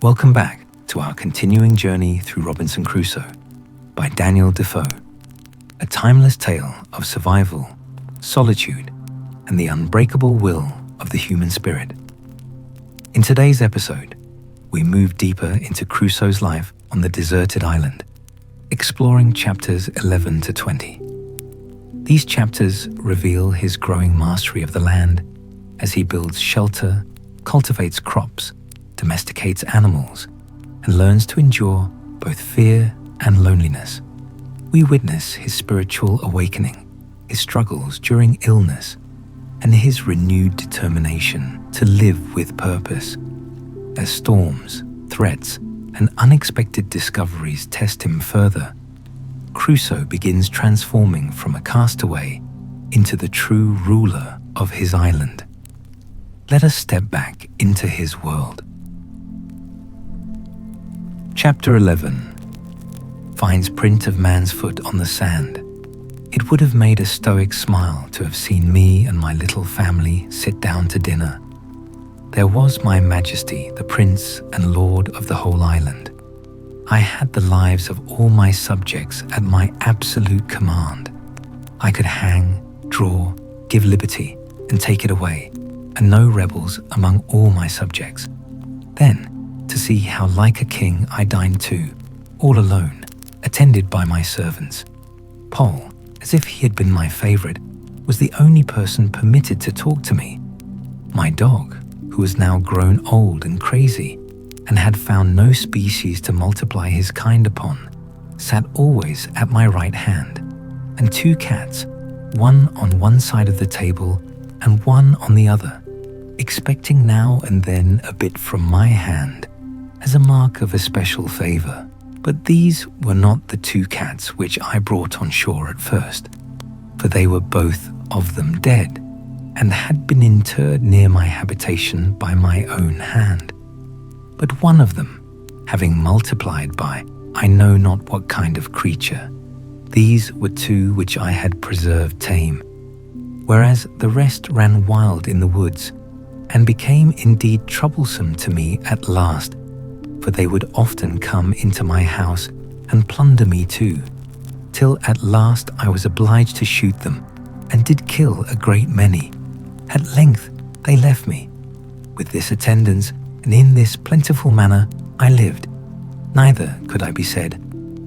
Welcome back to our continuing journey through Robinson Crusoe by Daniel Defoe, a timeless tale of survival, solitude, and the unbreakable will of the human spirit. In today's episode, we move deeper into Crusoe's life on the deserted island, exploring chapters 11 to 20. These chapters reveal his growing mastery of the land as he builds shelter, cultivates crops, domesticates animals, and learns to endure both fear and loneliness. We witness his spiritual awakening, his struggles during illness, and his renewed determination to live with purpose. As storms, threats, and unexpected discoveries test him further, Crusoe begins transforming from a castaway into the true ruler of his island. Let us step back into his world. Chapter 11 finds print of man's foot on the sand. It would have made a stoic smile to have seen me and my little family sit down to dinner. There was my majesty, the prince and lord of the whole island. I had the lives of all my subjects at my absolute command. I could hang, draw, give liberty, and take it away, and no rebels among all my subjects. Then, to see how like a king I dined too, all alone, attended by my servants. Poll, as if he had been my favorite, was the only person permitted to talk to me. My dog, who was now grown old and crazy, and had found no species to multiply his kind upon, sat always at my right hand, and two cats, one on one side of the table and one on the other, expecting now and then a bit from my hand, as a mark of a special favor. But these were not the two cats which I brought on shore at first, for they were both of them dead, and had been interred near my habitation by my own hand. But one of them, having multiplied by I know not what kind of creature, these were two which I had preserved tame, whereas the rest ran wild in the woods, and became indeed troublesome to me at last, for they would often come into my house and plunder me too, till at last I was obliged to shoot them, and did kill a great many. At length they left me. With this attendance, and in this plentiful manner I lived. Neither could I be said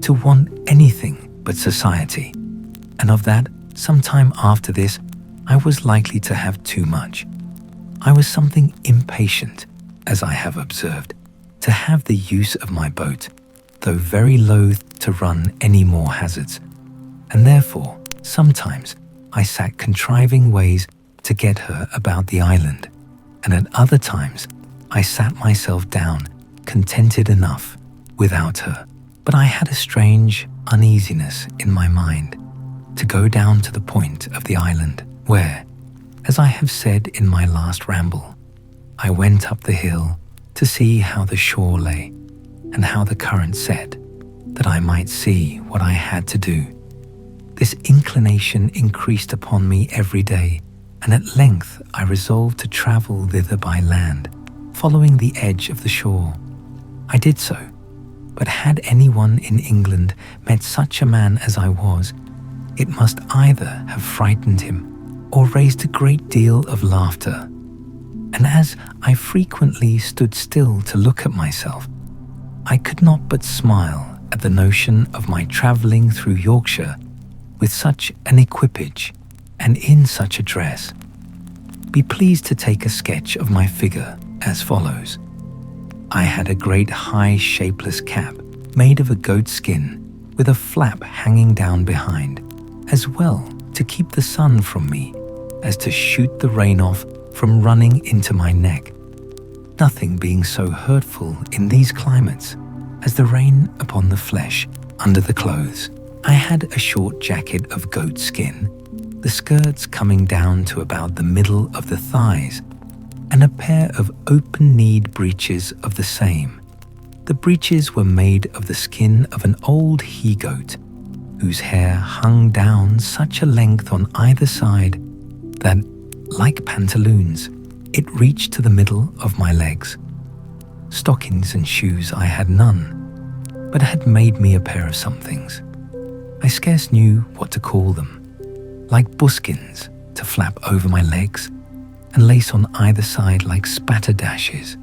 to want anything but society, and of that, some time after this, I was likely to have too much. I was something impatient, as I have observed, to have the use of my boat, though very loath to run any more hazards, and therefore sometimes I sat contriving ways to get her about the island, and at other times I sat myself down, contented enough without her. But I had a strange uneasiness in my mind to go down to the point of the island where, as I have said in my last ramble, I went up the hill to see how the shore lay and how the current set, that I might see what I had to do. This inclination increased upon me every day, and at length I resolved to travel thither by land, following the edge of the shore. I did so, but had anyone in England met such a man as I was, it must either have frightened him or raised a great deal of laughter. And as I frequently stood still to look at myself, I could not but smile at the notion of my travelling through Yorkshire with such an equipage and in such a dress. Be pleased to take a sketch of my figure as follows. I had a great high shapeless cap made of a goat skin with a flap hanging down behind, as well to keep the sun from me as to shoot the rain off from running into my neck, nothing being so hurtful in these climates as the rain upon the flesh under the clothes. I had a short jacket of goat skin, the skirts coming down to about the middle of the thighs, and a pair of open-kneed breeches of the same. The breeches were made of the skin of an old he-goat, whose hair hung down such a length on either side that, like pantaloons, it reached to the middle of my legs. Stockings and shoes I had none, but had made me a pair of somethings. I scarce knew what to call them, like buskins to flap over my legs and lace on either side like spatterdashes,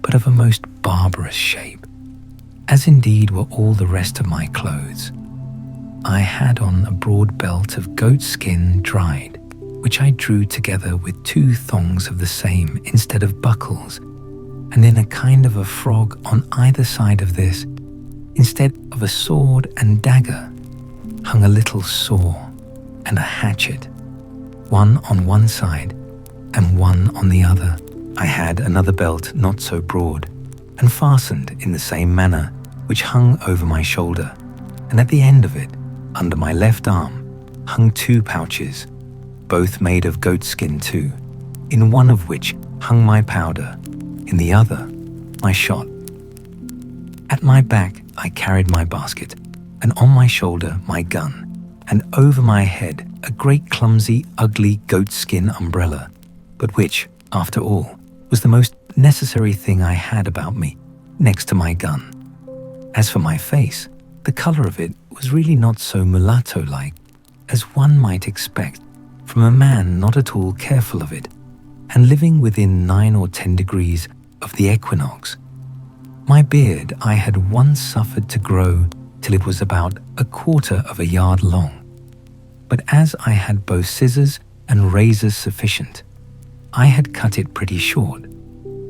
but of a most barbarous shape, as indeed were all the rest of my clothes. I had on a broad belt of goat skin dried, which I drew together with 2 thongs of the same instead of buckles, and in a kind of a frog on either side of this, instead of a sword and dagger, hung a little saw and a hatchet, one on one side and one on the other. I had another belt not so broad, and fastened in the same manner, which hung over my shoulder, and at the end of it, under my left arm, hung 2 pouches, both made of goat skin too, in one of which hung my powder, in the other my shot. At my back I carried my basket, and on my shoulder my gun, and over my head a great clumsy, ugly goat-skin umbrella, but which, after all, was the most necessary thing I had about me, next to my gun. As for my face, the colour of it was really not so mulatto-like as one might expect from a man not at all careful of it, and living within 9 or 10 degrees of the equinox. My beard I had once suffered to grow till it was about 1/4 of a yard long, but as I had both scissors and razors sufficient, I had cut it pretty short,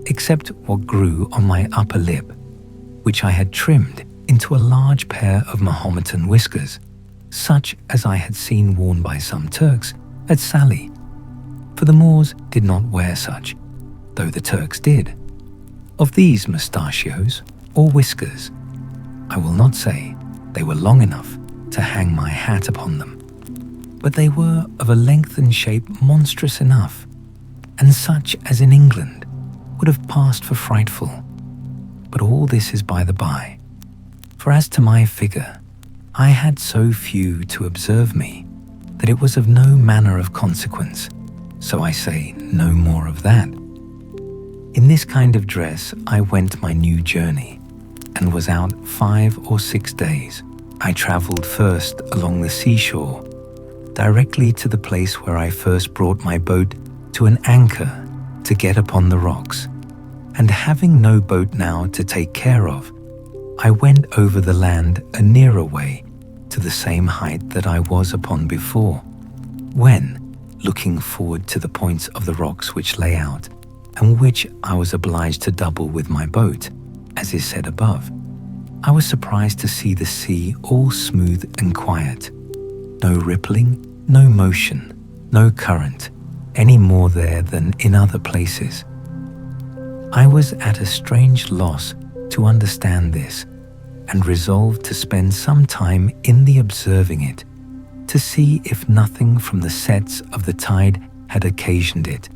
except what grew on my upper lip, which I had trimmed into a large pair of Mahometan whiskers, such as I had seen worn by some Turks at Sallee, for the Moors did not wear such, though the Turks did. Of these mustachios, or whiskers, I will not say they were long enough to hang my hat upon them, but they were of a length and shape monstrous enough, and such as in England would have passed for frightful. But all this is by the by, for as to my figure, I had so few to observe me that it was of no manner of consequence, so I say no more of that. In this kind of dress I went my new journey, and was out 5 or 6 days. I travelled first along the seashore, directly to the place where I first brought my boat to an anchor to get upon the rocks, and having no boat now to take care of, I went over the land a nearer way to the same height that I was upon before, when, looking forward to the points of the rocks which lay out, and which I was obliged to double with my boat, as is said above, I was surprised to see the sea all smooth and quiet, no rippling, no motion, no current, any more there than in other places. I was at a strange loss to understand this, and resolved to spend some time in the observing it, to see if nothing from the sets of the tide had occasioned it.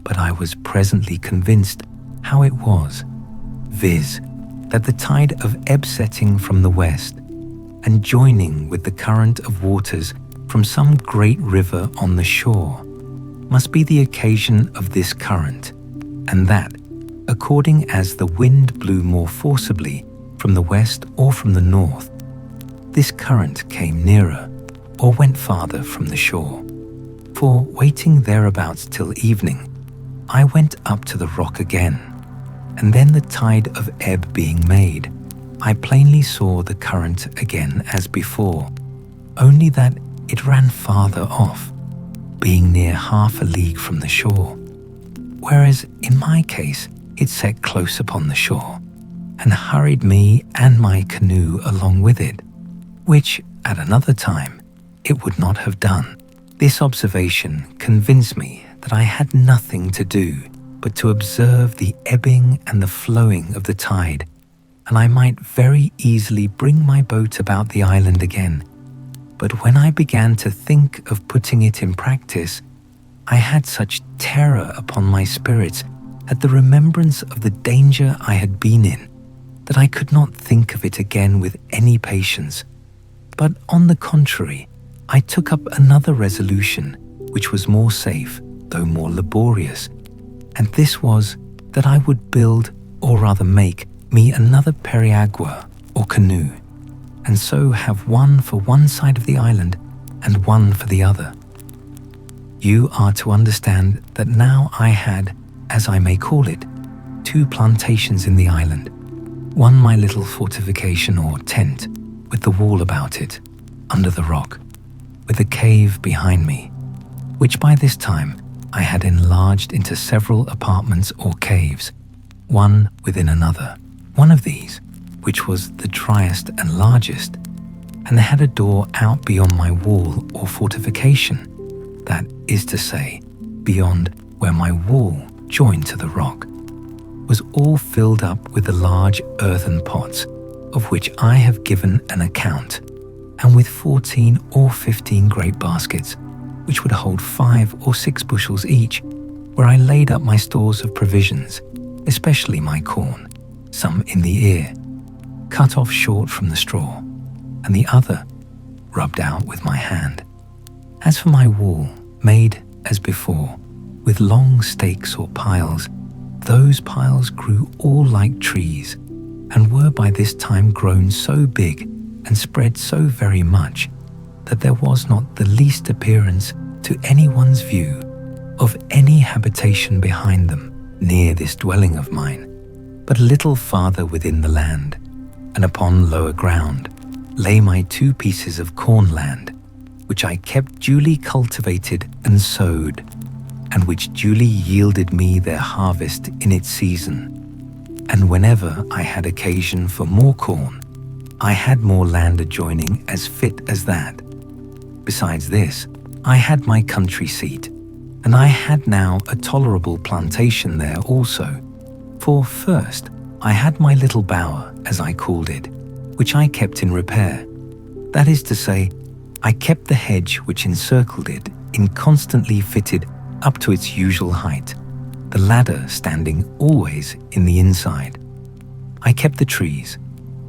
But I was presently convinced how it was, viz., that the tide of ebb setting from the west, and joining with the current of waters from some great river on the shore, must be the occasion of this current, and that, according as the wind blew more forcibly from the west or from the north, this current came nearer or went farther from the shore. For, waiting thereabouts till evening, I went up to the rock again, and then the tide of ebb being made, I plainly saw the current again as before, only that it ran farther off, being near 1/2 a league from the shore, whereas in my case it set close upon the shore, and hurried me and my canoe along with it, which at another time it would not have done. This observation convinced me that I had nothing to do but to observe the ebbing and the flowing of the tide, and I might very easily bring my boat about the island again. But when I began to think of putting it in practice, I had such terror upon my spirits at the remembrance of the danger I had been in, that I could not think of it again with any patience. But on the contrary, I took up another resolution, which was more safe, though more laborious, and this was that I would build or rather make me another periagua or canoe, and so have one for one side of the island and one for the other. You are to understand that now I had, as I may call it, 2 plantations in the island, one my little fortification or tent with the wall about it, under the rock, with a cave behind me, which by this time I had enlarged into several apartments or caves, one within another. One of these, which was the driest and largest, and had a door out beyond my wall or fortification, that is to say, beyond where my wall joined to the rock, was all filled up with the large earthen pots, of which I have given an account, and with 14 or 15 great baskets, which would hold 5 or 6 bushels each, where I laid up my stores of provisions, especially my corn, some in the ear, cut off short from the straw, and the other rubbed out with my hand. As for my wall, made as before, with long stakes or piles, those piles grew all like trees, and were by this time grown so big and spread so very much that there was not the least appearance to anyone's view of any habitation behind them near this dwelling of mine, but a little farther within the land, and upon lower ground lay my 2 pieces of corn land, which I kept duly cultivated and sowed, and which duly yielded me their harvest in its season. And whenever I had occasion for more corn, I had more land adjoining as fit as that. Besides this, I had my country seat, and I had now a tolerable plantation there also. For first, I had my little bower, as I called it, which I kept in repair. That is to say, I kept the hedge which encircled it in constantly fitted up to its usual height, the ladder standing always in the inside. I kept the trees,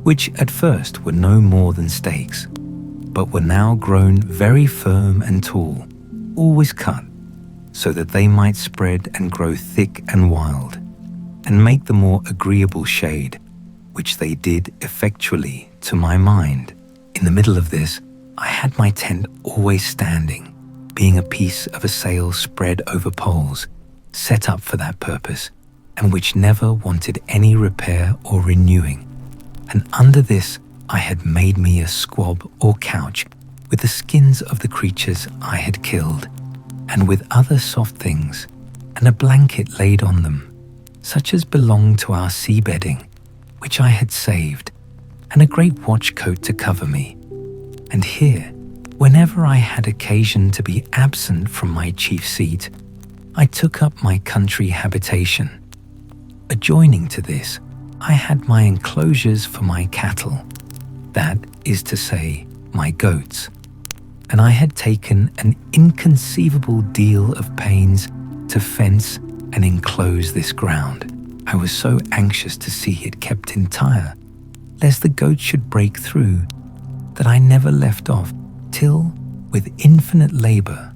which at first were no more than stakes, but were now grown very firm and tall, always cut, so that they might spread and grow thick and wild, and make the more agreeable shade, which they did effectually to my mind. In the middle of this, I had my tent always standing, being a piece of a sail spread over poles, set up for that purpose, and which never wanted any repair or renewing. And under this I had made me a squab or couch with the skins of the creatures I had killed, and with other soft things, and a blanket laid on them, such as belonged to our sea bedding, which I had saved, and a great watch coat to cover me. And here, whenever I had occasion to be absent from my chief seat, I took up my country habitation. Adjoining to this, I had my enclosures for my cattle, that is to say, my goats, and I had taken an inconceivable deal of pains to fence and enclose this ground. I was so anxious to see it kept entire, lest the goats should break through, that I never left off till, with infinite labour,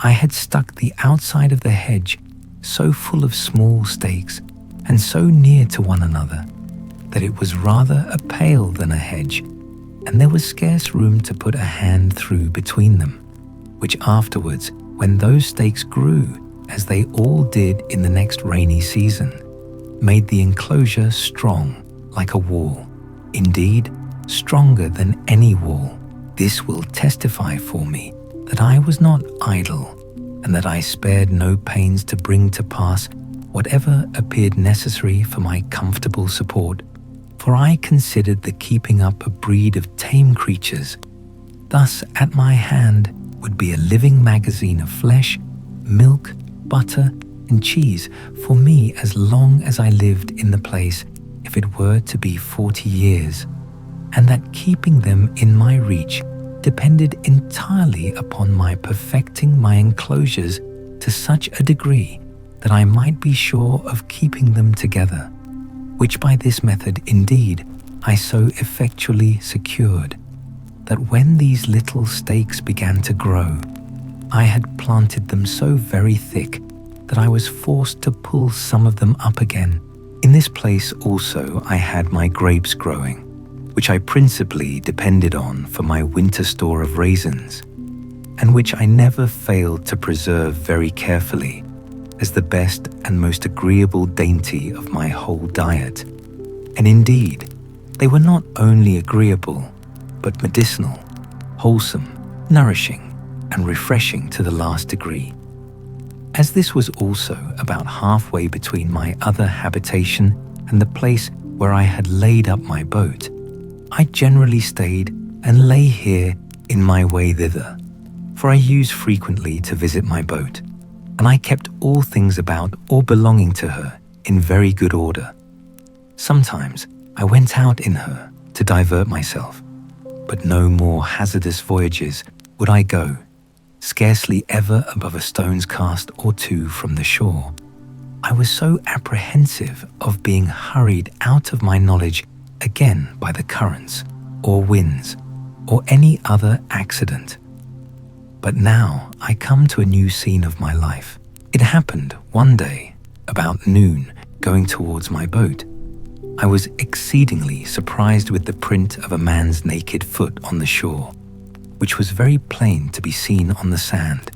I had stuck the outside of the hedge so full of small stakes and so near to one another that it was rather a pale than a hedge, and there was scarce room to put a hand through between them, which afterwards, when those stakes grew, as they all did in the next rainy season, made the enclosure strong like a wall, indeed stronger than any wall. This will testify for me that I was not idle, and that I spared no pains to bring to pass whatever appeared necessary for my comfortable support, for I considered the keeping up a breed of tame creatures thus at my hand would be a living magazine of flesh, milk, butter, and cheese for me as long as I lived in the place, if it were to be 40 years, and that keeping them in my reach depended entirely upon my perfecting my enclosures to such a degree that I might be sure of keeping them together, which by this method indeed I so effectually secured, that when these little stakes began to grow, I had planted them so very thick that I was forced to pull some of them up again In this place also I had my grapes growing, which I principally depended on for my winter store of raisins, and which I never failed to preserve very carefully as the best and most agreeable dainty of my whole diet. And indeed, they were not only agreeable, but medicinal, wholesome, nourishing, and refreshing to the last degree. As this was also about halfway between my other habitation and the place where I had laid up my boat, I generally stayed and lay here in my way thither, for I used frequently to visit my boat, and I kept all things about or belonging to her in very good order. Sometimes I went out in her to divert myself, but no more hazardous voyages would I go, scarcely ever above a stone's cast or two from the shore. I was so apprehensive of being hurried out of my knowledge again by the currents, or winds, or any other accident. But now I come to a new scene of my life. It happened one day, about noon, going towards my boat. I was exceedingly surprised with the print of a man's naked foot on the shore, which was very plain to be seen on the sand.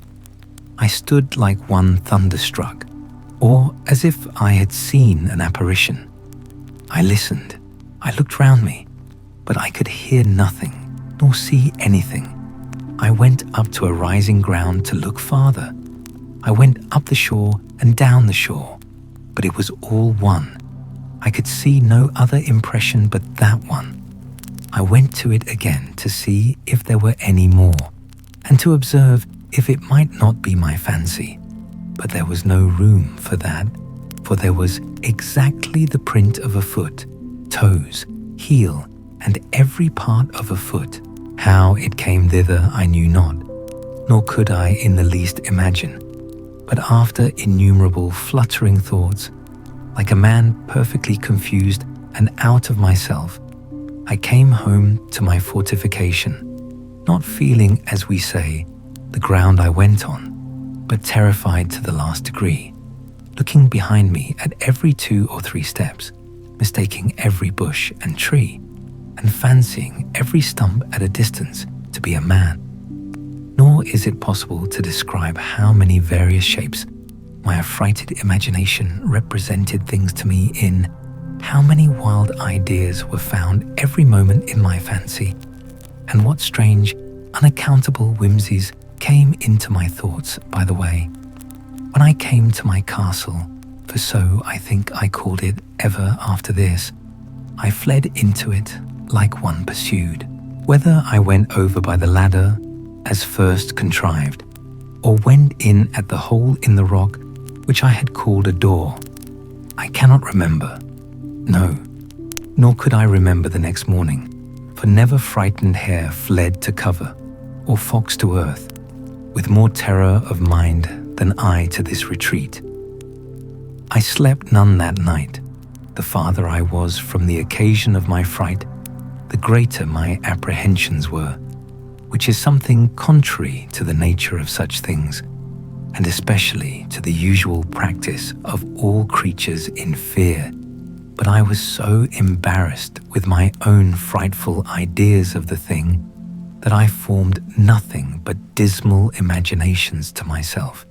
I stood like one thunderstruck, or as if I had seen an apparition. I listened. I looked round me, but I could hear nothing, nor see anything. I went up to a rising ground to look farther. I went up the shore and down the shore, but it was all one. I could see no other impression but that one. I went to it again to see if there were any more, and to observe if it might not be my fancy. But there was no room for that, for there was exactly the print of a foot, toes, heel, and every part of a foot. How it came thither I knew not, nor could I in the least imagine. But after innumerable fluttering thoughts, like a man perfectly confused and out of myself, I came home to my fortification, not feeling, as we say, the ground I went on, but terrified to the last degree, looking behind me at every 2 or 3 steps, mistaking every bush and tree, and fancying every stump at a distance to be a man. Nor is it possible to describe how many various shapes my affrighted imagination represented things to me in, how many wild ideas were found every moment in my fancy, and what strange, unaccountable whimsies came into my thoughts by the way. When I came to my castle, for so I think I called it ever after this, I fled into it like one pursued. Whether I went over by the ladder, as first contrived, or went in at the hole in the rock which I had called a door, I cannot remember. No, nor could I remember the next morning, for never frightened hare fled to cover, or fox to earth, with more terror of mind than I to this retreat. I slept none that night. The farther I was from the occasion of my fright, the greater my apprehensions were, which is something contrary to the nature of such things, and especially to the usual practice of all creatures in fear. But I was so embarrassed with my own frightful ideas of the thing that I formed nothing but dismal imaginations to myself,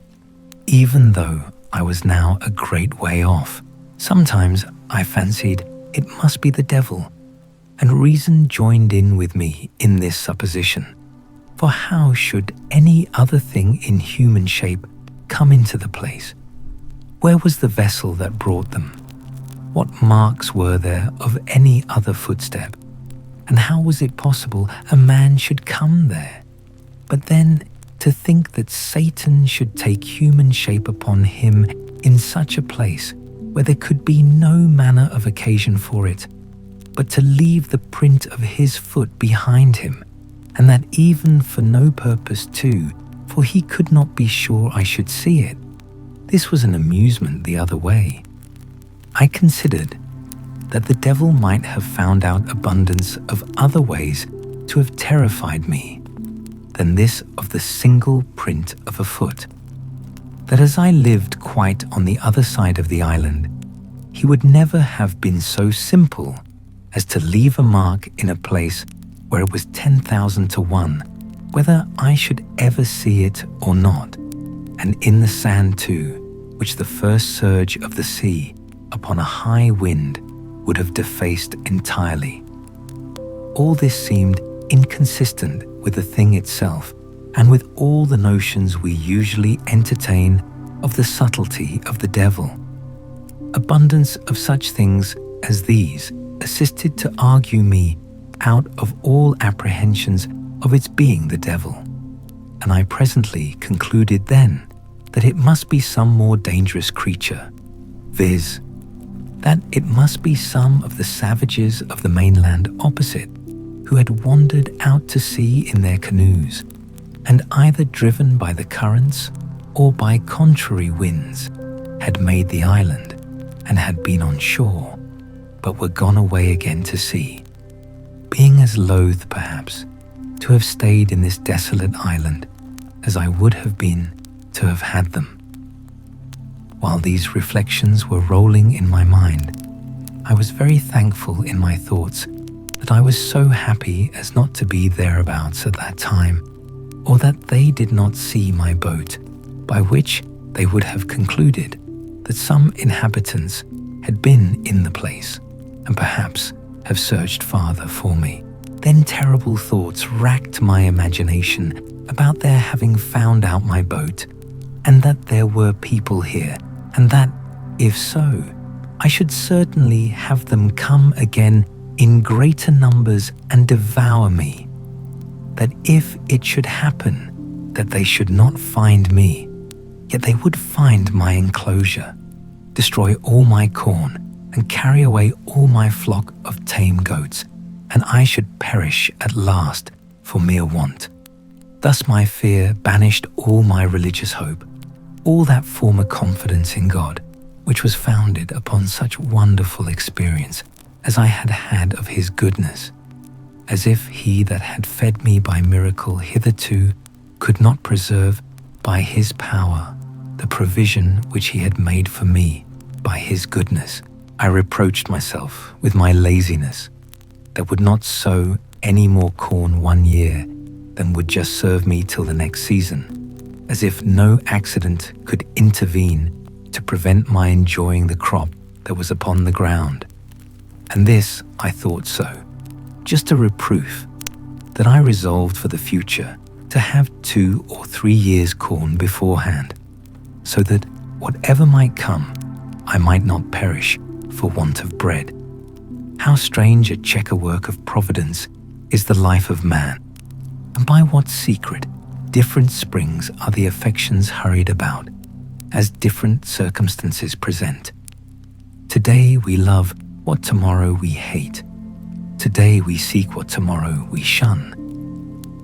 even though I was now a great way off. Sometimes I fancied it must be the devil, and reason joined in with me in this supposition. For how should any other thing in human shape come into the place? Where was the vessel that brought them? What marks were there of any other footstep? And how was it possible a man should come there? But then to think that Satan should take human shape upon him in such a place where there could be no manner of occasion for it, but to leave the print of his foot behind him, and that even for no purpose too, for he could not be sure I should see it. This was an amusement the other way. I considered that the devil might have found out abundance of other ways to have terrified me than this of the single print of a foot. That as I lived quite on the other side of the island, he would never have been so simple as to leave a mark in a place where it was 10,000 to 1 whether I should ever see it or not, and in the sand too, which the first surge of the sea upon a high wind would have defaced entirely. All this seemed inconsistent with the thing itself and with all the notions we usually entertain of the subtlety of the devil. Abundance of such things as these assisted to argue me out of all apprehensions of its being the devil, and I presently concluded then that it must be some more dangerous creature, viz., that it must be some of the savages of the mainland opposite who had wandered out to sea in their canoes, and either driven by the currents or by contrary winds, had made the island and had been on shore, but were gone away again to sea, being as loath, perhaps, to have stayed in this desolate island as I would have been to have had them. While these reflections were rolling in my mind, I was very thankful in my thoughts that I was so happy as not to be thereabouts at that time, or that they did not see my boat, by which they would have concluded that some inhabitants had been in the place, and perhaps have searched farther for me. Then terrible thoughts racked my imagination about their having found out my boat, and that there were people here, and that, if so, I should certainly have them come again in greater numbers and devour me. That if it should happen that they should not find me, yet they would find my enclosure, destroy all my corn, and carry away all my flock of tame goats, and I should perish at last for mere want. Thus my fear banished all my religious hope, all that former confidence in God, which was founded upon such wonderful experience as I had had of his goodness, as if he that had fed me by miracle hitherto could not preserve by his power the provision which he had made for me by his goodness. I reproached myself with my laziness that would not sow any more corn 1 year than would just serve me till the next season, as if no accident could intervene to prevent my enjoying the crop that was upon the ground. And this I thought so, just a reproof, that I resolved for the future to have 2 or 3 years' corn beforehand, so that whatever might come, I might not perish for want of bread. How strange a chequerwork of providence is the life of man, and by what secret, different springs are the affections hurried about, as different circumstances present. Today we love what tomorrow we hate. Today we seek what tomorrow we shun.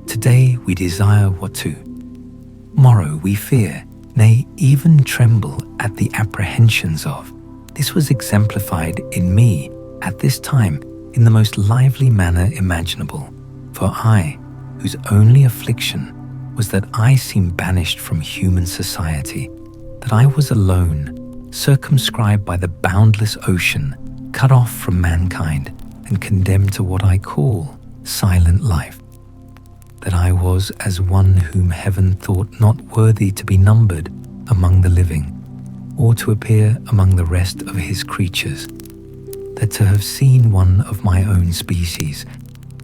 Today we desire what tomorrow we fear, nay, even tremble at the apprehensions of. This was exemplified in me at this time in the most lively manner imaginable, for I, whose only affliction was that I seemed banished from human society, that I was alone, circumscribed by the boundless ocean, cut off from mankind and condemned to what I call silent life, that I was as one whom heaven thought not worthy to be numbered among the living, or to appear among the rest of his creatures, that to have seen one of my own species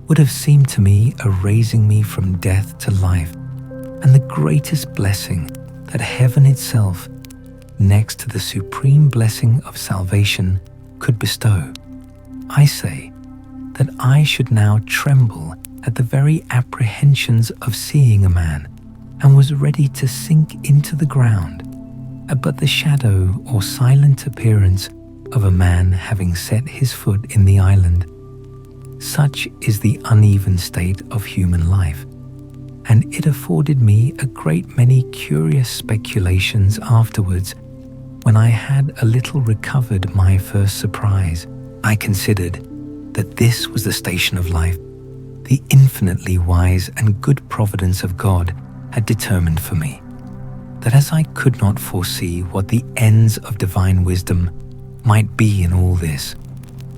would have seemed to me a raising me from death to life, and the greatest blessing that heaven itself, next to the supreme blessing of salvation, could bestow. I say that I should now tremble at the very apprehensions of seeing a man, and was ready to sink into the ground, but the shadow or silent appearance of a man having set his foot in the island. Such is the uneven state of human life, and it afforded me a great many curious speculations afterwards. When I had a little recovered my first surprise, I considered that this was the station of life the infinitely wise and good providence of God had determined for me, that as I could not foresee what the ends of divine wisdom might be in all this,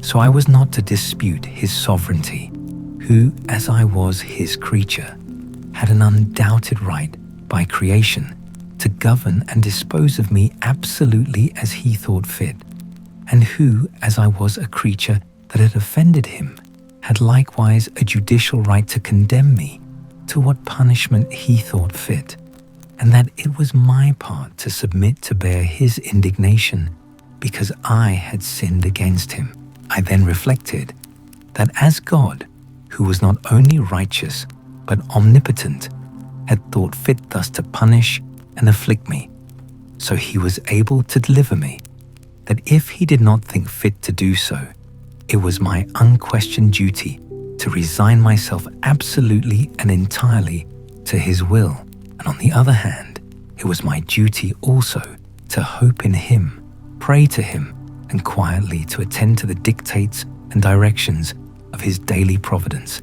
so I was not to dispute his sovereignty, who, as I was his creature, had an undoubted right by creation to govern and dispose of me absolutely as he thought fit, and who, as I was a creature that had offended him, had likewise a judicial right to condemn me to what punishment he thought fit, and that it was my part to submit to bear his indignation because I had sinned against him. I then reflected that as God, who was not only righteous but omnipotent, had thought fit thus to punish and afflict me, so he was able to deliver me, that if he did not think fit to do so, it was my unquestioned duty to resign myself absolutely and entirely to his will, and on the other hand, it was my duty also to hope in him, pray to him, and quietly to attend to the dictates and directions of his daily providence.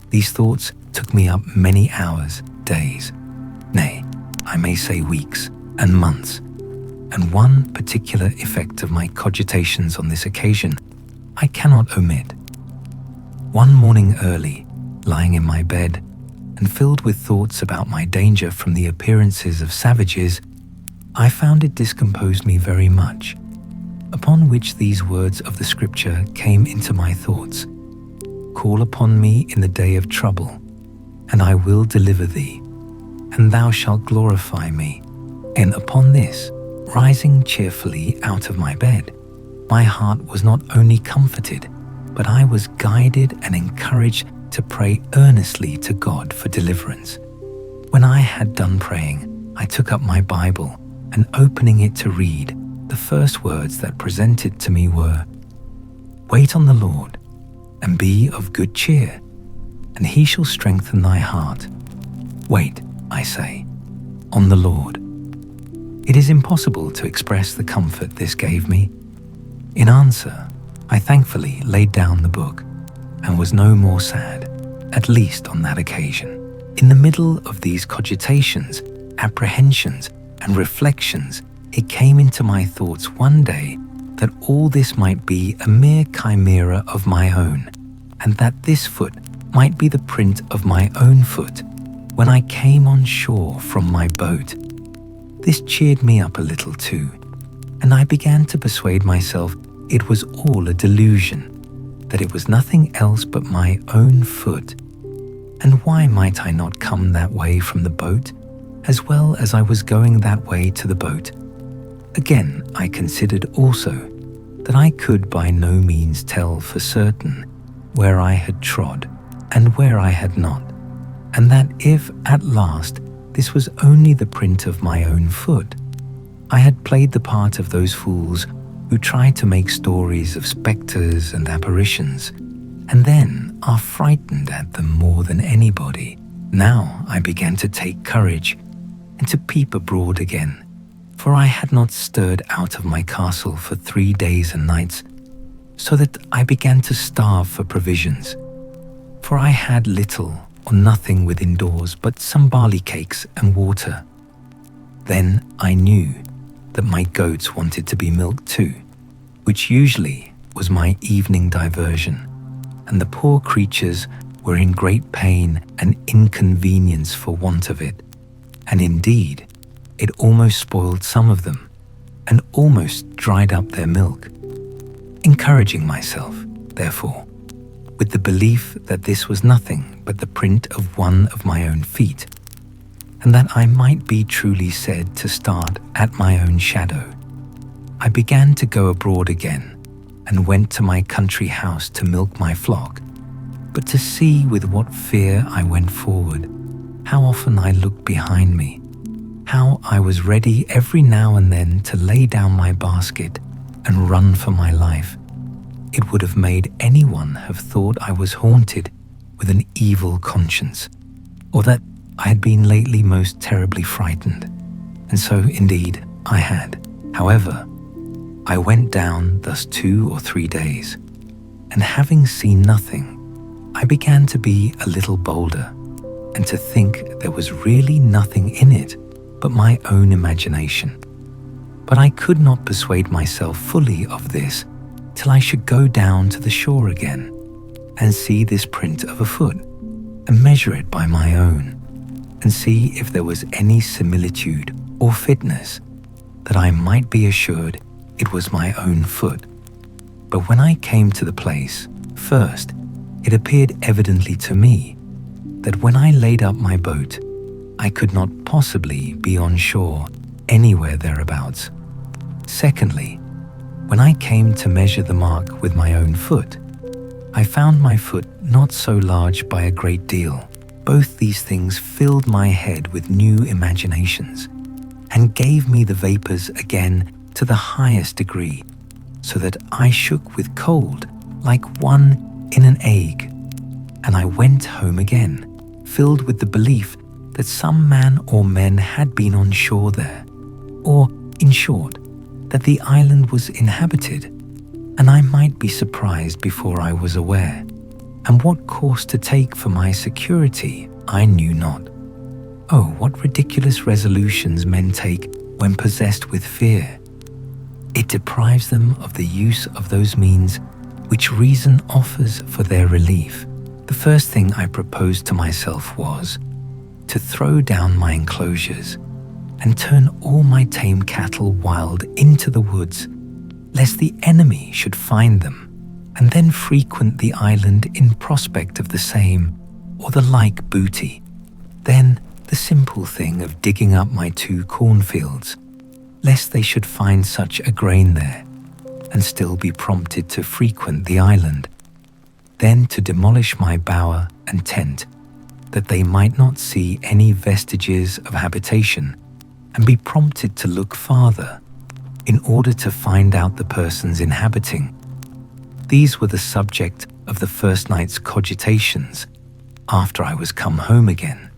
These thoughts took me up many hours, days, nay, I may say weeks and months, and one particular effect of my cogitations on this occasion I cannot omit. One morning early, lying in my bed and filled with thoughts about my danger from the appearances of savages, I found it discomposed me very much, upon which these words of the scripture came into my thoughts: "Call upon me in the day of trouble, and I will deliver thee, and thou shalt glorify me." And upon this, rising cheerfully out of my bed, my heart was not only comforted, but I was guided and encouraged to pray earnestly to God for deliverance. When I had done praying, I took up my Bible, and opening it to read, the first words that presented to me were, "Wait on the Lord, and be of good cheer, and he shall strengthen thy heart." Wait, I say, on the Lord. It is impossible to express the comfort this gave me. In answer, I thankfully laid down the book and was no more sad, at least on that occasion. In the middle of these cogitations, apprehensions, and reflections, it came into my thoughts one day that all this might be a mere chimera of my own, and that this foot might be the print of my own foot when I came on shore from my boat. This cheered me up a little too, and I began to persuade myself it was all a delusion, that it was nothing else but my own foot. And why might I not come that way from the boat, as well as I was going that way to the boat? Again, I considered also that I could by no means tell for certain where I had trod and where I had not, and that if at last this was only the print of my own foot, I had played the part of those fools who try to make stories of spectres and apparitions, and then are frightened at them more than anybody. Now I began to take courage and to peep abroad again, for I had not stirred out of my castle for 3 days and nights, so that I began to starve for provisions. For I had little or nothing within doors but some barley cakes and water. Then I knew that my goats wanted to be milked too, which usually was my evening diversion, and the poor creatures were in great pain and inconvenience for want of it, and indeed it almost spoiled some of them, and almost dried up their milk. Encouraging myself, therefore, with the belief that this was nothing but the print of one of my own feet, and that I might be truly said to start at my own shadow, I began to go abroad again, and went to my country house to milk my flock, but to see with what fear I went forward, how often I looked behind me, how I was ready every now and then to lay down my basket and run for my life. It would have made anyone have thought I was haunted with an evil conscience, or that I had been lately most terribly frightened, and so indeed I had. However, I went down thus 2 or 3 days, and having seen nothing, I began to be a little bolder, and to think there was really nothing in it but my own imagination. But I could not persuade myself fully of this till I should go down to the shore again and see this print of a foot and measure it by my own and see if there was any similitude or fitness, that I might be assured it was my own foot. But when I came to the place, first, it appeared evidently to me that when I laid up my boat, I could not possibly be on shore anywhere thereabouts. Secondly, when I came to measure the mark with my own foot, I found my foot not so large by a great deal. Both these things filled my head with new imaginations and gave me the vapors again to the highest degree, so that I shook with cold like one in an ague. And I went home again, filled with the belief that some man or men had been on shore there, or, in short, that the island was inhabited, and I might be surprised before I was aware, and what course to take for my security I knew not. Oh, what ridiculous resolutions men take when possessed with fear! It deprives them of the use of those means which reason offers for their relief. The first thing I proposed to myself was to throw down my enclosures and turn all my tame cattle wild into the woods, lest the enemy should find them, and then frequent the island in prospect of the same or the like booty. Then the simple thing of digging up my 2 cornfields, lest they should find such a grain there, and still be prompted to frequent the island. Then to demolish my bower and tent, that they might not see any vestiges of habitation, and be prompted to look farther, in order to find out the persons inhabiting. These were the subject of the first night's cogitations after I was come home again,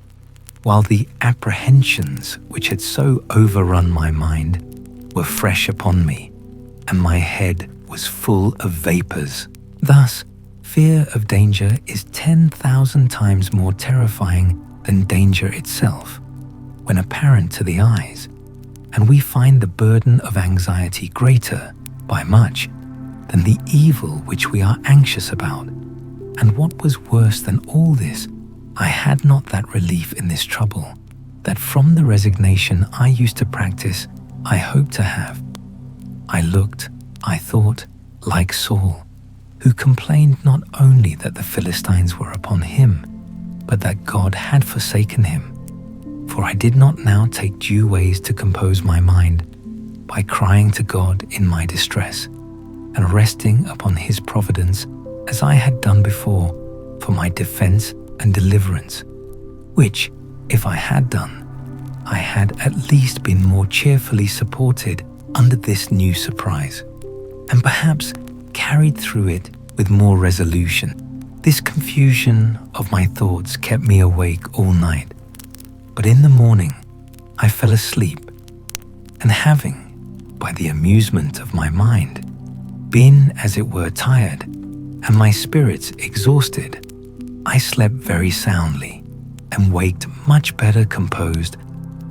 while the apprehensions which had so overrun my mind were fresh upon me, and my head was full of vapors. Thus, fear of danger is 10,000 times more terrifying than danger itself, when apparent to the eyes, and we find the burden of anxiety greater, by much, than the evil which we are anxious about. And what was worse than all this, I had not that relief in this trouble, that from the resignation I used to practice, I hoped to have. I looked, I thought, like Saul, who complained not only that the Philistines were upon him, but that God had forsaken him. For I did not now take due ways to compose my mind, by crying to God in my distress, and resting upon his providence, as I had done before, for my defense and deliverance, which, if I had done, I had at least been more cheerfully supported under this new surprise, and perhaps carried through it with more resolution. This confusion of my thoughts kept me awake all night, but in the morning I fell asleep, and having, by the amusement of my mind, been as it were tired, and my spirits exhausted, I slept very soundly, and waked much better composed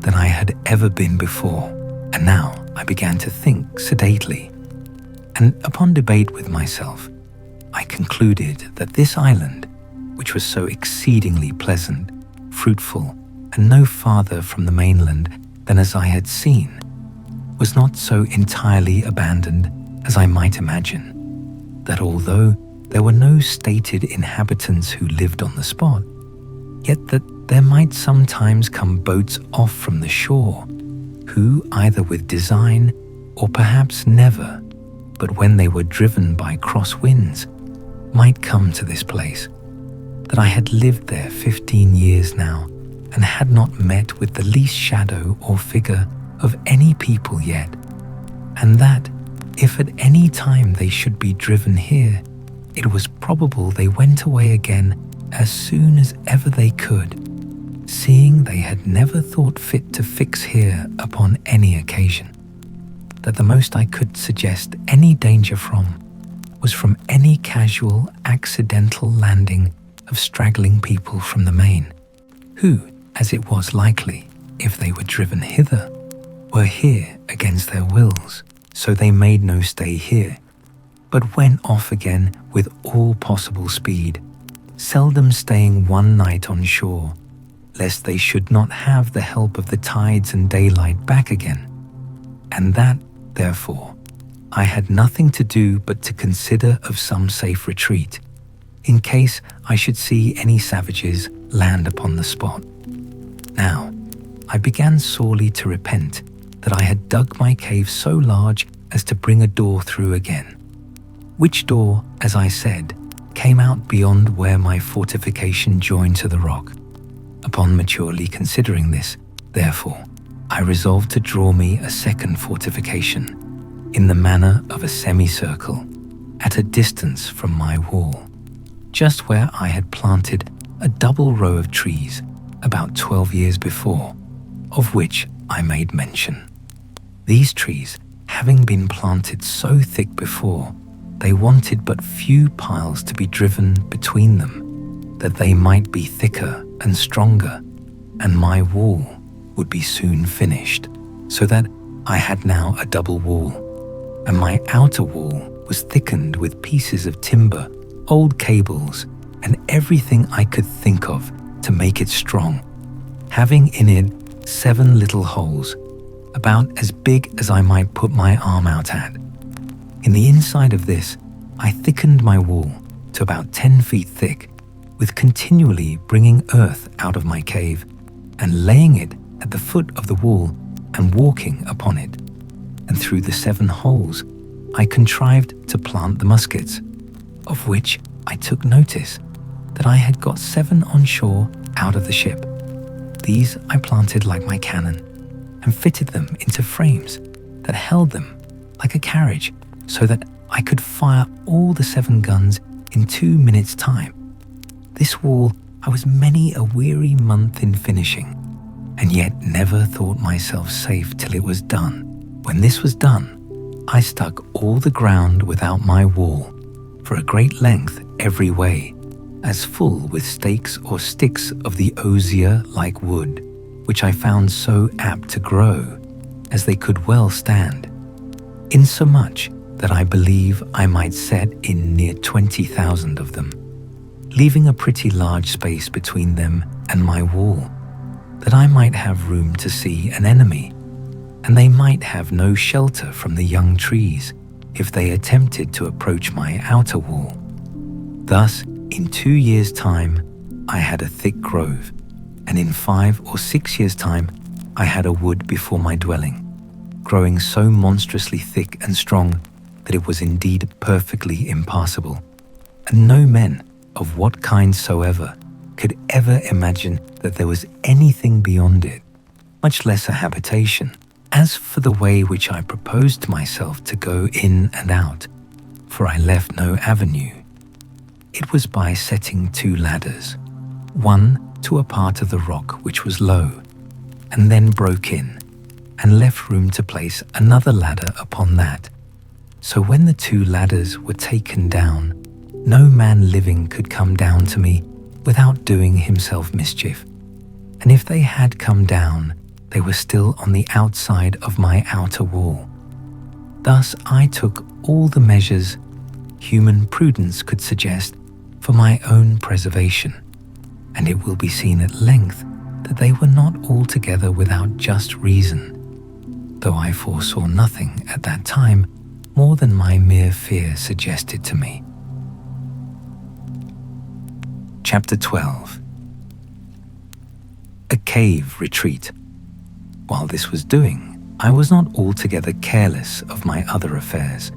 than I had ever been before. And now I began to think sedately, and upon debate with myself, I concluded that this island, which was so exceedingly pleasant, fruitful, and no farther from the mainland than as I had seen, was not so entirely abandoned as I might imagine, that although there were no stated inhabitants who lived on the spot, yet that there might sometimes come boats off from the shore, who either with design, or perhaps never, but when they were driven by cross winds, might come to this place, that I had lived there 15 years now, and had not met with the least shadow or figure of any people yet, and that, if at any time they should be driven here, it was probable they went away again as soon as ever they could, seeing they had never thought fit to fix here upon any occasion, that the most I could suggest any danger from was from any casual, accidental landing of straggling people from the main, who, as it was likely, if they were driven hither, were here against their wills, so they made no stay here, but went off again with all possible speed, seldom staying one night on shore, lest they should not have the help of the tides and daylight back again. And that, therefore, I had nothing to do but to consider of some safe retreat, in case I should see any savages land upon the spot. Now, I began sorely to repent that I had dug my cave so large as to bring a door through again, which door, as I said, came out beyond where my fortification joined to the rock. Upon maturely considering this, therefore, I resolved to draw me a second fortification, in the manner of a semicircle, at a distance from my wall, just where I had planted a double row of trees about 12 years before, of which I made mention. These trees, having been planted so thick before, they wanted but few piles to be driven between them, that they might be thicker and stronger, and my wall would be soon finished, so that I had now a double wall, and my outer wall was thickened with pieces of timber, old cables, and everything I could think of to make it strong, having in it 7 little holes, about as big as I might put my arm out at. In the inside of this, I thickened my wall to about 10 feet thick, with continually bringing earth out of my cave, and laying it at the foot of the wall and walking upon it. And through the 7 holes I contrived to plant the muskets, of which I took notice that I had got 7 on shore out of the ship. These I planted like my cannon, and fitted them into frames that held them like a carriage, so that I could fire all the 7 guns in 2 minutes' time. This wall I was many a weary month in finishing, and yet never thought myself safe till it was done. When this was done, I stuck all the ground without my wall, for a great length every way, as full with stakes or sticks of the osier-like wood, which I found so apt to grow, as they could well stand, insomuch that I believe I might set in near 20,000 of them, leaving a pretty large space between them and my wall, that I might have room to see an enemy, and they might have no shelter from the young trees if they attempted to approach my outer wall. Thus, in 2 years' time, I had a thick grove, and in 5 or 6 years' time, I had a wood before my dwelling, growing so monstrously thick and strong that it was indeed perfectly impassable, and no men of what kind soever could ever imagine that there was anything beyond it, much less a habitation. As for the way which I proposed to myself to go in and out, for I left no avenue, it was by setting 2 ladders, one to a part of the rock which was low, and then broke in, and left room to place another ladder upon that. So when the 2 ladders were taken down, no man living could come down to me without doing himself mischief, and if they had come down, they were still on the outside of my outer wall. Thus I took all the measures human prudence could suggest for my own preservation, and it will be seen at length that they were not altogether without just reason, though I foresaw nothing at that time more than my mere fear suggested to me. Chapter 12. A cave retreat. While this was doing, I was not altogether careless of my other affairs,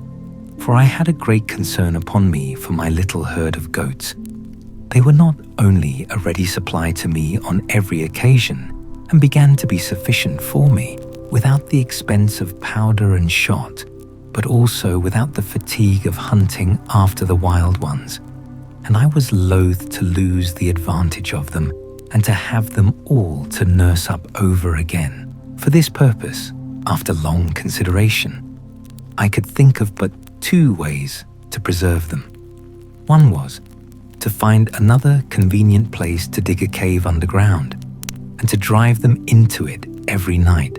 for I had a great concern upon me for my little herd of goats. They were not only a ready supply to me on every occasion, and began to be sufficient for me, without the expense of powder and shot, but also without the fatigue of hunting after the wild ones, and I was loath to lose the advantage of them, and to have them all to nurse up over again. For this purpose, after long consideration, I could think of but 2 ways to preserve them. One was to find another convenient place to dig a cave underground, and to drive them into it every night.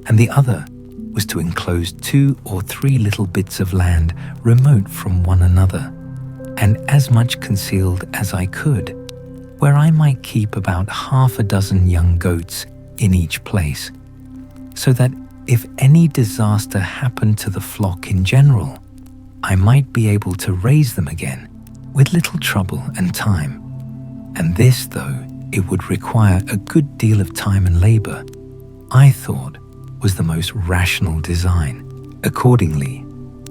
and the other was to enclose 2 or 3 little bits of land remote from one another, and as much concealed as I could, where I might keep about 6 young goats in each place, so that if any disaster happened to the flock in general, I might be able to raise them again with little trouble and time. And this, though it would require a good deal of time and labor, I thought was the most rational design. Accordingly,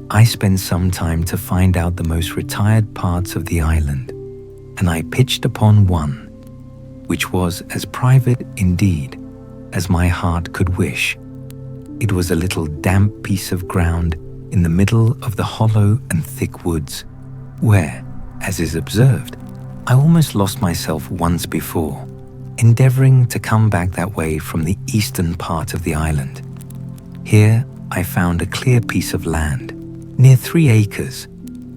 I spent some time to find out the most retired parts of the island, and I pitched upon one, which was as private indeed as my heart could wish. It was a little damp piece of ground in the middle of the hollow and thick woods, where, as is observed, I almost lost myself once before, endeavoring to come back that way from the eastern part of the island. Here I found a clear piece of land, near 3 acres,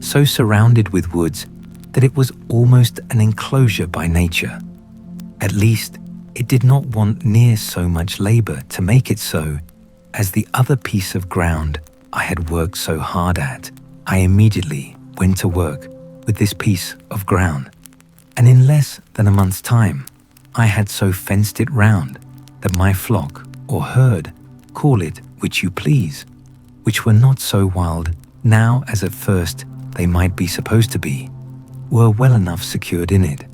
so surrounded with woods that it was almost an enclosure by nature. At least, it did not want near so much labor to make it so as the other piece of ground I had worked so hard at. I immediately went to work with this piece of ground, and in less than a month's time, I had so fenced it round that my flock or herd, call it which you please, which were not so wild now as at first they might be supposed to be, were well enough secured in it.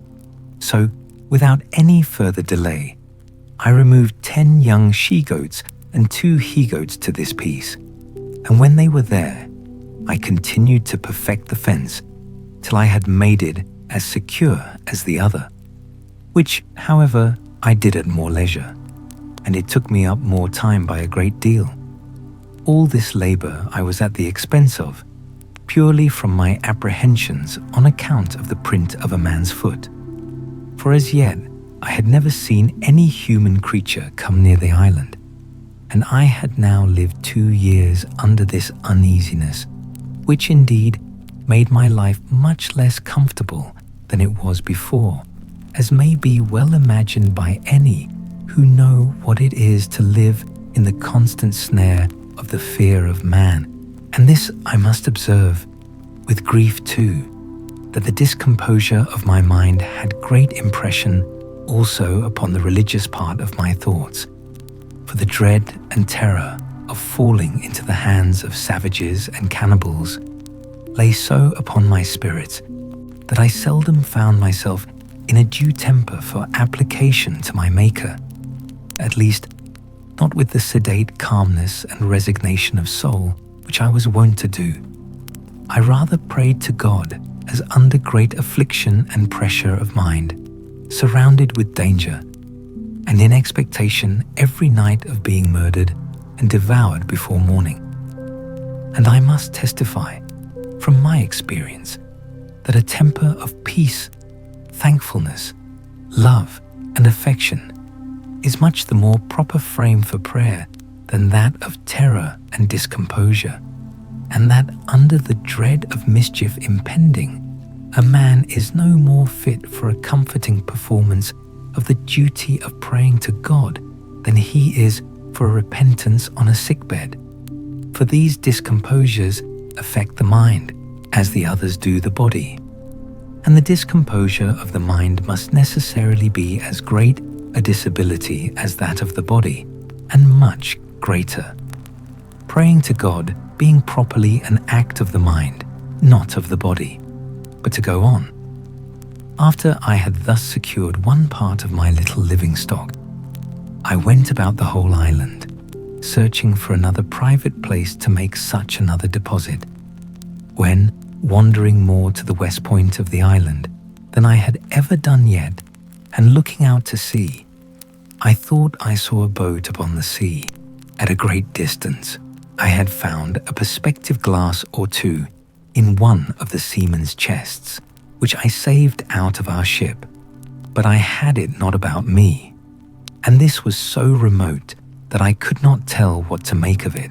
So, without any further delay, I removed 10 young she-goats and 2 he-goats to this piece, and when they were there, I continued to perfect the fence till I had made it as secure as the other, which, however, I did at more leisure, and it took me up more time by a great deal. All this labor I was at the expense of, purely from my apprehensions on account of the print of a man's foot. For as yet, I had never seen any human creature come near the island, and I had now lived 2 years under this uneasiness, which indeed made my life much less comfortable than it was before, as may be well imagined by any who know what it is to live in the constant snare of the fear of man. And this I must observe, with grief too, that the discomposure of my mind had great impression also upon the religious part of my thoughts, for the dread and terror of falling into the hands of savages and cannibals lay so upon my spirits that I seldom found myself in a due temper for application to my Maker, at least not with the sedate calmness and resignation of soul which I was wont to do. I rather prayed to God as under great affliction and pressure of mind, surrounded with danger, and in expectation every night of being murdered and devoured before morning. And I must testify, from my experience, that a temper of peace, thankfulness, love, and affection is much the more proper frame for prayer than that of terror and discomposure, and that under the dread of mischief impending, a man is no more fit for a comforting performance of the duty of praying to God than he is for a repentance on a sickbed. For these discomposures affect the mind, as the others do the body, and the discomposure of the mind must necessarily be as great a disability as that of the body, and much greater. Praying to God being properly an act of the mind, not of the body. But to go on, after I had thus secured one part of my little living stock, I went about the whole island, searching for another private place to make such another deposit, when, wandering more to the west point of the island than I had ever done yet, and looking out to sea, I thought I saw a boat upon the sea. At a great distance, I had found a perspective glass or 2 in one of the seamen's chests, which I saved out of our ship, but I had it not about me, and this was so remote that I could not tell what to make of it,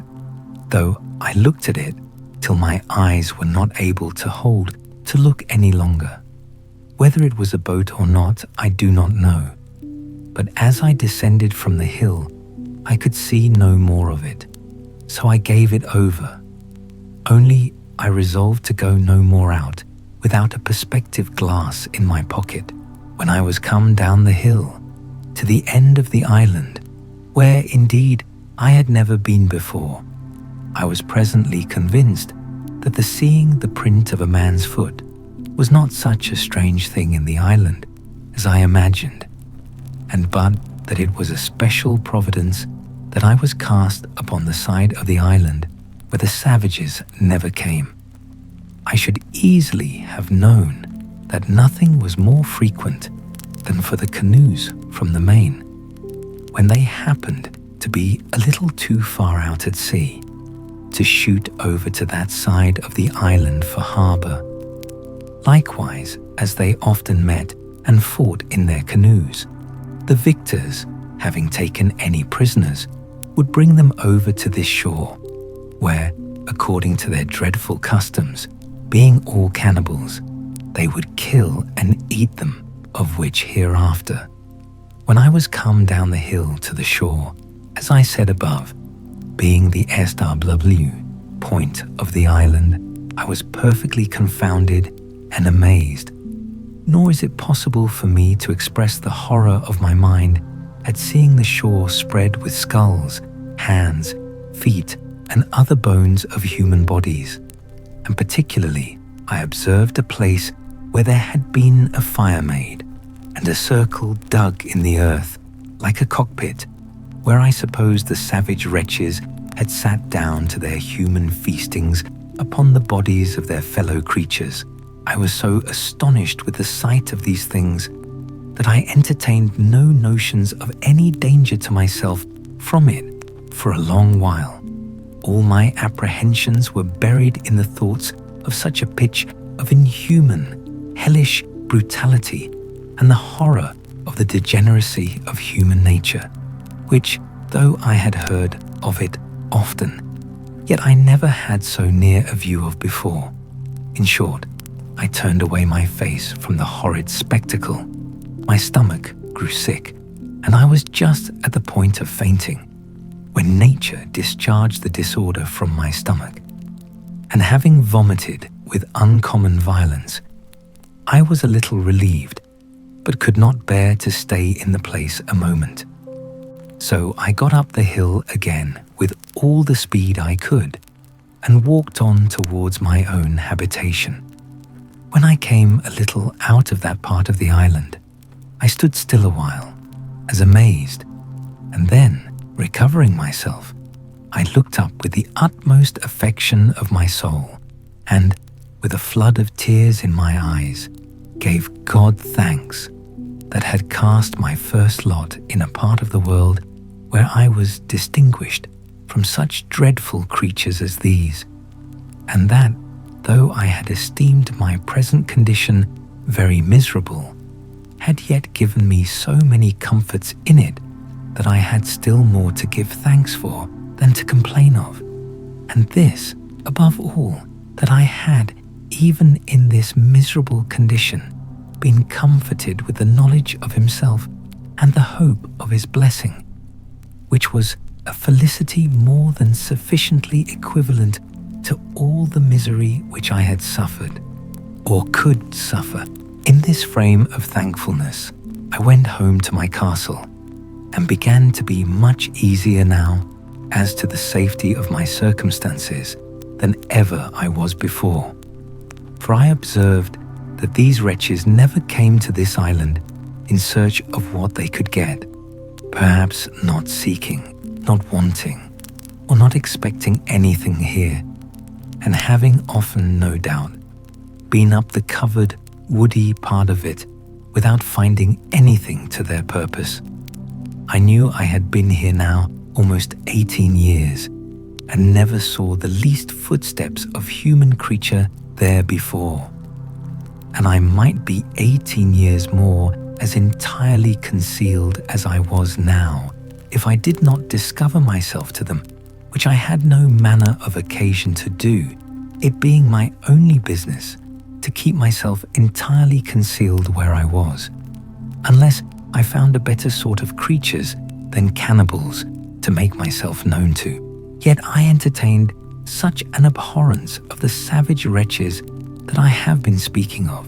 though I looked at it till my eyes were not able to hold to look any longer. Whether it was a boat or not, I do not know, but as I descended from the hill, I could see no more of it, so I gave it over. Only I resolved to go no more out without a perspective glass in my pocket when I was come down the hill to the end of the island, where indeed I had never been before. I was presently convinced that the seeing the print of a man's foot was not such a strange thing in the island as I imagined, and but that it was a special providence that I was cast upon the side of the island where the savages never came. I should easily have known that nothing was more frequent than for the canoes from the main, when they happened to be a little too far out at sea, to shoot over to that side of the island for harbour. Likewise, as they often met and fought in their canoes, the victors, having taken any prisoners, would bring them over to this shore, where, according to their dreadful customs, being all cannibals, they would kill and eat them, of which hereafter. When I was come down the hill to the shore, as I said above, being the SW point of the island, I was perfectly confounded and amazed, nor is it possible for me to express the horror of my mind at seeing the shore spread with skulls, hands, feet, and other bones of human bodies. And particularly, I observed a place where there had been a fire made, and a circle dug in the earth, like a cockpit, where I suppose the savage wretches had sat down to their human feastings upon the bodies of their fellow creatures. I was so astonished with the sight of these things that I entertained no notions of any danger to myself from it for a long while. All my apprehensions were buried in the thoughts of such a pitch of inhuman, hellish brutality and the horror of the degeneracy of human nature, which, though I had heard of it often, yet I never had so near a view of before. In short, I turned away my face from the horrid spectacle. My stomach grew sick, and I was just at the point of fainting, when nature discharged the disorder from my stomach, and having vomited with uncommon violence, I was a little relieved, but could not bear to stay in the place a moment. So I got up the hill again with all the speed I could, and walked on towards my own habitation. When I came a little out of that part of the island, I stood still a while, as amazed, and then, recovering myself, I looked up with the utmost affection of my soul, and, with a flood of tears in my eyes, gave God thanks that had cast my first lot in a part of the world where I was distinguished from such dreadful creatures as these, and that, though I had esteemed my present condition very miserable, had yet given me so many comforts in it that I had still more to give thanks for than to complain of, and this, above all, that I had, even in this miserable condition, been comforted with the knowledge of himself and the hope of his blessing, which was a felicity more than sufficiently equivalent to all the misery which I had suffered, or could suffer. In this frame of thankfulness, I went home to my castle, and began to be much easier now as to the safety of my circumstances than ever I was before. For I observed that these wretches never came to this island in search of what they could get, perhaps not seeking, not wanting, or not expecting anything here, and having often, no doubt, been up the covered, woody part of it without finding anything to their purpose. I knew I had been here now almost 18 years, and never saw the least footsteps of human creature there before. And I might be 18 years more as entirely concealed as I was now, if I did not discover myself to them, which I had no manner of occasion to do, it being my only business to keep myself entirely concealed where I was, unless I found a better sort of creatures than cannibals to make myself known to. Yet I entertained such an abhorrence of the savage wretches that I have been speaking of,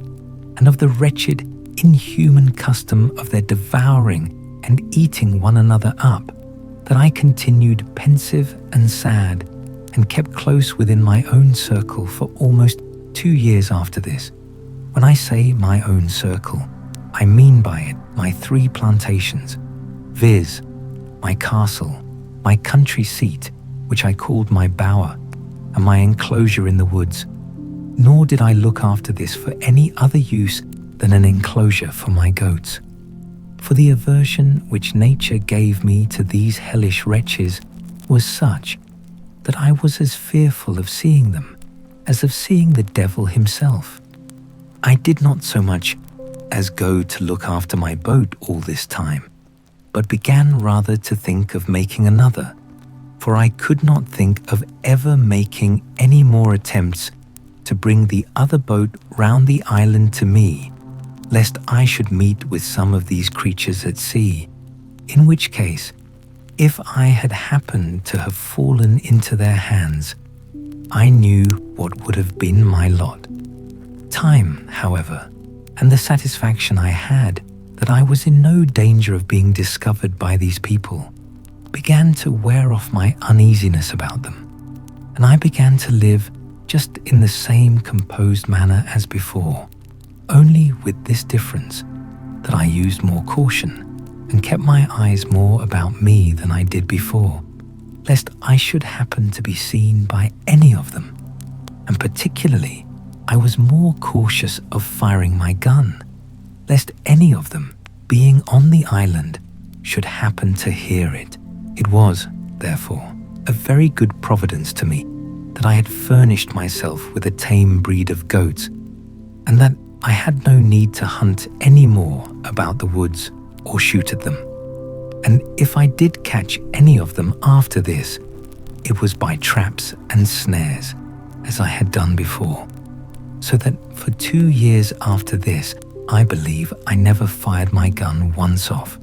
and of the wretched, inhuman custom of their devouring and eating one another up, that I continued pensive and sad, and kept close within my own circle for almost 2 years after this. When I say my own circle, I mean by it my 3 plantations, viz., my castle, my country seat, which I called my bower, and my enclosure in the woods. Nor did I look after this for any other use than an enclosure for my goats. For the aversion which nature gave me to these hellish wretches was such that I was as fearful of seeing them as of seeing the devil himself. I did not so much as go to look after my boat all this time, but began rather to think of making another, for I could not think of ever making any more attempts to bring the other boat round the island to me, lest I should meet with some of these creatures at sea, in which case, if I had happened to have fallen into their hands, I knew what would have been my lot. Time, however, and the satisfaction I had that I was in no danger of being discovered by these people, began to wear off my uneasiness about them, and I began to live just in the same composed manner as before, only with this difference, that I used more caution and kept my eyes more about me than I did before, lest I should happen to be seen by any of them, and particularly I was more cautious of firing my gun, lest any of them, being on the island, should happen to hear it. It was, therefore, a very good providence to me that I had furnished myself with a tame breed of goats, and that I had no need to hunt any more about the woods or shoot at them. And if I did catch any of them after this, it was by traps and snares, as I had done before. So that for 2 years after this, I believe I never fired my gun once off,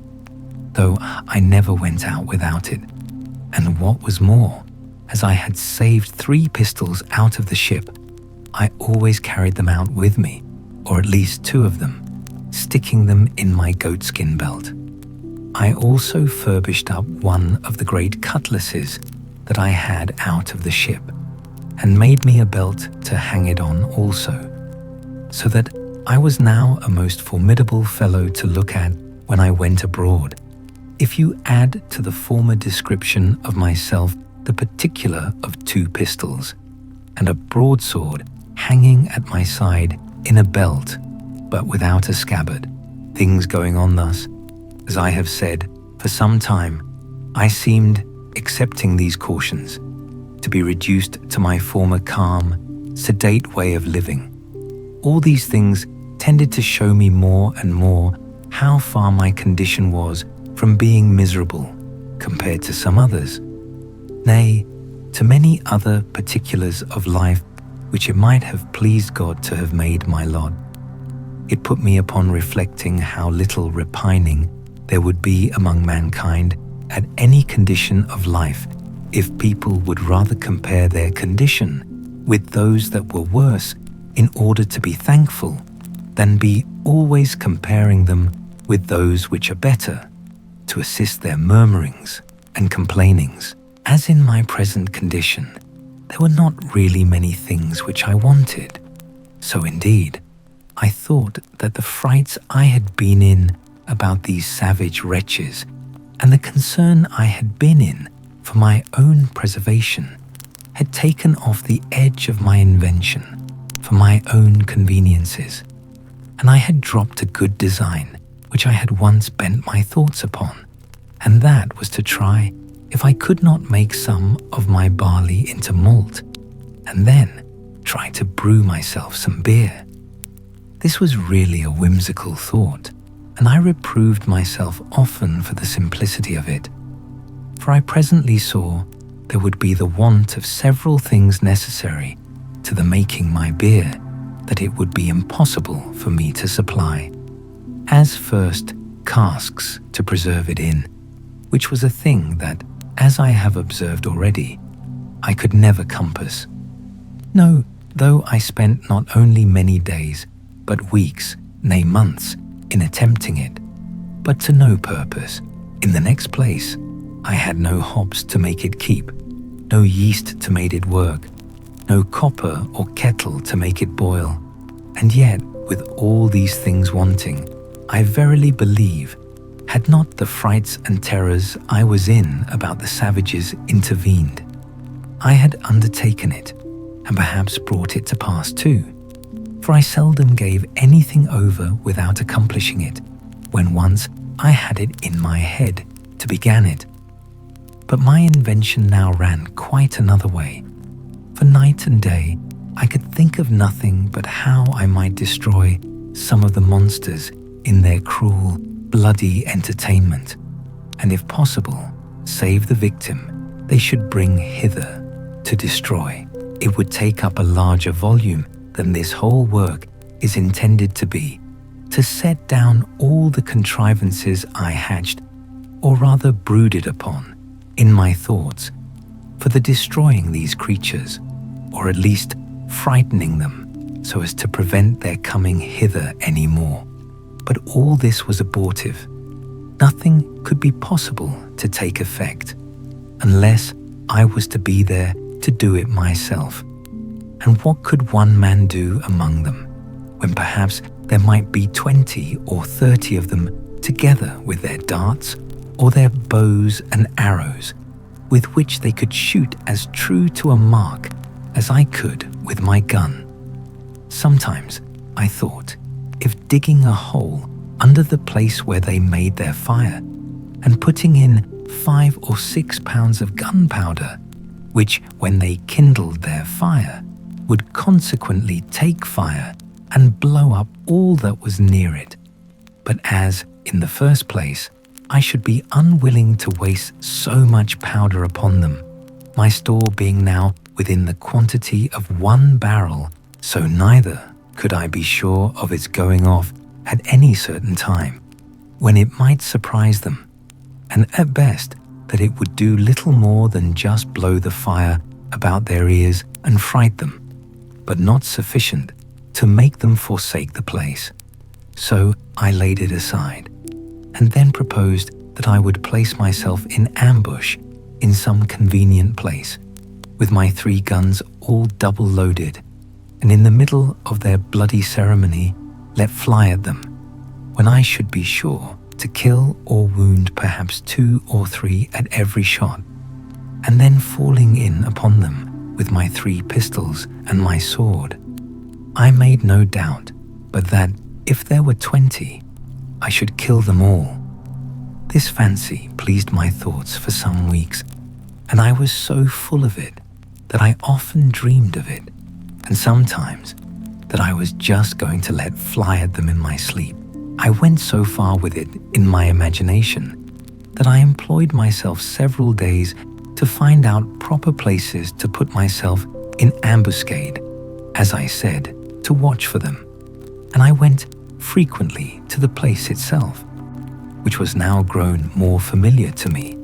though I never went out without it. And what was more, as I had saved 3 pistols out of the ship, I always carried them out with me, or at least 2 of them, sticking them in my goatskin belt. I also furbished up one of the great cutlasses that I had out of the ship, and made me a belt to hang it on also, so that I was now a most formidable fellow to look at when I went abroad. If you add to the former description of myself the particular of 2 pistols, and a broadsword hanging at my side in a belt, but without a scabbard, things going on thus, as I have said, for some time, I seemed, accepting these cautions, to be reduced to my former calm, sedate way of living. All these things tended to show me more and more how far my condition was from being miserable compared to some others, nay, to many other particulars of life which it might have pleased God to have made my lot. It put me upon reflecting how little repining there would be among mankind at any condition of life if people would rather compare their condition with those that were worse in order to be thankful than be always comparing them with those which are better, to assist their murmurings and complainings. As in my present condition, there were not really many things which I wanted. So indeed, I thought that the frights I had been in about these savage wretches, and the concern I had been in for my own preservation, had taken off the edge of my invention for my own conveniences, and I had dropped a good design which I had once bent my thoughts upon, and that was to try if I could not make some of my barley into malt, and then try to brew myself some beer. This was really a whimsical thought, and I reproved myself often for the simplicity of it, for I presently saw there would be the want of several things necessary to the making my beer that it would be impossible for me to supply. As first, casks to preserve it in, which was a thing that, as I have observed already, I could never compass. No, though I spent not only many days, but weeks, nay months, in attempting it, but to no purpose. In the next place, I had no hops to make it keep, no yeast to make it work, no copper or kettle to make it boil. And yet, with all these things wanting, I verily believe, had not the frights and terrors I was in about the savages intervened, I had undertaken it, and perhaps brought it to pass too. For I seldom gave anything over without accomplishing it, when once I had it in my head to begin it. But my invention now ran quite another way. For night and day, I could think of nothing but how I might destroy some of the monsters in their cruel, bloody entertainment, and if possible, save the victim they should bring hither to destroy. It would take up a larger volume than this whole work is intended to be, to set down all the contrivances I hatched, or rather brooded upon, in my thoughts, for the destroying these creatures, or at least frightening them, so as to prevent their coming hither any more. But all this was abortive. Nothing could be possible to take effect, unless I was to be there to do it myself. And what could one man do among them, when perhaps there might be 20 or 30 of them together with their darts or their bows and arrows, with which they could shoot as true to a mark as I could with my gun? Sometimes I thought, if digging a hole under the place where they made their fire, and putting in 5 or 6 pounds of gunpowder, which when they kindled their fire, would consequently take fire and blow up all that was near it. But as, in the first place, I should be unwilling to waste so much powder upon them, my store being now within the quantity of 1 barrel, so neither could I be sure of its going off at any certain time, when it might surprise them, and at best that it would do little more than just blow the fire about their ears and fright them, but not sufficient to make them forsake the place. So I laid it aside, and then proposed that I would place myself in ambush in some convenient place, with my 3 guns all double loaded, and in the middle of their bloody ceremony let fly at them, when I should be sure to kill or wound perhaps 2 or 3 at every shot, and then falling in upon them with my 3 pistols and my sword. I made no doubt but that if there were 20, I should kill them all. This fancy pleased my thoughts for some weeks, and I was so full of it that I often dreamed of it, and sometimes that I was just going to let fly at them in my sleep. I went so far with it in my imagination that I employed myself several days to find out proper places to put myself in ambuscade, as I said, to watch for them, and I went frequently to the place itself, which was now grown more familiar to me.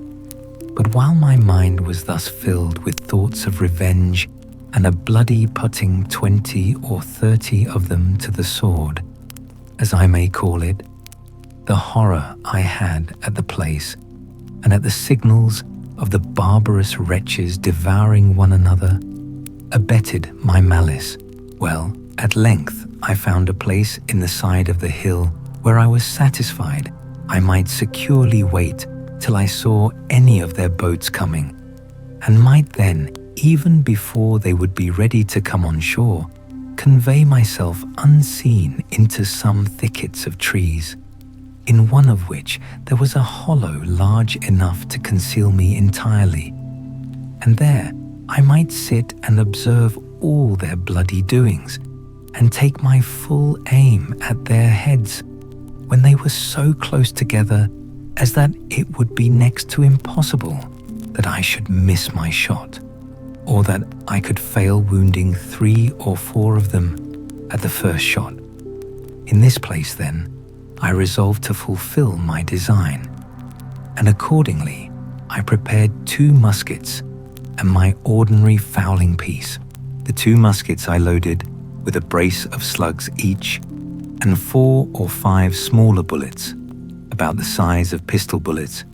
But while my mind was thus filled with thoughts of revenge and a bloody putting 20 or 30 of them to the sword, as I may call it, the horror I had at the place and at the signals of the barbarous wretches devouring one another abetted my malice. Well, at length I found a place in the side of the hill where I was satisfied I might securely wait till I saw any of their boats coming, and might then, even before they would be ready to come on shore, convey myself unseen into some thickets of trees, in one of which there was a hollow large enough to conceal me entirely, and there I might sit and observe all their bloody doings, and take my full aim at their heads, when they were so close together as that it would be next to impossible that I should miss my shot, or that I could fail wounding 3 or 4 of them at the first shot. In this place, then, I resolved to fulfill my design, and accordingly I prepared 2 muskets and my ordinary fowling piece. The 2 muskets I loaded with a brace of slugs each and 4 or 5 smaller bullets, about the size of pistol bullets,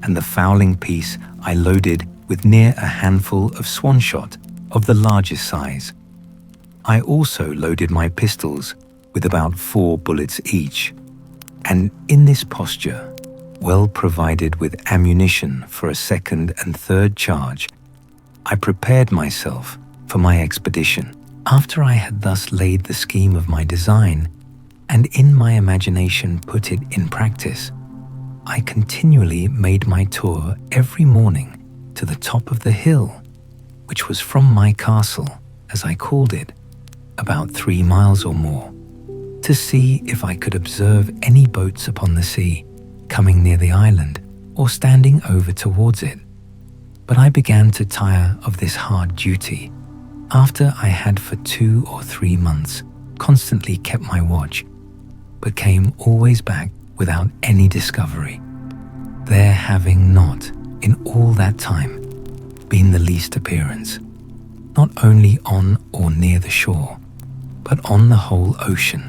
and the fowling piece I loaded with near a handful of swan shot of the largest size. I also loaded my pistols with about 4 bullets each, and in this posture, well provided with ammunition for a second and third charge, I prepared myself for my expedition. After I had thus laid the scheme of my design, and in my imagination put it in practice, I continually made my tour every morning to the top of the hill, which was from my castle, as I called it, about 3 miles or more, to see if I could observe any boats upon the sea, coming near the island or standing over towards it. But I began to tire of this hard duty, after I had for 2 or 3 months constantly kept my watch, but came always back without any discovery, there having not, in all that time, been the least appearance, not only on or near the shore, but on the whole ocean,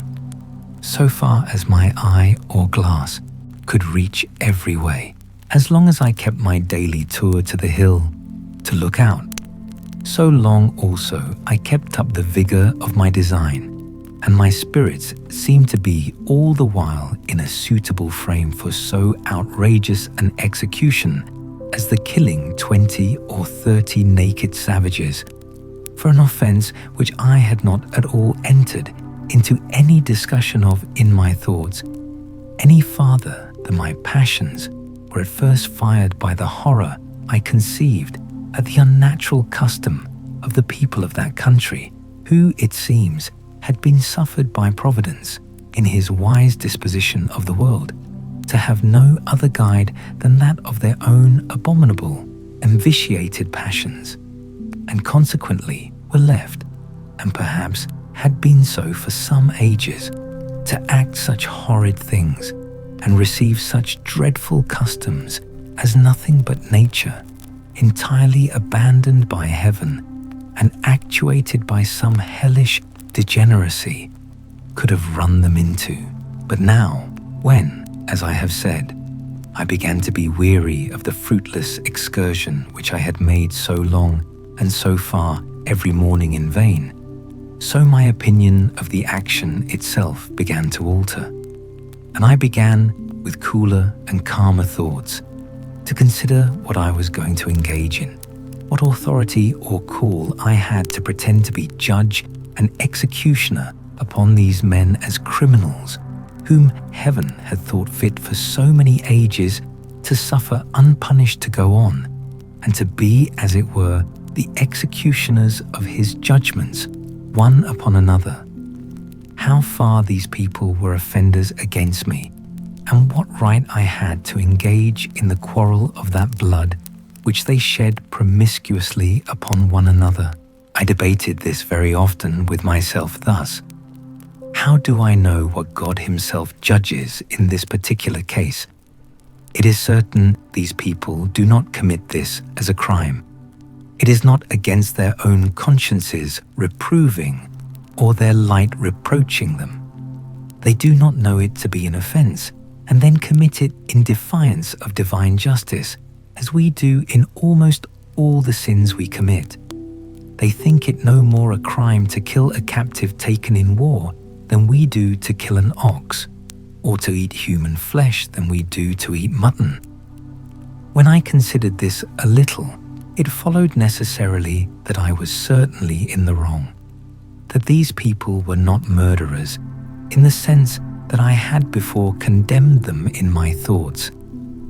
so far as my eye or glass could reach every way, as long as I kept my daily tour to the hill to look out. So long also I kept up the vigor of my design, and my spirits seemed to be all the while in a suitable frame for so outrageous an execution as the killing 20 or 30 naked savages, for an offence which I had not at all entered into any discussion of in my thoughts, any farther than my passions were at first fired by the horror I conceived at the unnatural custom of the people of that country, who, it seems, had been suffered by Providence, in his wise disposition of the world, to have no other guide than that of their own abominable and vitiated passions, and consequently were left, and perhaps had been so for some ages, to act such horrid things and receive such dreadful customs as nothing but nature, entirely abandoned by heaven and actuated by some hellish degeneracy, could have run them into. But now, when, as I have said, I began to be weary of the fruitless excursion which I had made so long and so far every morning in vain, so my opinion of the action itself began to alter, and I began, with cooler and calmer thoughts, to consider what I was going to engage in, what authority or call I had to pretend to be judge and executioner upon these men as criminals, whom heaven had thought fit for so many ages to suffer unpunished to go on, and to be, as it were, the executioners of his judgments, one upon another. How far these people were offenders against me, and what right I had to engage in the quarrel of that blood which they shed promiscuously upon one another. I debated this very often with myself thus: how do I know what God himself judges in this particular case? It is certain these people do not commit this as a crime. It is not against their own consciences reproving, or their light reproaching them. They do not know it to be an offence, and then commit it in defiance of divine justice, as we do in almost all the sins we commit. They think it no more a crime to kill a captive taken in war than we do to kill an ox, or to eat human flesh than we do to eat mutton. When I considered this a little, it followed necessarily that I was certainly in the wrong, that these people were not murderers, in the sense that I had before condemned them in my thoughts,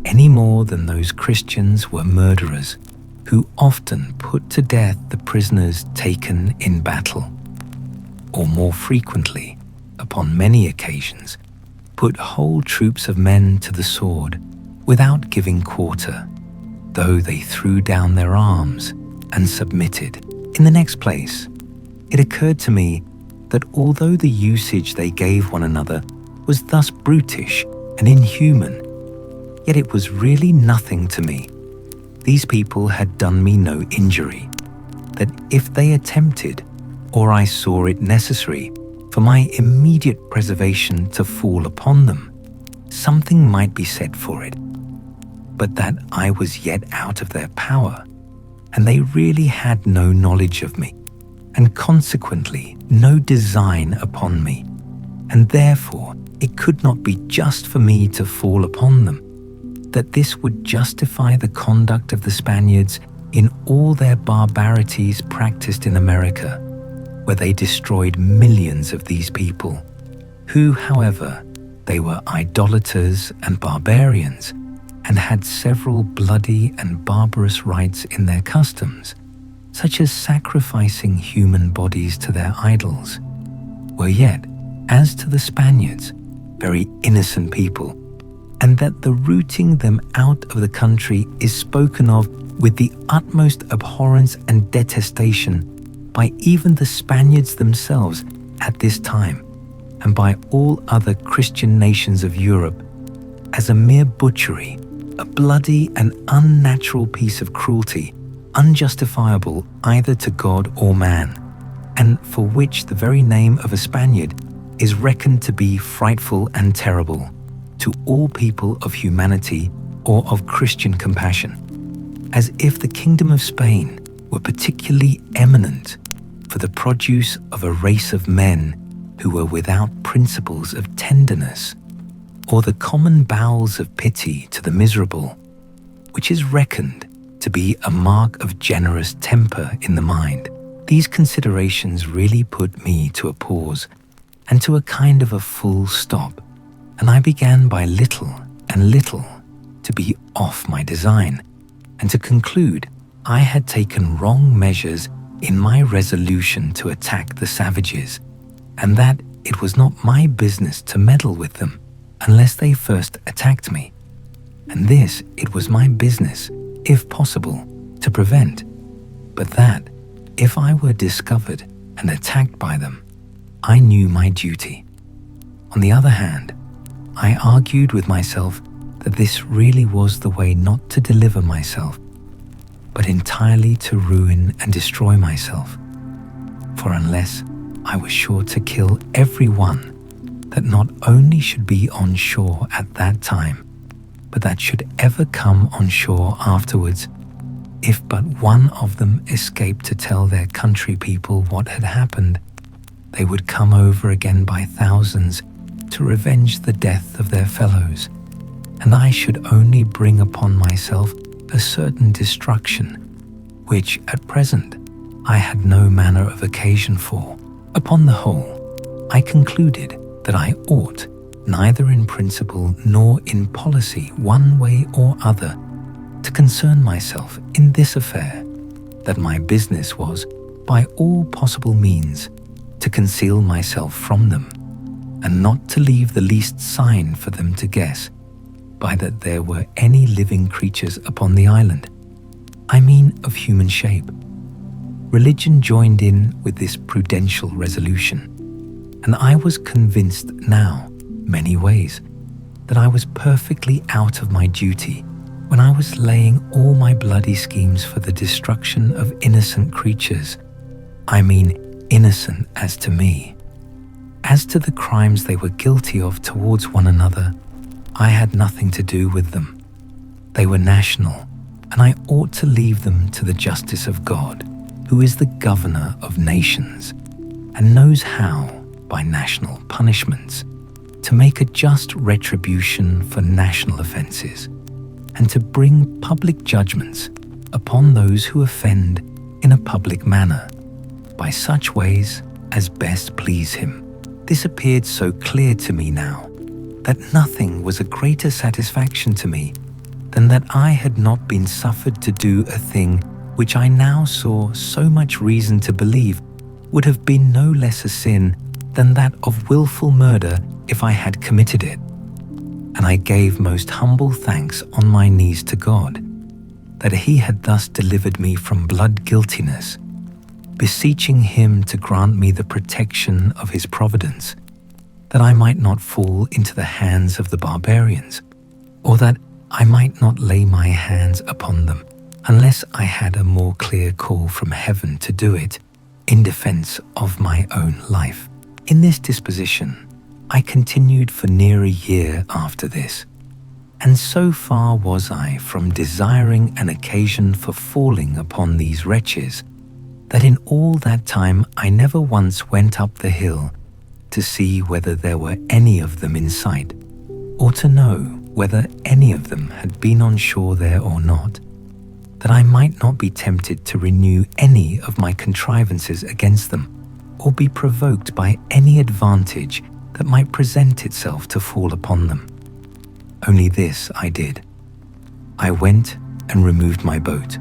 any more than those Christians were murderers, who often put to death the prisoners taken in battle, or more frequently, upon many occasions, put whole troops of men to the sword without giving quarter, though they threw down their arms and submitted. In the next place, it occurred to me that although the usage they gave one another was thus brutish and inhuman, yet it was really nothing to me, these people had done me no injury, that if they attempted, or I saw it necessary, for my immediate preservation to fall upon them, something might be said for it, but that I was yet out of their power, and they really had no knowledge of me, and consequently no design upon me, and therefore it could not be just for me to fall upon them, that this would justify the conduct of the Spaniards in all their barbarities practiced in America, where they destroyed millions of these people, who, however, they were idolaters and barbarians, and had several bloody and barbarous rites in their customs, such as sacrificing human bodies to their idols, were yet, as to the Spaniards, very innocent people, and that the rooting them out of the country is spoken of with the utmost abhorrence and detestation by even the Spaniards themselves at this time, and by all other Christian nations of Europe, as a mere butchery, a bloody and unnatural piece of cruelty, unjustifiable either to God or man, and for which the very name of a Spaniard is reckoned to be frightful and terrible to all people of humanity or of Christian compassion, as if the kingdom of Spain were particularly eminent for the produce of a race of men who were without principles of tenderness, or the common bowels of pity to the miserable, which is reckoned to be a mark of generous temper in the mind. These considerations really put me to a pause and to a kind of a full stop, and I began by little and little to be off my design, and to conclude I had taken wrong measures in my resolution to attack the savages, and that it was not my business to meddle with them unless they first attacked me, and this it was my business, if possible, to prevent, but that, if I were discovered and attacked by them, I knew my duty. On the other hand, I argued with myself that this really was the way not to deliver myself, but entirely to ruin and destroy myself. For unless I was sure to kill every one that not only should be on shore at that time, but that should ever come on shore afterwards, if but one of them escaped to tell their country people what had happened, they would come over again by thousands to revenge the death of their fellows, and I should only bring upon myself a certain destruction, which at present I had no manner of occasion for. Upon the whole, I concluded that I ought, neither in principle nor in policy one way or other, to concern myself in this affair, that my business was, by all possible means, to conceal myself from them, and not to leave the least sign for them to guess by that there were any living creatures upon the island, I mean of human shape. Religion joined in with this prudential resolution, and I was convinced now, many ways, that I was perfectly out of my duty when I was laying all my bloody schemes for the destruction of innocent creatures. I mean innocent as to me. As to the crimes they were guilty of towards one another, I had nothing to do with them. They were national, and I ought to leave them to the justice of God, who is the governor of nations, and knows how, by national punishments, to make a just retribution for national offences, and to bring public judgments upon those who offend in a public manner, by such ways as best please him. This appeared so clear to me now, that nothing was a greater satisfaction to me than that I had not been suffered to do a thing which I now saw so much reason to believe would have been no less a sin than that of wilful murder if I had committed it. And I gave most humble thanks on my knees to God, that he had thus delivered me from blood guiltiness, beseeching him to grant me the protection of his providence, that I might not fall into the hands of the barbarians, or that I might not lay my hands upon them unless I had a more clear call from heaven to do it in defense of my own life. In this disposition, I continued for near a year after this, and so far was I from desiring an occasion for falling upon these wretches, that in all that time I never once went up the hill to see whether there were any of them in sight, or to know whether any of them had been on shore there or not, that I might not be tempted to renew any of my contrivances against them, or be provoked by any advantage that might present itself to fall upon them. Only this I did. I went and removed my boat,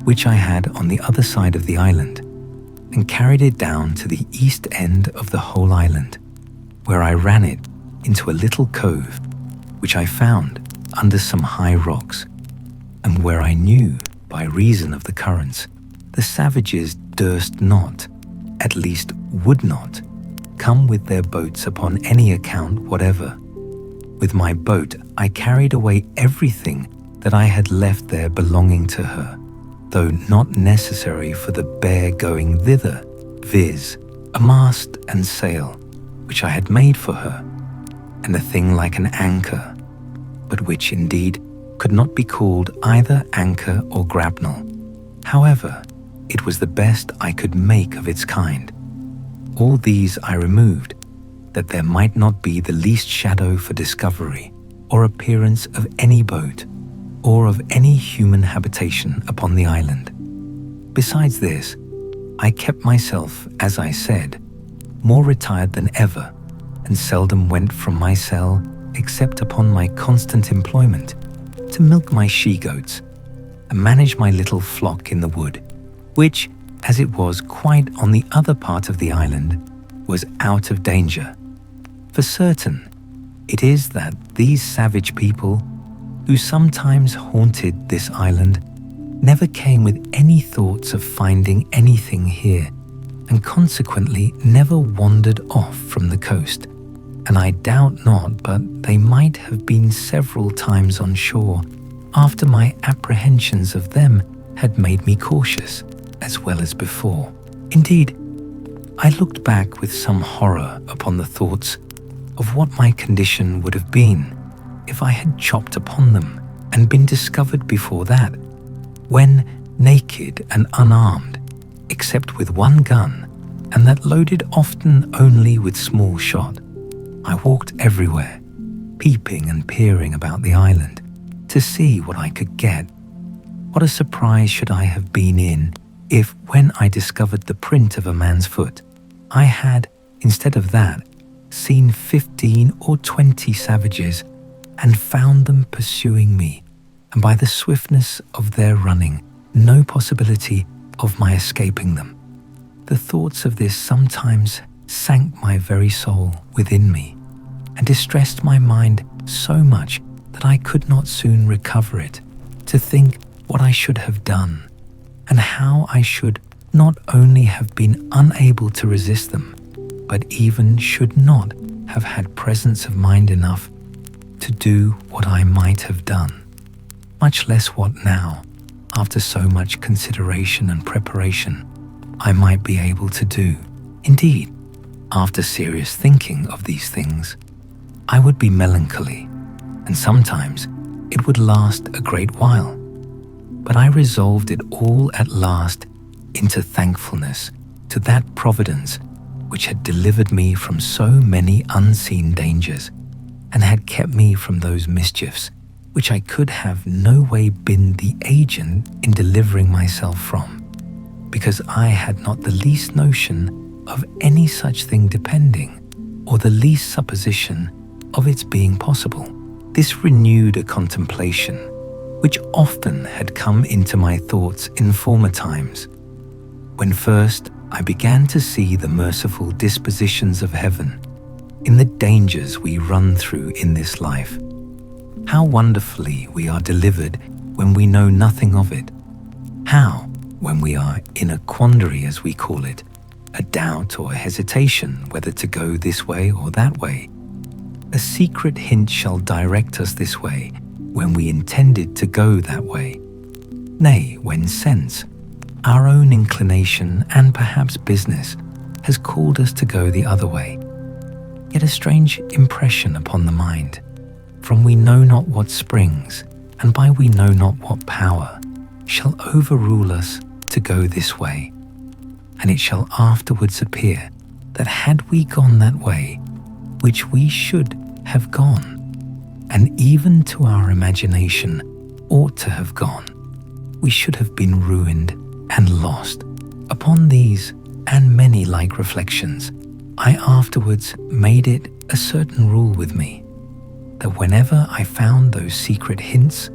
which I had on the other side of the island, and carried it down to the east end of the whole island, where I ran it into a little cove, which I found under some high rocks, and where I knew, by reason of the currents, the savages durst not, at least would not, come with their boats upon any account whatever. With my boat I carried away everything that I had left there belonging to her, though not necessary for the bare going thither, viz., a mast and sail, which I had made for her, and a thing like an anchor, but which indeed could not be called either anchor or grapnel. However, it was the best I could make of its kind. All these I removed, that there might not be the least shadow for discovery or appearance of any boat or of any human habitation upon the island. Besides this, I kept myself, as I said, more retired than ever, and seldom went from my cell except upon my constant employment to milk my she-goats and manage my little flock in the wood, which, as it was quite on the other part of the island, was out of danger. For certain, it is that these savage people, who sometimes haunted this island, never came with any thoughts of finding anything here, and consequently never wandered off from the coast, and I doubt not but they might have been several times on shore after my apprehensions of them had made me cautious, as well as before. Indeed, I looked back with some horror upon the thoughts of what my condition would have been if I had chopped upon them and been discovered before that, when naked and unarmed, except with one gun, and that loaded often only with small shot. I walked everywhere, peeping and peering about the island to see what I could get. What a surprise should I have been in if, when I discovered the print of a man's foot, I had, instead of that, seen 15 or 20 savages and found them pursuing me, and by the swiftness of their running, no possibility of my escaping them. The thoughts of this sometimes sank my very soul within me, and distressed my mind so much that I could not soon recover it, to think what I should have done, and how I should not only have been unable to resist them, but even should not have had presence of mind enough to do what I might have done, much less what now, after so much consideration and preparation, I might be able to do. Indeed, after serious thinking of these things, I would be melancholy, and sometimes it would last a great while. But I resolved it all at last into thankfulness to that Providence which had delivered me from so many unseen dangers, and had kept me from those mischiefs which I could have no way been the agent in delivering myself from, because I had not the least notion of any such thing depending, or the least supposition of its being possible. This renewed a contemplation which often had come into my thoughts in former times, when first I began to see the merciful dispositions of heaven in the dangers we run through in this life. How wonderfully we are delivered when we know nothing of it. How, when we are in a quandary, as we call it, a doubt or a hesitation whether to go this way or that way, a secret hint shall direct us this way when we intended to go that way. Nay, when sense, our own inclination and perhaps business, has called us to go the other way, yet a strange impression upon the mind, from we know not what springs, and by we know not what power, shall overrule us to go this way. And it shall afterwards appear that had we gone that way, which we should have gone, and even to our imagination ought to have gone, we should have been ruined and lost. Upon these and many like reflections, I afterwards made it a certain rule with me, that whenever I found those secret hints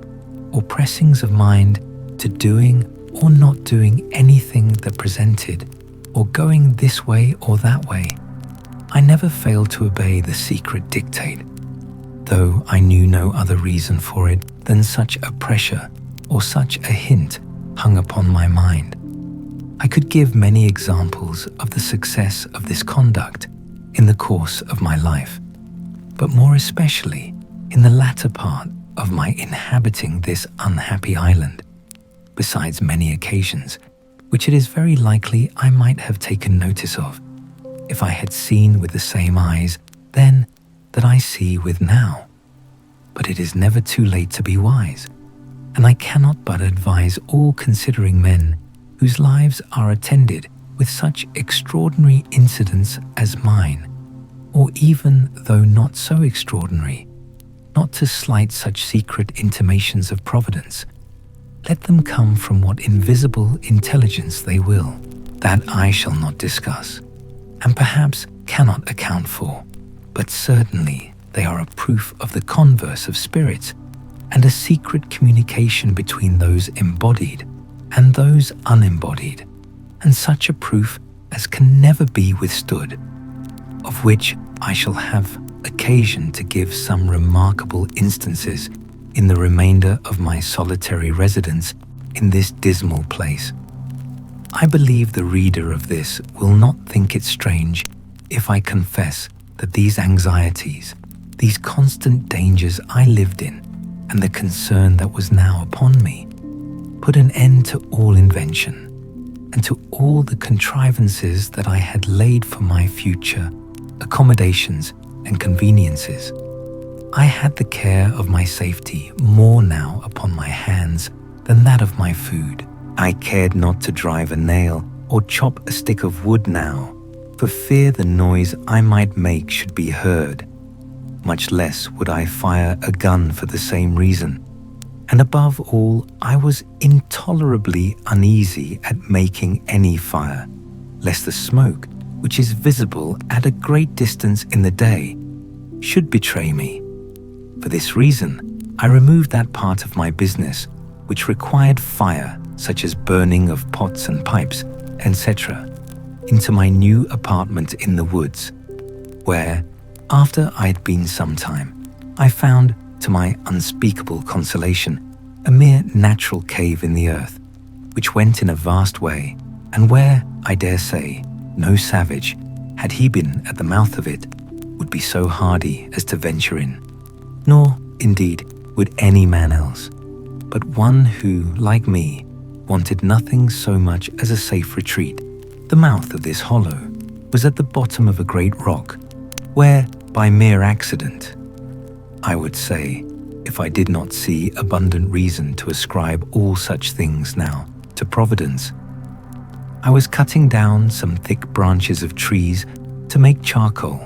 or pressings of mind to doing or not doing anything that presented, or going this way or that way, I never failed to obey the secret dictate, though I knew no other reason for it than such a pressure or such a hint hung upon my mind. I could give many examples of the success of this conduct in the course of my life, but more especially in the latter part of my inhabiting this unhappy island, besides many occasions which it is very likely I might have taken notice of, if I had seen with the same eyes then that I see with now. But it is never too late to be wise, and I cannot but advise all considering men whose lives are attended with such extraordinary incidents as mine, or even though not so extraordinary, not to slight such secret intimations of providence. Let them come from what invisible intelligence they will, that I shall not discuss, and perhaps cannot account for, but certainly they are a proof of the converse of spirits, and a secret communication between those embodied and those unembodied, and such a proof as can never be withstood, of which I shall have occasion to give some remarkable instances in the remainder of my solitary residence in this dismal place. I believe the reader of this will not think it strange if I confess that these anxieties, these constant dangers I lived in, and the concern that was now upon me, put an end to all invention, and to all the contrivances that I had laid for my future accommodations and conveniences. I had the care of my safety more now upon my hands than that of my food. I cared not to drive a nail or chop a stick of wood now, for fear the noise I might make should be heard. Much less would I fire a gun for the same reason. And above all, I was intolerably uneasy at making any fire, lest the smoke, which is visible at a great distance in the day, should betray me. For this reason, I removed that part of my business which required fire, such as burning of pots and pipes, etc., into my new apartment in the woods, where, after I had been some time, I found, to my unspeakable consolation, a mere natural cave in the earth, which went in a vast way, and where, I dare say, no savage, had he been at the mouth of it, would be so hardy as to venture in, nor, indeed, would any man else, but one who, like me, wanted nothing so much as a safe retreat. The mouth of this hollow was at the bottom of a great rock, where, by mere accident, I would say, if I did not see abundant reason to ascribe all such things now to Providence, I was cutting down some thick branches of trees to make charcoal.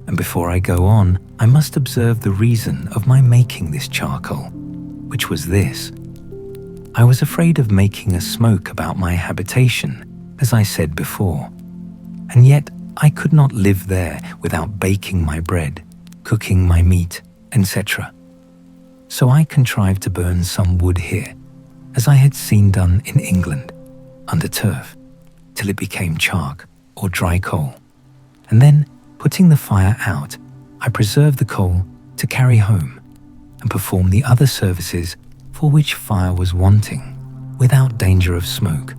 And before I go on, I must observe the reason of my making this charcoal, which was this. I was afraid of making a smoke about my habitation, as I said before, and yet I could not live there without baking my bread, cooking my meat, etc. So I contrived to burn some wood here, as I had seen done in England, under turf, till it became chark or dry coal, and then, putting the fire out, I preserved the coal to carry home and perform the other services for which fire was wanting, without danger of smoke.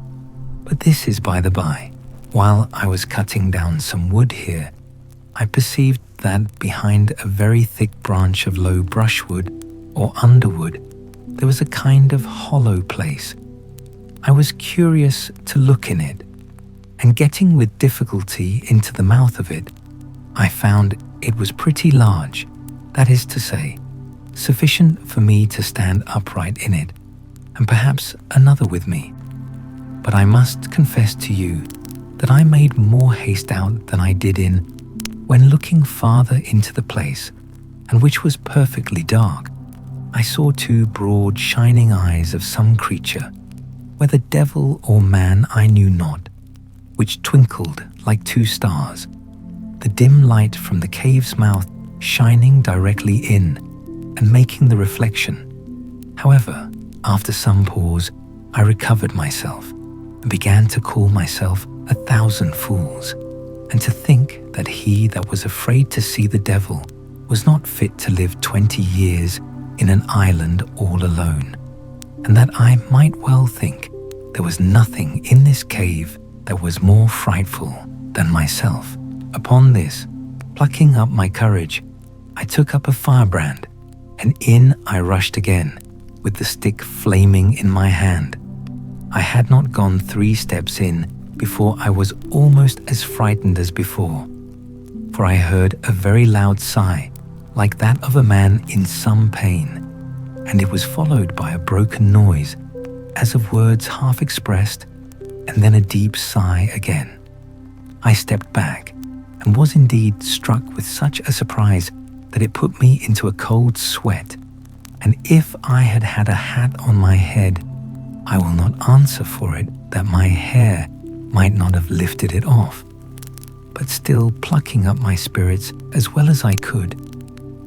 But this is by the by. While I was cutting down some wood here, I perceived that behind a very thick branch of low brushwood or underwood there was a kind of hollow place. I was curious to look in it, and getting with difficulty into the mouth of it, I found it was pretty large, that is to say, sufficient for me to stand upright in it, and perhaps another with me. But I must confess to you that I made more haste out than I did in, when looking farther into the place, and which was perfectly dark, I saw two broad shining eyes of some creature, whether devil or man I knew not, which twinkled like two stars, the dim light from the cave's mouth shining directly in and making the reflection. However, after some pause, I recovered myself and began to call myself 1,000 fools, and to think that he that was afraid to see the devil was not fit to live 20 years in an island all alone, and that I might well think there was nothing in this cave that was more frightful than myself. Upon this, plucking up my courage, I took up a firebrand, and in I rushed again, with the stick flaming in my hand. I had not gone 3 steps in before I was almost as frightened as before, for I heard a very loud sigh, like that of a man in some pain, and it was followed by a broken noise, as of words half expressed, and then a deep sigh again. I stepped back, and was indeed struck with such a surprise that it put me into a cold sweat, and if I had had a hat on my head, I will not answer for it that my hair might not have lifted it off. But still plucking up my spirits as well as I could,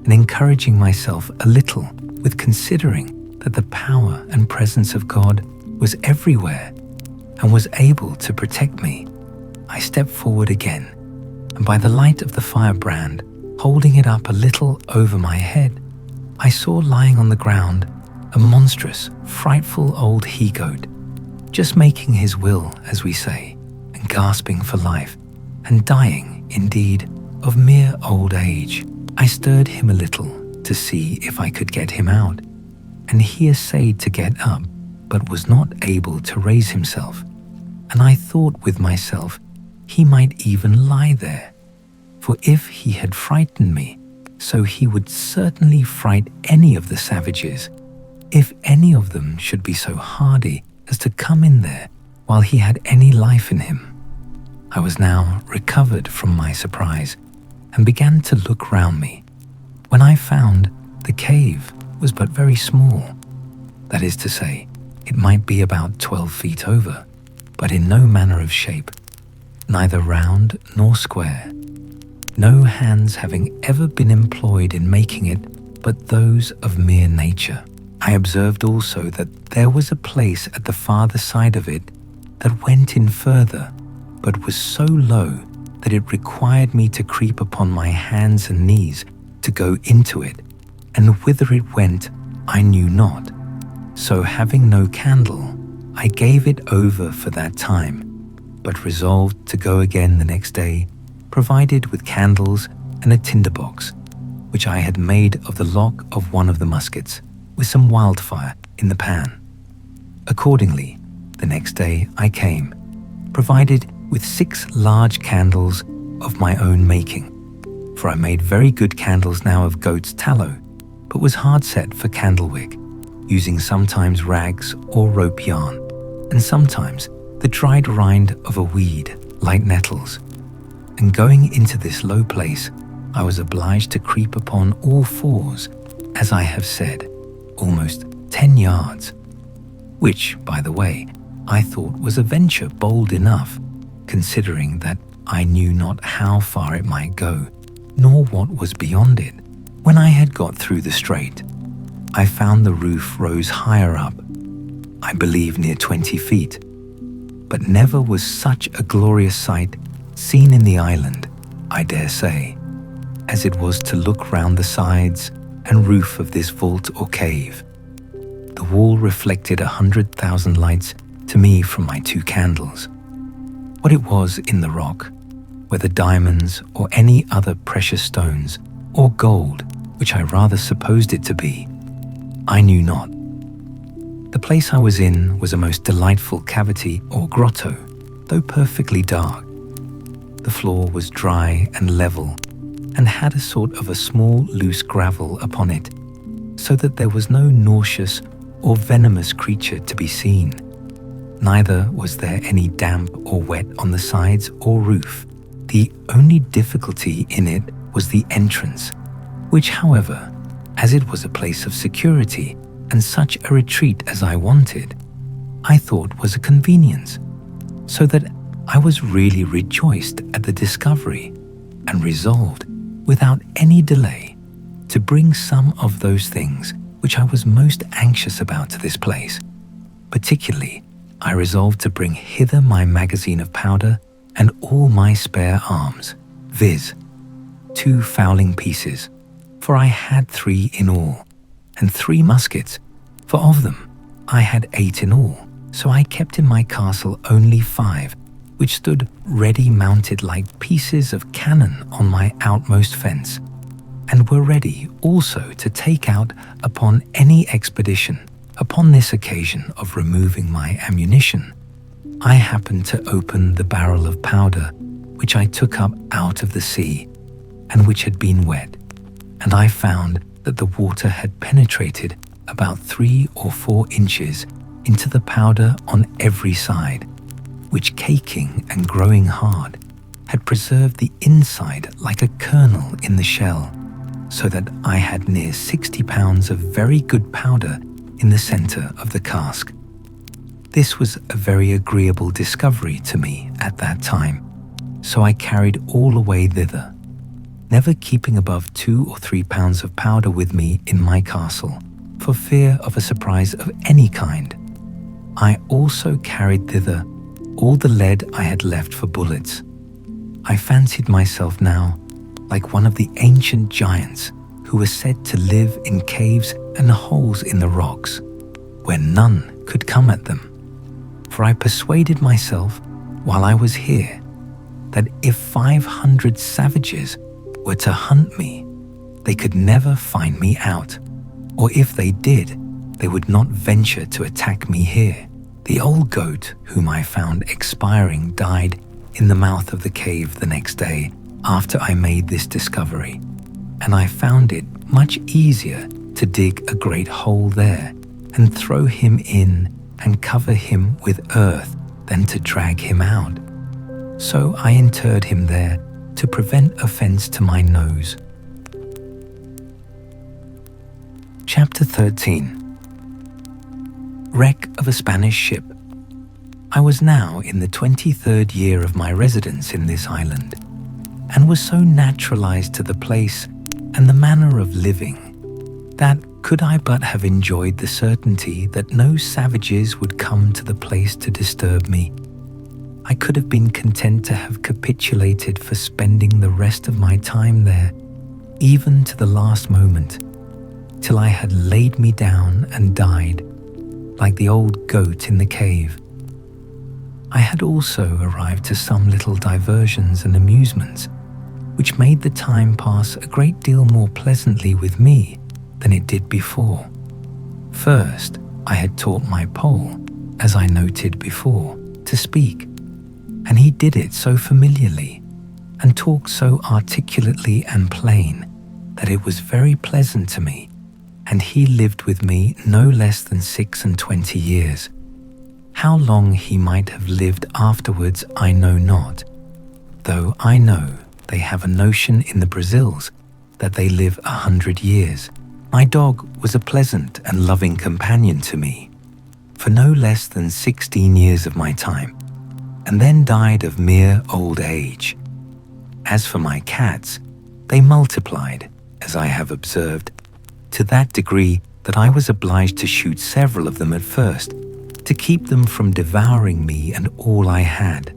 and encouraging myself a little with considering that the power and presence of God was everywhere and was able to protect me, I stepped forward again, and by the light of the firebrand, holding it up a little over my head, I saw lying on the ground a monstrous, frightful old he-goat, just making his will, as we say, and gasping for life, and dying, indeed, of mere old age. I stirred him a little to see if I could get him out, and he essayed to get up, but was not able to raise himself, and I thought with myself he might even lie there, for if he had frightened me, so he would certainly fright any of the savages, if any of them should be so hardy as to come in there while he had any life in him. I was now recovered from my surprise, and began to look round me, when I found the cave was but very small. That is to say, it might be about 12 feet over, but in no manner of shape, neither round nor square, no hands having ever been employed in making it but those of mere nature. I observed also that there was a place at the farther side of it that went in further, but was so low that it required me to creep upon my hands and knees to go into it, and whither it went I knew not. So having no candle, I gave it over for that time, but resolved to go again the next day, provided with candles and a tinderbox, which I had made of the lock of one of the muskets, with some wildfire in the pan. Accordingly, the next day I came, provided with 6 large candles of my own making, for I made very good candles now of goat's tallow, but was hard set for candlewick, using sometimes rags or rope yarn, and sometimes the dried rind of a weed like nettles. And going into this low place, I was obliged to creep upon all 4s, as I have said, almost 10 yards, which, by the way, I thought was a venture bold enough, considering that I knew not how far it might go, nor what was beyond it. When I had got through the strait, I found the roof rose higher up, I believe near 20 feet, but never was such a glorious sight seen in the island, I dare say, as it was to look round the sides and roof of this vault or cave. The wall reflected 100,000 lights to me from my 2 candles. What it was in the rock, whether diamonds or any other precious stones, or gold, which I rather supposed it to be, I knew not, The place I was in was a most delightful cavity or grotto, though perfectly dark. The floor was dry and level, and had a sort of a small loose gravel upon it, so that there was no nauseous or venomous creature to be seen. Neither was there any damp or wet on the sides or roof. The only difficulty in it was the entrance, which, however, as it was a place of security and such a retreat as I wanted, I thought was a convenience, so that I was really rejoiced at the discovery and resolved, without any delay, to bring some of those things which I was most anxious about to this place. Particularly, I resolved to bring hither my magazine of powder and all my spare arms, viz., 2 fowling pieces, for I had 3 in all, and 3 muskets, for of them I had 8 in all, so I kept in my castle only 5, which stood ready mounted like pieces of cannon on my outmost fence, and were ready also to take out upon any expedition. Upon this occasion of removing my ammunition, I happened to open the barrel of powder which I took up out of the sea, and which had been wet, and I found that the water had penetrated about 3 or 4 inches into the powder on every side, which, caking and growing hard, had preserved the inside like a kernel in the shell, so that I had near 60 pounds of very good powder in the centre of the cask. This was a very agreeable discovery to me at that time, so I carried all away thither, never keeping above 2 or 3 pounds of powder with me in my castle, for fear of a surprise of any kind. I also carried thither all the lead I had left for bullets. I fancied myself now like one of the ancient giants who were said to live in caves and holes in the rocks, where none could come at them. For I persuaded myself, while I was here, that if 500 savages were to hunt me, they could never find me out, or if they did, they would not venture to attack me here. The old goat whom I found expiring died in the mouth of the cave the next day after I made this discovery, and I found it much easier to dig a great hole there and throw him in and cover him with earth than to drag him out. So I interred him there to prevent offence to my nose. Chapter 13. Wreck of a Spanish ship. I was now in the 23rd year of my residence in this island, and was so naturalized to the place and the manner of living, that could I but have enjoyed the certainty that no savages would come to the place to disturb me, I could have been content to have capitulated for spending the rest of my time there, even to the last moment, till I had laid me down and died, like the old goat in the cave. I had also arrived to some little diversions and amusements, which made the time pass a great deal more pleasantly with me than it did before. First, I had taught my Pole, as I noted before, to speak, and he did it so familiarly, and talked so articulately and plain, that it was very pleasant to me, and he lived with me no less than 26 years. How long he might have lived afterwards I know not, though I know they have a notion in the Brazils that they live 100 years. My dog was a pleasant and loving companion to me for no less than 16 years of my time, and then died of mere old age. As for my cats, they multiplied, as I have observed, to that degree that I was obliged to shoot several of them at first, to keep them from devouring me and all I had.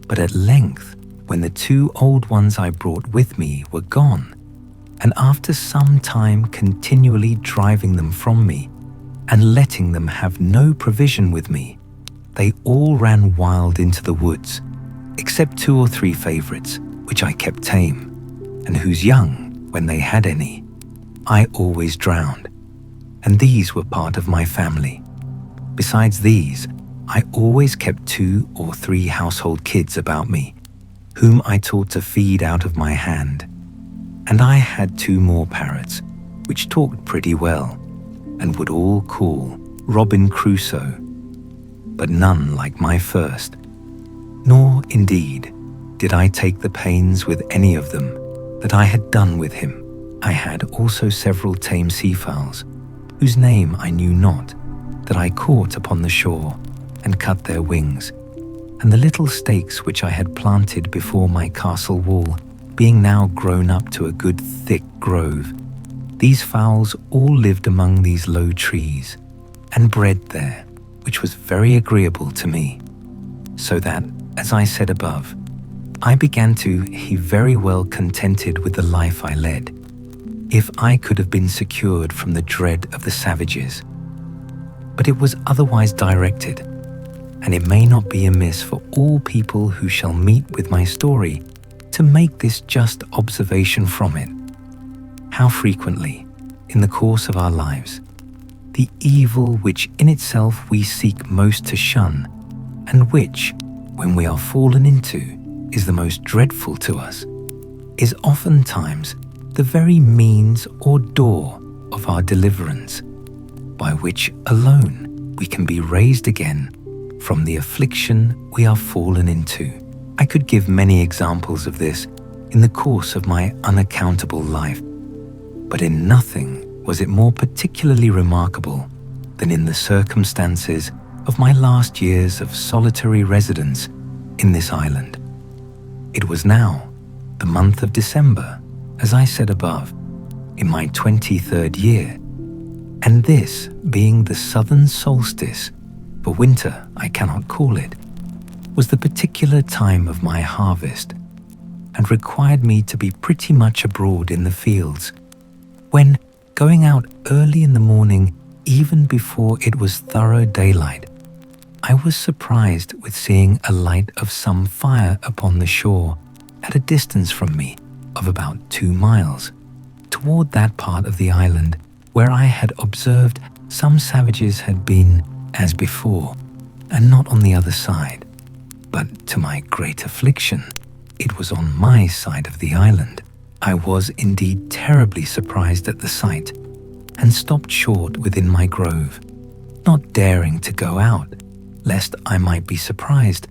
But at length, when the 2 old ones I brought with me were gone, and after some time continually driving them from me, and letting them have no provision with me, they all ran wild into the woods, except 2 or 3 favourites, which I kept tame, and whose young, when they had any, I always drowned, and these were part of my family. Besides these, I always kept 2 or 3 household kids about me, whom I taught to feed out of my hand. And I had 2 more parrots, which talked pretty well, and would all call Robinson Crusoe, but none like my first. Nor, indeed, did I take the pains with any of them that I had done with him. I had also several tame seafowls, whose name I knew not, that I caught upon the shore and cut their wings, and the little stakes which I had planted before my castle wall, being now grown up to a good thick grove, these fowls all lived among these low trees, and bred there, which was very agreeable to me, so that, as I said above, I began to be very well contented with the life I led, if I could have been secured from the dread of the savages. But it was otherwise directed, and it may not be amiss for all people who shall meet with my story to make this just observation from it: how frequently, in the course of our lives, the evil which in itself we seek most to shun, and which, when we are fallen into, is the most dreadful to us, is oftentimes the very means or door of our deliverance, by which alone we can be raised again from the affliction we are fallen into. I could give many examples of this in the course of my unaccountable life, but in nothing was it more particularly remarkable than in the circumstances of my last years of solitary residence in this island. It was now the month of December, as I said above, in my 23rd year, and this being the southern solstice, for winter I cannot call it, was the particular time of my harvest, and required me to be pretty much abroad in the fields, when, going out early in the morning, even before it was thorough daylight, I was surprised with seeing a light of some fire upon the shore at a distance from me of about 2 miles, toward that part of the island where I had observed some savages had been as before, and not on the other side. But to my great affliction, it was on my side of the island. I was indeed terribly surprised at the sight, and stopped short within my grove, not daring to go out, lest I might be surprised.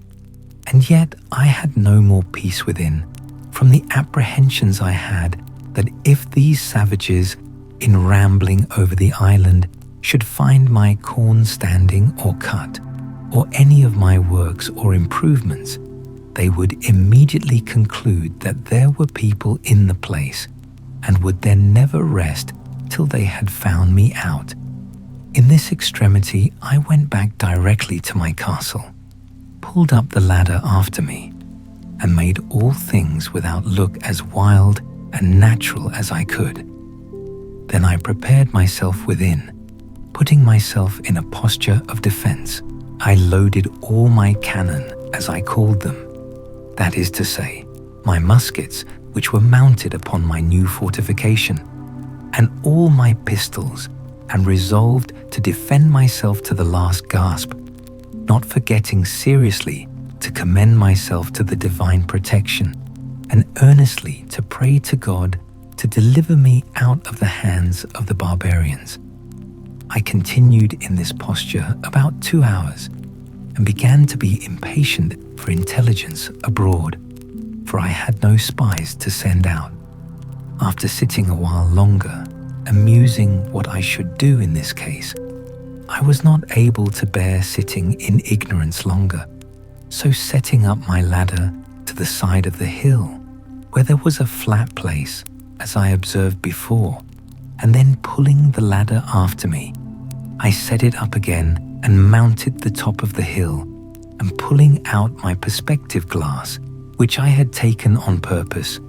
And yet I had no more peace within, from the apprehensions I had that if these savages, in rambling over the island, should find my corn standing or cut, or any of my works or improvements, they would immediately conclude that there were people in the place, and would then never rest till they had found me out. In this extremity I went back directly to my castle, pulled up the ladder after me, and made all things without look as wild and natural as I could. Then I prepared myself within, putting myself in a posture of defense. I loaded all my cannon, as I called them, that is to say, my muskets which were mounted upon my new fortification, and all my pistols, and resolved to defend myself to the last gasp, not forgetting seriously to commend myself to the divine protection, and earnestly to pray to God to deliver me out of the hands of the barbarians. I continued in this posture about 2 hours, and began to be impatient for intelligence abroad, for I had no spies to send out. After sitting a while longer, and musing what I should do in this case, I was not able to bear sitting in ignorance longer, so setting up my ladder to the side of the hill, where there was a flat place, as I observed before, and then pulling the ladder after me, I set it up again and mounted the top of the hill, and pulling out my perspective glass, which I had taken on purpose,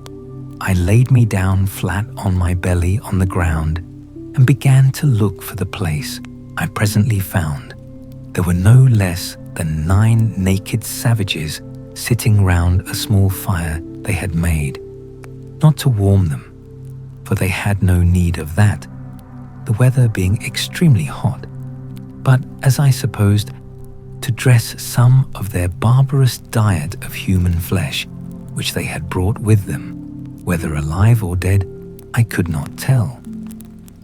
I laid me down flat on my belly on the ground, and began to look for the place. I presently found there were no less than 9 naked savages sitting round a small fire they had made, not to warm them, for they had no need of that, the weather being extremely hot, but, as I supposed, to dress some of their barbarous diet of human flesh, which they had brought with them. Whether alive or dead, I could not tell.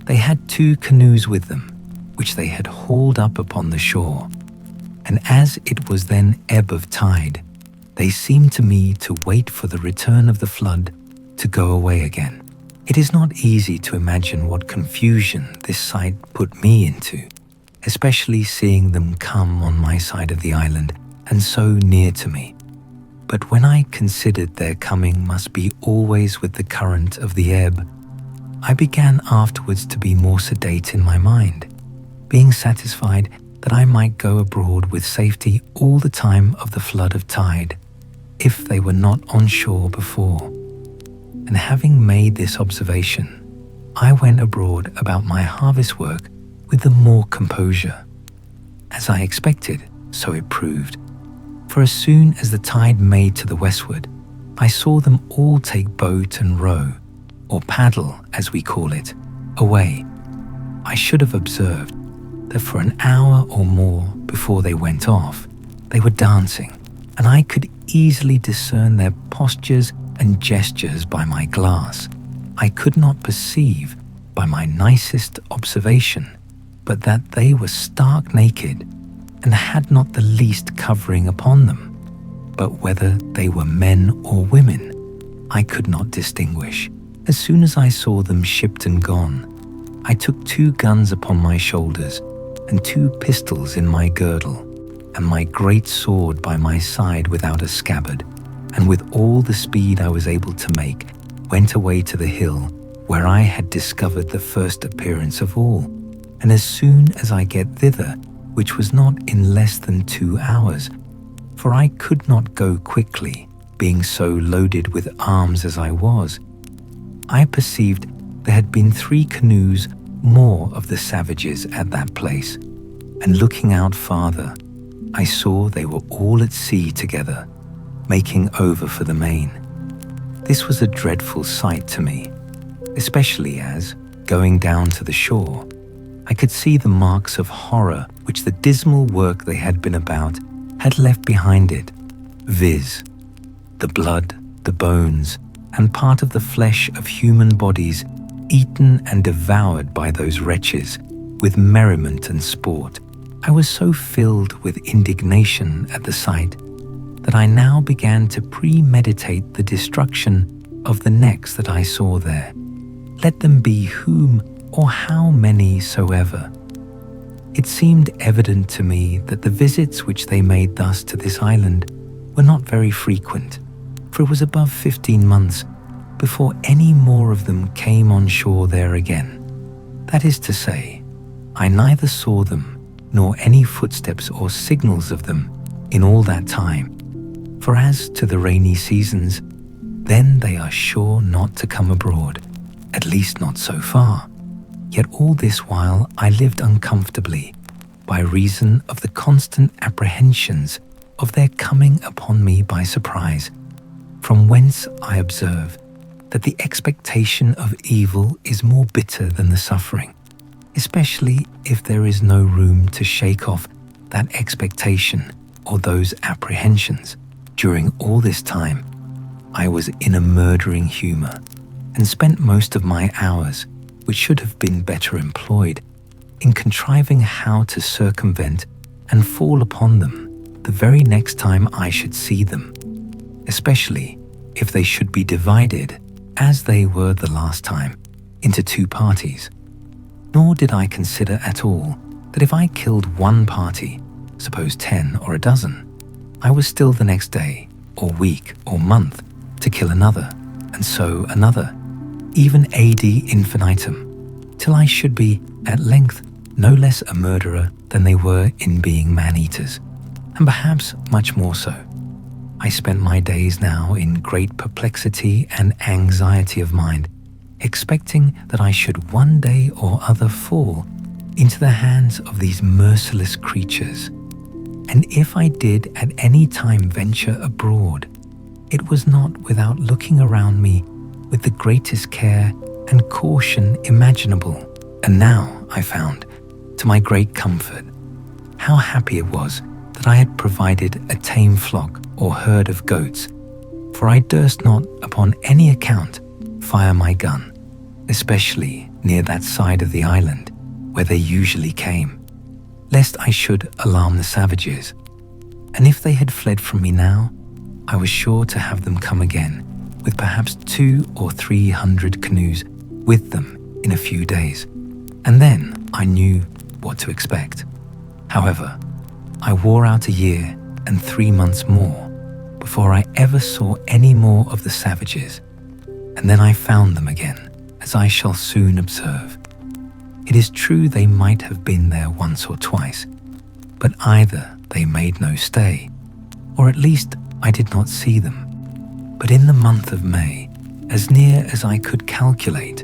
They had 2 canoes with them, which they had hauled up upon the shore, and as it was then ebb of tide, they seemed to me to wait for the return of the flood to go away again. It is not easy to imagine what confusion this sight put me into, especially seeing them come on my side of the island and so near to me. But when I considered their coming must be always with the current of the ebb, I began afterwards to be more sedate in my mind, being satisfied that I might go abroad with safety all the time of the flood of tide, if they were not on shore before. And having made this observation, I went abroad about my harvest work with the more composure. As I expected, so it proved, for as soon as the tide made to the westward, I saw them all take boat and row, or paddle as we call it, away. I should have observed that for an hour or more before they went off, they were dancing, and I could easily discern their postures and gestures by my glass. I could not perceive by my nicest observation but that they were stark naked and had not the least covering upon them. But whether they were men or women, I could not distinguish. As soon as I saw them shipped and gone, I took 2 guns upon my shoulders and 2 pistols in my girdle, and my great sword by my side without a scabbard, and with all the speed I was able to make, went away to the hill where I had discovered the first appearance of all. And as soon as I get thither, which was not in less than 2 hours, for I could not go quickly, being so loaded with arms as I was, I perceived there had been 3 canoes more of the savages at that place, and looking out farther, I saw they were all at sea together, making over for the main. This was a dreadful sight to me, especially as, going down to the shore, I could see the marks of horror which the dismal work they had been about had left behind it, viz., the blood, the bones, and part of the flesh of human bodies eaten and devoured by those wretches with merriment and sport. I was so filled with indignation at the sight that I now began to premeditate the destruction of the necks that I saw there, let them be whom or how many soever. It seemed evident to me that the visits which they made thus to this island were not very frequent, for it was above 15 months before any more of them came on shore there again. That is to say, I neither saw them nor any footsteps or signals of them in all that time, for as to the rainy seasons, then they are sure not to come abroad, at least not so far. Yet all this while I lived uncomfortably by reason of the constant apprehensions of their coming upon me by surprise, from whence I observe that the expectation of evil is more bitter than the suffering, especially if there is no room to shake off that expectation or those apprehensions. During all this time, I was in a murdering humor, and spent most of my hours, which should have been better employed, in contriving how to circumvent and fall upon them the very next time I should see them, especially if they should be divided, as they were the last time, into 2 parties. Nor did I consider at all that if I killed one party, suppose 10 or a dozen, I was still the next day, or week, or month, to kill another, and so another, even ad infinitum, till I should be, at length, no less a murderer than they were in being man-eaters, and perhaps much more so. I spent my days now in great perplexity and anxiety of mind, expecting that I should one day or other fall into the hands of these merciless creatures. And if I did at any time venture abroad, it was not without looking around me with the greatest care and caution imaginable. And now I found, to my great comfort, how happy it was that I had provided a tame flock or herd of goats, for I durst not upon any account fire my gun, especially near that side of the island where they usually came, lest I should alarm the savages. And if they had fled from me now, I was sure to have them come again, with perhaps 200 or 300 canoes with them in a few days, and then I knew what to expect. However, I wore out a year and 3 months more before I ever saw any more of the savages, and then I found them again, as I shall soon observe. It is true they might have been there once or twice, but either they made no stay, or at least I did not see them. But in the month of May, as near as I could calculate,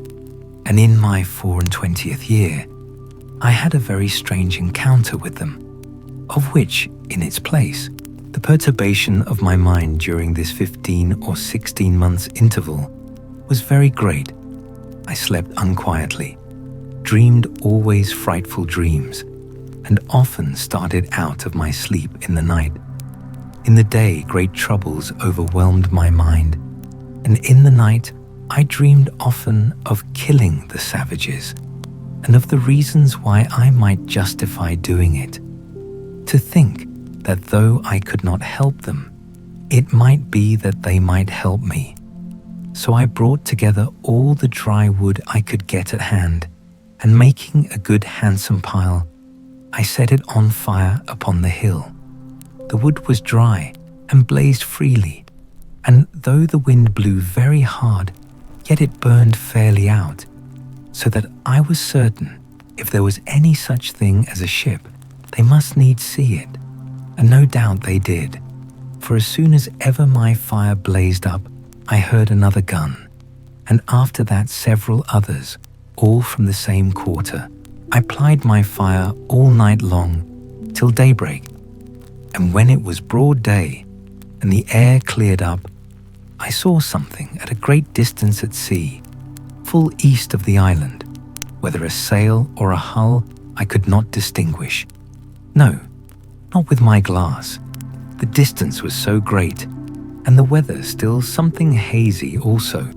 and in my 24th year, I had a very strange encounter with them, of which, in its place, the perturbation of my mind during this 15 or 16 months interval was very great. I slept unquietly, dreamed always frightful dreams, and often started out of my sleep in the night. In the day, great troubles overwhelmed my mind, and in the night, I dreamed often of killing the savages, and of the reasons why I might justify doing it. To think that though I could not help them, it might be that they might help me. So I brought together all the dry wood I could get at hand, and making a good handsome pile, I set it on fire upon the hill. The wood was dry and blazed freely, and though the wind blew very hard, yet it burned fairly out, so that I was certain if there was any such thing as a ship, they must needs see it. And no doubt they did, for as soon as ever my fire blazed up, I heard another gun, and after that several others, all from the same quarter. I plied my fire all night long till daybreak, and when it was broad day and the air cleared up, I saw something at a great distance at sea, full east of the island. Whether a sail or a hull I could not distinguish. No, not with my glass. The distance was so great, and the weather still something hazy also.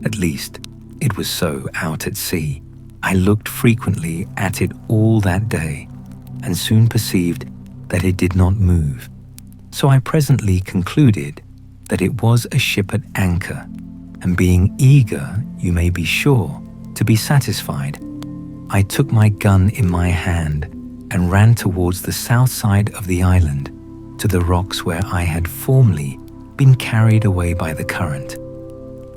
At least, it was so out at sea. I looked frequently at it all that day, and soon perceived that it did not move. So I presently concluded that it was a ship at anchor, and being eager, you may be sure, to be satisfied, I took my gun in my hand and ran towards the south side of the island, to the rocks where I had formerly been carried away by the current.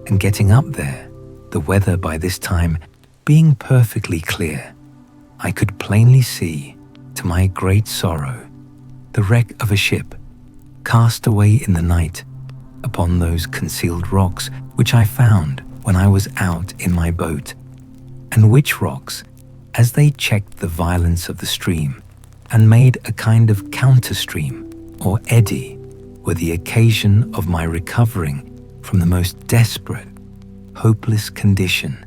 And getting up there, the weather by this time being perfectly clear, I could plainly see, to my great sorrow, the wreck of a ship, cast away in the night, upon those concealed rocks which I found when I was out in my boat, and which rocks, as they checked the violence of the stream and made a kind of counter-stream or eddy, were the occasion of my recovering from the most desperate, hopeless condition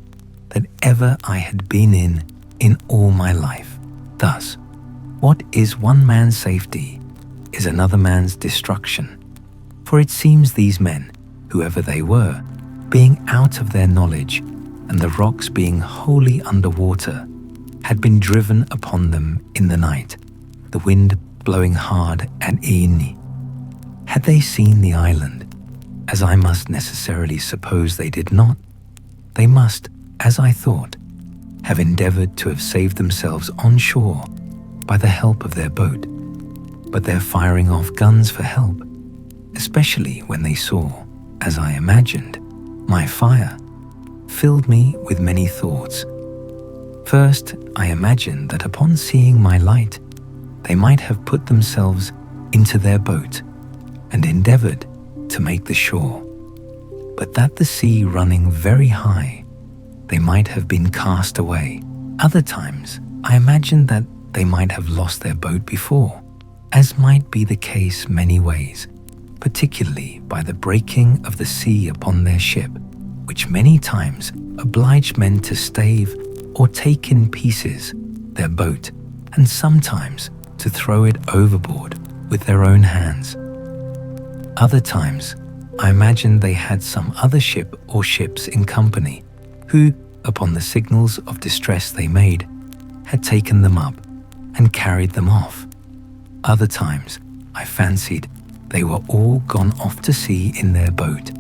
that ever I had been in all my life. Thus, what is one man's safety is another man's destruction. For it seems these men, whoever they were, being out of their knowledge, and the rocks being wholly under water, had been driven upon them in the night, the wind blowing hard and e'en. Had they seen the island, as I must necessarily suppose they did not, they must, as I thought, have endeavored to have saved themselves on shore by the help of their boat, but their firing off guns for help, especially when they saw, as I imagined, my fire, filled me with many thoughts. First, I imagined that upon seeing my light, they might have put themselves into their boat and endeavored to make the shore, but that the sea running very high, they might have been cast away. Other times, I imagined that they might have lost their boat before, as might be the case many ways, particularly by the breaking of the sea upon their ship, which many times obliged men to stave or take in pieces their boat, and sometimes to throw it overboard with their own hands. Other times, I imagined they had some other ship or ships in company who, upon the signals of distress they made, had taken them up and carried them off. Other times, I fancied they were all gone off to sea in their boat,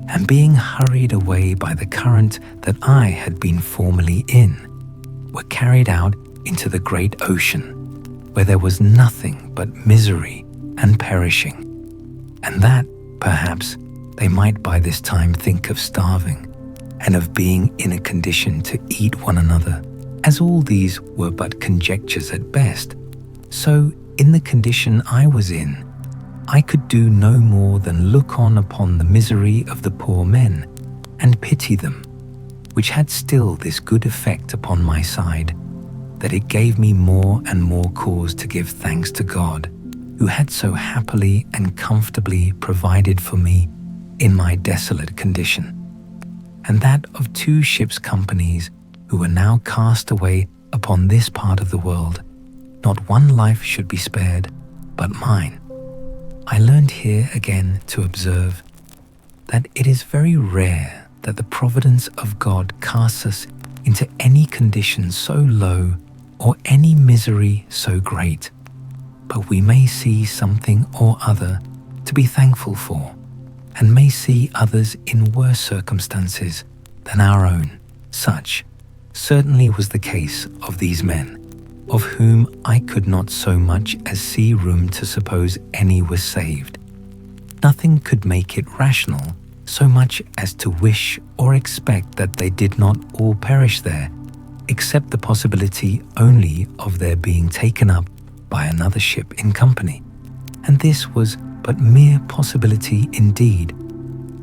and being hurried away by the current that I had been formerly in, were carried out into the great ocean, where there was nothing but misery and perishing, and that, perhaps, they might by this time think of starving, and of being in a condition to eat one another, as all these were but conjectures at best. So, in the condition I was in, I could do no more than look on upon the misery of the poor men, and pity them, which had still this good effect upon my side, that it gave me more and more cause to give thanks to God, who had so happily and comfortably provided for me in my desolate condition, and that of 2 ships' companies who were now cast away upon this part of the world, not one life should be spared but mine. I learned here again to observe that it is very rare that the providence of God casts us into any condition so low or any misery so great, but we may see something or other to be thankful for, and may see others in worse circumstances than our own. Such certainly was the case of these men, of whom I could not so much as see room to suppose any was saved. Nothing could make it rational so much as to wish or expect that they did not all perish there, except the possibility only of their being taken up by another ship in company, and this was but mere possibility indeed,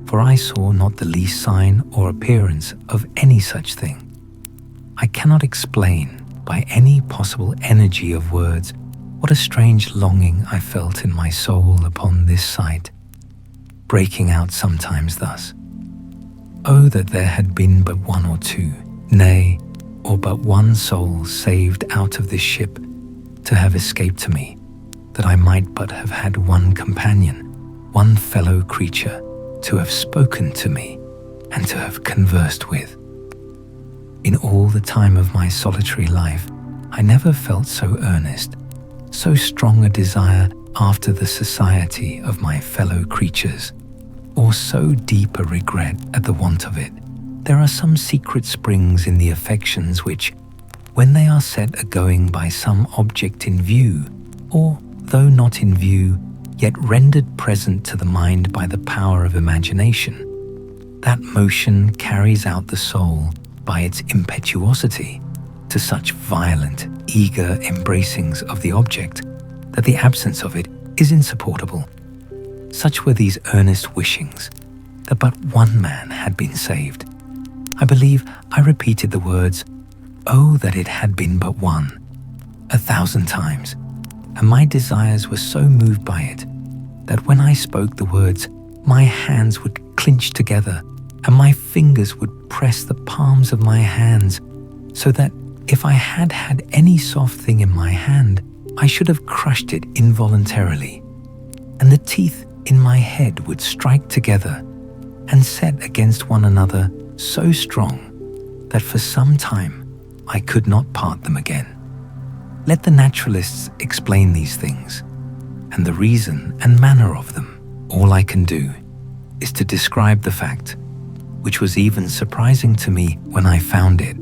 for I saw not the least sign or appearance of any such thing. I cannot explain by any possible energy of words what a strange longing I felt in my soul upon this sight, breaking out sometimes thus: "Oh, that there had been but 1 or 2, nay, or but 1 soul saved out of this ship, to have escaped to me, that I might but have had 1 companion, 1 fellow creature, to have spoken to me, and to have conversed with." In all the time of my solitary life, I never felt so earnest, so strong a desire after the society of my fellow creatures, or so deep a regret at the want of it. There are some secret springs in the affections which, when they are set a-going by some object in view, or, though not in view, yet rendered present to the mind by the power of imagination, that motion carries out the soul by its impetuosity to such violent, eager embracings of the object that the absence of it is insupportable. Such were these earnest wishings, that but 1 man had been saved. I believe I repeated the words, "Oh, that it had been but 1," 1,000 times, and my desires were so moved by it that when I spoke the words, my hands would clinch together and my fingers would press the palms of my hands, so that if I had had any soft thing in my hand, I should have crushed it involuntarily, and the teeth in my head would strike together and set against one another so strong that for some time I could not part them again. Let the naturalists explain these things, and the reason and manner of them. All I can do is to describe the fact, which was even surprising to me when I found it,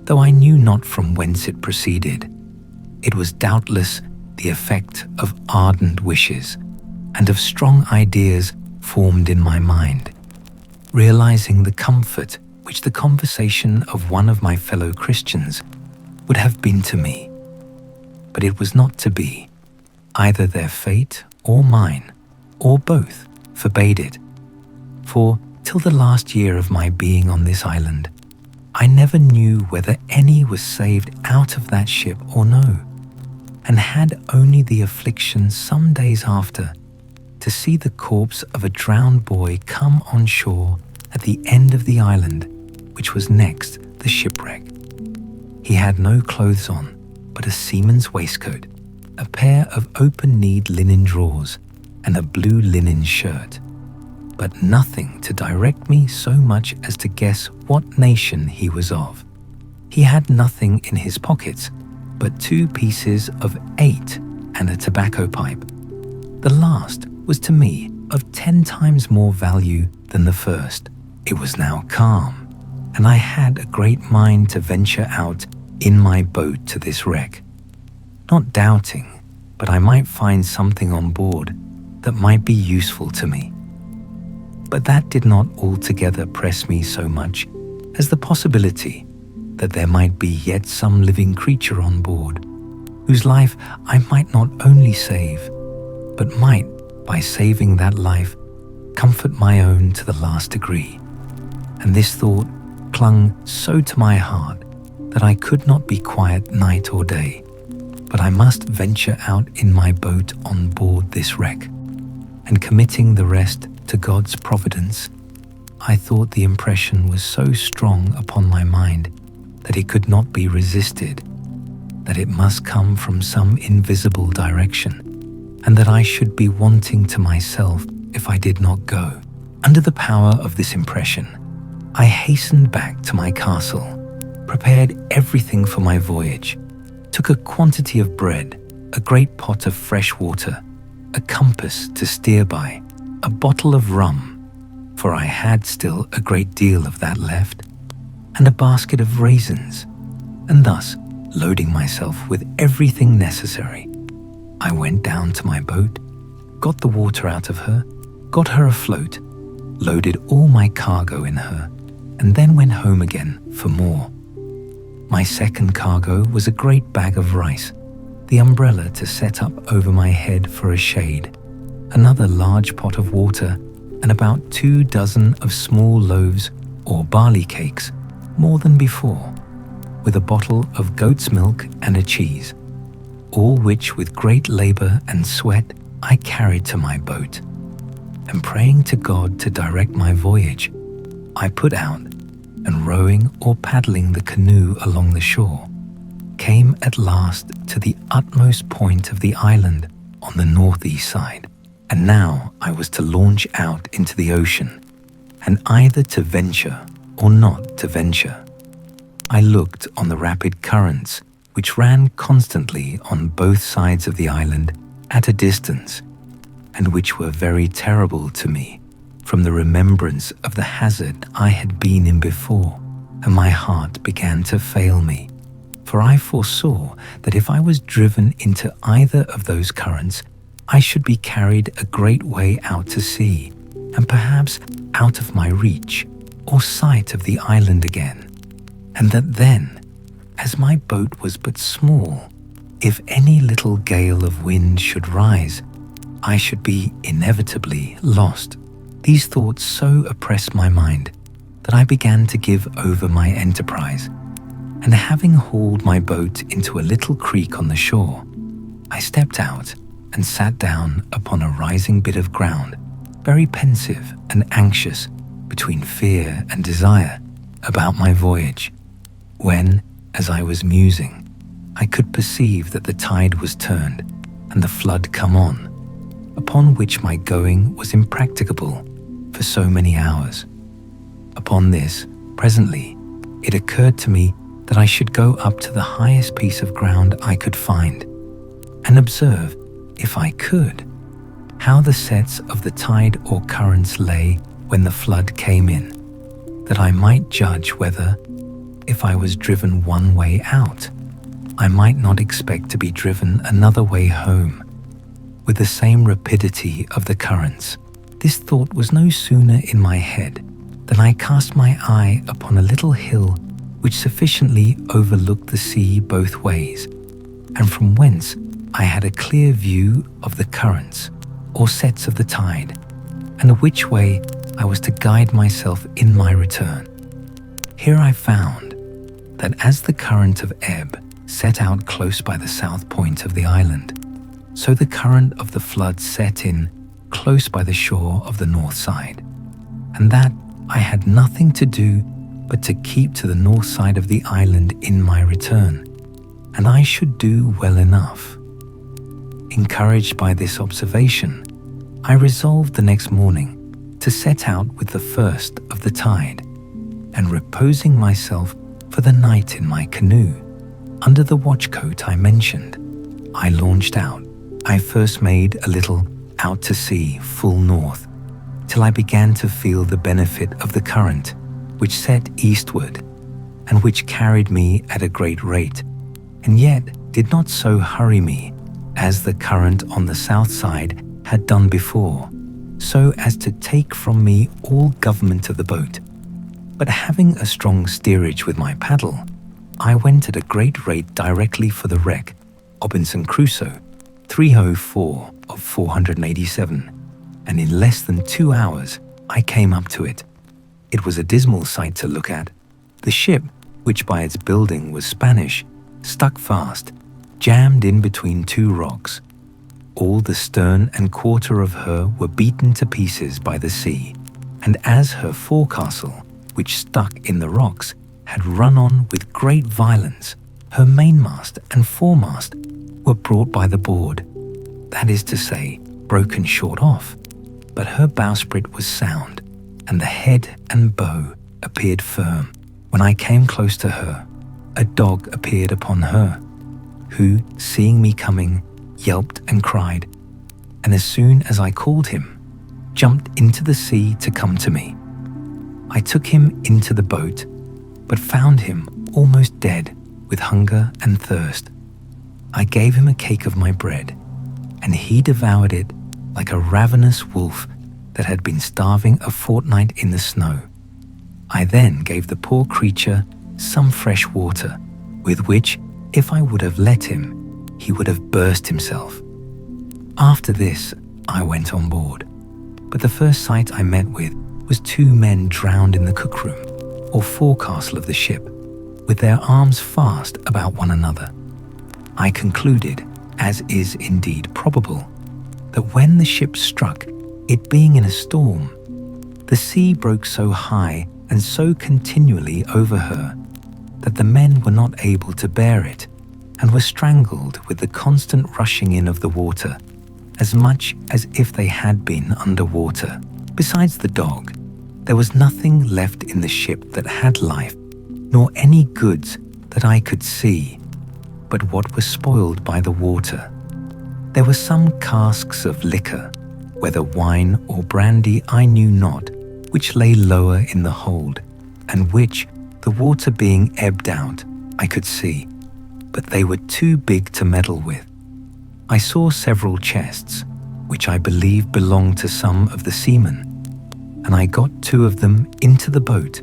though I knew not from whence it proceeded. It was doubtless the effect of ardent wishes and of strong ideas formed in my mind, realizing the comfort which the conversation of one of my fellow Christians would have been to me. But it was not to be. Either their fate or mine, or both, forbade it. For till the last year of my being on this island, I never knew whether any was saved out of that ship or no, and had only the affliction some days after to see the corpse of a drowned boy come on shore at the end of the island, which was next the shipwreck. He had no clothes on but a seaman's waistcoat, a pair of open-kneed linen drawers, and a blue linen shirt, but nothing to direct me so much as to guess what nation he was of. He had nothing in his pockets but 2 pieces of 8 and a tobacco pipe. The last was to me of 10 times more value than the first. It was now calm, and I had a great mind to venture out in my boat to this wreck, not doubting but I might find something on board that might be useful to me. But that did not altogether press me so much as the possibility that there might be yet some living creature on board, whose life I might not only save, but might, by saving that life, comfort my own to the last degree. And this thought clung so to my heart that I could not be quiet night or day, but I must venture out in my boat on board this wreck, and committing the rest to God's providence, I thought the impression was so strong upon my mind that it could not be resisted, that it must come from some invisible direction, and that I should be wanting to myself if I did not go. Under the power of this impression, I hastened back to my castle, prepared everything for my voyage, took a quantity of bread, a great pot of fresh water, a compass to steer by, a bottle of rum, for I had still a great deal of that left, and a basket of raisins, and thus, loading myself with everything necessary, I went down to my boat, got the water out of her, got her afloat, loaded all my cargo in her, and then went home again for more. My second cargo was a great bag of rice, the umbrella to set up over my head for a shade, another large pot of water, and about 2 dozen of small loaves or barley cakes, more than before, with a bottle of goat's milk and a cheese, all which with great labor and sweat I carried to my boat, and praying to God to direct my voyage, I put out, and rowing or paddling the canoe along the shore, came at last to the utmost point of the island on the northeast side, and now I was to launch out into the ocean, and either to venture or not to venture. I looked on the rapid currents which ran constantly on both sides of the island at a distance, and which were very terrible to me from the remembrance of the hazard I had been in before, and my heart began to fail me, for I foresaw that if I was driven into either of those currents, I should be carried a great way out to sea, and perhaps out of my reach or sight of the island again, and that then, as my boat was but small, if any little gale of wind should rise, I should be inevitably lost. These thoughts so oppressed my mind that I began to give over my enterprise, and having hauled my boat into a little creek on the shore, I stepped out and sat down upon a rising bit of ground, very pensive and anxious between fear and desire about my voyage, when, as I was musing, I could perceive that the tide was turned and the flood come on, upon which my going was impracticable for so many hours. Upon this, presently, it occurred to me that I should go up to the highest piece of ground I could find, and observe, if I could, how the sets of the tide or currents lay when the flood came in, that I might judge whether, if I was driven one way out, I might not expect to be driven another way home, with the same rapidity of the currents. This thought was no sooner in my head than I cast my eye upon a little hill which sufficiently overlooked the sea both ways, and from whence I had a clear view of the currents or sets of the tide, and which way I was to guide myself in my return. Here I found that as the current of ebb set out close by the south point of the island, so the current of the flood set in close by the shore of the north side, and that I had nothing to do but to keep to the north side of the island in my return, and I should do well enough. encouraged by this observation, I resolved the next morning to set out with the first of the tide, and reposing myself for the night in my canoe, under the watchcoat I mentioned, I launched out. I first made a little out to sea full north, till I began to feel the benefit of the current, which set eastward, and which carried me at a great rate, and yet did not so hurry me as the current on the south side had done before, so as to take from me all government of the boat. But having a strong steerage with my paddle, I went at a great rate directly for the wreck, Robinson Crusoe, 304 of 487, and in less than 2 hours I came up to it. It was a dismal sight to look at. The ship, which by its building was Spanish, stuck fast, jammed in between two rocks. All the stern and quarter of her were beaten to pieces by the sea, and as her forecastle, which stuck in the rocks, had run on with great violence, her mainmast and foremast were brought by the board, that is to say, broken short off, but her bowsprit was sound, and the head and bow appeared firm. When I came close to her, a dog appeared upon her, who, seeing me coming, yelped and cried, and as soon as I called him, jumped into the sea to come to me. I took him into the boat, but found him almost dead with hunger and thirst. I gave him a cake of my bread, and he devoured it like a ravenous wolf that had been starving a fortnight in the snow. I then gave the poor creature some fresh water, with which, if I would have let him, he would have burst himself. After this, I went on board, but the first sight I met with was 2 men drowned in the cookroom, or forecastle of the ship, with their arms fast about one another. I concluded, as is indeed probable, that when the ship struck, it being in a storm, the sea broke so high and so continually over her that the men were not able to bear it, and were strangled with the constant rushing in of the water, as much as if they had been under water. Besides the dog, there was nothing left in the ship that had life, nor any goods that I could see, but what was spoiled by the water. There were some casks of liquor, whether wine or brandy I knew not, which lay lower in the hold, and which, the water being ebbed out, I could see, but they were too big to meddle with. I saw several chests, which I believe belonged to some of the seamen, and I got 2 of them into the boat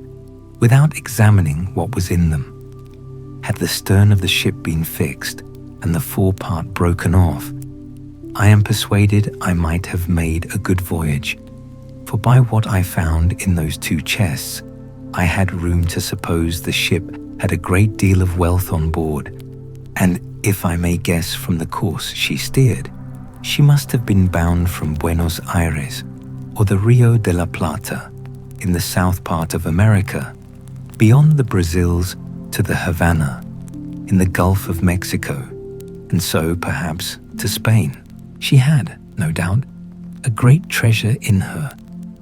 without examining what was in them. Had the stern of the ship been fixed and the forepart broken off, I am persuaded I might have made a good voyage, for by what I found in those 2 chests, I had room to suppose the ship had a great deal of wealth on board, and if I may guess from the course she steered, she must have been bound from Buenos Aires or the Rio de la Plata in the south part of America, beyond the Brazils to the Havana, in the Gulf of Mexico, and so perhaps to Spain. She had, no doubt, a great treasure in her,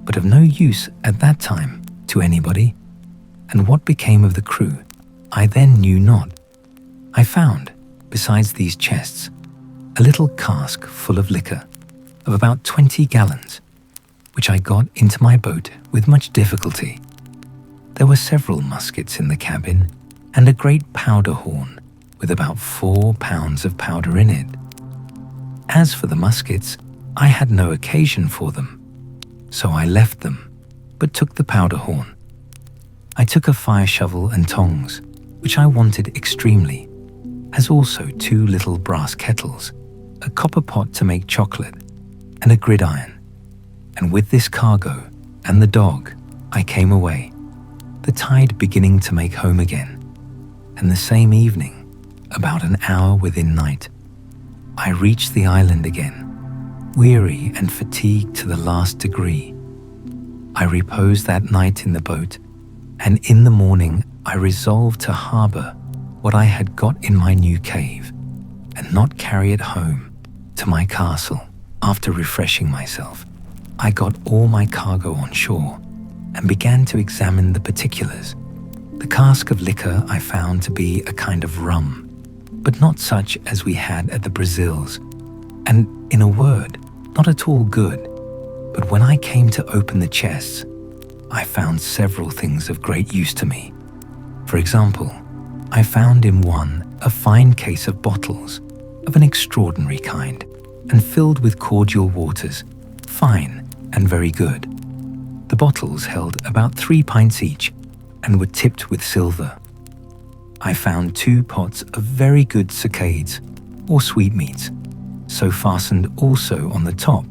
but of no use at that time to anybody, and what became of the crew, I then knew not. I found, besides these chests, a little cask full of liquor, of about 20 gallons, which I got into my boat with much difficulty. There were several muskets in the cabin, and a great powder horn, with about 4 pounds of powder in it. As for the muskets, I had no occasion for them, so I left them, but took the powder horn. I took a fire shovel and tongs, which I wanted extremely, as also 2 little brass kettles, a copper pot to make chocolate, and a gridiron. And with this cargo and the dog, I came away, the tide beginning to make home again, and the same evening, about an hour within night, I reached the island again, weary and fatigued to the last degree. I reposed that night in the boat, and in the morning I resolved to harbour what I had got in my new cave, and not carry it home, to my castle. After refreshing myself, I got all my cargo on shore and began to examine the particulars. The cask of liquor I found to be a kind of rum, but not such as we had at the Brazils, and, in a word, not at all good. But when I came to open the chests, I found several things of great use to me. For example, I found in one a fine case of bottles of an extraordinary kind and filled with cordial waters, fine and very good. The bottles held about 3 pints each and were tipped with silver. I found 2 pots of very good succades, or sweetmeats, so fastened also on the top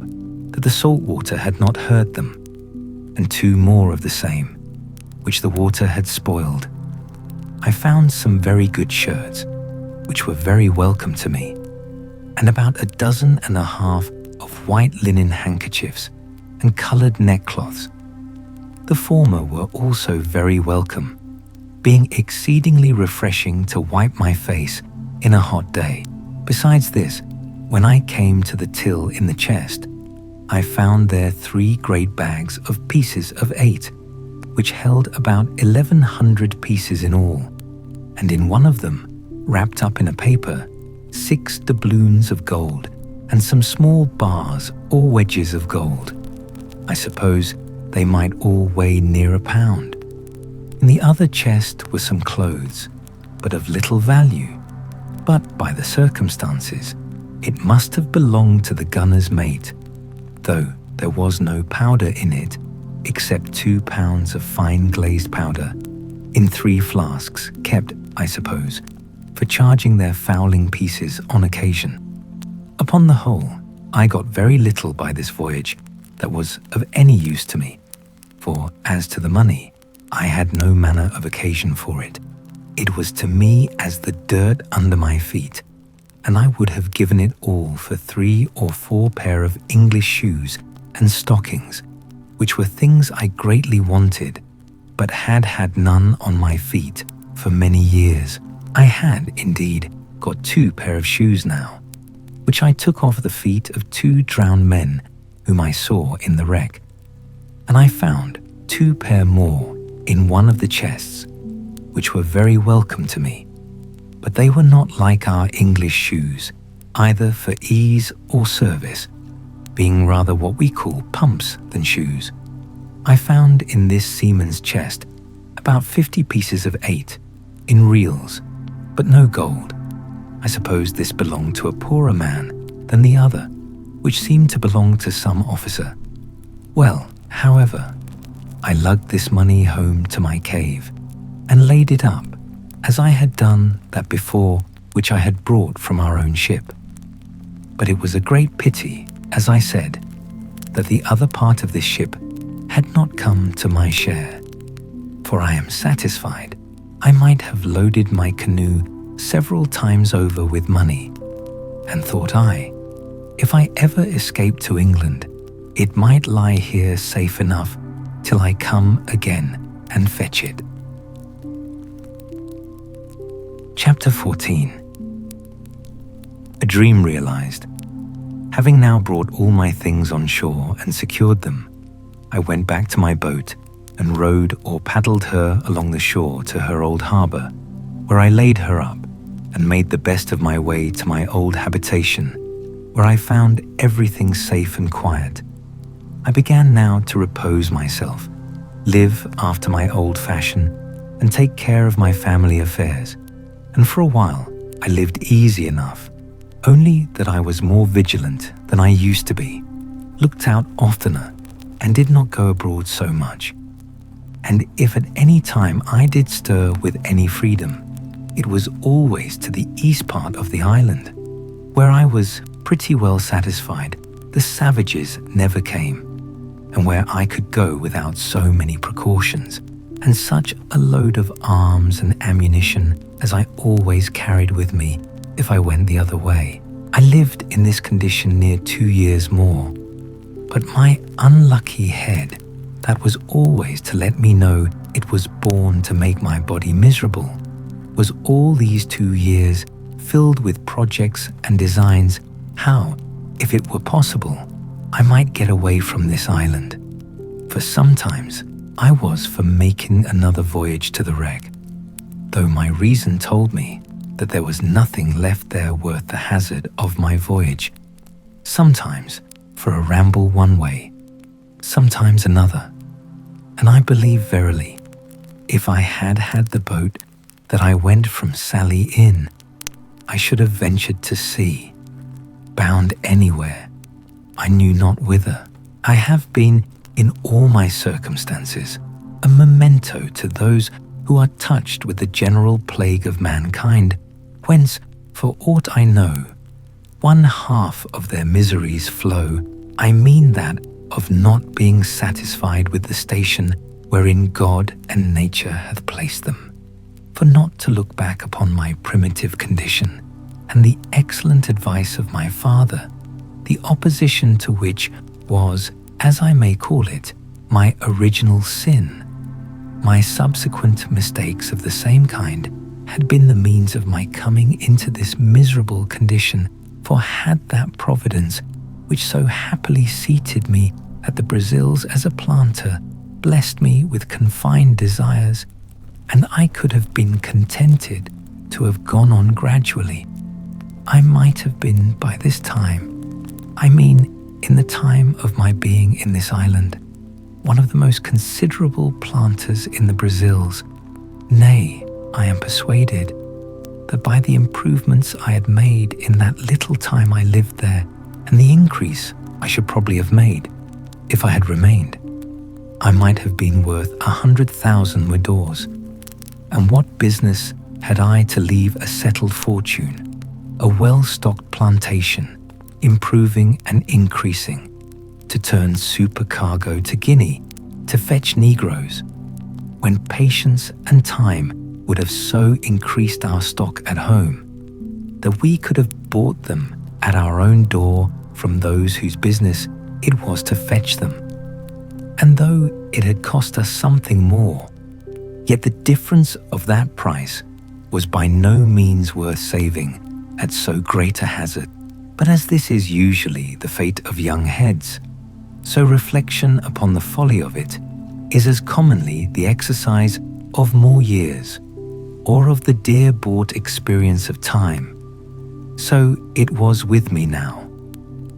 that the salt water had not hurt them, and 2 more of the same, which the water had spoiled. I found some very good shirts, which were very welcome to me, and about 12 dozen of white linen handkerchiefs and coloured neckcloths. The former were also very welcome, being exceedingly refreshing to wipe my face in a hot day. Besides this, when I came to the till in the chest, I found there 3 great bags of pieces of 8, which held about 1,100 pieces in all, and in one of them, wrapped up in a paper, 6 doubloons of gold and some small bars or wedges of gold. I suppose they might all weigh near a pound. In the other chest were some clothes, but of little value, but by the circumstances, it must have belonged to the gunner's mate, though there was no powder in it except 2 pounds of fine glazed powder in 3 flasks, kept, I suppose, for charging their fowling pieces on occasion. Upon the whole, I got very little by this voyage that was of any use to me, for as to the money, I had no manner of occasion for it. It was to me as the dirt under my feet, and I would have given it all for 3 or 4 pair of English shoes and stockings, which were things I greatly wanted, but had had none on my feet for many years. I had, indeed, got 2 pair of shoes now, which I took off the feet of 2 drowned men whom I saw in the wreck, and I found 2 pair more in one of the chests, which were very welcome to me, but they were not like our English shoes, either for ease or service, being rather what we call pumps than shoes. I found in this seaman's chest about 50 pieces of 8 in reals, but no gold. I suppose this belonged to a poorer man than the other, which seemed to belong to some officer. Well, however, I lugged this money home to my cave and laid it up, as I had done that before which I had brought from our own ship. But it was a great pity, as I said, that the other part of this ship had not come to my share, for I am satisfied I might have loaded my canoe several times over with money, and thought I, if I ever escaped to England, it might lie here safe enough till I come again and fetch it. Chapter 14. A dream realized. Having now brought all my things on shore and secured them, I went back to my boat and rowed or paddled her along the shore to her old harbour, where I laid her up and made the best of my way to my old habitation, where I found everything safe and quiet. I began now to repose myself, live after my old fashion, and take care of my family affairs, and for a while I lived easy enough, only that I was more vigilant than I used to be, looked out oftener, and did not go abroad so much. And if at any time I did stir with any freedom, it was always to the east part of the island, where I was pretty well satisfied the savages never came, and where I could go without so many precautions, and such a load of arms and ammunition as I always carried with me if I went the other way. I lived in this condition near 2 years more, but my unlucky head, that was always to let me know it was born to make my body miserable, was all these 2 years filled with projects and designs how, if it were possible, I might get away from this island, for sometimes I was for making another voyage to the wreck, though my reason told me that there was nothing left there worth the hazard of my voyage, sometimes for a ramble one way, sometimes another. And I believe verily, if I had had the boat that I went from Sally in, I should have ventured to sea, bound anywhere, I knew not whither. I have been, in all my circumstances, a memento to those who are touched with the general plague of mankind, whence, for aught I know, 1/2 of their miseries flow. I mean that of not being satisfied with the station wherein God and nature hath placed them. For not to look back upon my primitive condition, and the excellent advice of my father, the opposition to which was, as I may call it, my original sin, my subsequent mistakes of the same kind had been the means of my coming into this miserable condition. For had that providence, which so happily seated me at the Brazils as a planter, blessed me with confined desires, and I could have been contented to have gone on gradually, I might have been by this time, I mean in the time of my being in this island, one of the most considerable planters in the Brazils. Nay, I am persuaded that by the improvements I had made in that little time I lived there, and the increase I should probably have made if I had remained, I might have been worth 100,000 moidores. And what business had I to leave a settled fortune, a well-stocked plantation, improving and increasing, to turn supercargo to Guinea, to fetch Negroes, when patience and time would have so increased our stock at home that we could have bought them at our own door from those whose business it was to fetch them. And though it had cost us something more, yet the difference of that price was by no means worth saving at so great a hazard. But as this is usually the fate of young heads, so reflection upon the folly of it is as commonly the exercise of more years, or of the dear-bought experience of time. So it was with me now,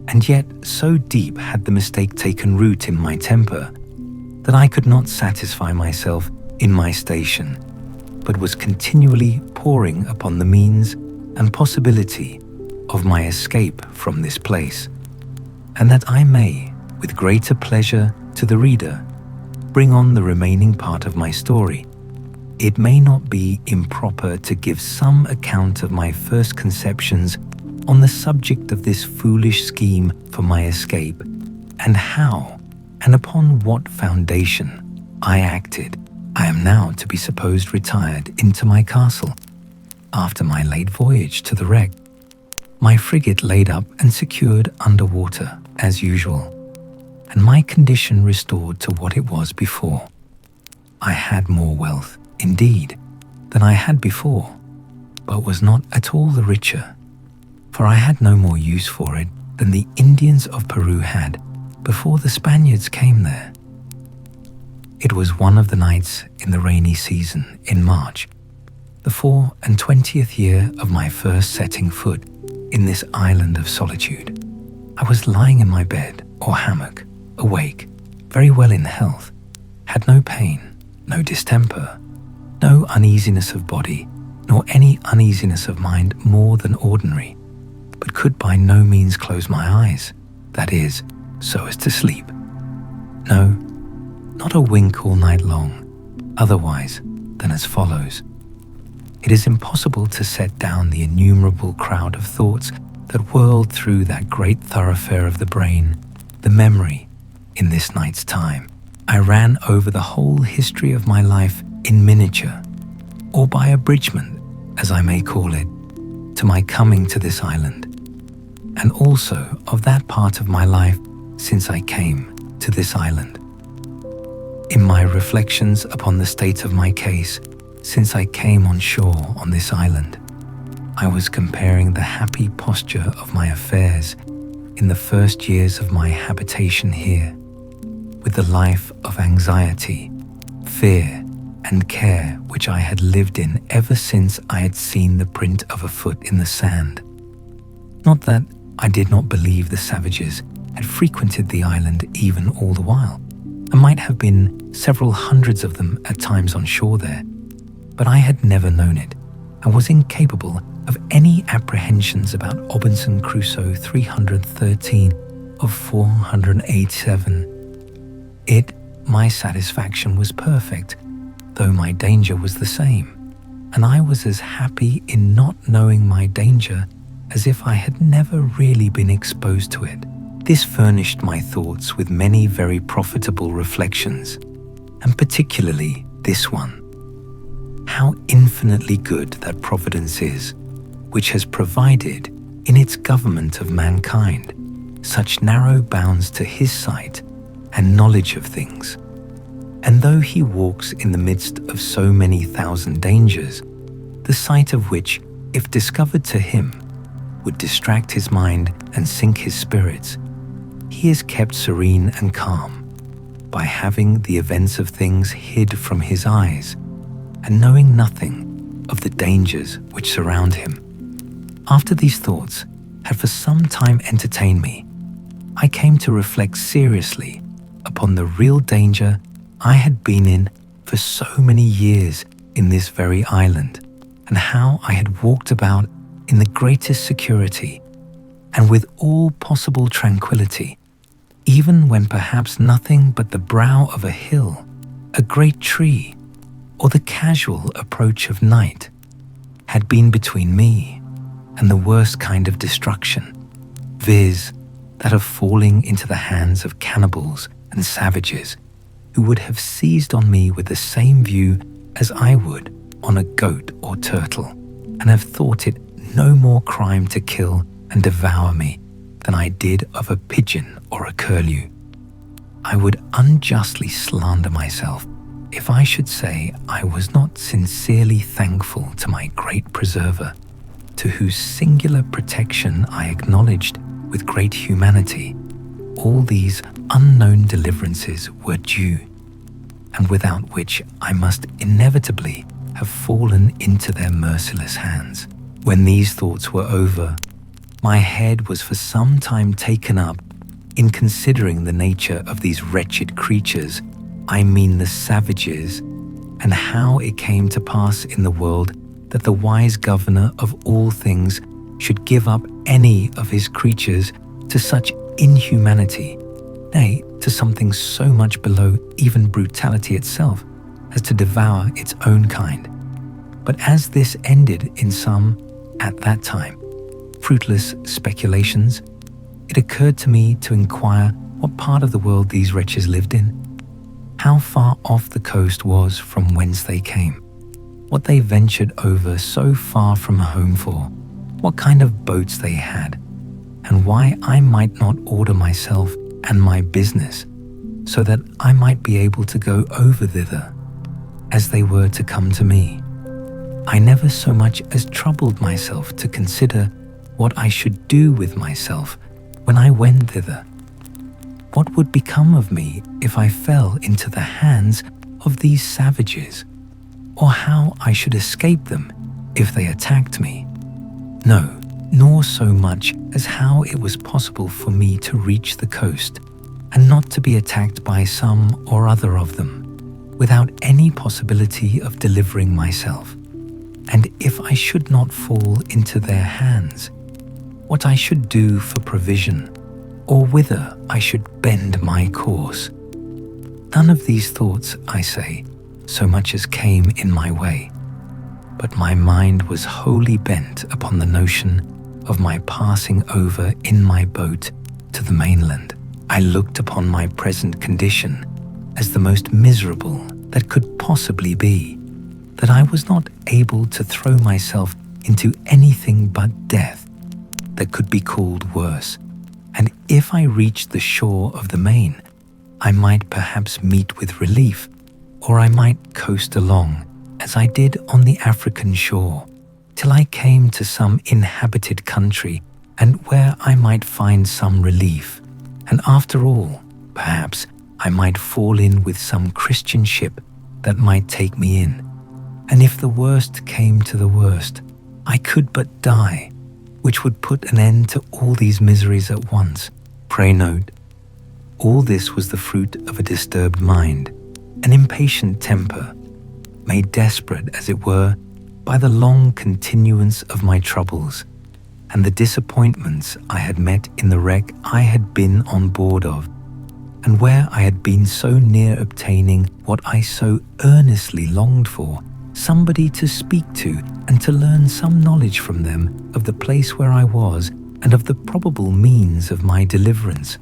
and yet so deep had the mistake taken root in my temper that I could not satisfy myself in my station, but was continually poring upon the means and possibility of my escape from this place, and that I may, with greater pleasure to the reader, bring on the remaining part of my story, it may not be improper to give some account of my first conceptions on the subject of this foolish scheme for my escape, and how and upon what foundation I acted. I am now to be supposed retired into my castle, after my late voyage to the wreck, my frigate laid up and secured under water as usual, and my condition restored to what it was before. I had more wealth, indeed, than I had before, but was not at all the richer, for I had no more use for it than the Indians of Peru had before the Spaniards came there. It was one of the nights in the rainy season in March, the 24th year of my first setting foot in this island of solitude. I was lying in my bed or hammock, awake, very well in health, had no pain, no distemper, no uneasiness of body, nor any uneasiness of mind more than ordinary, but could by no means close my eyes, that is, so as to sleep. No, not a wink all night long, otherwise than as follows. It is impossible to set down the innumerable crowd of thoughts that whirled through that great thoroughfare of the brain, the memory, in this night's time. I ran over the whole history of my life in miniature, or by abridgment, as I may call it, to my coming to this island, and also of that part of my life since I came to this island. In my reflections upon the state of my case since I came on shore on this island, I was comparing the happy posture of my affairs in the first years of my habitation here, with the life of anxiety, fear, and care which I had lived in ever since I had seen the print of a foot in the sand. Not that I did not believe the savages had frequented the island even all the while. There might have been several hundreds of them at times on shore there, but I had never known it and was incapable of any apprehensions about Robinson Crusoe 313 of 487. My satisfaction was perfect, though my danger was the same, and I was as happy in not knowing my danger as if I had never really been exposed to it. This furnished my thoughts with many very profitable reflections, and particularly this one. How infinitely good that Providence is, which has provided, in its government of mankind, such narrow bounds to his sight and knowledge of things. And though he walks in the midst of so many thousand dangers, the sight of which, if discovered to him, would distract his mind and sink his spirits, he is kept serene and calm by having the events of things hid from his eyes and knowing nothing of the dangers which surround him. After these thoughts had for some time entertained me, I came to reflect seriously upon the real danger I had been in for so many years in this very island, and how I had walked about in the greatest security and with all possible tranquility, even when perhaps nothing but the brow of a hill, a great tree, or the casual approach of night had been between me and the worst kind of destruction, viz., that of falling into the hands of cannibals and savages who would have seized on me with the same view as I would on a goat or turtle, and have thought it no more crime to kill and devour me than I did of a pigeon or a curlew. I would unjustly slander myself if I should say I was not sincerely thankful to my great preserver, to whose singular protection I acknowledged with great humanity all these unknown deliverances were due, and without which I must inevitably have fallen into their merciless hands. When these thoughts were over, my head was for some time taken up in considering the nature of these wretched creatures, I mean the savages, and how it came to pass in the world that the wise governor of all things should give up any of his creatures to such inhumanity, nay, to something so much below even brutality itself as to devour its own kind. But as this ended in some, at that time, fruitless speculations, it occurred to me to inquire what part of the world these wretches lived in, how far off the coast was from whence they came, what they ventured over so far from home for, what kind of boats they had, and why I might not order myself and my business so that I might be able to go over thither as they were to come to me. I never so much as troubled myself to consider what I should do with myself when I went thither. What would become of me if I fell into the hands of these savages, or how I should escape them if they attacked me? No, nor so much as how it was possible for me to reach the coast and not to be attacked by some or other of them, without any possibility of delivering myself. And if I should not fall into their hands, what I should do for provision, or whither I should bend my course. None of these thoughts, I say, so much as came in my way, but my mind was wholly bent upon the notion of my passing over in my boat to the mainland. I looked upon my present condition as the most miserable that could possibly be, that I was not able to throw myself into anything but death that could be called worse, and if I reached the shore of the main, I might perhaps meet with relief, or I might coast along, as I did on the African shore, till I came to some inhabited country and where I might find some relief, and after all, perhaps I might fall in with some Christian ship that might take me in, and if the worst came to the worst, I could but die, which would put an end to all these miseries at once. Pray note, all this was the fruit of a disturbed mind, an impatient temper, made desperate, as it were, by the long continuance of my troubles, and the disappointments I had met in the wreck I had been on board of, and where I had been so near obtaining what I so earnestly longed for, somebody to speak to and to learn some knowledge from them of the place where I was and of the probable means of my deliverance.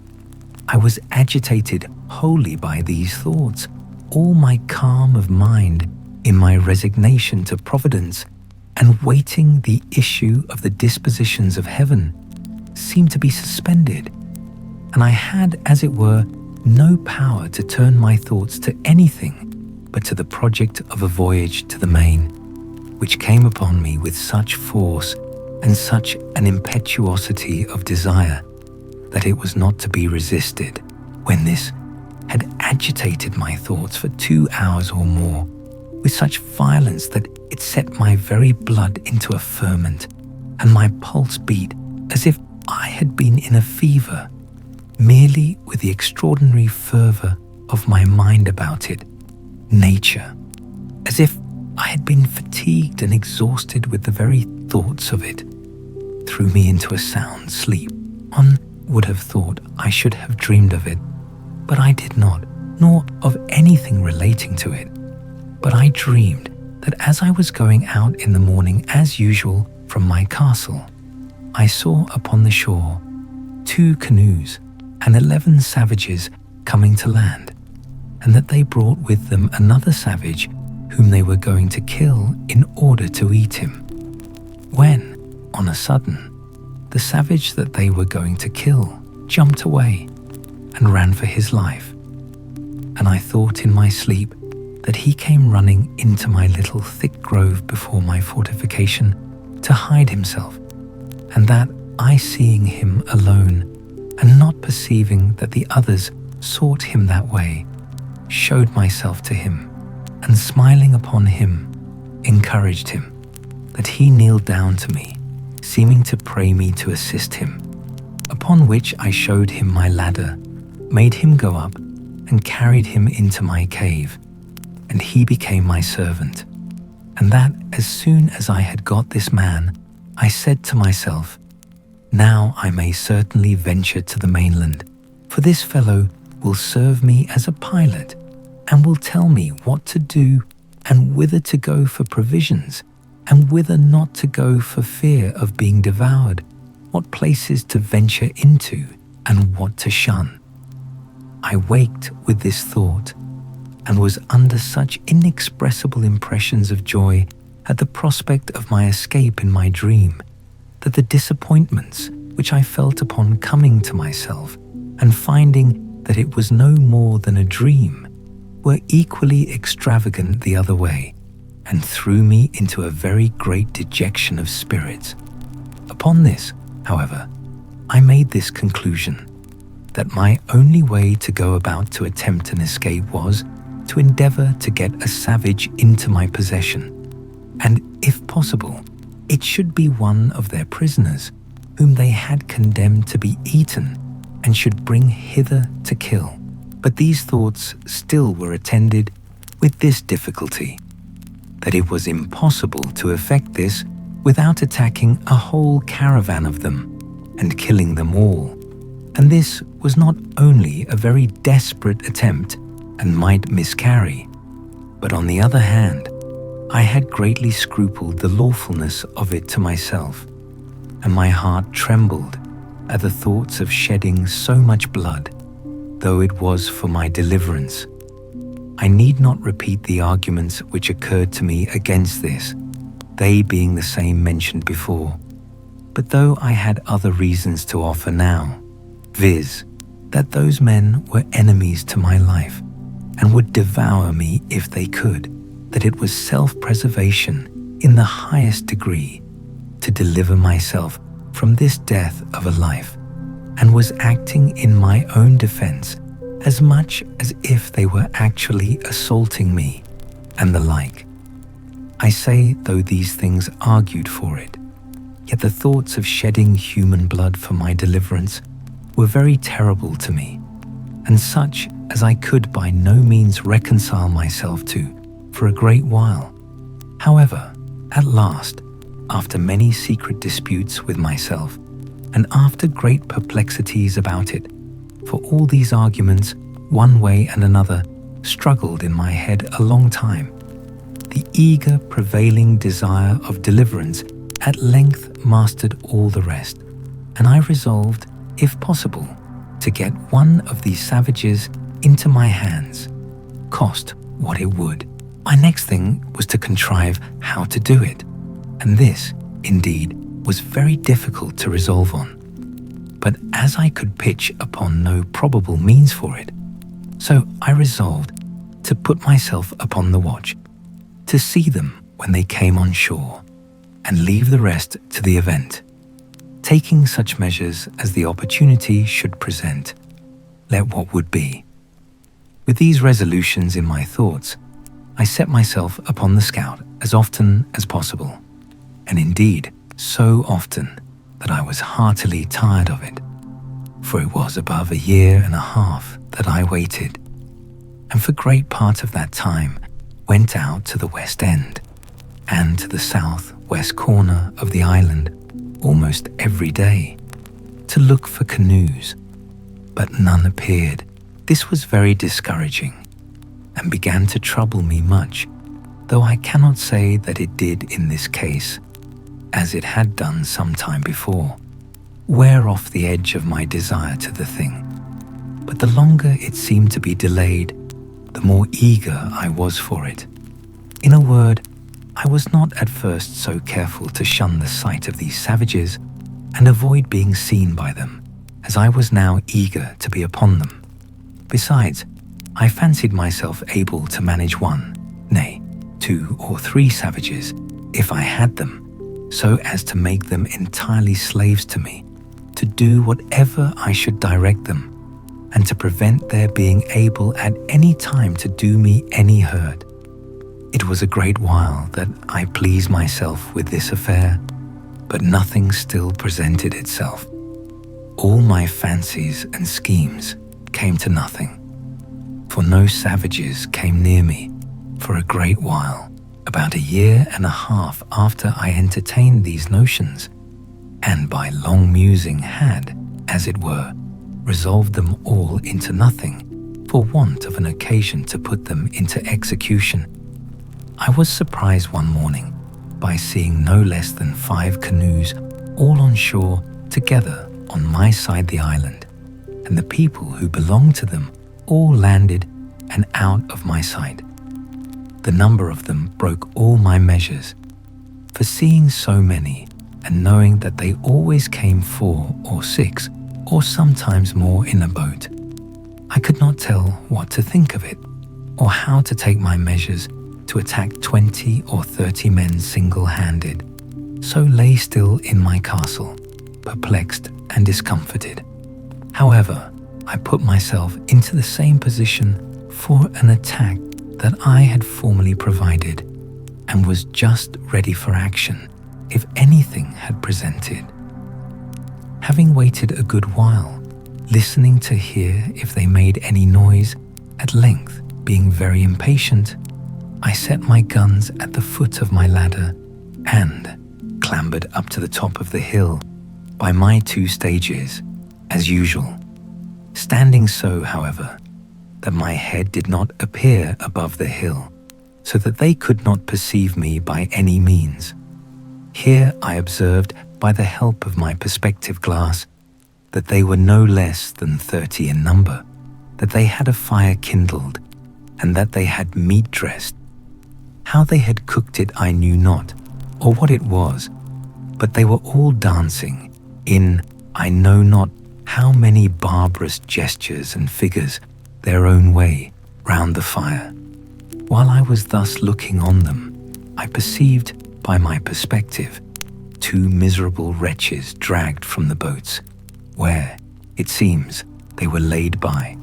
I was agitated wholly by these thoughts. All my calm of mind, in my resignation to Providence and waiting the issue of the dispositions of heaven, seemed to be suspended, and I had, as it were, no power to turn my thoughts to anything but to the project of a voyage to the main, which came upon me with such force and such an impetuosity of desire that it was not to be resisted, when this had agitated my thoughts for 2 hours or more, with such violence that it set my very blood into a ferment, and my pulse beat as if I had been in a fever, merely with the extraordinary fervour of my mind about it. Nature, as if I had been fatigued and exhausted with the very thoughts of it, threw me into a sound sleep. One would have thought I should have dreamed of it, but I did not, nor of anything relating to it. But I dreamed that as I was going out in the morning as usual from my castle, I saw upon the shore 2 canoes and 11 savages coming to land, and that they brought with them another savage whom they were going to kill in order to eat him. When, on a sudden, the savage that they were going to kill jumped away and ran for his life, and I thought in my sleep that he came running into my little thick grove before my fortification to hide himself, and that I, seeing him alone and not perceiving that the others sought him that way, showed myself to him, and smiling upon him, encouraged him, that he kneeled down to me, seeming to pray me to assist him, upon which I showed him my ladder, made him go up, and carried him into my cave, and he became my servant. And that as soon as I had got this man, I said to myself, now I may certainly venture to the mainland, for this fellow will serve me as a pilot, and will tell me what to do and whither to go for provisions, and whither not to go for fear of being devoured, what places to venture into and what to shun. I waked with this thought, and was under such inexpressible impressions of joy at the prospect of my escape in my dream, that the disappointments which I felt upon coming to myself and finding that it was no more than a dream were equally extravagant the other way, and threw me into a very great dejection of spirits. Upon this, however, I made this conclusion, that my only way to go about to attempt an escape was to endeavour to get a savage into my possession, and if possible, it should be one of their prisoners whom they had condemned to be eaten and should bring hither to kill. But these thoughts still were attended with this difficulty, that it was impossible to effect this without attacking a whole caravan of them and killing them all. And this was not only a very desperate attempt and might miscarry, but on the other hand, I had greatly scrupled the lawfulness of it to myself, and my heart trembled at the thoughts of shedding so much blood, though it was for my deliverance. I need not repeat the arguments which occurred to me against this, they being the same mentioned before. But though I had other reasons to offer now, viz., that those men were enemies to my life, and would devour me if they could, that it was self-preservation in the highest degree to deliver myself from this death of a life and was acting in my own defense as much as if they were actually assaulting me and the like. I say, though these things argued for it, yet the thoughts of shedding human blood for my deliverance were very terrible to me, and such as I could by no means reconcile myself to for a great while. However, at last, after many secret disputes with myself, and after great perplexities about it, for all these arguments, one way and another, struggled in my head a long time, the eager prevailing desire of deliverance at length mastered all the rest, and I resolved, if possible, to get one of these savages into my hands, cost what it would. My next thing was to contrive how to do it, and this, indeed, was very difficult to resolve on. But as I could pitch upon no probable means for it, so I resolved to put myself upon the watch, to see them when they came on shore, and leave the rest to the event, taking such measures as the opportunity should present, let what would be. With these resolutions in my thoughts, I set myself upon the scout as often as possible, and indeed so often that I was heartily tired of it, for it was above a year and a half that I waited, and for great part of that time went out to the West End and to the south-west corner of the island almost every day to look for canoes, but none appeared. This was very discouraging and began to trouble me much, though I cannot say that it did in this case, as it had done some time before, wear off the edge of my desire to the thing. But the longer it seemed to be delayed, the more eager I was for it. In a word, I was not at first so careful to shun the sight of these savages and avoid being seen by them, as I was now eager to be upon them. Besides, I fancied myself able to manage one, nay, 2 or 3 savages, if I had them, so as to make them entirely slaves to me, to do whatever I should direct them, and to prevent their being able at any time to do me any hurt. It was a great while that I pleased myself with this affair, but nothing still presented itself. All my fancies and schemes came to nothing, for no savages came near me for a great while, about a year and a half after I entertained these notions, and by long musing had, as it were, resolved them all into nothing, for want of an occasion to put them into execution. I was surprised one morning by seeing no less than 5 canoes all on shore together on my side the island, and the people who belonged to them all landed and out of my sight. The number of them broke all my measures, for seeing so many and knowing that they always came 4 or 6 or sometimes more in a boat, I could not tell what to think of it, or how to take my measures to attack 20 or 30 men single-handed, so lay still in my castle, perplexed and discomforted. However, I put myself into the same position for an attack that I had formerly provided, and was just ready for action if anything had presented. Having waited a good while, listening to hear if they made any noise, at length, being very impatient, I set my guns at the foot of my ladder and clambered up to the top of the hill by my 2 stages, as usual, standing so, however, that my head did not appear above the hill, so that they could not perceive me by any means. Here I observed, by the help of my perspective glass, that they were no less than 30 in number, that they had a fire kindled, and that they had meat dressed. How they had cooked it I knew not, or what it was, but they were all dancing in I know not how many barbarous gestures and figures their own way round the fire. While I was thus looking on them, I perceived by my perspective two miserable wretches dragged from the boats, where, it seems, they were laid by,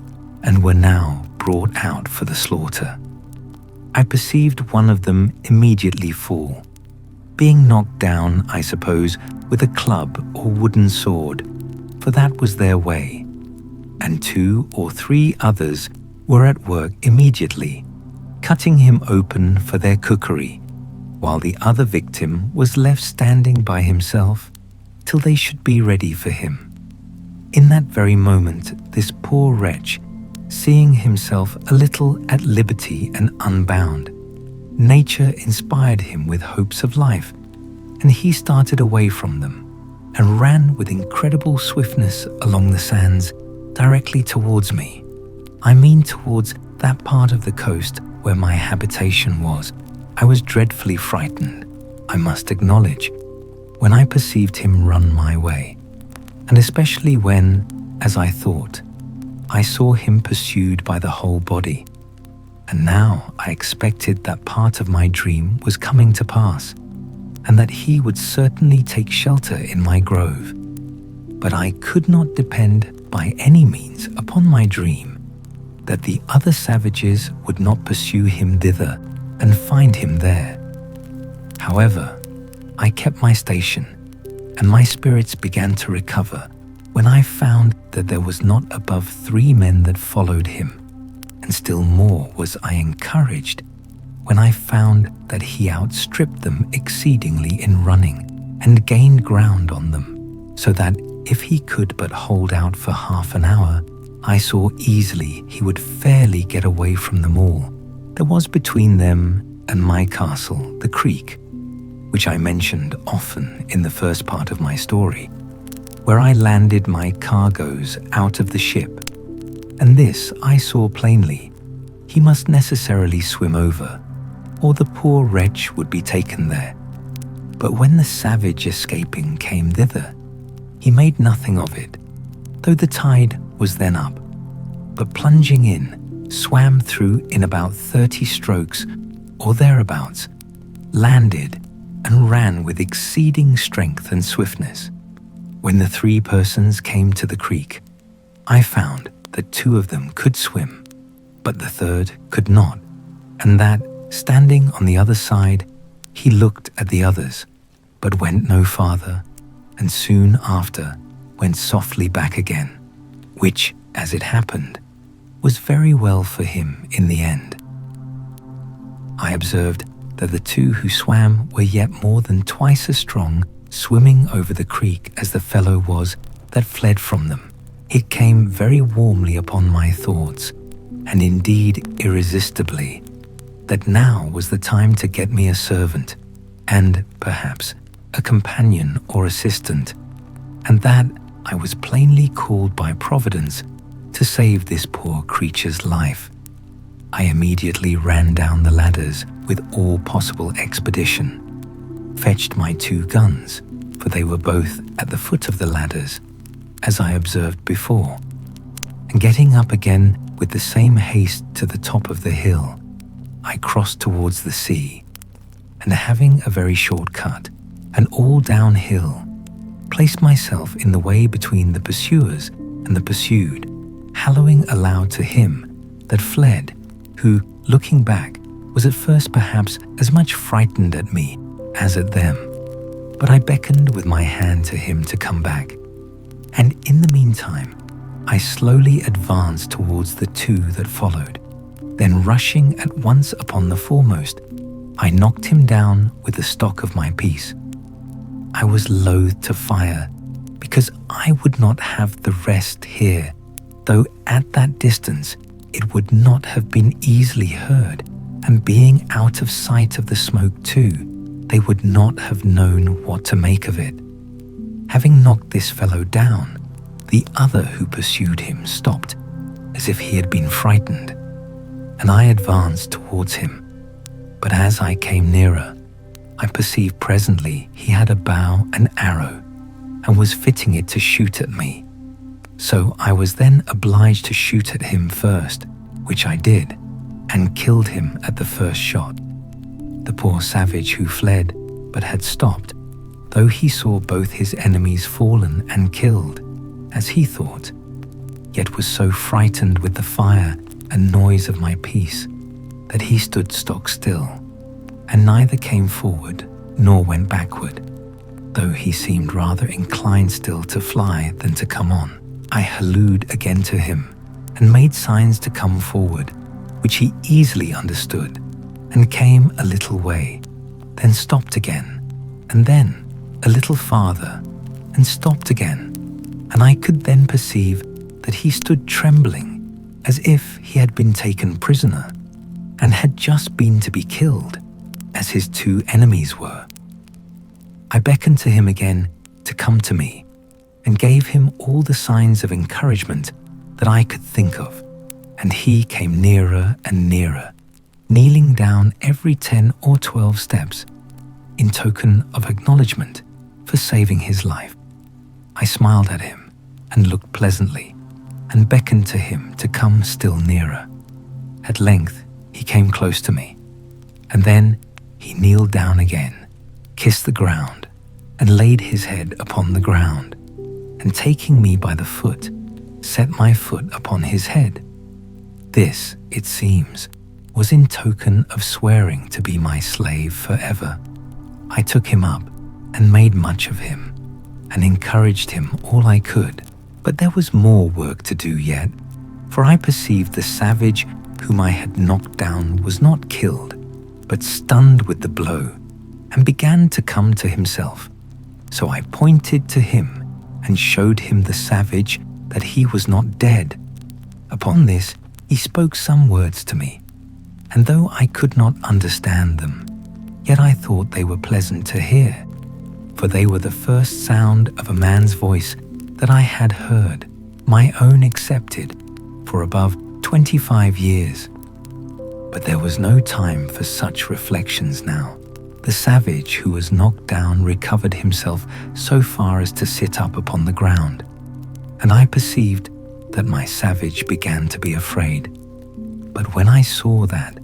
and were now brought out for the slaughter. I perceived one of them immediately fall, being knocked down, I suppose, with a club or wooden sword, for that was their way, and 2 or 3 others were at work immediately, cutting him open for their cookery, while the other victim was left standing by himself till they should be ready for him. In that very moment, this poor wretch, seeing himself a little at liberty and unbound, nature inspired him with hopes of life, and he started away from them and ran with incredible swiftness along the sands directly towards me. I mean towards that part of the coast where my habitation was. I was dreadfully frightened, I must acknowledge, when I perceived him run my way, and especially when, as I thought, I saw him pursued by the whole body. And now I expected that part of my dream was coming to pass, and that he would certainly take shelter in my grove. But I could not depend by any means upon my dream that the other savages would not pursue him thither and find him there. However, I kept my station, and my spirits began to recover when I found that there was not above 3 men that followed him, and still more was I encouraged when I found that he outstripped them exceedingly in running and gained ground on them, so that if he could but hold out for half an hour, I saw easily he would fairly get away from them all. There was between them and my castle the creek, which I mentioned often in the first part of my story, where I landed my cargoes out of the ship, and this I saw plainly. He must necessarily swim over, or the poor wretch would be taken there. But when the savage escaping came thither, he made nothing of it, though the tide was then up, but plunging in, swam through in about 30 strokes or thereabouts, landed and ran with exceeding strength and swiftness. When the 3 persons came to the creek, I found that 2 of them could swim, but the 3rd could not, and that, standing on the other side, he looked at the others, but went no farther, and soon after went softly back again, which, as it happened, was very well for him in the end. I observed that the 2 who swam were yet more than twice as strong swimming over the creek as the fellow was that fled from them. It came very warmly upon my thoughts, and indeed irresistibly, that now was the time to get me a servant, and, perhaps, a companion or assistant, and that I was plainly called by Providence to save this poor creature's life. I immediately ran down the ladders with all possible expedition, fetched my 2 guns, for they were both at the foot of the ladders, as I observed before, and getting up again with the same haste to the top of the hill, I crossed towards the sea, and having a very short cut, and all downhill, placed myself in the way between the pursuers and the pursued, hallooing aloud to him that fled, who, looking back, was at first perhaps as much frightened at me as at them. But I beckoned with my hand to him to come back, and in the meantime I slowly advanced towards the 2 that followed. Then rushing at once upon the foremost, I knocked him down with the stock of my piece. I was loath to fire, because I would not have the rest hear, though at that distance it would not have been easily heard, and being out of sight of the smoke too, they would not have known what to make of it. Having knocked this fellow down, the other who pursued him stopped, as if he had been frightened, and I advanced towards him. But as I came nearer, I perceived presently he had a bow and arrow, and was fitting it to shoot at me. So I was then obliged to shoot at him first, which I did, and killed him at the first shot. The poor savage who fled, but had stopped, though he saw both his enemies fallen and killed, as he thought, yet was so frightened with the fire and noise of my piece that he stood stock still, and neither came forward nor went backward, though he seemed rather inclined still to fly than to come on. I hallooed again to him, and made signs to come forward, which he easily understood, and came a little way, then stopped again, and then a little farther, and stopped again, and I could then perceive that he stood trembling, as if he had been taken prisoner, and had just been to be killed, as his two enemies were. I beckoned to him again to come to me, and gave him all the signs of encouragement that I could think of, and he came nearer and nearer, kneeling down every 10 or 12 steps, in token of acknowledgement for saving his life. I smiled at him, and looked pleasantly, and beckoned to him to come still nearer. At length he came close to me, and then he kneeled down again, kissed the ground, and laid his head upon the ground, and taking me by the foot, set my foot upon his head. This, it seems, was in token of swearing to be my slave forever. I took him up, and made much of him, and encouraged him all I could. But there was more work to do yet, for I perceived the savage whom I had knocked down was not killed, but stunned with the blow, and began to come to himself. So I pointed to him, and showed him the savage that he was not dead. Upon this he spoke some words to me, and though I could not understand them, yet I thought they were pleasant to hear, for they were the first sound of a man's voice that I had heard, my own excepted, for above 25 years. But there was no time for such reflections now. The savage who was knocked down recovered himself so far as to sit up upon the ground, and I perceived that my savage began to be afraid. But when I saw that,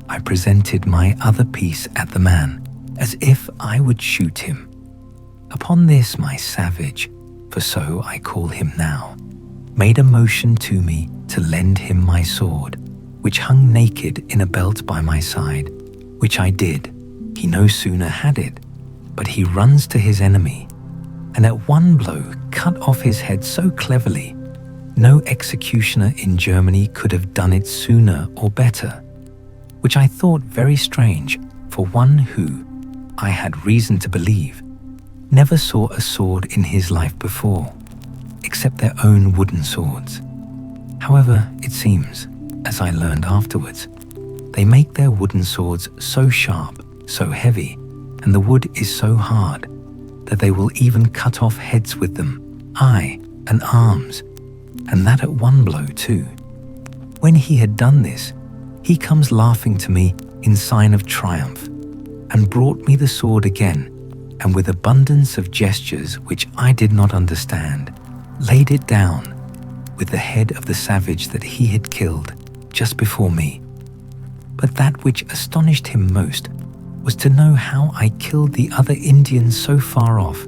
I presented my other piece at the man, as if I would shoot him. Upon this my savage, for so I call him now, made a motion to me to lend him my sword, which hung naked in a belt by my side, which I did. He no sooner had it, but he runs to his enemy, and at one blow cut off his head so cleverly, no executioner in Germany could have done it sooner or better, which I thought very strange for one who, I had reason to believe, never saw a sword in his life before, except their own wooden swords. However, it seems, as I learned afterwards, they make their wooden swords so sharp, so heavy, and the wood is so hard, that they will even cut off heads with them, aye, and arms, and that at one blow too. When he had done this, he comes laughing to me in sign of triumph, and brought me the sword again, and with abundance of gestures which I did not understand, laid it down with the head of the savage that he had killed just before me. But that which astonished him most was to know how I killed the other Indian so far off.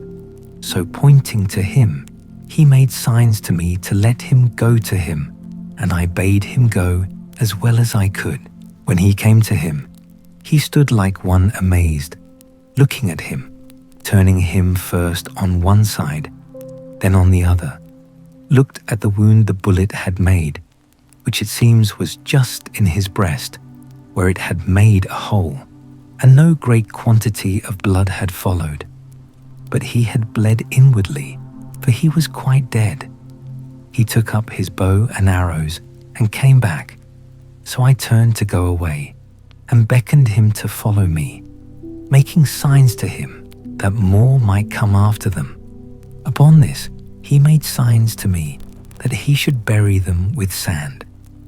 So pointing to him, he made signs to me to let him go to him, and I bade him go as well as I could. When he came to him, he stood like one amazed, looking at him, turning him first on one side, then on the other, looked at the wound the bullet had made, which it seems was just in his breast, where it had made a hole, and no great quantity of blood had followed. But he had bled inwardly, for he was quite dead. He took up his bow and arrows and came back, so I turned to go away, and beckoned him to follow me, making signs to him that more might come after them. Upon this, he made signs to me that he should bury them with sand,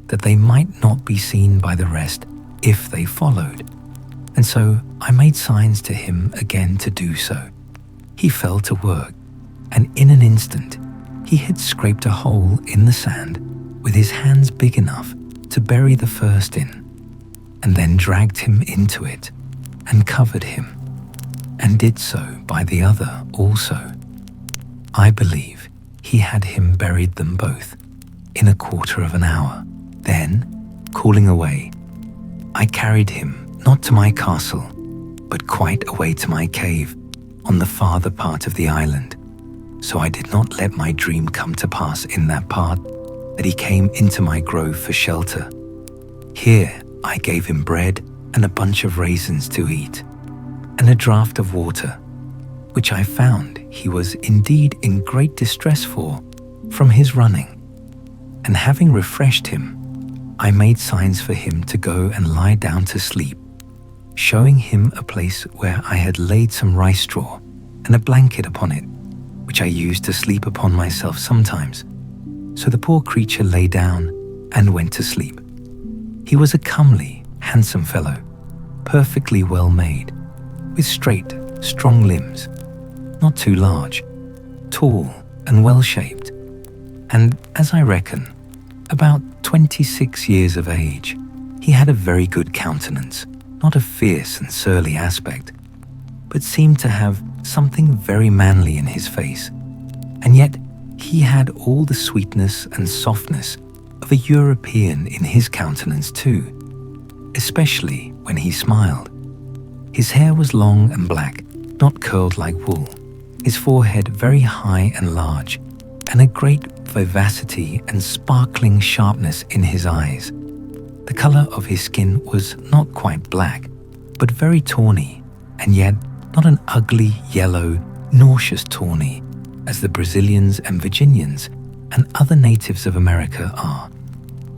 that they might not be seen by the rest if they followed. And so I made signs to him again to do so. He fell to work, and in an instant he had scraped a hole in the sand with his hands big enough to bury the first in, and then dragged him into it and covered him. and did so by the other also. I believe he had him buried them both in 1/4 of an hour. Then, cooling away, I carried him not to my castle, but quite away to my cave on the farther part of the island. So I did not let my dream come to pass in that part, that he came into my grove for shelter. Here I gave him bread and a bunch of raisins to eat, and a draught of water, which I found he was indeed in great distress for, from his running. And having refreshed him, I made signs for him to go and lie down to sleep, showing him a place where I had laid some rice straw and a blanket upon it, which I used to sleep upon myself sometimes. So the poor creature lay down and went to sleep. He was a comely, handsome fellow, perfectly well made, with straight, strong limbs, not too large, tall and well-shaped, and, as I reckon, about 26 years of age. He had a very good countenance, not a fierce and surly aspect, but seemed to have something very manly in his face, and yet he had all the sweetness and softness of a European in his countenance too, especially when he smiled. His hair was long and black, not curled like wool, his forehead very high and large, and a great vivacity and sparkling sharpness in his eyes. The color of his skin was not quite black, but very tawny, and yet not an ugly, yellow, nauseous tawny, as the Brazilians and Virginians and other natives of America are,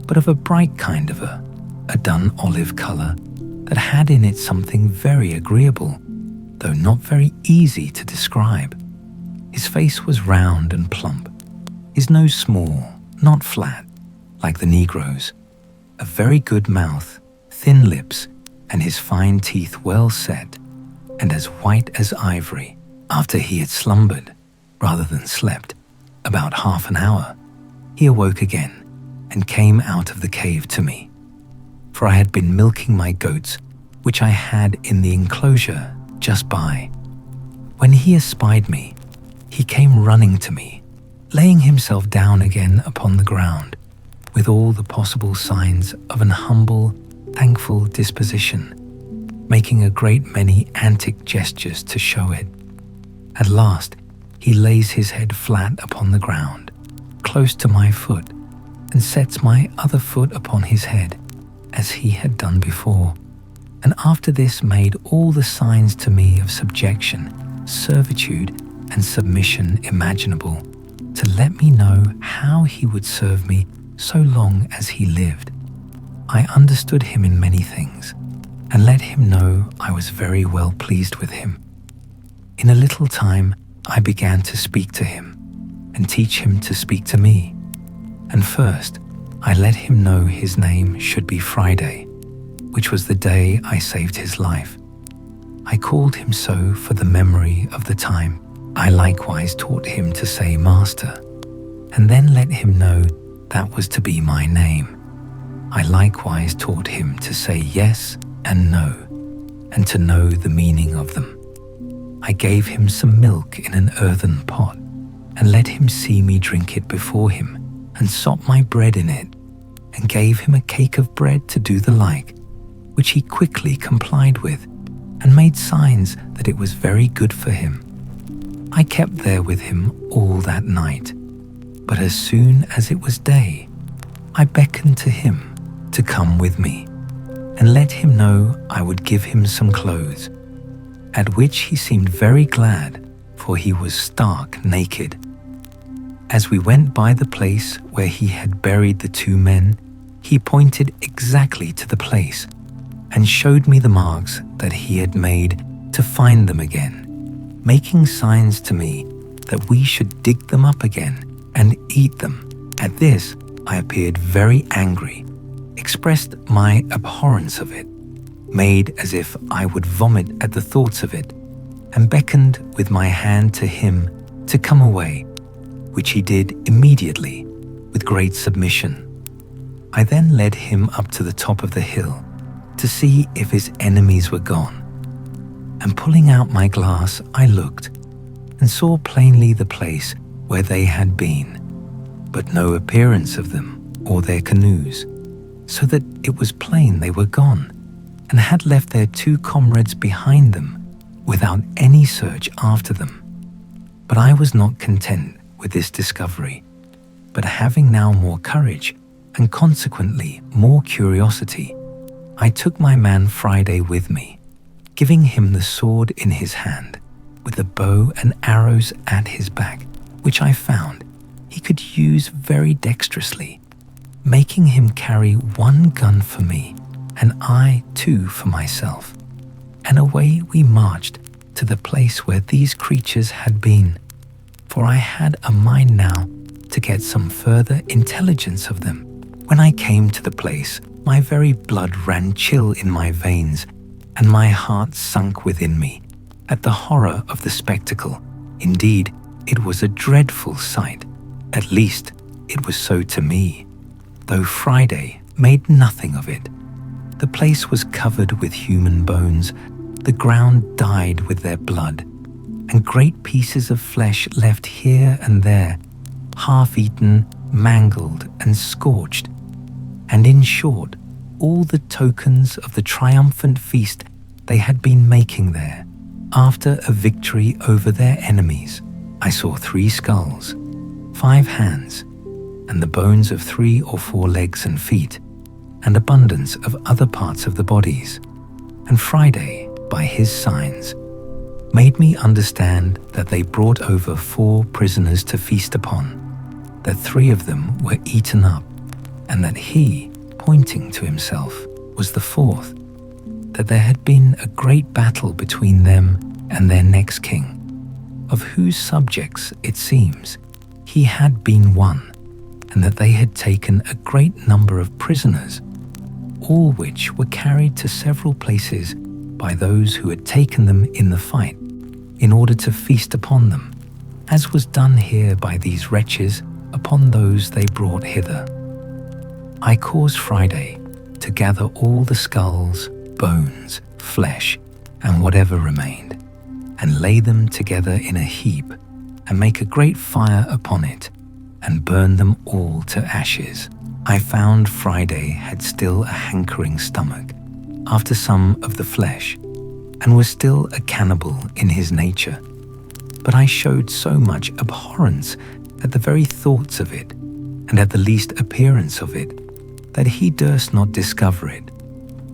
but of a bright kind of a dun olive color that had in it something very agreeable, though not very easy to describe. His face was round and plump, his nose small, not flat, like the Negroes, a very good mouth, thin lips, and his fine teeth well set, and as white as ivory. After he had slumbered, rather than slept, about half an hour, he awoke again, and came out of the cave to me. For I had been milking my goats, which I had in the enclosure just by. When he espied me, he came running to me, laying himself down again upon the ground, with all the possible signs of an humble, thankful disposition, making a great many antic gestures to show it. At last, he lays his head flat upon the ground, close to my foot, and sets my other foot upon his head, as he had done before, and after this made all the signs to me of subjection, servitude, and submission imaginable, to let me know how he would serve me so long as he lived. I understood him in many things, and let him know I was very well pleased with him. In a little time I began to speak to him, and teach him to speak to me, and first I let him know his name should be Friday, which was the day I saved his life. I called him so for the memory of the time. I likewise taught him to say Master, and then let him know that was to be my name. I likewise taught him to say yes and no, and to know the meaning of them. I gave him some milk in an earthen pot, and let him see me drink it before him, and sop my bread in it, and gave him a cake of bread to do the like, which he quickly complied with, and made signs that it was very good for him. I kept there with him all that night, but as soon as it was day, I beckoned to him to come with me, and let him know I would give him some clothes, at which he seemed very glad, for he was stark naked. As we went by the place where he had buried the two men, he pointed exactly to the place, and showed me the marks that he had made to find them again, making signs to me that we should dig them up again and eat them. At this I appeared very angry, expressed my abhorrence of it, made as if I would vomit at the thoughts of it, and beckoned with my hand to him to come away, which he did immediately with great submission. I then led him up to the top of the hill to see if his enemies were gone. and pulling out my glass, I looked and saw plainly the place where they had been, but no appearance of them or their canoes, so that it was plain they were gone, and had left their 2 comrades behind them without any search after them. But I was not content with this discovery, but having now more courage and consequently more curiosity, I took my man Friday with me, giving him the sword in his hand, with the bow and arrows at his back, which I found he could use very dexterously, making him carry 1 gun for me and I 2 for myself. And away we marched to the place where these creatures had been, for I had a mind now to get some further intelligence of them. When I came to the place, my very blood ran chill in my veins, and my heart sunk within me at the horror of the spectacle. Indeed, it was a dreadful sight. At least, it was so to me, though Friday made nothing of it. The place was covered with human bones, the ground dyed with their blood, and great pieces of flesh left here and there, half-eaten, mangled, and scorched, and in short, all the tokens of the triumphant feast they had been making there, after a victory over their enemies. I saw 3 skulls, 5 hands, and the bones of 3 or 4 legs and feet, and abundance of other parts of the bodies. And Friday, by his signs, made me understand that they brought over 4 prisoners to feast upon, that 3 of them were eaten up, and that he, pointing to himself, was the 4th, that there had been a great battle between them and their next king, of whose subjects, it seems, he had been one, and that they had taken a great number of prisoners, all which were carried to several places by those who had taken them in the fight, in order to feast upon them, as was done here by these wretches upon those they brought hither. I caused Friday to gather all the skulls, bones, flesh, and whatever remained, and lay them together in a heap, and make a great fire upon it, and burn them all to ashes. I found Friday had still a hankering stomach after some of the flesh, and was still a cannibal in his nature. But I showed so much abhorrence at the very thoughts of it, and at the least appearance of it, that he durst not discover it.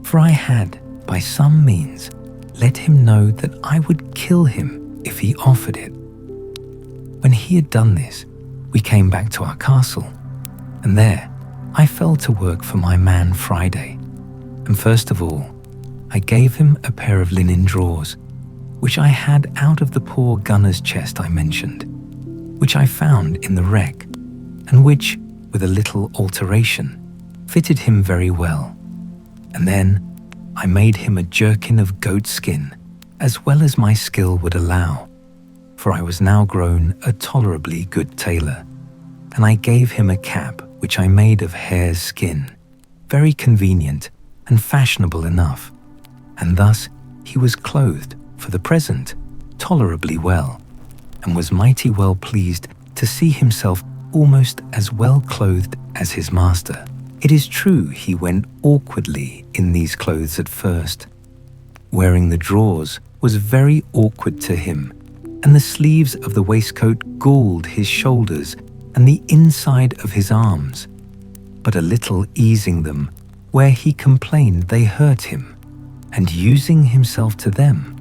For I had, by some means, let him know that I would kill him if he offered it. When he had done this, we came back to our castle, and there I fell to work for my man Friday. And first of all, I gave him a pair of linen drawers, which I had out of the poor gunner's chest I mentioned, which I found in the wreck, and which, with a little alteration, fitted him very well. And then I made him a jerkin of goat skin, as well as my skill would allow, for I was now grown a tolerably good tailor, and I gave him a cap which I made of hare's skin, very convenient and fashionable enough, and thus he was clothed, for the present, tolerably well, and was mighty well pleased to see himself almost as well clothed as his master. It is true he went awkwardly in these clothes at first. Wearing the drawers was very awkward to him, and the sleeves of the waistcoat galled his shoulders and the inside of his arms, but a little easing them where he complained they hurt him, and using himself to them,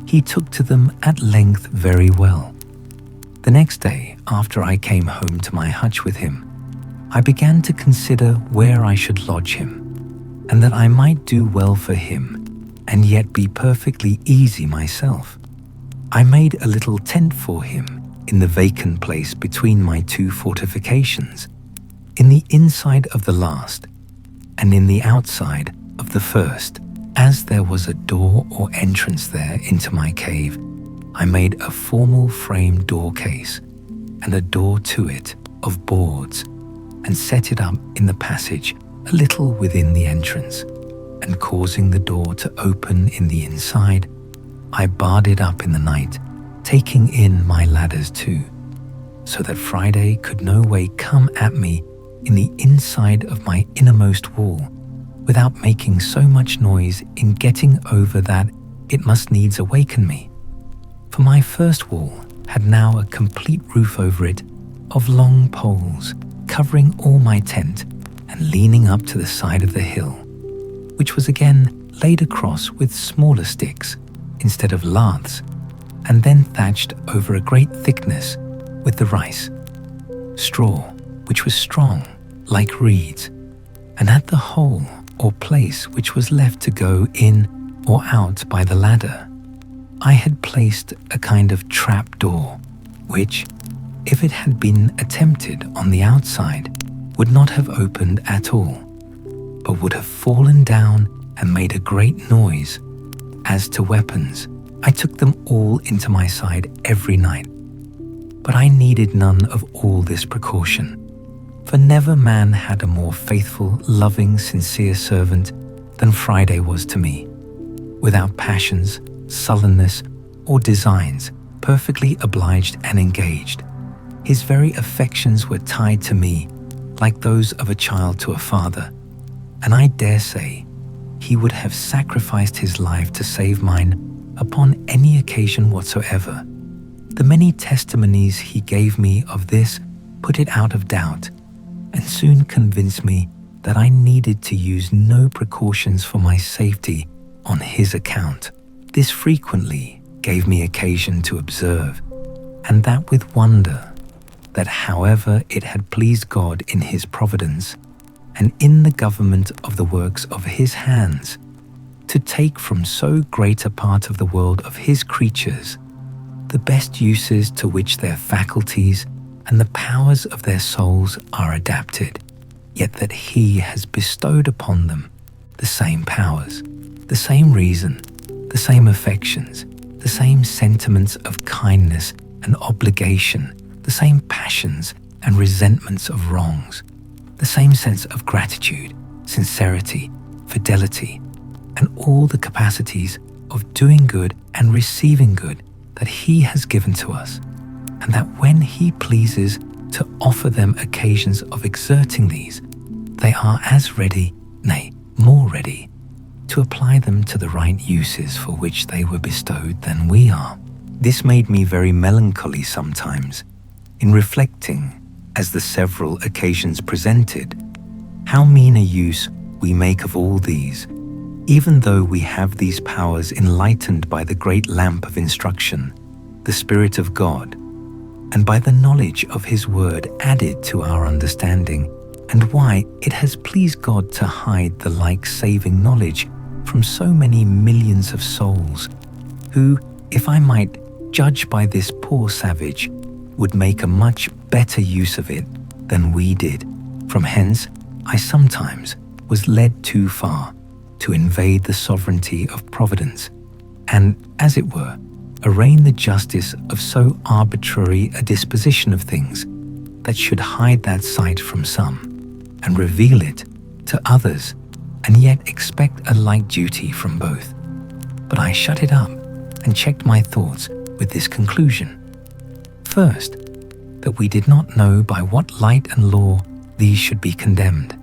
he took to them at length very well. The next day, after I came home to my hutch with him, I began to consider where I should lodge him, and that I might do well for him, and yet be perfectly easy myself. I made a little tent for him in the vacant place between my 2 fortifications, in the inside of the last, and in the outside of the first. As there was a door or entrance there into my cave, I made a formal frame door case, and a door to it of boards, and set it up in the passage a little within the entrance, and causing the door to open in the inside, I barred it up in the night, taking in my ladders too, so that Friday could no way come at me in the inside of my innermost wall without making so much noise in getting over that it must needs awaken me. For my first wall had now a complete roof over it of long poles covering all my tent and leaning up to the side of the hill, which was again laid across with smaller sticks instead of laths, and then thatched over a great thickness with the rice, straw, which was strong like reeds, and at the hole or place which was left to go in or out by the ladder, I had placed a kind of trap door, which, if it had been attempted on the outside, would not have opened at all, but would have fallen down and made a great noise. As to weapons, I took them all into my side every night, but I needed none of all this precaution, for never man had a more faithful, loving, sincere servant than Friday was to me, without passions, sullenness, or designs, perfectly obliged and engaged. His very affections were tied to me like those of a child to a father, and I dare say he would have sacrificed his life to save mine upon any occasion whatsoever. The many testimonies he gave me of this put it out of doubt, and soon convinced me that I needed to use no precautions for my safety on his account. This frequently gave me occasion to observe, and that with wonder, that however it had pleased God in his providence, and in the government of the works of his hands, to take from so great a part of the world of his creatures the best uses to which their faculties and the powers of their souls are adapted, yet that he has bestowed upon them the same powers, the same reason, the same affections, the same sentiments of kindness and obligation, the same passions and resentments of wrongs, the same sense of gratitude, sincerity, fidelity, and all the capacities of doing good and receiving good that he has given to us, and that when he pleases to offer them occasions of exerting these, they are as ready, nay, more ready, to apply them to the right uses for which they were bestowed than we are. This made me very melancholy sometimes, in reflecting, as the several occasions presented, how mean a use we make of all these, even though we have these powers enlightened by the great lamp of instruction, the Spirit of God, and by the knowledge of his word added to our understanding, and why it has pleased God to hide the like saving knowledge from so many millions of souls, who, if I might judge by this poor savage, would make a much better use of it than we did. From hence, I sometimes was led too far to invade the sovereignty of Providence, and, as it were, arraign the justice of so arbitrary a disposition of things that should hide that sight from some, and reveal it to others, and yet expect a like duty from both. But I shut it up and checked my thoughts with this conclusion. First, that we did not know by what light and law these should be condemned,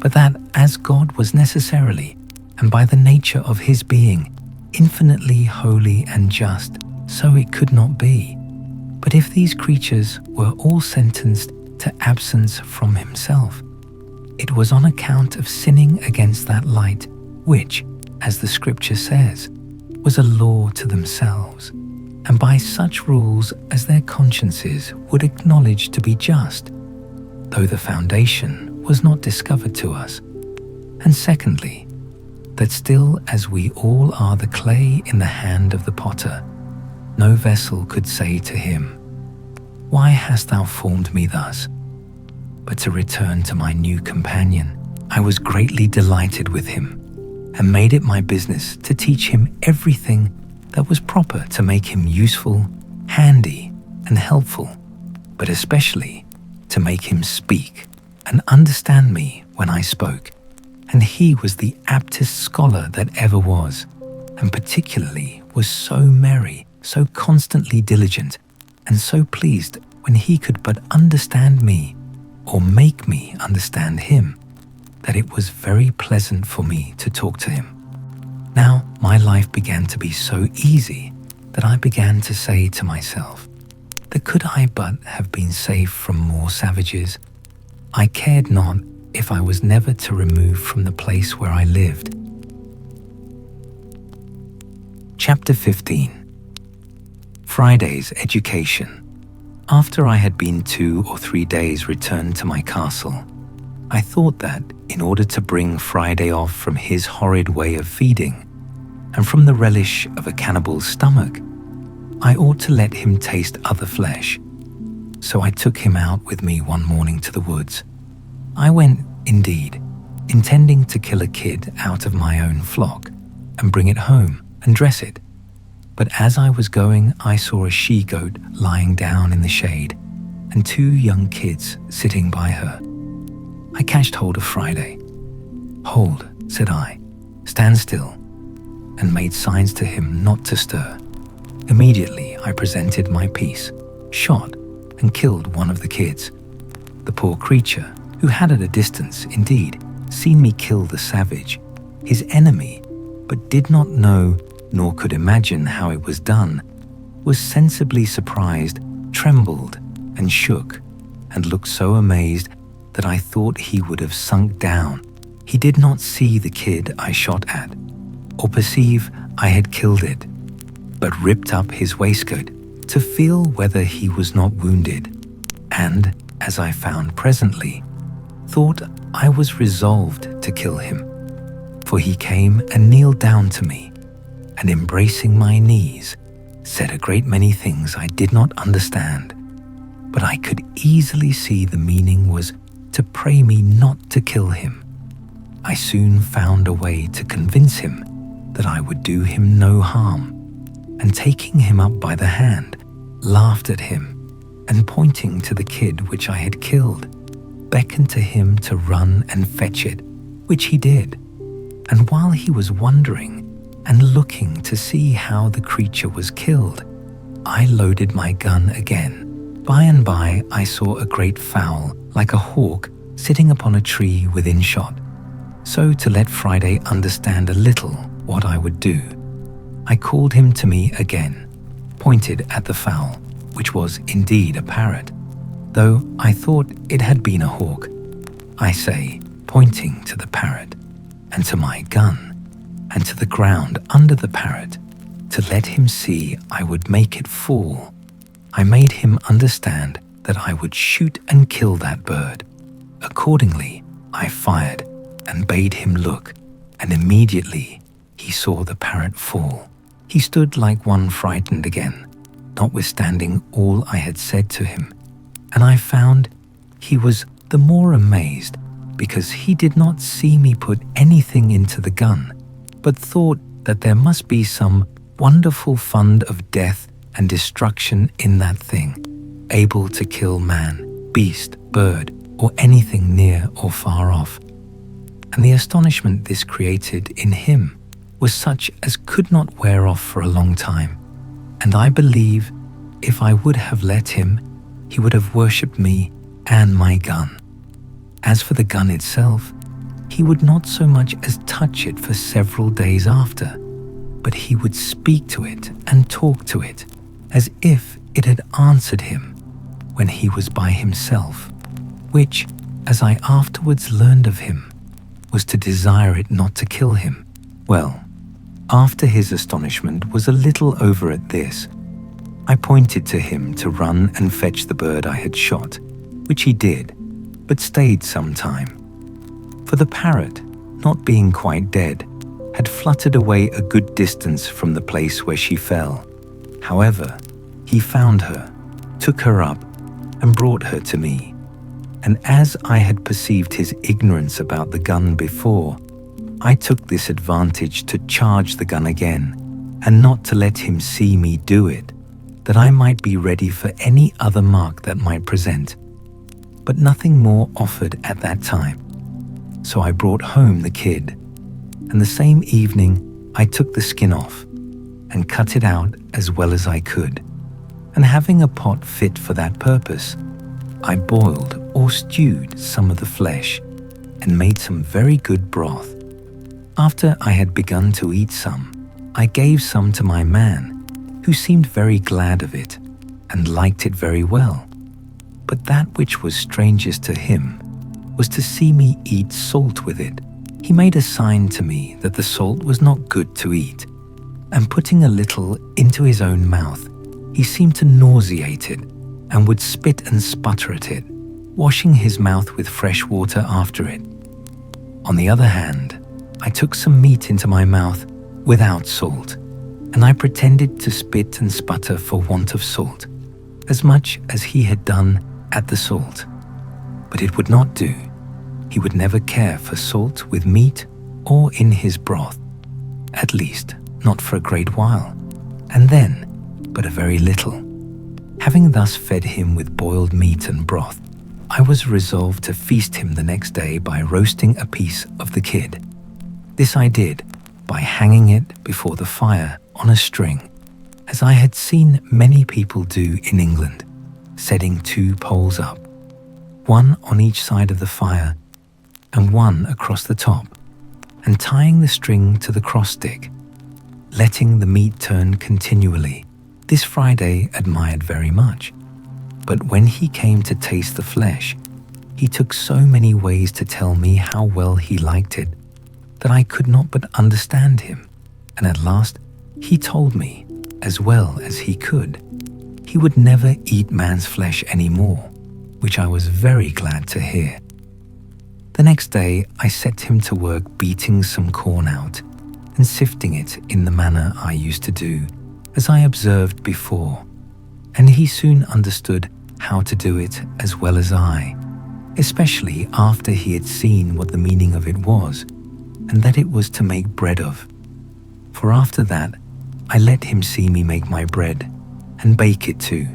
but that as God was necessarily, and by the nature of his being, infinitely holy and just, so it could not be. But if these creatures were all sentenced to absence from himself, it was on account of sinning against that light, which, as the scripture says, was a law to themselves, and by such rules as their consciences would acknowledge to be just, though the foundation was not discovered to us. And secondly, that still as we all are the clay in the hand of the potter, no vessel could say to him, "Why hast thou formed me thus?" But to return to my new companion, I was greatly delighted with him, and made it my business to teach him everything that was proper to make him useful, handy, and helpful, but especially to make him speak and understand me when I spoke. And he was the aptest scholar that ever was, and particularly was so merry, so constantly diligent, and so pleased when he could but understand me or make me understand him, that it was very pleasant for me to talk to him. Now my life began to be so easy that I began to say to myself that could I but have been safe from more savages, I cared not if I was never to remove from the place where I lived. Chapter 15. Friday's Education. After I had been 2 or 3 days returned to my castle, I thought that, in order to bring Friday off from his horrid way of feeding, and from the relish of a cannibal's stomach, I ought to let him taste other flesh. So I took him out with me one morning to the woods. I went, indeed, intending to kill a kid out of my own flock, and bring it home and dress it. But as I was going, I saw a she-goat lying down in the shade, and 2 young kids sitting by her. I catched hold of Friday. "Hold," said I, "stand still," and made signs to him not to stir. Immediately I presented my piece, shot, and killed one of the kids. The poor creature, who had at a distance, indeed, seen me kill the savage, his enemy, but did not know nor could imagine how it was done, was sensibly surprised, trembled, and shook, and looked so amazed that I thought he would have sunk down. He did not see the kid I shot at, or perceive I had killed it, but ripped up his waistcoat to feel whether he was not wounded, and, as I found presently, thought I was resolved to kill him. For he came and kneeled down to me, and embracing my knees, said a great many things I did not understand, but I could easily see the meaning was to pray me not to kill him. I soon found a way to convince him that I would do him no harm, and taking him up by the hand, laughed at him, and pointing to the kid which I had killed, beckoned to him to run and fetch it, which he did. And while he was wondering and looking to see how the creature was killed, I loaded my gun again. By and by I saw a great fowl, like a hawk, sitting upon a tree within shot. So to let Friday understand a little what I would do, I called him to me again, pointed at the fowl, which was indeed a parrot, though I thought it had been a hawk. I say, pointing to the parrot, and to my gun, and to the ground under the parrot, to let him see I would make it fall. I made him understand that I would shoot and kill that bird. Accordingly, I fired and bade him look, and immediately he saw the parrot fall. He stood like one frightened again, notwithstanding all I had said to him, and I found he was the more amazed because he did not see me put anything into the gun, but thought that there must be some wonderful fund of death and destruction in that thing, able to kill man, beast, bird, or anything near or far off. And the astonishment this created in him was such as could not wear off for a long time, and I believe if I would have let him, he would have worshipped me and my gun. As for the gun itself, he would not so much as touch it for several days after, but he would speak to it and talk to it as if it had answered him when he was by himself, which, as I afterwards learned of him, was to desire it not to kill him. Well, after his astonishment was a little over at this, I pointed to him to run and fetch the bird I had shot, which he did, but stayed some time. For the parrot, not being quite dead, had fluttered away a good distance from the place where she fell. However, he found her, took her up, and brought her to me. And as I had perceived his ignorance about the gun before, I took this advantage to charge the gun again, and not to let him see me do it, that I might be ready for any other mark that might present. But nothing more offered at that time. So I brought home the kid, and the same evening I took the skin off, and cut it out as well as I could, and having a pot fit for that purpose, I boiled or stewed some of the flesh and made some very good broth. After I had begun to eat some, I gave some to my man, who seemed very glad of it and liked it very well. But that which was strangest to him was to see me eat salt with it. He made a sign to me that the salt was not good to eat, and putting a little into his own mouth, he seemed to nauseate it and would spit and sputter at it, washing his mouth with fresh water after it. On the other hand, I took some meat into my mouth without salt, and I pretended to spit and sputter for want of salt, as much as he had done at the salt. But it would not do. He would never care for salt with meat or in his broth, at least not for a great while, and then but a very little. Having thus fed him with boiled meat and broth, I was resolved to feast him the next day by roasting a piece of the kid. This I did by hanging it before the fire on a string, as I had seen many people do in England, setting 2 poles up, one on each side of the fire and one across the top, and tying the string to the cross stick, letting the meat turn continually. This Friday admired very much, but when he came to taste the flesh, he took so many ways to tell me how well he liked it that I could not but understand him, and at last he told me, as well as he could, he would never eat man's flesh any more, which I was very glad to hear. The next day I set him to work beating some corn out and sifting it in the manner I used to do, as I observed before, and he soon understood how to do it as well as I, especially after he had seen what the meaning of it was, and that it was to make bread of. For after that, I let him see me make my bread and bake it too,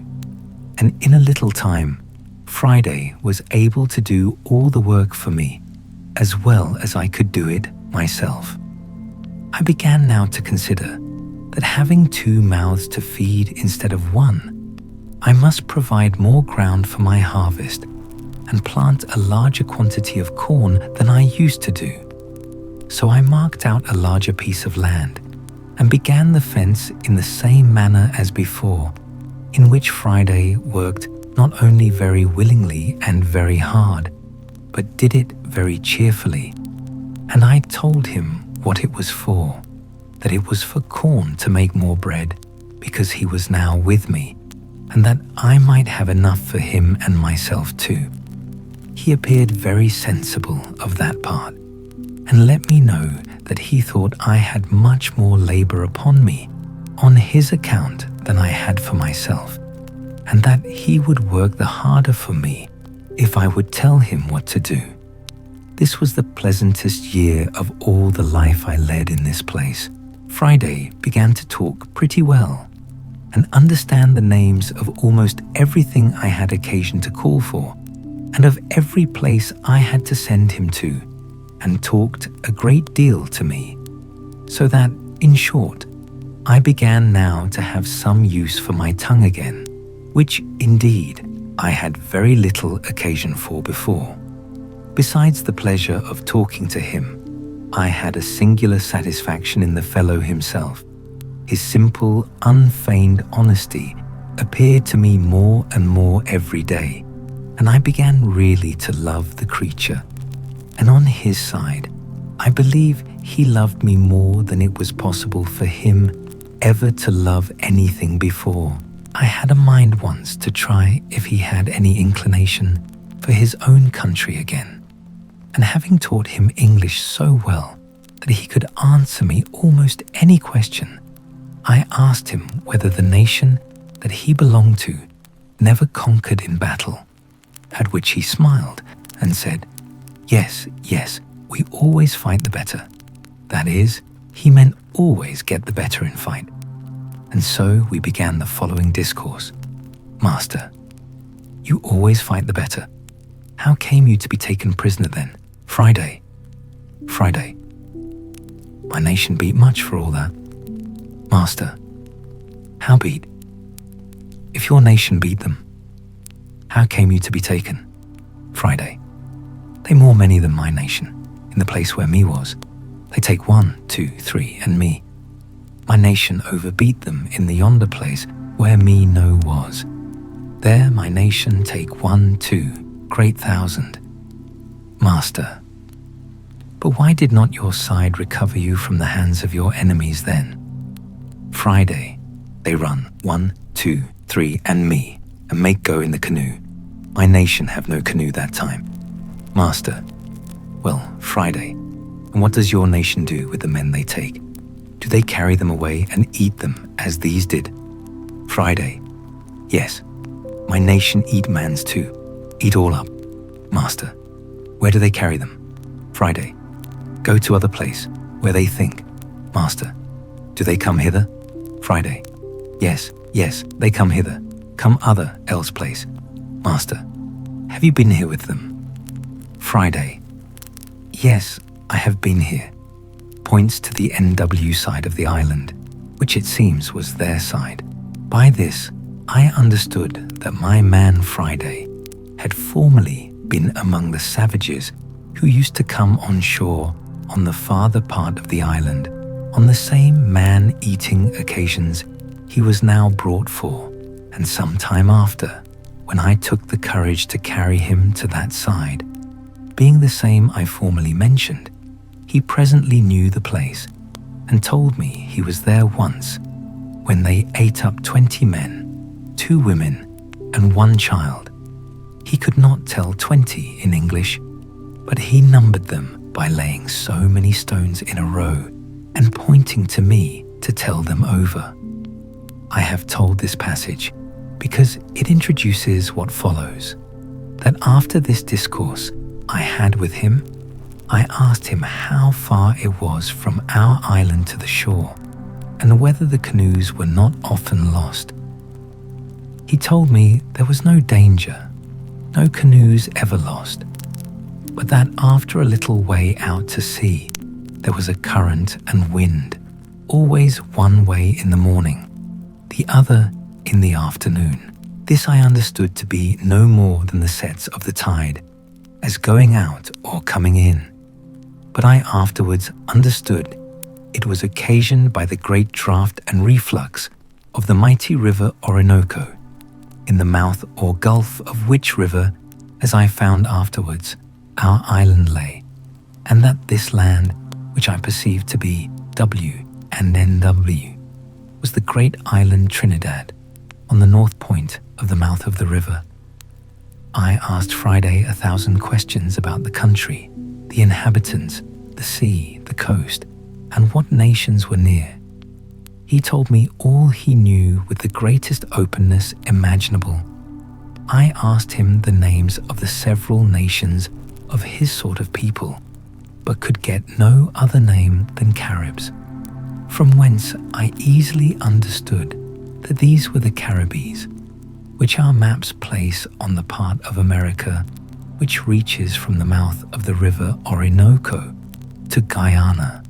and in a little time, Friday was able to do all the work for me, as well as I could do it myself. I began now to consider that having 2 mouths to feed instead of 1, I must provide more ground for my harvest and plant a larger quantity of corn than I used to do. So I marked out a larger piece of land and began the fence in the same manner as before, in which Friday worked not only very willingly and very hard, but did it very cheerfully. And I told him what it was for, that it was for corn to make more bread, because he was now with me, and that I might have enough for him and myself too. He appeared very sensible of that part, and let me know that he thought I had much more labor upon me on his account than I had for myself, and that he would work the harder for me if I would tell him what to do. This was the pleasantest year of all the life I led in this place. Friday began to talk pretty well and understand the names of almost everything I had occasion to call for, and of every place I had to send him to, and talked a great deal to me, so that, in short, I began now to have some use for my tongue again, which, indeed, I had very little occasion for before. Besides the pleasure of talking to him, I had a singular satisfaction in the fellow himself. His simple, unfeigned honesty appeared to me more and more every day, and I began really to love the creature. And on his side, I believe he loved me more than it was possible for him ever to love anything before. I had a mind once to try if he had any inclination for his own country again, and having taught him English so well that he could answer me almost any question, I asked him whether the nation that he belonged to never conquered in battle, at which he smiled and said, Yes, we always fight the better. That is, he meant always get the better in fight. And so we began the following discourse. Master, you always fight the better. How came you to be taken prisoner then? Friday. My nation beat much for all that. Master, Howbeit, if your nation beat them, how came you to be taken? Friday. They more many than my nation, in the place where me was. They take 1, 2, 3, and me. My nation overbeat them in the yonder place where me no was. There my nation take 1, 2, great thousand. Master, but why did not your side recover you from the hands of your enemies then? Friday. They run 1, 2, 3, and me, and make go in the canoe. My nation have no canoe that time. Master, well, Friday, and what does your nation do with the men they take? Do they carry them away and eat them as these did? Friday, yes, my nation eat mans too, eat all up. Master, where do they carry them? Friday, go to other place, where they think. Master, do they come hither? Friday, yes, they come hither, come other else place. Master, have you been here with them? Friday, yes, I have been here. Points to the NW side of the island, which it seems was their side. By this, I understood that my man Friday had formerly been among the savages who used to come on shore on the farther part of the island on the same man-eating occasions he was now brought for, and some time after, when I took the courage to carry him to that side, being the same I formerly mentioned, he presently knew the place, and told me he was there once, when they ate up 20 men, 2 women, and 1 child. He could not tell 20 in English, but he numbered them by laying so many stones in a row and pointing to me to tell them over. I have told this passage because it introduces what follows, that after this discourse I had with him, I asked him how far it was from our island to the shore, and whether the canoes were not often lost. He told me there was no danger, no canoes ever lost, but that after a little way out to sea, there was a current and wind, always one way in the morning, the other in the afternoon. This I understood to be no more than the sets of the tide, as going out or coming in. But I afterwards understood it was occasioned by the great draught and reflux of the mighty river Orinoco, in the mouth or gulf of which river, as I found afterwards, our island lay, and that this land, which I perceived to be W and NW, was the great island Trinidad, on the north point of the mouth of the river. I asked Friday 1,000 questions about the country, the inhabitants, the sea, the coast, and what nations were near. He told me all he knew with the greatest openness imaginable. I asked him the names of the several nations of his sort of people, but could get no other name than Caribs, from whence I easily understood that these were the Caribbees, which our maps place on the part of America which reaches from the mouth of the river Orinoco to Guyana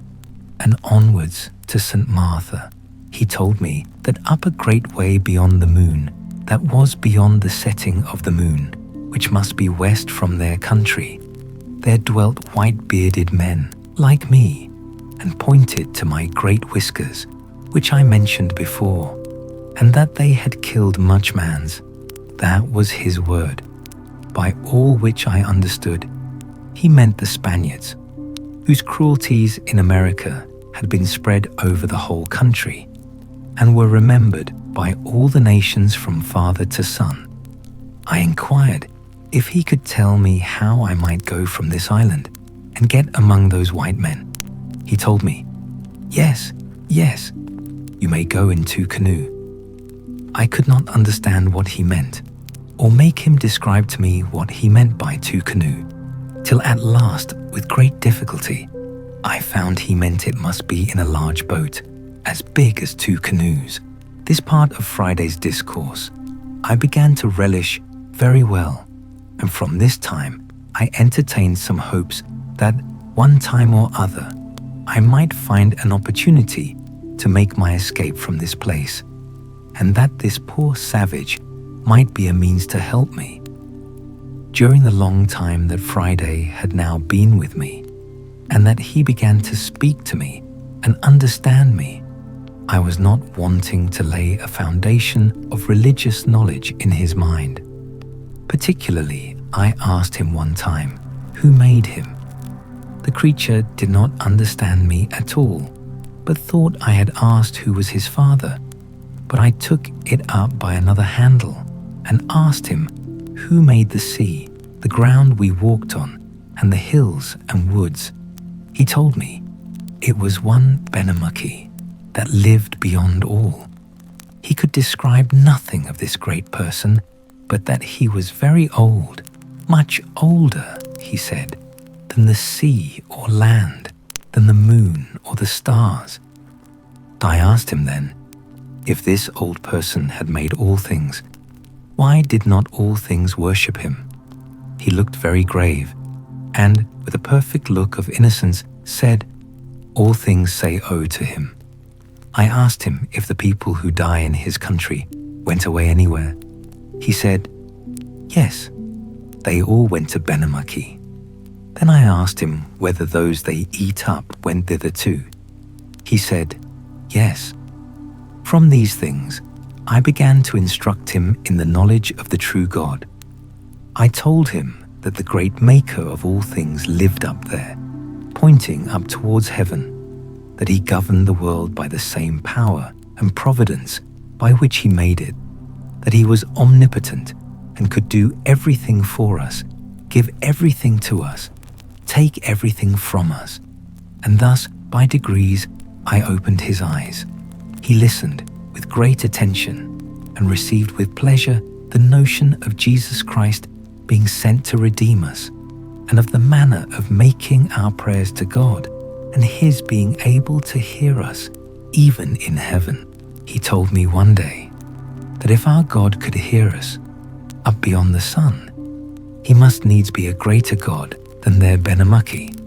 and onwards to St. Martha. He told me that up a great way beyond the moon, that was beyond the setting of the moon, which must be west from their country, there dwelt white-bearded men like me, and pointed to my great whiskers, which I mentioned before, and that they had killed much mans. That was his word, by all which I understood he meant the Spaniards, whose cruelties in America had been spread over the whole country, and were remembered by all the nations from father to son. I inquired if he could tell me how I might go from this island and get among those white men. He told me, yes, you may go in 2 canoe. I could not understand what he meant, or make him describe to me what he meant by 2 canoe, till at last, with great difficulty, I found he meant it must be in a large boat, as big as 2 canoes. This part of Friday's discourse I began to relish very well, and from this time I entertained some hopes that one time or other I might find an opportunity to make my escape from this place. and that this poor savage might be a means to help me. During the long time that Friday had now been with me, and that he began to speak to me and understand me, I was not wanting to lay a foundation of religious knowledge in his mind. Particularly, I asked him one time, who made him? The creature did not understand me at all, but thought I had asked who was his father. But I took it up by another handle and asked him, who made the sea, the ground we walked on, and the hills and woods? He told me it was one Benamuki that lived beyond all. He could describe nothing of this great person, but that he was very old, much older, he said, than the sea or land, than the moon or the stars. I asked him then, if this old person had made all things, why did not all things worship him? He looked very grave, and, with a perfect look of innocence, said, all things say "O" to him. I asked him if the people who die in his country went away anywhere. He said, yes, they all went to Benamuki. Then I asked him whether those they eat up went thither too. He said, yes. From these things, I began to instruct him in the knowledge of the true God. I told him that the great Maker of all things lived up there, pointing up towards heaven, that he governed the world by the same power and providence by which he made it, that he was omnipotent and could do everything for us, give everything to us, take everything from us. And thus, by degrees, I opened his eyes. He listened with great attention and received with pleasure the notion of Jesus Christ being sent to redeem us, and of the manner of making our prayers to God, and his being able to hear us even in heaven. He told me one day that if our God could hear us up beyond the sun, he must needs be a greater God than their Benamuki,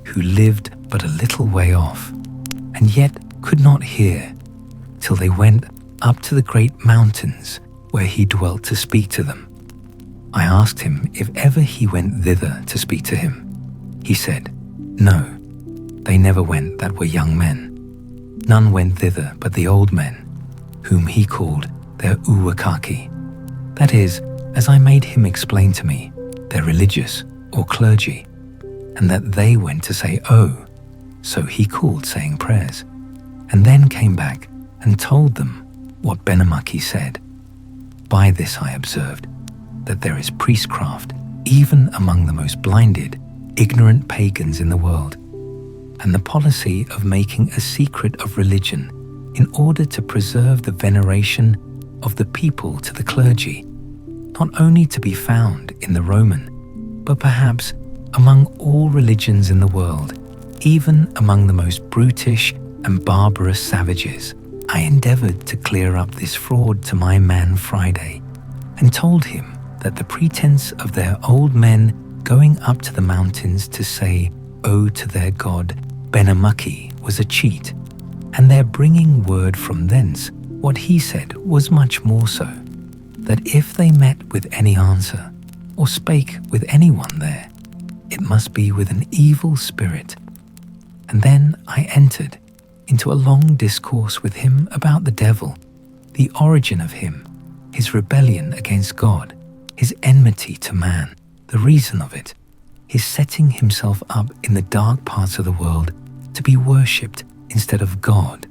who lived but a little way off, and yet could not hear till they went up to the great mountains where he dwelt to speak to them. I asked him if ever he went thither to speak to him. He said, no, they never went that were young men. None went thither but the old men, whom he called their uwakaki. That is, as I made him explain to me, their religious or clergy, and that they went to say "O," so he called saying prayers, and then came back and told them what Benamuki said. By this I observed that there is priestcraft even among the most blinded, ignorant pagans in the world, and the policy of making a secret of religion in order to preserve the veneration of the people to the clergy, not only to be found in the Roman, but perhaps among all religions in the world, even among the most brutish and barbarous savages. I endeavored to clear up this fraud to my man Friday, and told him that the pretense of their old men going up to the mountains to say "O" to their god Benamuki was a cheat, and their bringing word from thence what he said was much more so, that if they met with any answer, or spake with anyone there, it must be with an evil spirit. And then I entered into a long discourse with him about the devil, the origin of him, his rebellion against God, his enmity to man, the reason of it, his setting himself up in the dark parts of the world to be worshipped instead of God,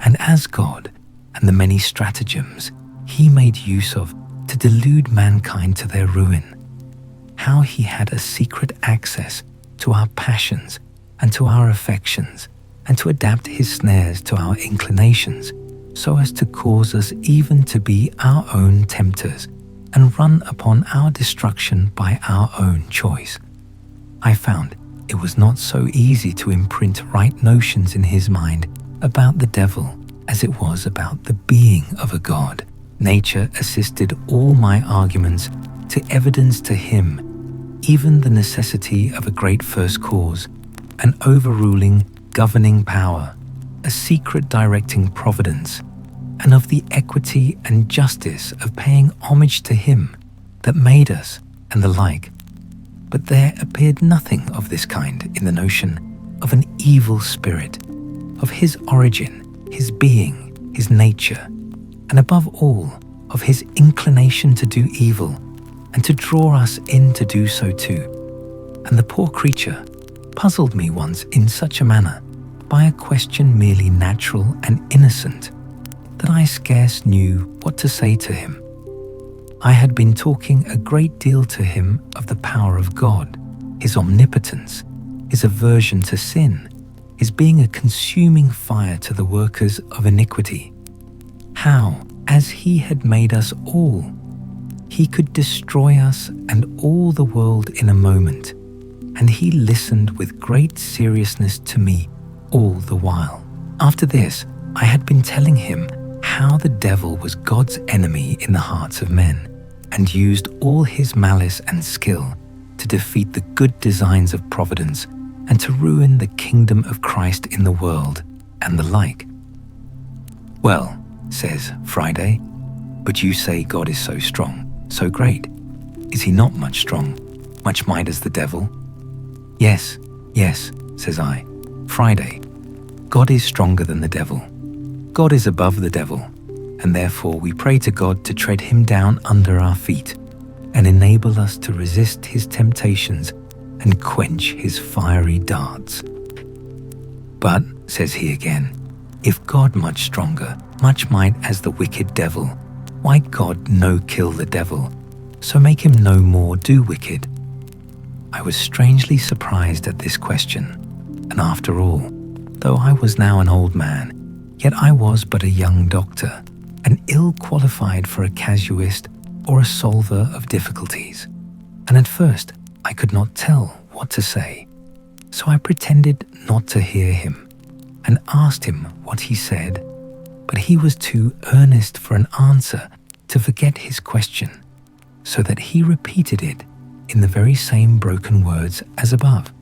and as God, and the many stratagems he made use of to delude mankind to their ruin, how he had a secret access to our passions and to our affections, and to adapt his snares to our inclinations, so as to cause us even to be our own tempters, and run upon our destruction by our own choice. I found it was not so easy to imprint right notions in his mind about the devil as it was about the being of a god. Nature assisted all my arguments to evidence to him even the necessity of a great first cause, an overruling, governing power, a secret directing providence, and of the equity and justice of paying homage to him that made us and the like. But there appeared nothing of this kind in the notion of an evil spirit, of his origin, his being, his nature, and above all, of his inclination to do evil and to draw us in to do so too. And the poor creature puzzled me once in such a manner by a question merely natural and innocent that I scarce knew what to say to him. I had been talking a great deal to him of the power of God, his omnipotence, his aversion to sin, his being a consuming fire to the workers of iniquity. How, as he had made us all, he could destroy us and all the world in a moment, and he listened with great seriousness to me all the while. After this, I had been telling him how the devil was God's enemy in the hearts of men, and used all his malice and skill to defeat the good designs of providence and to ruin the kingdom of Christ in the world, and the like. Well, says Friday, but you say God is so strong, so great. Is he not much strong, much might as the devil? Yes, yes, says I. Friday, God is stronger than the devil. God is above the devil, and therefore we pray to God to tread him down under our feet and enable us to resist his temptations and quench his fiery darts. But, says he again, if God much stronger, much might as the wicked devil, why God no kill the devil, so make him no more do wicked? I was strangely surprised at this question, and after all, though I was now an old man, yet I was but a young doctor, and ill qualified for a casuist or a solver of difficulties, and at first I could not tell what to say. So I pretended not to hear him, and asked him what he said, but he was too earnest for an answer to forget his question, so that he repeated it in the very same broken words as above.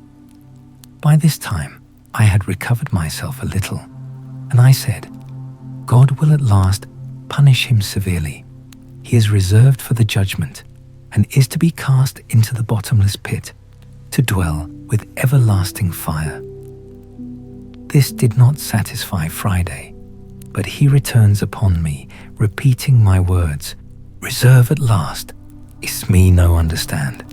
By this time I had recovered myself a little, and I said, God will at last punish him severely. He is reserved for the judgment, and is to be cast into the bottomless pit, to dwell with everlasting fire. This did not satisfy Friday, but he returns upon me, repeating my words, reserve at last, is me no understand.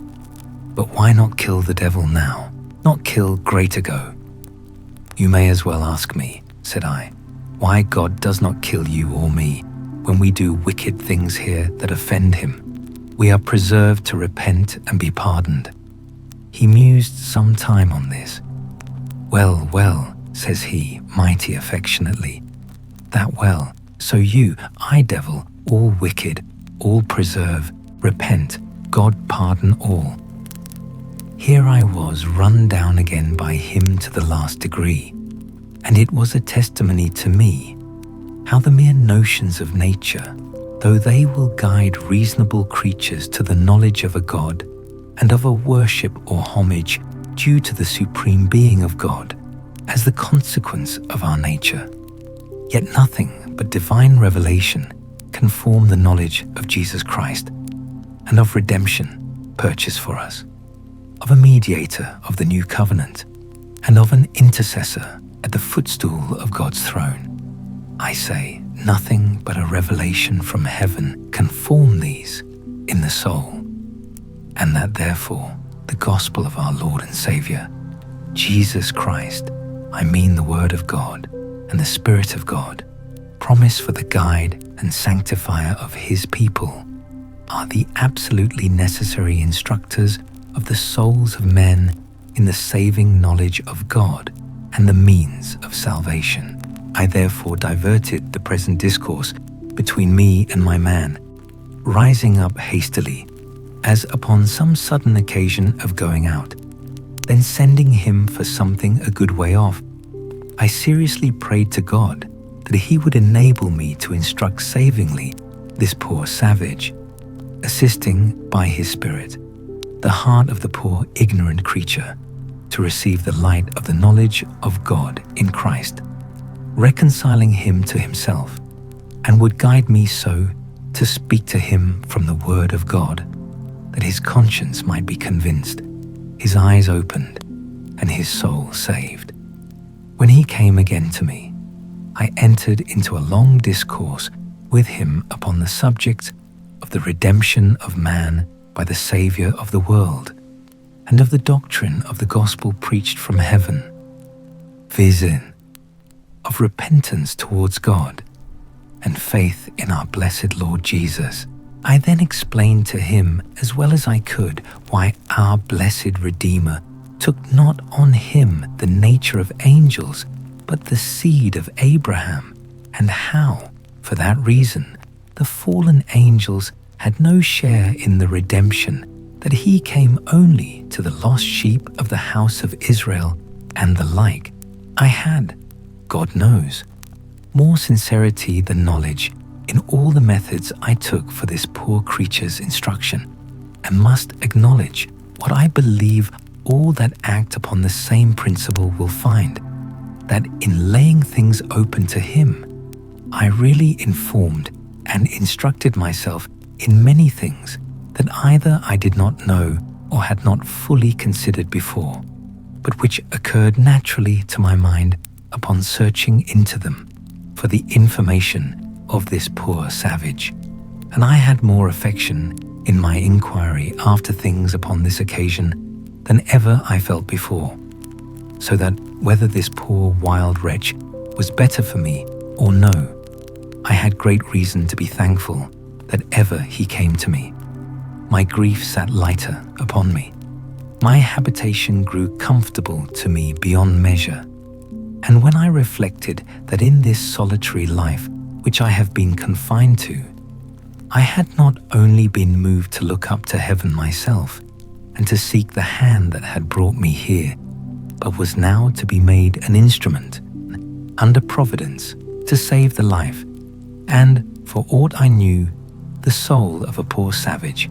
But why not kill the devil now, not kill great ago? You may as well ask me, said I, why God does not kill you or me when we do wicked things here that offend him. We are preserved to repent and be pardoned. He mused some time on this. Well, well, says he, mighty affectionately. That well, so you, I devil, all wicked, all preserve, repent, God pardon all. Here I was run down again by him to the last degree, and it was a testimony to me how the mere notions of nature, though they will guide reasonable creatures to the knowledge of a God and of a worship or homage due to the supreme being of God as the consequence of our nature, yet nothing but divine revelation can form the knowledge of Jesus Christ and of redemption purchased for us, of a mediator of the new covenant, and of an intercessor at the footstool of God's throne. I say, nothing but a revelation from heaven can form these in the soul, and that therefore the gospel of our Lord and Saviour, Jesus Christ, I mean the Word of God and the Spirit of God, promise for the guide and sanctifier of his people, are the absolutely necessary instructors of the souls of men in the saving knowledge of God and the means of salvation. I therefore diverted the present discourse between me and my man, rising up hastily, as upon some sudden occasion of going out, then sending him for something a good way off. I seriously prayed to God that he would enable me to instruct savingly this poor savage, assisting by his Spirit the heart of the poor ignorant creature to receive the light of the knowledge of God in Christ, reconciling him to himself, and would guide me so to speak to him from the Word of God, that his conscience might be convinced, his eyes opened, and his soul saved. When he came again to me, I entered into a long discourse with him upon the subject of the redemption of man by the Saviour of the world, and of the doctrine of the gospel preached from heaven, viz. Of repentance towards God, and faith in our blessed Lord Jesus. I then explained to him as well as I could why our blessed Redeemer took not on him the nature of angels, but the seed of Abraham, and how, for that reason, the fallen angels had no share in the redemption, that he came only to the lost sheep of the house of Israel, and the like. I had, God knows, more sincerity than knowledge in all the methods I took for this poor creature's instruction, and must acknowledge what I believe all that act upon the same principle will find, that in laying things open to him, I really informed and instructed myself in many things that either I did not know or had not fully considered before, but which occurred naturally to my mind upon searching into them for the information of this poor savage. And I had more affection in my inquiry after things upon this occasion than ever I felt before, so that whether this poor wild wretch was better for me or no, I had great reason to be thankful that ever he came to me. My grief sat lighter upon me. My habitation grew comfortable to me beyond measure. And when I reflected that in this solitary life which I have been confined to, I had not only been moved to look up to heaven myself, and to seek the hand that had brought me here, but was now to be made an instrument, under providence, to save the life, and, for aught I knew, the soul of a poor savage,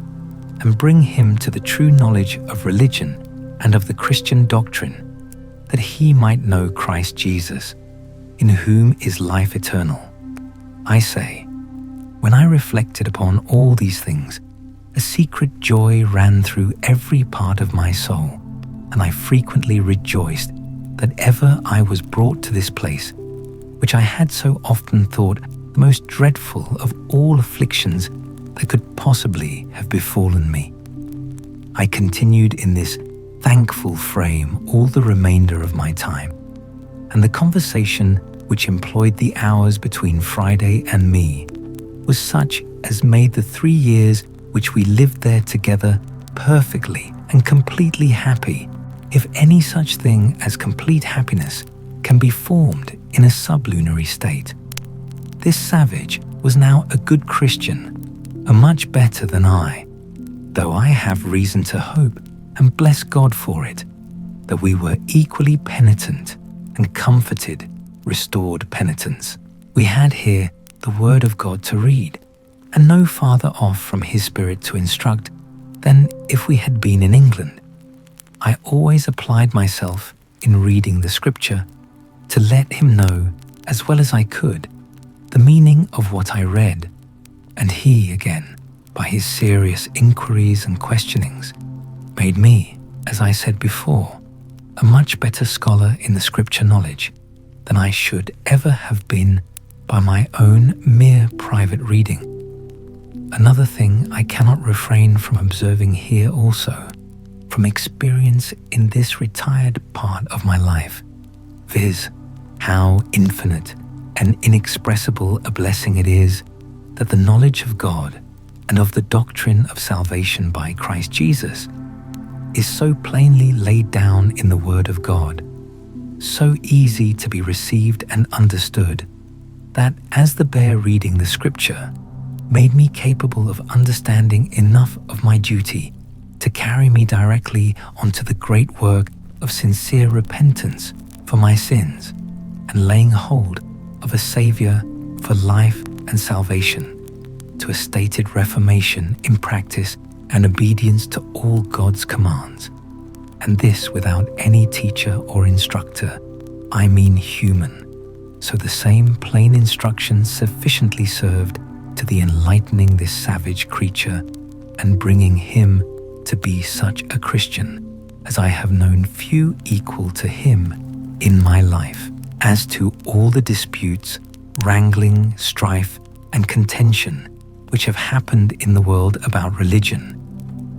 and bring him to the true knowledge of religion and of the Christian doctrine, that he might know Christ Jesus, in whom is life eternal. I say, when I reflected upon all these things, a secret joy ran through every part of my soul, and I frequently rejoiced that ever I was brought to this place, which I had so often thought the most dreadful of all afflictions that could possibly have befallen me. I continued in this thankful frame all the remainder of my time, and the conversation which employed the hours between Friday and me was such as made the 3 years which we lived there together perfectly and completely happy, if any such thing as complete happiness can be formed in a sublunary state. This savage was now a good Christian, and much better than I, though I have reason to hope and bless God for it, that we were equally penitent and comforted, restored penitents. We had here the Word of God to read, and no farther off from His Spirit to instruct than if we had been in England. I always applied myself in reading the Scripture to let Him know, as well as I could, the meaning of what I read, and He, again, by His serious inquiries and questionings, made me, as I said before, a much better scholar in the Scripture knowledge than I should ever have been by my own mere private reading. Another thing I cannot refrain from observing here also, from experience in this retired part of my life, viz., how infinite and inexpressible a blessing it is that the knowledge of God and of the doctrine of salvation by Christ Jesus is so plainly laid down in the Word of God, so easy to be received and understood, that as the bare reading the Scripture made me capable of understanding enough of my duty to carry me directly onto the great work of sincere repentance for my sins, and laying hold of a Saviour for life and salvation, to a stated reformation in practice and obedience to all God's commands, and this without any teacher or instructor, I mean human, so the same plain instructions sufficiently served to the enlightening this savage creature and bringing him to be such a Christian as I have known few equal to him in my life, as to all the disputes, wrangling, strife, and contention which have happened in the world about religion,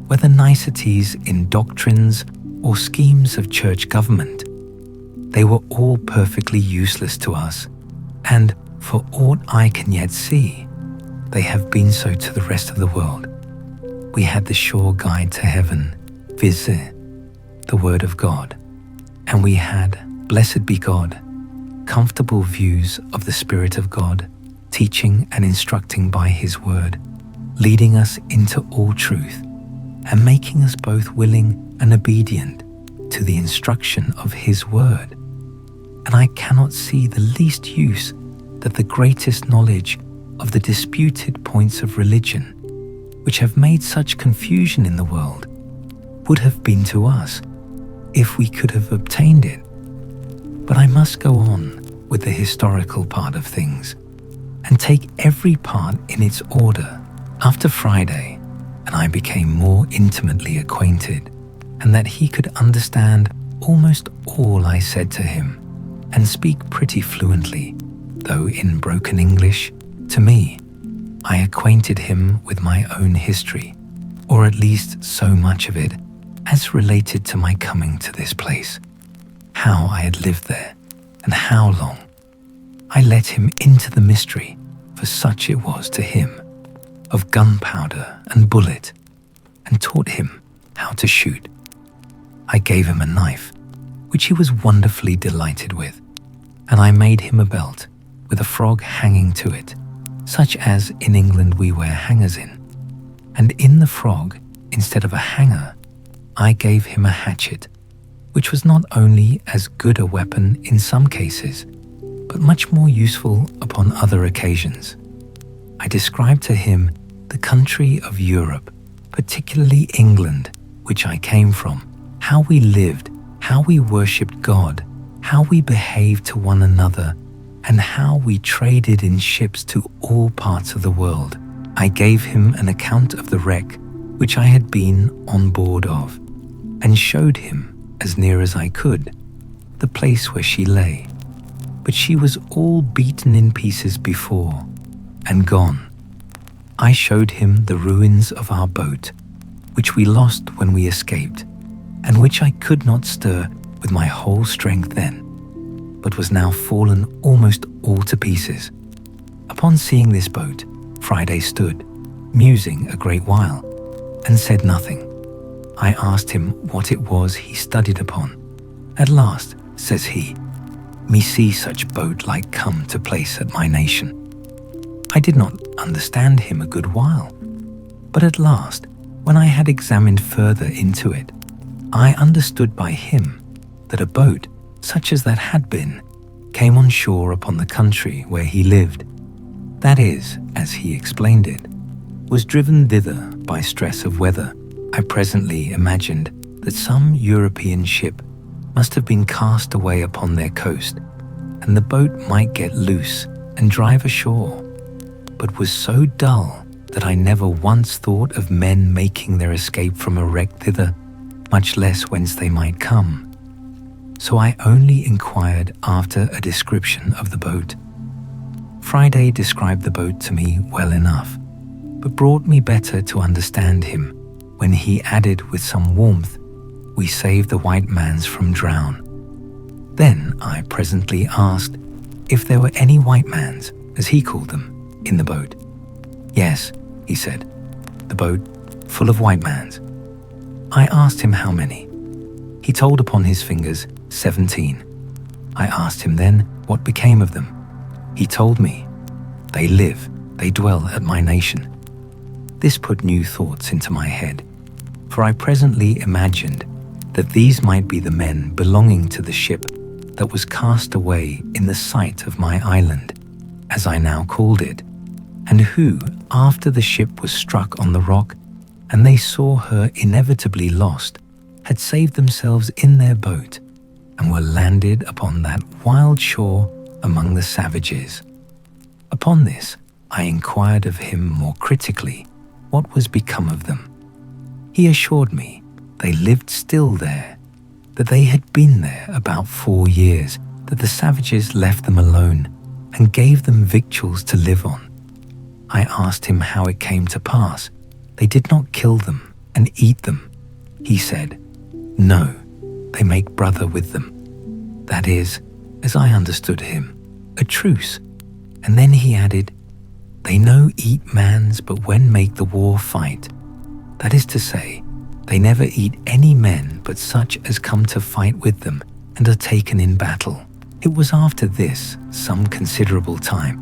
whether niceties in doctrines or schemes of church government. They were all perfectly useless to us, and for aught I can yet see, they have been so to the rest of the world. We had the sure guide to heaven, viz., the Word of God, and we had, blessed be God, comfortable views of the Spirit of God, teaching and instructing by His Word, leading us into all truth, and making us both willing and obedient to the instruction of His Word. And I cannot see the least use that the greatest knowledge of the disputed points of religion, which have made such confusion in the world, would have been to us if we could have obtained it. But I must go on with the historical part of things and take every part in its order. After Friday, and I became more intimately acquainted, and that he could understand almost all I said to him, and speak pretty fluently, though in broken English, to me, I acquainted him with my own history, or at least so much of it as related to my coming to this place, how I had lived there, and how long. I let him into the mystery, for such it was to him, of gunpowder and bullet, and taught him how to shoot. I gave him a knife, which he was wonderfully delighted with, and I made him a belt with a frog hanging to it, such as in England we wear hangers in. And in the frog, instead of a hanger, I gave him a hatchet, which was not only as good a weapon in some cases, but much more useful upon other occasions. I described to him the country of Europe, particularly England, which I came from, how we lived, how we worshipped God, how we behaved to one another, and how we traded in ships to all parts of the world. I gave him an account of the wreck which I had been on board of, and showed him, as near as I could, the place where she lay. But she was all beaten in pieces before, and gone. I showed him the ruins of our boat, which we lost when we escaped, and which I could not stir with my whole strength then, but was now fallen almost all to pieces. Upon seeing this boat, Friday stood, musing a great while, and said nothing. I asked him what it was he studied upon. At last, says he, me see such boat like come to place at my nation. I did not understand him a good while, but at last, when I had examined further into it, I understood by him that a boat, such as that had been, came on shore upon the country where he lived. That is, as he explained it, was driven thither by stress of weather. I presently imagined that some European ship must have been cast away upon their coast, and the boat might get loose and drive ashore, but was so dull that I never once thought of men making their escape from a wreck thither, much less whence they might come. So I only inquired after a description of the boat. Friday described the boat to me well enough, but brought me better to understand him when he added with some warmth, "We saved the white man's from drown." Then I presently asked if there were any white mans, as he called them, in the boat. "Yes," he said, "the boat full of white mans." I asked him how many. He told upon his fingers 17. I asked him then what became of them. He told me, "They live, they dwell at my nation." This put new thoughts into my head, for I presently imagined that these might be the men belonging to the ship that was cast away in the sight of my island, as I now called it, and who, after the ship was struck on the rock, and they saw her inevitably lost, had saved themselves in their boat, and were landed upon that wild shore among the savages. Upon this, I inquired of him more critically what was become of them. He assured me they lived still there, that they had been there about 4 years, that the savages left them alone and gave them victuals to live on. I asked him how it came to pass they did not kill them and eat them. He said, "No, they make brother with them." That is, as I understood him, a truce. And then he added, "They no eat mans, but when make the war fight. That is to say, they never eat any men but such as come to fight with them and are taken in battle." It was after this, some considerable time,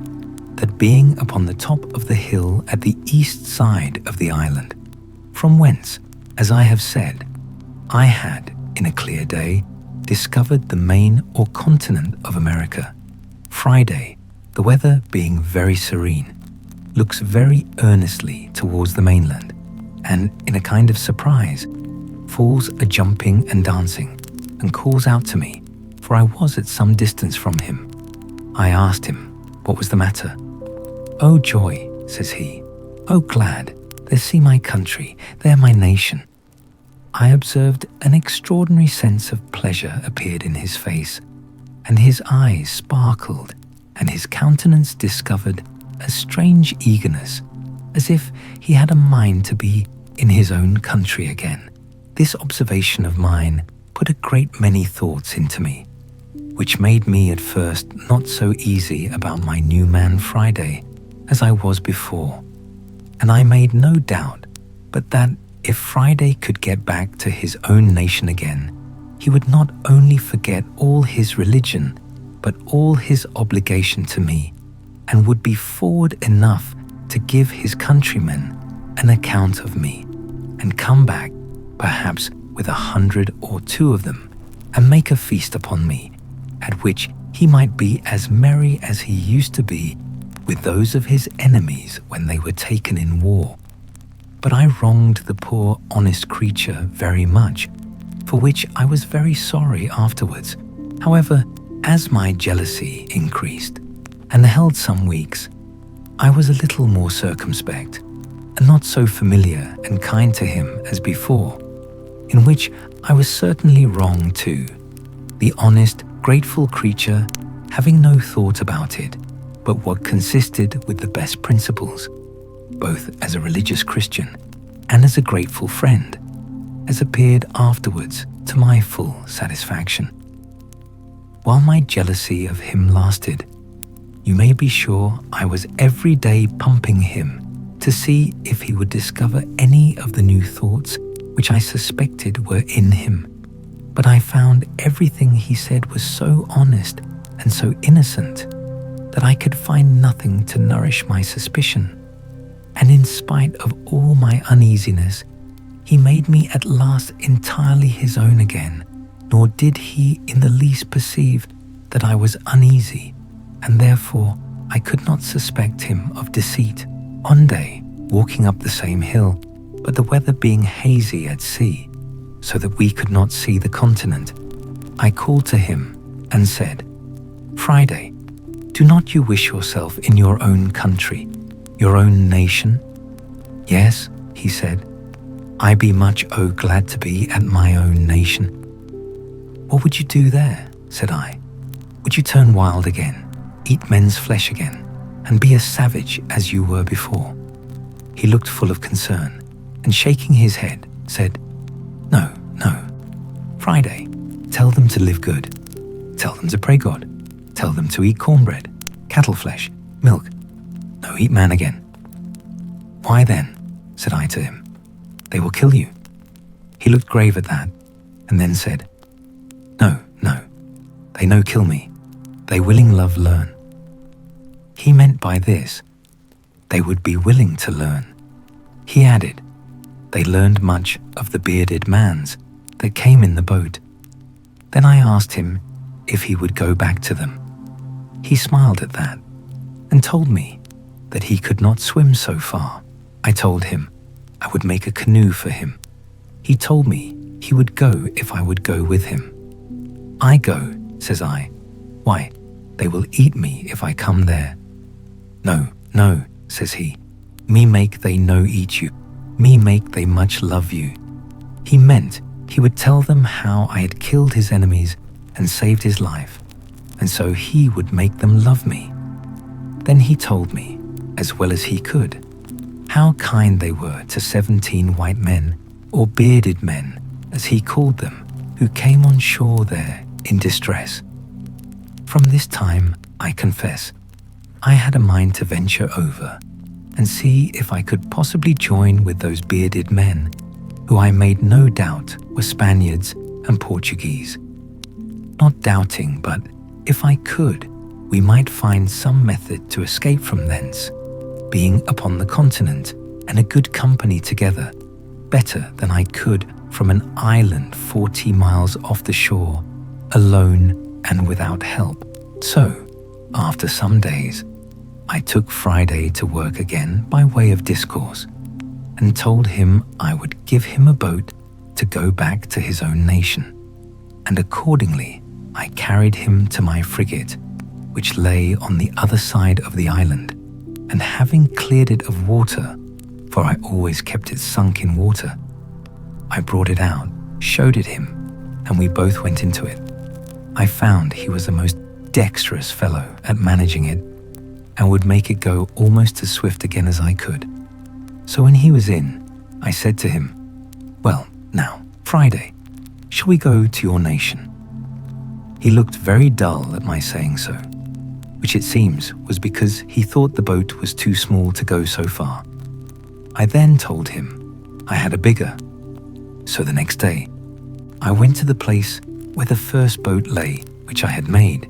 that being upon the top of the hill at the east side of the island, from whence, as I have said, I had, in a clear day, discovered the main or continent of America, Friday, the weather being very serene, looks very earnestly towards the mainland, and, in a kind of surprise, falls a jumping and dancing, and calls out to me, for I was at some distance from him. I asked him what was the matter. "Oh joy," says he, "oh glad, there see my country, there my nation." I observed an extraordinary sense of pleasure appeared in his face, and his eyes sparkled, and his countenance discovered a strange eagerness, as if he had a mind to be in his own country again. This observation of mine put a great many thoughts into me, which made me at first not so easy about my new man Friday as I was before, and I made no doubt but that if Friday could get back to his own nation again, he would not only forget all his religion, but all his obligation to me, and would be forward enough to give his countrymen an account of me, and come back, perhaps with 100 or 2 of them, and make a feast upon me, at which he might be as merry as he used to be with those of his enemies when they were taken in war. But I wronged the poor honest creature very much, for which I was very sorry afterwards. However, as my jealousy increased, and held some weeks, I was a little more circumspect, and not so familiar and kind to him as before, in which I was certainly wrong too, the honest, grateful creature having no thought about it, but what consisted with the best principles, both as a religious Christian and as a grateful friend, as appeared afterwards to my full satisfaction. While my jealousy of him lasted, you may be sure I was every day pumping him to see if he would discover any of the new thoughts which I suspected were in him. But I found everything he said was so honest and so innocent that I could find nothing to nourish my suspicion. And in spite of all my uneasiness, he made me at last entirely his own again, nor did he in the least perceive that I was uneasy, and therefore I could not suspect him of deceit. One day, walking up the same hill, but the weather being hazy at sea, so that we could not see the continent, I called to him and said, "Friday, do not you wish yourself in your own country, your own nation?" "Yes," he said, "I be much glad to be at my own nation." "What would you do there?" said I. "Would you turn wild again, eat men's flesh again, and be as savage as you were before?" He looked full of concern, and shaking his head, said, "No, no. Friday, tell them to live good. Tell them to pray God. Tell them to eat cornbread, cattle flesh, milk. No, eat man again." "Why then," said I to him, "they will kill you." He looked grave at that, and then said, "No, no, they no kill me. They willing love learn." He meant by this, they would be willing to learn. He added, they learned much of the bearded mans that came in the boat. Then I asked him if he would go back to them. He smiled at that, and told me that he could not swim so far. I told him I would make a canoe for him. He told me he would go if I would go with him. "I go," says I. "Why, They will eat me if I come there. No, no, says he. Me make they no eat you. Me make they much love you. He meant he would tell them how I had killed his enemies and saved his life, and so he would make them love me. Then he told me, as well as he could, how kind they were to 17 white men, or bearded men, as he called them, who came on shore there in distress. From this time, I confess, I had a mind to venture over and see if I could possibly join with those bearded men, who I made no doubt were Spaniards and Portuguese. Not doubting, but if I could, we might find some method to escape from thence, being upon the continent and a good company together, better than I could from an island 40 miles off the shore, alone and without help. So, after some days, I took Friday to work again by way of discourse, and told him I would give him a boat to go back to his own nation. And accordingly, I carried him to my frigate, which lay on the other side of the island, and having cleared it of water, for I always kept it sunk in water, I brought it out, showed it him, and we both went into it. I found he was a most dexterous fellow at managing it, and would make it go almost as swift again as I could. So when he was in, I said to him, "Well, now, Friday, shall we go to your nation?" He looked very dull at my saying so, which it seems was because he thought the boat was too small to go so far. I then told him I had a bigger. So the next day, I went to the place where the first boat lay, which I had made,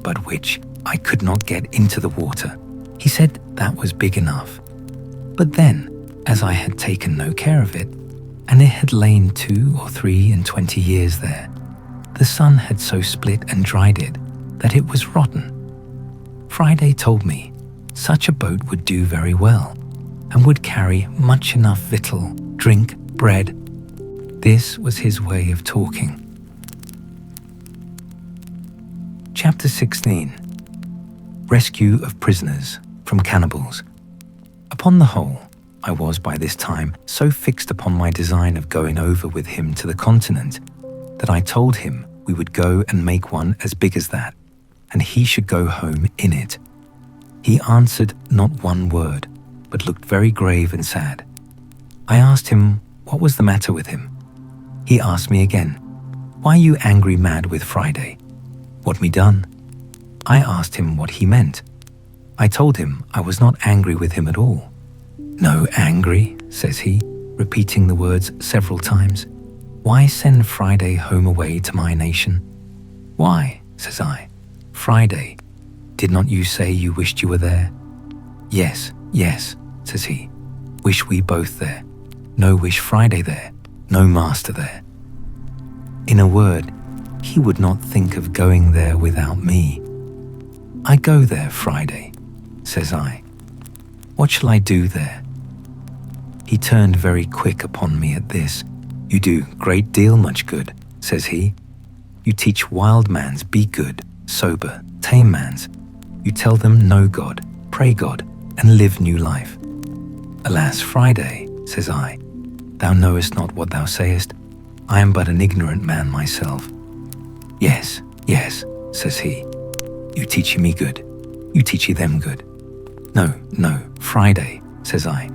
but which I could not get into the water. He said that was big enough. But then, as I had taken no care of it, and it had lain 2 or 23 years there, the sun had so split and dried it that it was rotten. Friday told me such a boat would do very well, and would carry much enough victual, drink, bread. This was his way of talking. Chapter 16. Rescue of prisoners from cannibals. Upon the whole, I was by this time so fixed upon my design of going over with him to the continent that I told him we would go and make one as big as that, and he should go home in it. He answered not one word, but looked very grave and sad. I asked him what was the matter with him. He asked me again, "Why you angry mad with Friday? What me done?" I asked him what he meant. I told him I was not angry with him at all. "No angry," says he, repeating the words several times. "Why send Friday home away to my nation?" "Why," says I, "Friday, did not you say you wished you were there?" "Yes, yes," says he, "wish we both there. No wish Friday there, no master there." In a word, he would not think of going there without me. "I go there Friday," says I. "What shall I do there?" He turned very quick upon me at this. "You do great deal much good," says he. "You teach wild mans be good, sober, tame mans. You tell them know God, pray God, and live new life." "Alas, Friday," says I, "thou knowest not what thou sayest. I am but an ignorant man myself." "Yes, yes," says he. "You teach me good. You teach them good." "No, no, Friday," says I.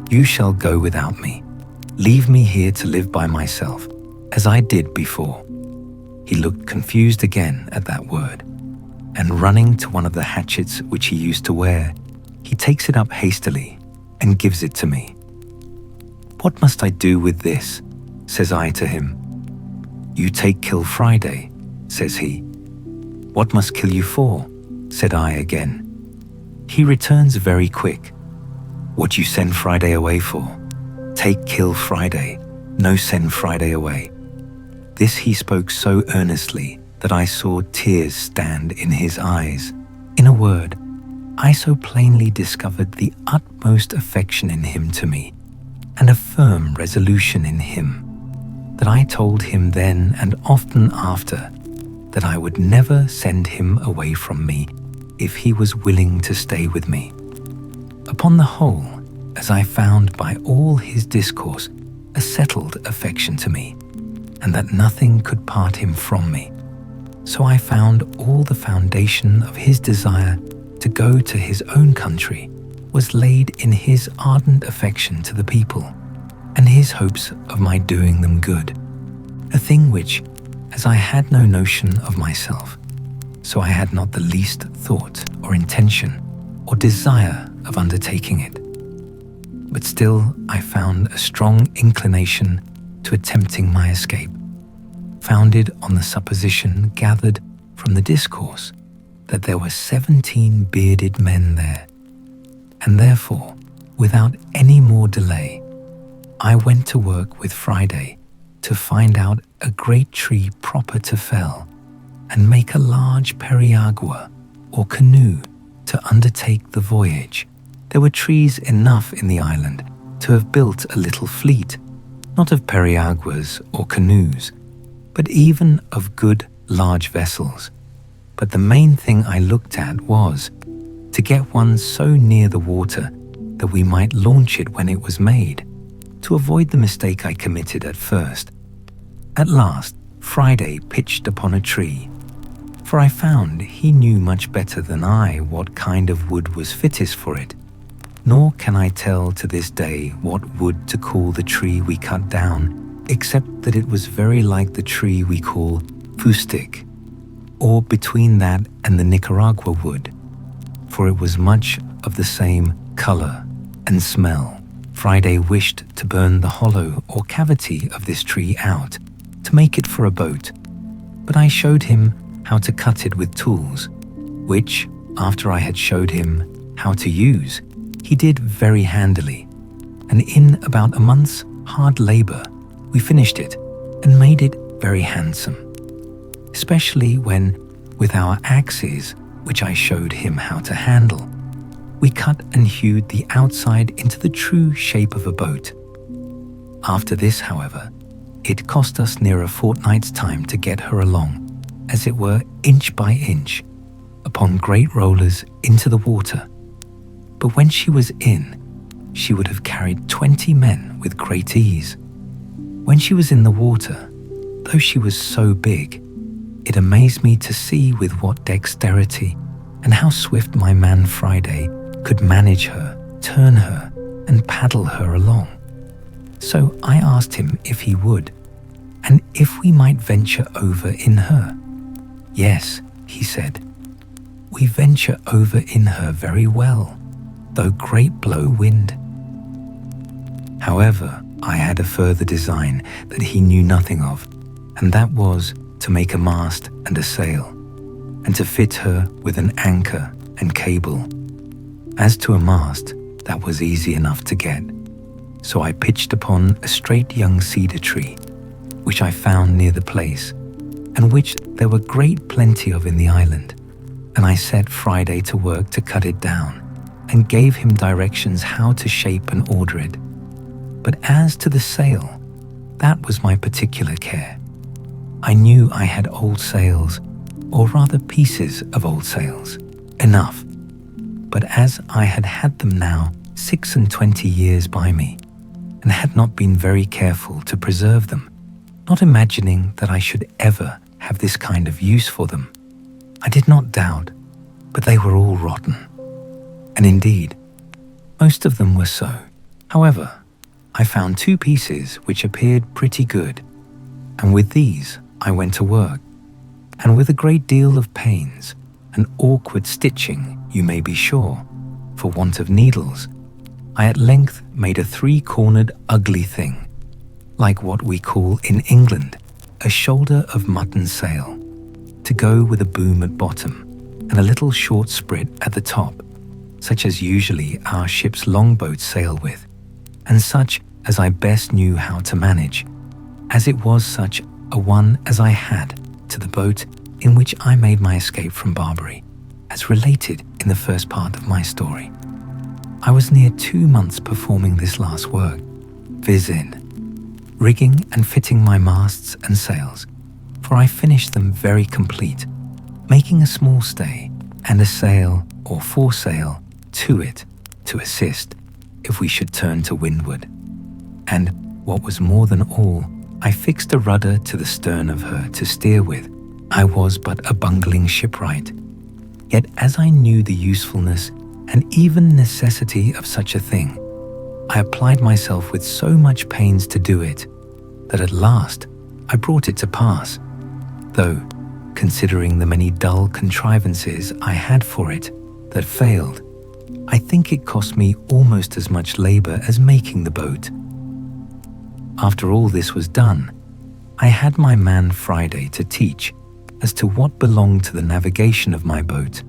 "You shall go without me. Leave me here to live by myself, as I did before." He looked confused again at that word, and running to one of the hatchets which he used to wear, he takes it up hastily and gives it to me. "What must I do with this?" says I to him. "You take kill Friday," says he. "What must kill you for?" said I again. He returns very quick. "What you send Friday away for? Take kill Friday, no send Friday away." This he spoke so earnestly that I saw tears stand in his eyes. In a word, I so plainly discovered the utmost affection in him to me, and a firm resolution in him, that I told him then and often after that I would never send him away from me if he was willing to stay with me. Upon the whole, as I found by all his discourse a settled affection to me, and that nothing could part him from me, so I found all the foundation of his desire to go to his own country was laid in his ardent affection to the people, and his hopes of my doing them good, a thing which, as I had no notion of myself, so I had not the least thought or intention or desire of undertaking it. But still I found a strong inclination to attempting my escape, founded on the supposition gathered from the discourse that there were 17 bearded men there, and therefore, without any more delay, I went to work with Friday to find out a great tree proper to fell and make a large periagua or canoe to undertake the voyage. There were trees enough in the island to have built a little fleet, not of periaguas or canoes, but even of good large vessels. But the main thing I looked at was to get one so near the water that we might launch it when it was made, to avoid the mistake I committed at first. At last, Friday pitched upon a tree, for I found he knew much better than I what kind of wood was fittest for it, nor can I tell to this day what wood to call the tree we cut down, except that it was very like the tree we call fustic, or between that and the Nicaragua wood, for it was much of the same color and smell. Friday wished to burn the hollow or cavity of this tree out to make it for a boat, but I showed him how to cut it with tools, which, after I had showed him how to use, he did very handily, and in about a month's hard labor we finished it and made it very handsome, especially when, with our axes, which I showed him how to handle, we cut and hewed the outside into the true shape of a boat. After this, however, it cost us near a fortnight's time to get her along, as it were inch by inch, upon great rollers into the water. But when she was in, she would have carried 20 men with great ease. When she was in the water, though she was so big, it amazed me to see with what dexterity and how swift my man Friday could manage her, turn her, and paddle her along. So I asked him if he would, and if we might venture over in her. Yes, he said, we venture over in her very well, though great blow wind. However, I had a further design that he knew nothing of, and that was to make a mast and a sail, and to fit her with an anchor and cable. As to a mast, that was easy enough to get, so I pitched upon a straight young cedar tree, which I found near the place, and which there were great plenty of in the island, and I set Friday to work to cut it down, and gave him directions how to shape and order it. But as to the sail, that was my particular care. I knew I had old sails, or rather pieces of old sails, enough, but as I had had them now 26 years by me, and had not been very careful to preserve them, not imagining that I should ever have this kind of use for them, I did not doubt but they were all rotten. And indeed, most of them were so. However, I found 2 pieces which appeared pretty good, and with these I went to work, and with a great deal of pains and awkward stitching, you may be sure, for want of needles, I at length made a 3-cornered ugly thing, like what we call in England a shoulder of mutton sail, to go with a boom at bottom and a little short sprit at the top, such as usually our ship's longboats sail with, and such as I best knew how to manage, as it was such a one as I had to the boat in which I made my escape from Barbary, as related in the first part of my story. I was near 2 months performing this last work, viz. in rigging and fitting my masts and sails, for I finished them very complete, making a small stay and a sail or foresail to it to assist if we should turn to windward. And, what was more than all, I fixed a rudder to the stern of her to steer with. I was but a bungling shipwright. Yet as I knew the usefulness and even necessity of such a thing, I applied myself with so much pains to do it, that at last I brought it to pass, though, considering the many dull contrivances I had for it that failed, I think it cost me almost as much labour as making the boat. After all this was done, I had my man Friday to teach as to what belonged to the navigation of my boat.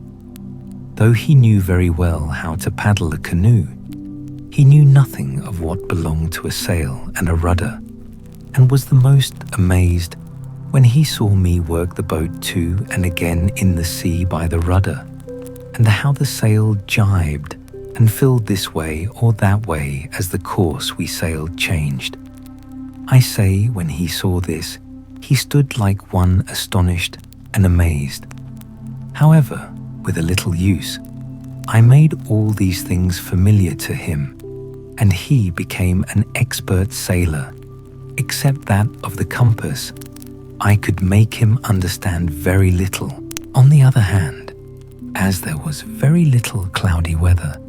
Though he knew very well how to paddle a canoe, he knew nothing of what belonged to a sail and a rudder, and was the most amazed when he saw me work the boat to and again in the sea by the rudder, and how the sail jibed and filled this way or that way as the course we sailed changed. I say, when he saw this, he stood like one astonished and amazed. However, with a little use, I made all these things familiar to him, and he became an expert sailor, except that of the compass. I could make him understand very little. On the other hand, as there was very little cloudy weather,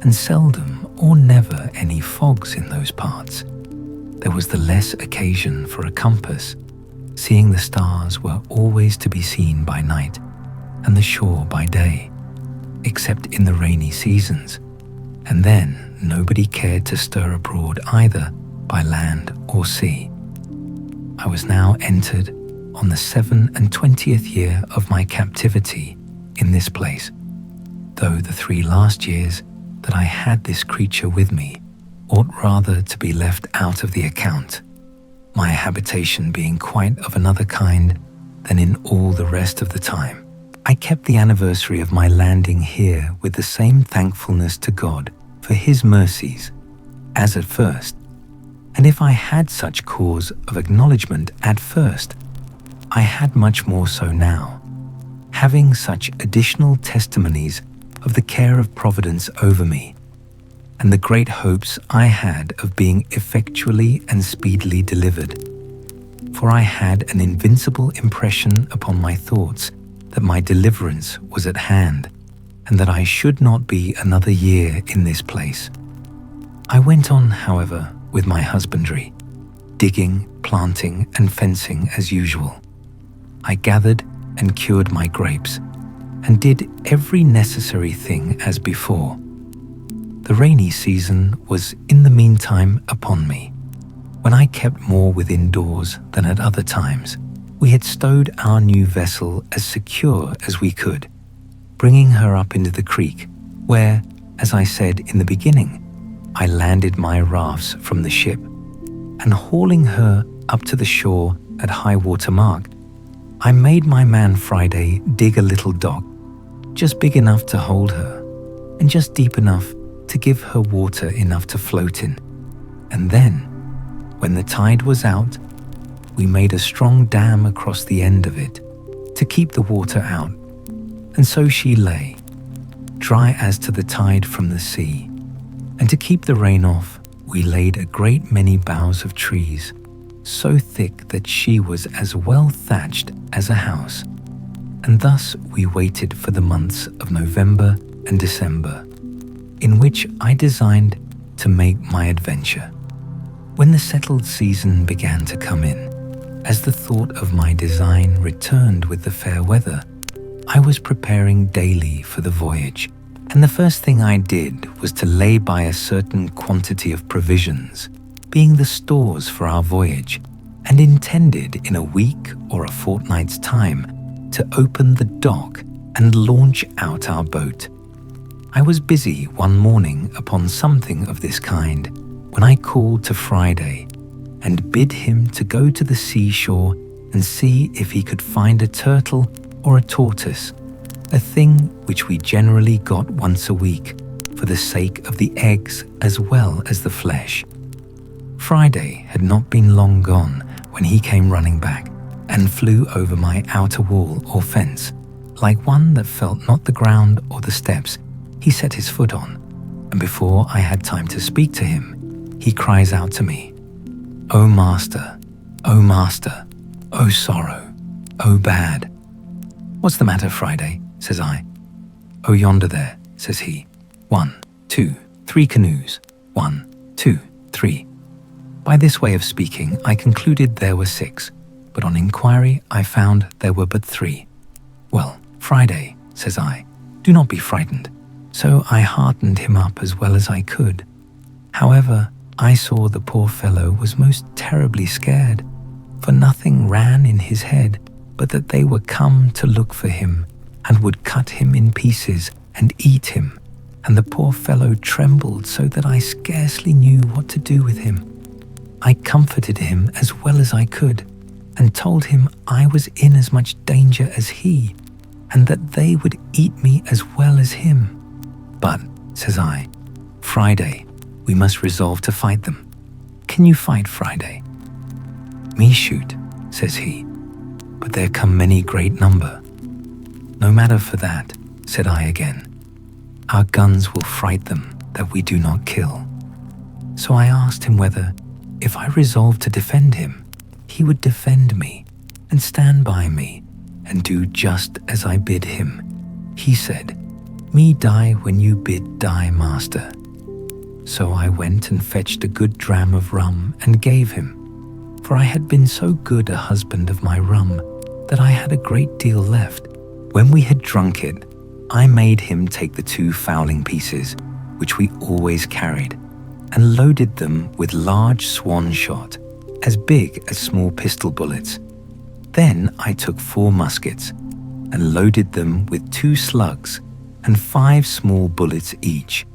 and seldom or never any fogs in those parts, there was the less occasion for a compass, seeing the stars were always to be seen by night, and the shore by day, except in the rainy seasons, and then nobody cared to stir abroad either by land or sea. I was now entered on the 27th year of my captivity in this place, though the 3 last years that I had this creature with me ought rather to be left out of the account, my habitation being quite of another kind than in all the rest of the time. I kept the anniversary of my landing here with the same thankfulness to God for His mercies as at first, and if I had such cause of acknowledgement at first, I had much more so now, having such additional testimonies of the care of Providence over me, and the great hopes I had of being effectually and speedily delivered. For I had an invincible impression upon my thoughts that my deliverance was at hand, and that I should not be another year in this place. I went on, however, with my husbandry, digging, planting, and fencing as usual. I gathered and cured my grapes, and did every necessary thing as before. The rainy season was in the meantime upon me. When I kept more within doors than at other times, we had stowed our new vessel as secure as we could, bringing her up into the creek, where, as I said in the beginning, I landed my rafts from the ship, and hauling her up to the shore at high water mark, I made my man Friday dig a little dock, just big enough to hold her, and just deep enough to give her water enough to float in. And then, when the tide was out, we made a strong dam across the end of it to keep the water out, and so she lay, dry as to the tide from the sea. And to keep the rain off, we laid a great many boughs of trees, so thick that she was as well thatched as a house. And thus we waited for the months of November and December, in which I designed to make my adventure. When the settled season began to come in, as the thought of my design returned with the fair weather, I was preparing daily for the voyage, and the first thing I did was to lay by a certain quantity of provisions, being the stores for our voyage, and intended in a week or a fortnight's time to open the dock and launch out our boat. I was busy one morning upon something of this kind when I called to Friday and bid him to go to the seashore and see if he could find a turtle or a tortoise, a thing which we generally got once a week for the sake of the eggs as well as the flesh. Friday had not been long gone when he came running back, and flew over my outer wall or fence. Like one that felt not the ground or the steps, he set his foot on, and before I had time to speak to him, he cries out to me, "O Master, O Master, O sorrow, O bad." "What's the matter, Friday?" says I. "Oh, yonder there," says he. 1, 2, 3 canoes. 1, 2, 3. By this way of speaking, I concluded there were 6, but on inquiry I found there were but 3. "Well, Friday," says I, "do not be frightened." So I heartened him up as well as I could. However, I saw the poor fellow was most terribly scared, for nothing ran in his head but that they were come to look for him, and would cut him in pieces and eat him, and the poor fellow trembled so that I scarcely knew what to do with him. I comforted him as well as I could, and told him I was in as much danger as he, and that they would eat me as well as him. "But," says I, "Friday, we must resolve to fight them. Can you fight, Friday?" "Me shoot," says he, "but there come many great number." "No matter for that," said I again. "Our guns will fright them that we do not kill." So I asked him whether, if I resolved to defend him, he would defend me and stand by me and do just as I bid him. He said, "Me die when you bid die, master." So I went and fetched a good dram of rum and gave him, for I had been so good a husband of my rum that I had a great deal left. When we had drunk it, I made him take the 2 fowling pieces, which we always carried, and loaded them with large swan shot, as big as small pistol bullets. Then I took 4 muskets, and loaded them with 2 slugs, and 5 small bullets each,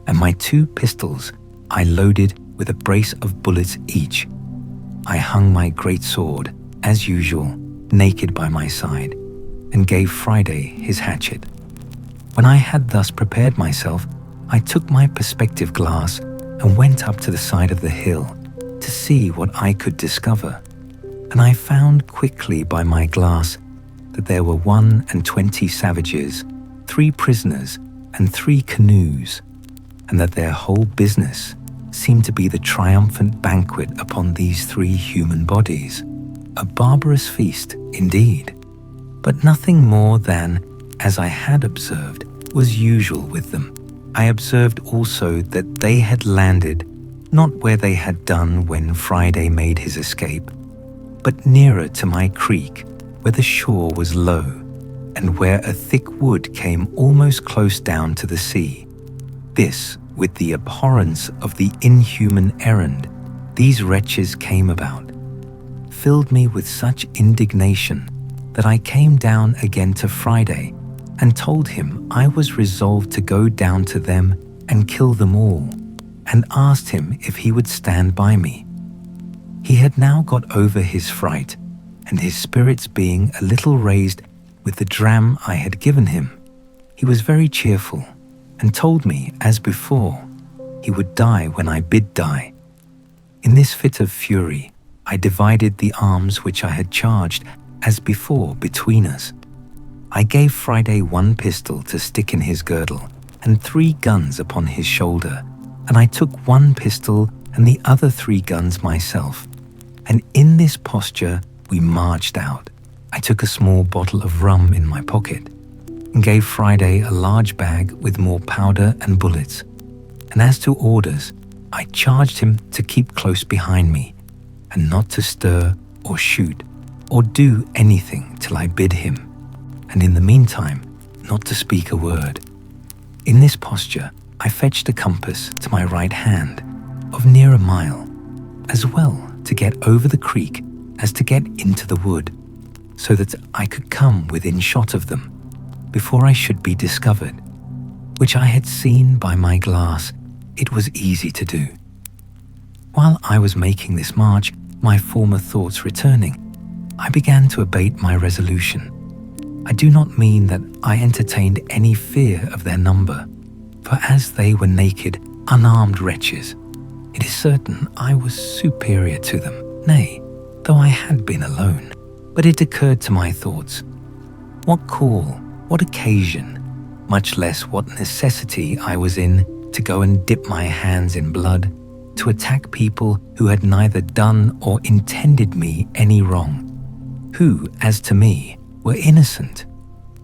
and my 2 pistols I loaded with a brace of bullets each. I hung my great sword, as usual, naked by my side, and gave Friday his hatchet. When I had thus prepared myself, I took my perspective glass and went up to the side of the hill to see what I could discover, and I found quickly by my glass that there were 21 savages, 3 prisoners, and 3 canoes, and that their whole business seemed to be the triumphant banquet upon these 3 human bodies. A barbarous feast, indeed, but nothing more than, as I had observed, was usual with them. I observed also that they had landed not where they had done when Friday made his escape, but nearer to my creek, where the shore was low, and where a thick wood came almost close down to the sea. This, with the abhorrence of the inhuman errand these wretches came about, filled me with such indignation that I came down again to Friday and told him I was resolved to go down to them and kill them all, and asked him if he would stand by me. He had now got over his fright, and his spirits being a little raised with the dram I had given him, he was very cheerful, and told me, as before, he would die when I bid die. In this fit of fury, I divided the arms which I had charged, as before, between us. I gave Friday 1 pistol to stick in his girdle, and 3 guns upon his shoulder, and I took 1 pistol and the other 3 guns myself. And in this posture we marched out. I took a small bottle of rum in my pocket, and gave Friday a large bag with more powder and bullets. And as to orders, I charged him to keep close behind me, and not to stir or shoot or do anything till I bid him, and in the meantime not to speak a word. In this posture I fetched a compass to my right hand of near a mile, as well to get over the creek as to get into the wood, so that I could come within shot of them before I should be discovered, which I had seen by my glass it was easy to do. While I was making this march, my former thoughts returning, I began to abate my resolution. I do not mean that I entertained any fear of their number, for as they were naked, unarmed wretches, it is certain I was superior to them. Nay, though I had been alone, But it occurred to my thoughts, what call, what occasion, much less what necessity I was in to go and dip my hands in blood, to attack people who had neither done or intended me any wrong, who, as to me, were innocent,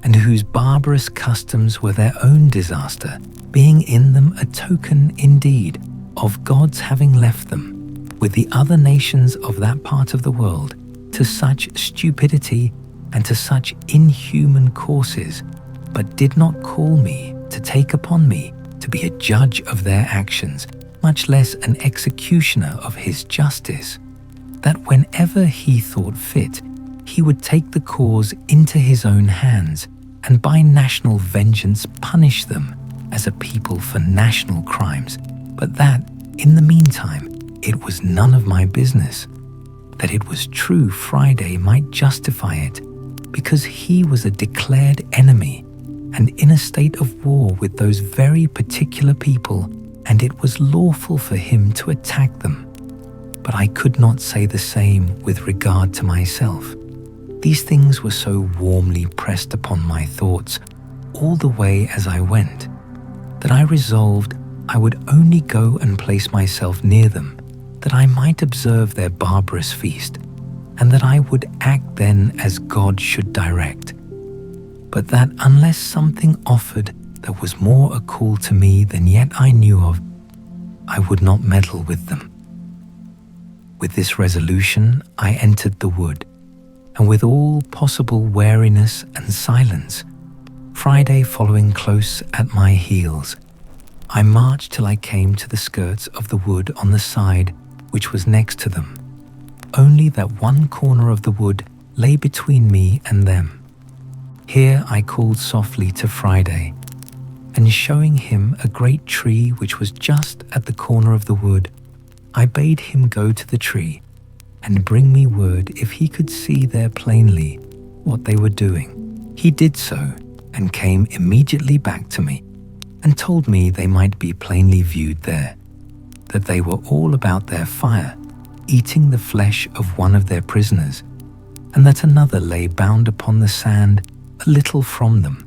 and whose barbarous customs were their own disaster, being in them a token indeed of God's having left them, with the other nations of that part of the world, to such stupidity and to such inhuman courses, but did not call me to take upon me to be a judge of their actions, much less an executioner of his justice, that whenever he thought fit, he would take the cause into his own hands, and by national vengeance punish them as a people for national crimes, but that, in the meantime, it was none of my business, that it was true Friday might justify it, because he was a declared enemy, and in a state of war with those very particular people, and it was lawful for him to attack them. But I could not say the same with regard to myself. These things were so warmly pressed upon my thoughts all the way as I went, that I resolved I would only go and place myself near them, that I might observe their barbarous feast, and that I would act then as God should direct. But that unless something offered that was more a call to me than yet I knew of, I would not meddle with them. With this resolution I entered the wood, and with all possible wariness and silence, Friday following close at my heels, I marched till I came to the skirts of the wood on the side which was next to them, only that one corner of the wood lay between me and them. Here I called softly to Friday, and showing him a great tree which was just at the corner of the wood, I bade him go to the tree and bring me word if he could see there plainly what they were doing. He did so, and came immediately back to me, and told me they might be plainly viewed there, that they were all about their fire, eating the flesh of one of their prisoners, and that another lay bound upon the sand a little from them,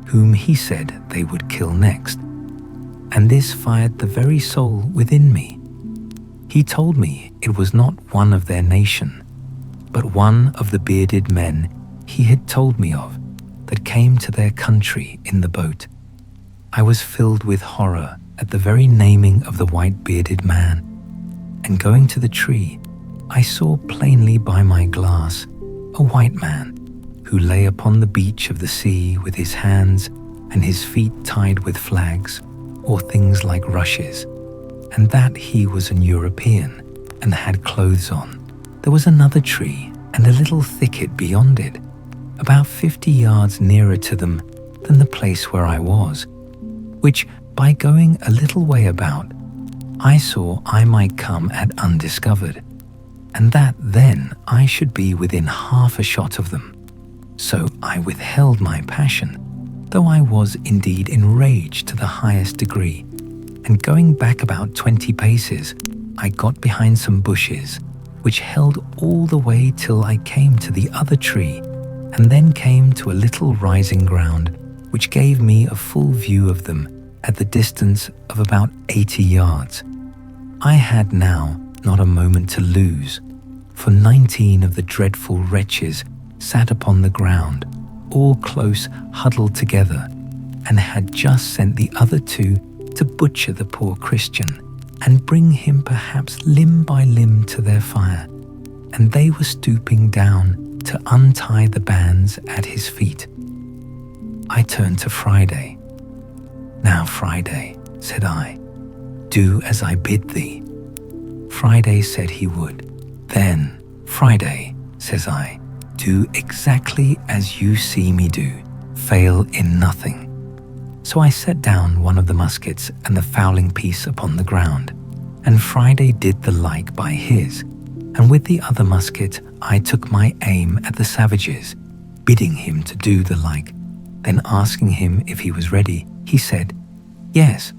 whom he said they would kill next. And this fired the very soul within me. He told me it was not one of their nation, but one of the bearded men he had told me of, that came to their country in the boat. I was filled with horror at the very naming of the white-bearded man, and going to the tree, I saw plainly by my glass a white man, who lay upon the beach of the sea with his hands and his feet tied with flags, or things like rushes, and that he was an European, and had clothes on. There was another tree, and a little thicket beyond it, about 50 yards nearer to them than the place where I was, which, by going a little way about, I saw I might come at undiscovered, and that then I should be within half a shot of them. So I withheld my passion, though I was indeed enraged to the highest degree, and going back about 20 paces, I got behind some bushes, which held all the way till I came to the other tree, and then came to a little rising ground, which gave me a full view of them at the distance of about 80 yards. I had now not a moment to lose, for 19 of the dreadful wretches sat upon the ground, all close huddled together, and had just sent the other two to butcher the poor Christian, and bring him perhaps limb by limb to their fire, and they were stooping down to untie the bands at his feet. I turned to Friday. "Now, Friday," said I, "do as I bid thee." Friday said he would. "Then, Friday," says I, "do exactly as you see me do, fail in nothing." So I set down one of the muskets and the fowling piece upon the ground, and Friday did the like by his, and with the other musket I took my aim at the savages, bidding him to do the like. Then asking him if he was ready, he said, "Yes."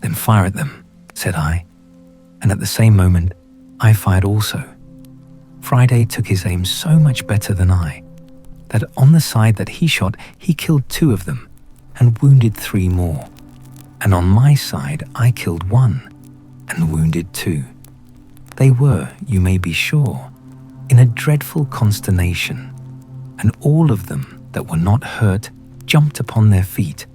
"Then fire at them," said I, and at the same moment I fired also. Friday took his aim so much better than I, that on the side that he shot, he killed 2 of them and wounded 3 more. And on my side, I killed 1 and wounded 2. They were, you may be sure, in a dreadful consternation, and all of them that were not hurt jumped upon their feet,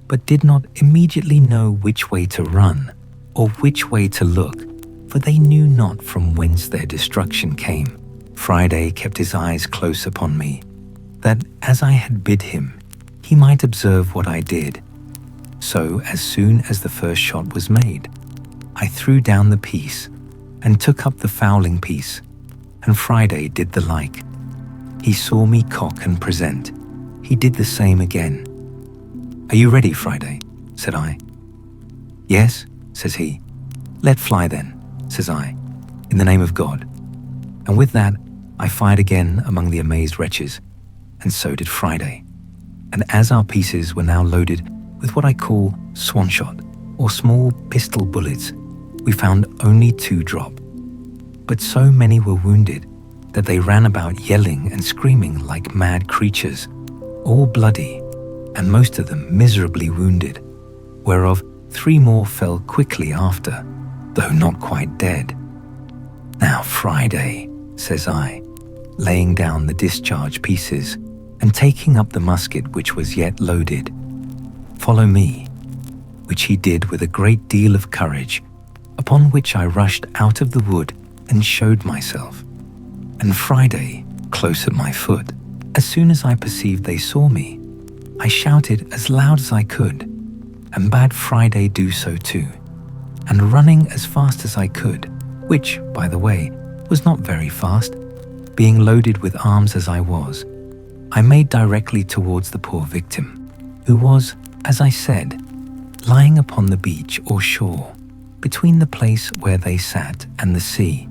but did not immediately know which way to run or which way to look, for they knew not from whence their destruction came. Friday kept his eyes close upon me, that as I had bid him, he might observe what I did. So as soon as the first shot was made, I threw down the piece and took up the fowling piece, and Friday did the like. He saw me cock and present. He did the same again. "Are you ready, Friday?" said I. "Yes," says he. "Let fly then," says I, "in the name of God." And with that, I fired again among the amazed wretches, and so did Friday. And as our pieces were now loaded with what I call swan shot, or small pistol bullets, we found only 2 drop. But so many were wounded that they ran about yelling and screaming like mad creatures, all bloody, and most of them miserably wounded, whereof 3 more fell quickly after, though not quite dead. "Now, Friday," says I, laying down the discharge pieces and taking up the musket which was yet loaded, "follow me," which he did with a great deal of courage, upon which I rushed out of the wood and showed myself, and Friday close at my foot. As soon as I perceived they saw me, I shouted as loud as I could, and bade Friday do so too, and running as fast as I could, which, by the way, was not very fast, being loaded with arms as I was, I made directly towards the poor victim, who was, as I said, lying upon the beach or shore, between the place where they sat and the sea.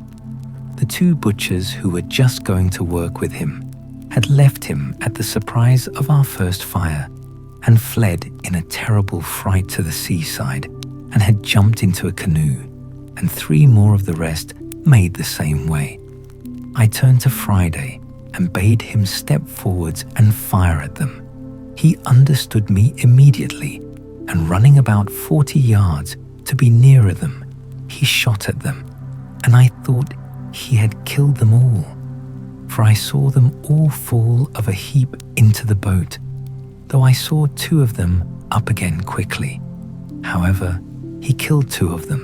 The 2 butchers who were just going to work with him had left him at the surprise of our first fire, and fled in a terrible fright to the seaside, and had jumped into a canoe, and 3 more of the rest made the same way. I turned to Friday and bade him step forwards and fire at them. He understood me immediately, and running about 40 yards to be nearer them, he shot at them, and I thought he had killed them all, for I saw them all fall of a heap into the boat, though I saw 2 of them up again quickly. However, he killed 2 of them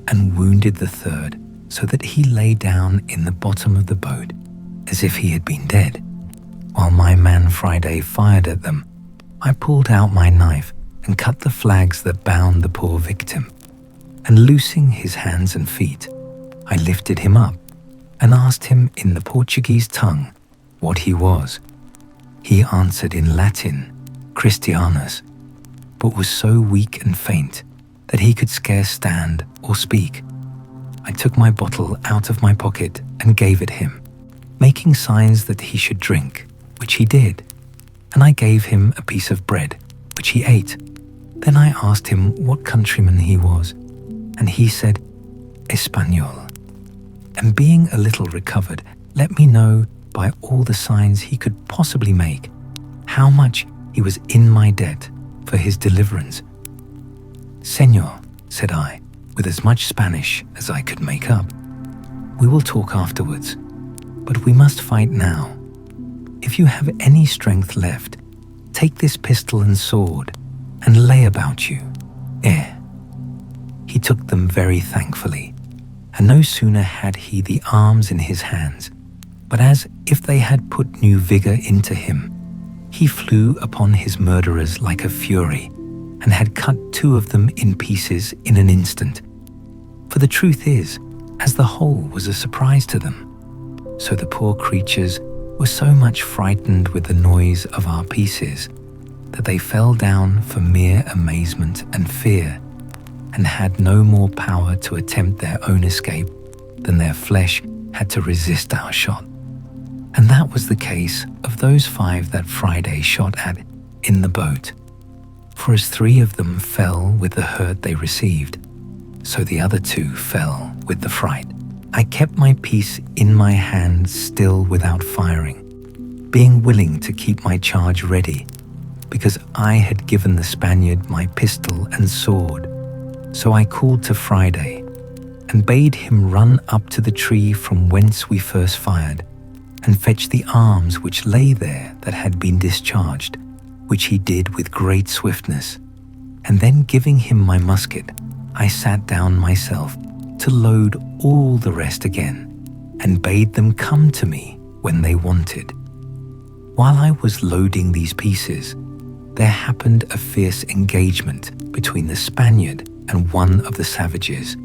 and wounded the 3rd, so that he lay down in the bottom of the boat as if he had been dead. While my man Friday fired at them, I pulled out my knife and cut the flags that bound the poor victim, and loosing his hands and feet, I lifted him up and asked him in the Portuguese tongue what he was. He answered in Latin, Christianus, but was so weak and faint that he could scarce stand or speak. I took my bottle out of my pocket and gave it him, making signs that he should drink, which he did, and I gave him a piece of bread, which he ate. Then I asked him what countryman he was, and he said, Espanol, and being a little recovered, let me know by all the signs he could possibly make how much he was in my debt for his deliverance. Señor, said I, with as much Spanish as I could make up, we will talk afterwards, but we must fight now. If you have any strength left, take this pistol and sword and lay about you. He took them very thankfully, and no sooner had he the arms in his hands, but as if they had put new vigour into him, he flew upon his murderers like a fury, and had cut 2 of them in pieces in an instant. For the truth is, as the whole was a surprise to them, so the poor creatures were so much frightened with the noise of our pieces that they fell down for mere amazement and fear, and had no more power to attempt their own escape than their flesh had to resist our shot. And that was the case of those 5 that Friday shot at in the boat. For as 3 of them fell with the hurt they received, so the other 2 fell with the fright. I kept my piece in my hand still without firing, being willing to keep my charge ready, because I had given the Spaniard my pistol and sword. So I called to Friday and bade him run up to the tree from whence we first fired, and fetch the arms which lay there that had been discharged, which he did with great swiftness. And then giving him my musket, I sat down myself to load all the rest again, and bade them come to me when they wanted. While I was loading these pieces, there happened a fierce engagement between the Spaniard and one of the savages,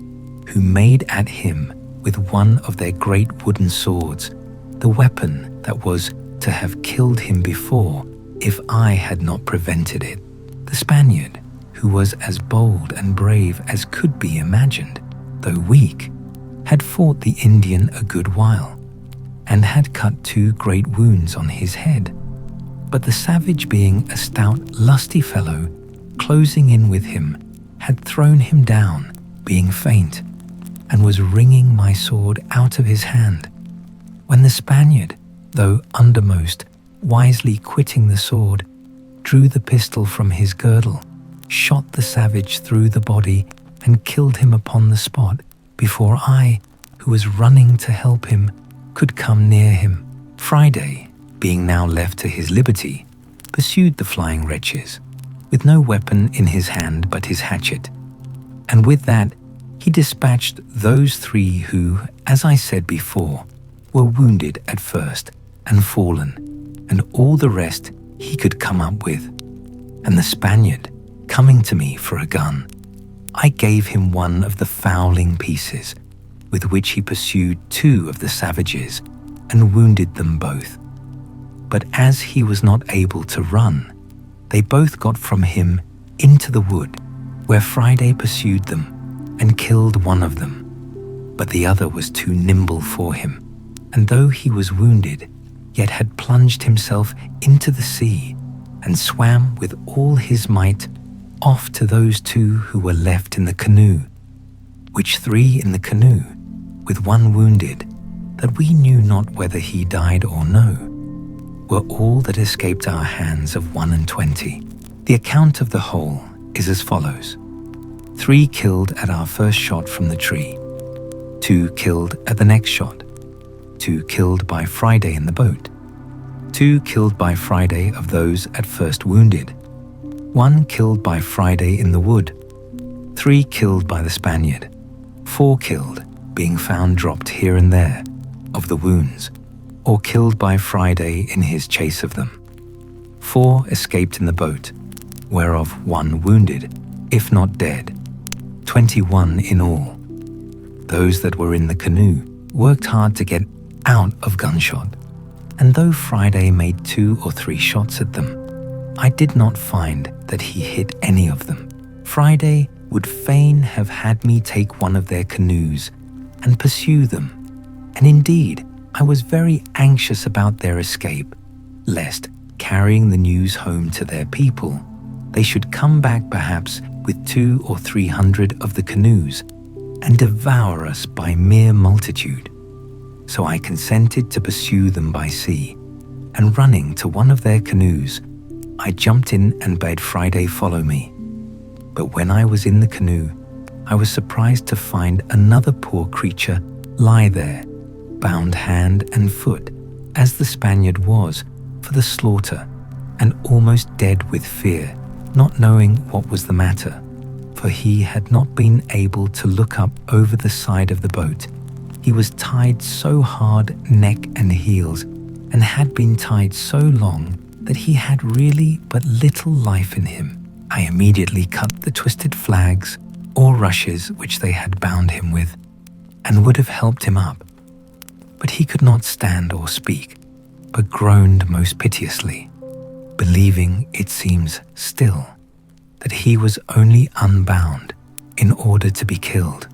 who made at him with one of their great wooden swords, the weapon that was to have killed him before if I had not prevented it. The Spaniard, who was as bold and brave as could be imagined, though weak, had fought the Indian a good while, and had cut 2 great wounds on his head. But the savage, being a stout, lusty fellow, closing in with him, had thrown him down, being faint, and was wringing my sword out of his hand, when the Spaniard, though undermost, wisely quitting the sword, drew the pistol from his girdle, shot the savage through the body, and killed him upon the spot, before I, who was running to help him, could come near him. Friday, being now left to his liberty, pursued the flying wretches, with no weapon in his hand but his hatchet, and with that he dispatched those 3 who, as I said before, were wounded at first and fallen, and all the rest he could come up with. And the Spaniard, coming to me for a gun, I gave him one of the fowling pieces, with which he pursued 2 of the savages, and wounded them both. But as he was not able to run, they both got from him into the wood, where Friday pursued them, and killed one of them. But the other was too nimble for him, and though he was wounded, yet had plunged himself into the sea, and swam with all his might off to those 2 who were left in the canoe, which 3 in the canoe, with one wounded, that we knew not whether he died or no, were all that escaped our hands of 21. The account of the whole is as follows: 3 killed at our first shot from the tree, 2 killed at the next shot, 2 killed by Friday in the boat, 2 killed by Friday of those at first wounded, 1 killed by Friday in the wood, 3 killed by the Spaniard, 4 killed, being found dropped here and there, of the wounds, or killed by Friday in his chase of them. 4 escaped in the boat, whereof 1 wounded, if not dead, 21 in all. Those that were in the canoe worked hard to get out of gunshot, and though Friday made 2 or 3 shots at them, I did not find that he hit any of them. Friday would fain have had me take one of their canoes and pursue them, and indeed I was very anxious about their escape, lest, carrying the news home to their people, they should come back perhaps with 200 or 300 of the canoes and devour us by mere multitude. So I consented to pursue them by sea, and running to one of their canoes, I jumped in and bade Friday follow me. But when I was in the canoe, I was surprised to find another poor creature lie there, bound hand and foot, as the Spaniard was, for the slaughter, and almost dead with fear, not knowing what was the matter, for he had not been able to look up over the side of the boat. He was tied so hard neck and heels, and had been tied so long that he had really but little life in him. I immediately cut the twisted flags or rushes which they had bound him with, and would have helped him up. But he could not stand or speak, but groaned most piteously, believing, it seems still, that he was only unbound in order to be killed.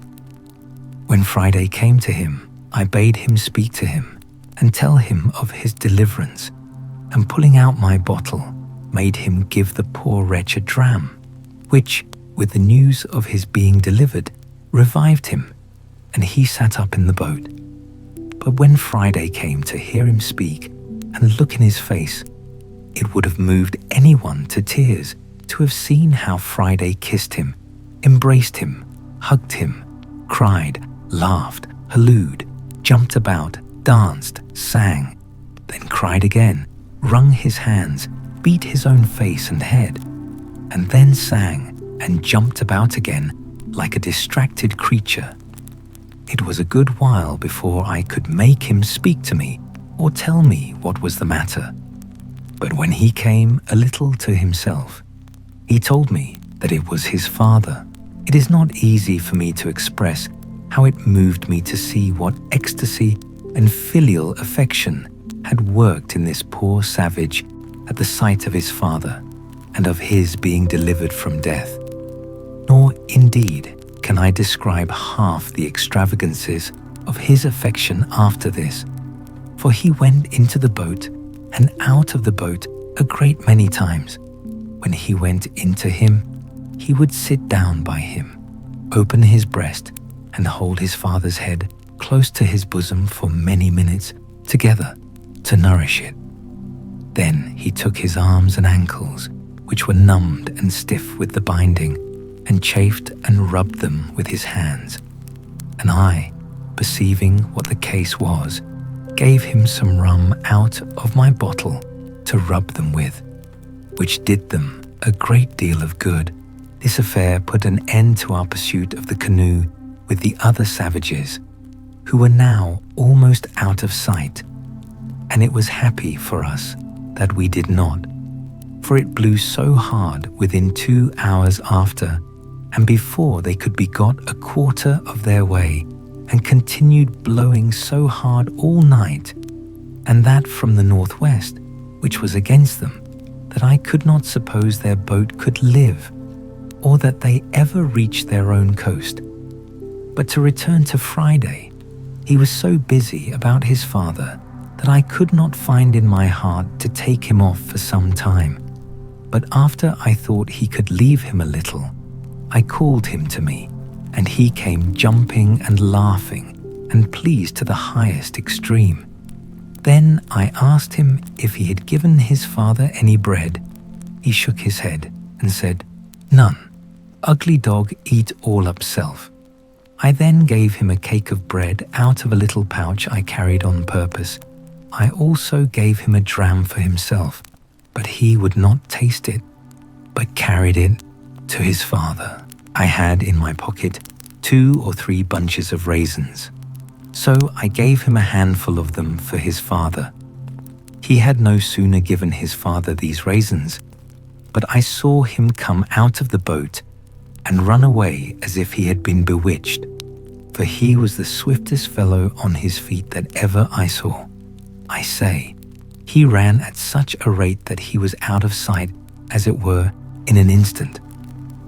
When Friday came to him, I bade him speak to him and tell him of his deliverance, and pulling out my bottle, made him give the poor wretch a dram, which, with the news of his being delivered, revived him, and he sat up in the boat. But when Friday came to hear him speak and look in his face, it would have moved anyone to tears to have seen how Friday kissed him, embraced him, hugged him, cried, laughed, hallooed, jumped about, danced, sang, then cried again, wrung his hands, beat his own face and head, and then sang and jumped about again like a distracted creature. It was a good while before I could make him speak to me or tell me what was the matter. But when he came a little to himself, he told me that it was his father. It is not easy for me to express how it moved me to see what ecstasy and filial affection had worked in this poor savage at the sight of his father and of his being delivered from death. Nor, indeed, can I describe half the extravagances of his affection after this, for he went into the boat and out of the boat a great many times. When he went into him, he would sit down by him, open his breast, and hold his father's head close to his bosom for many minutes together to nourish it. Then he took his arms and ankles, which were numbed and stiff with the binding, and chafed and rubbed them with his hands. And I, perceiving what the case was, gave him some rum out of my bottle to rub them with, which did them a great deal of good. This affair put an end to our pursuit of the canoe with the other savages, who were now almost out of sight, and it was happy for us that we did not, for it blew so hard within 2 hours after, and before they could be got a quarter of their way, and continued blowing so hard all night, and that from the northwest, which was against them, that I could not suppose their boat could live, or that they ever reached their own coast. But to return to Friday, he was so busy about his father that I could not find in my heart to take him off for some time. But after I thought he could leave him a little, I called him to me, and he came jumping and laughing and pleased to the highest extreme. Then I asked him if he had given his father any bread. He shook his head and said, "None. Ugly dog eat all up self." I then gave him a cake of bread out of a little pouch I carried on purpose. I also gave him a dram for himself, but he would not taste it, but carried it to his father. I had in my pocket 2 or 3 bunches of raisins, so I gave him a handful of them for his father. He had no sooner given his father these raisins, but I saw him come out of the boat and run away as if he had been bewitched, for he was the swiftest fellow on his feet that ever I saw. I say, he ran at such a rate that he was out of sight, as it were, in an instant.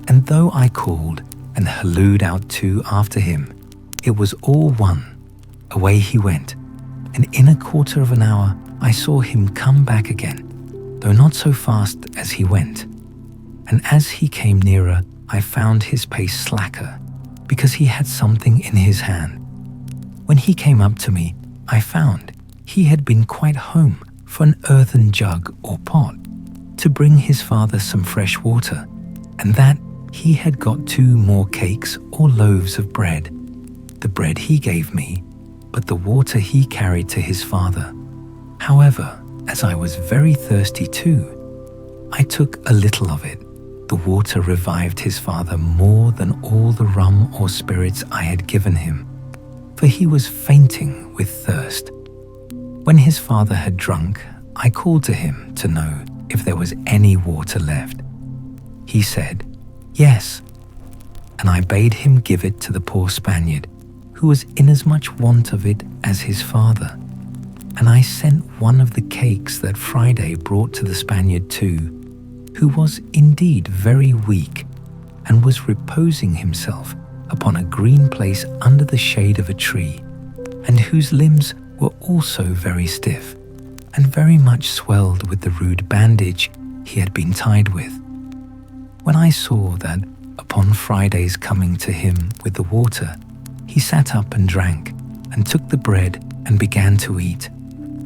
And though I called and hallooed out too after him, it was all one. Away he went, and in a quarter of an hour I saw him come back again, though not so fast as he went. And as he came nearer, I found his pace slacker, because he had something in his hand. When he came up to me, I found he had been quite home for an earthen jug or pot to bring his father some fresh water, and that he had got 2 more cakes or loaves of bread. The bread he gave me, but the water he carried to his father. However, as I was very thirsty too, I took a little of it. The water revived his father more than all the rum or spirits I had given him, for he was fainting with thirst. When his father had drunk, I called to him to know if there was any water left. He said, "Yes," and I bade him give it to the poor Spaniard, who was in as much want of it as his father. And I sent one of the cakes that Friday brought to the Spaniard too, who was indeed very weak, and was reposing himself upon a green place under the shade of a tree, and whose limbs were also very stiff, and very much swelled with the rude bandage he had been tied with. When I saw that, upon Friday's coming to him with the water, He sat up and drank, and took the bread and began to eat.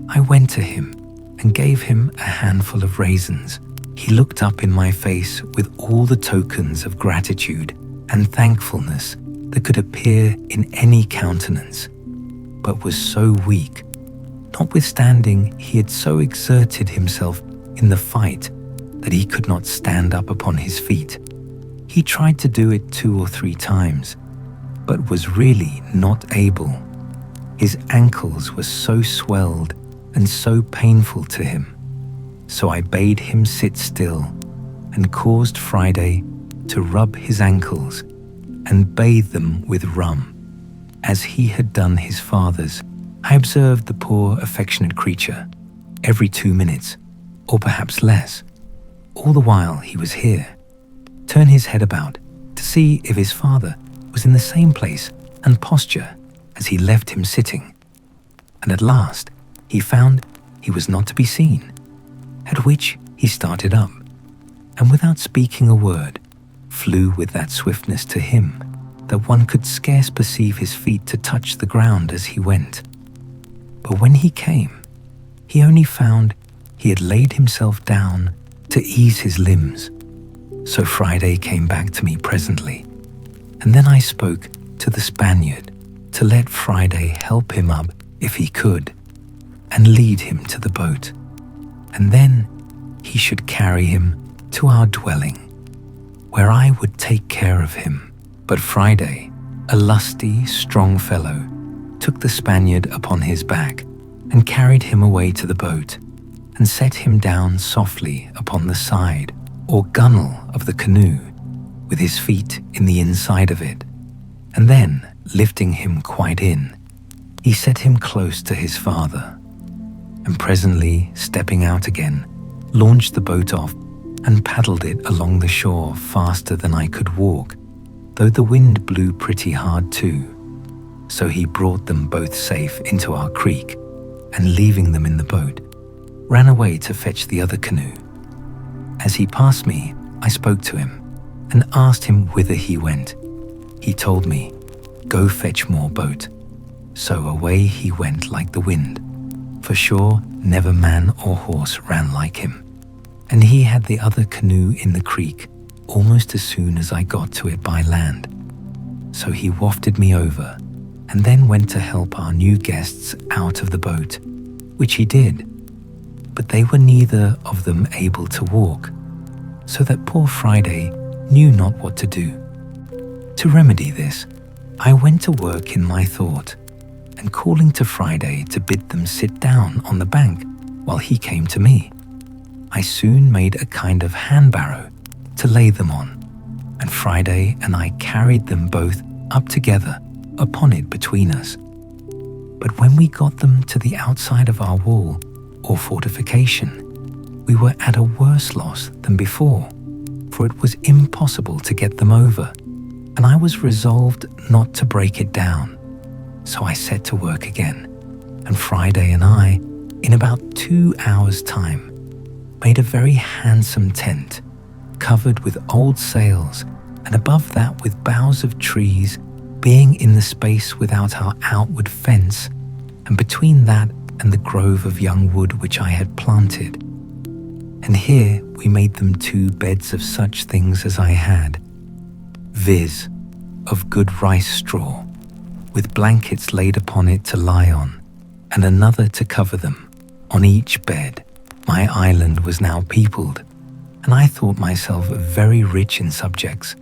I went to him and gave him a handful of raisins. He looked up in my face with all the tokens of gratitude and thankfulness that could appear in any countenance, but was so weak, notwithstanding he had so exerted himself in the fight that he could not stand up upon his feet. He tried to do it 2 or 3 times, but was really not able. His ankles were so swelled and so painful to him. So I bade him sit still and caused Friday to rub his ankles and bathe them with rum, as he had done his father's. I observed the poor affectionate creature every 2 minutes, or perhaps less, all the while he was here, turn his head about to see if his father was in the same place and posture as he left him sitting. And at last he found he was not to be seen, at which he started up, and without speaking a word, flew with that swiftness to him that one could scarce perceive his feet to touch the ground as he went. But when he came, he only found he had laid himself down to ease his limbs. So Friday came back to me presently, and then I spoke to the Spaniard to let Friday help him up if he could, and lead him to the boat, and then he should carry him to our dwelling, where I would take care of him. But Friday, a lusty, strong fellow, took the Spaniard upon his back and carried him away to the boat, and set him down softly upon the side or gunwale of the canoe, with his feet in the inside of it, and then, lifting him quite in, he set him close to his father, and presently, stepping out again, launched the boat off and paddled it along the shore faster than I could walk, though the wind blew pretty hard too. So he brought them both safe into our creek, and leaving them in the boat, ran away to fetch the other canoe. As he passed me, I spoke to him and asked him whither he went. He told me, "Go fetch more boat." So away he went like the wind. For sure, never man or horse ran like him. And he had the other canoe in the creek almost as soon as I got to it by land. So he wafted me over, and then went to help our new guests out of the boat, which he did. But they were neither of them able to walk, so that poor Friday knew not what to do. To remedy this, I went to work in my thought, and calling to Friday to bid them sit down on the bank while he came to me, I soon made a kind of hand-barrow to lay them on, and Friday and I carried them both up together upon it between us. But when we got them to the outside of our wall or fortification, we were at a worse loss than before, for it was impossible to get them over, and I was resolved not to break it down. So I set to work again, and Friday and I, in about 2 hours' time, made a very handsome tent, covered with old sails, and above that with boughs of trees, being in the space without our outward fence, and between that and the grove of young wood which I had planted. And here we made them 2 beds of such things as I had, viz., of good rice straw, with blankets laid upon it to lie on, and another to cover them. On each bed, my island was now peopled, and I thought myself very rich in subjects,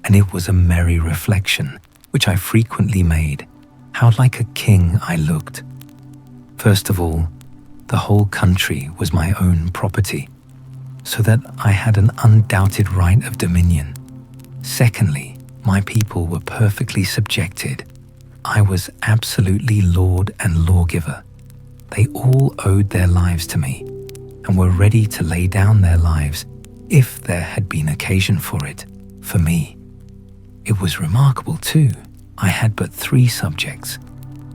and it was a merry reflection, which I frequently made, how like a king I looked. First of all, the whole country was my own property, so that I had an undoubted right of dominion. Secondly, my people were perfectly subjected. I was absolutely lord and lawgiver. They all owed their lives to me, and were ready to lay down their lives if there had been occasion for it, for me. It was remarkable too, I had but 3 subjects,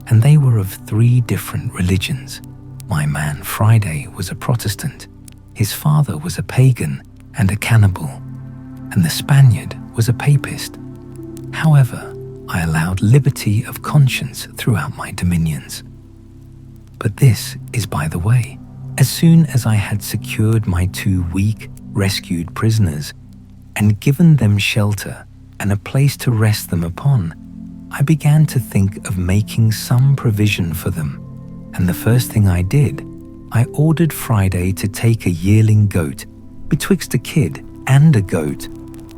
and they were of 3 different religions. My man Friday was a Protestant, his father was a pagan and a cannibal, and the Spaniard was a papist. However, I allowed liberty of conscience throughout my dominions. But this is by the way. As soon as I had secured my 2 weak, rescued prisoners and given them shelter and a place to rest them upon, I began to think of making some provision for them. And the first thing I did, I ordered Friday to take a yearling goat, betwixt a kid and a goat,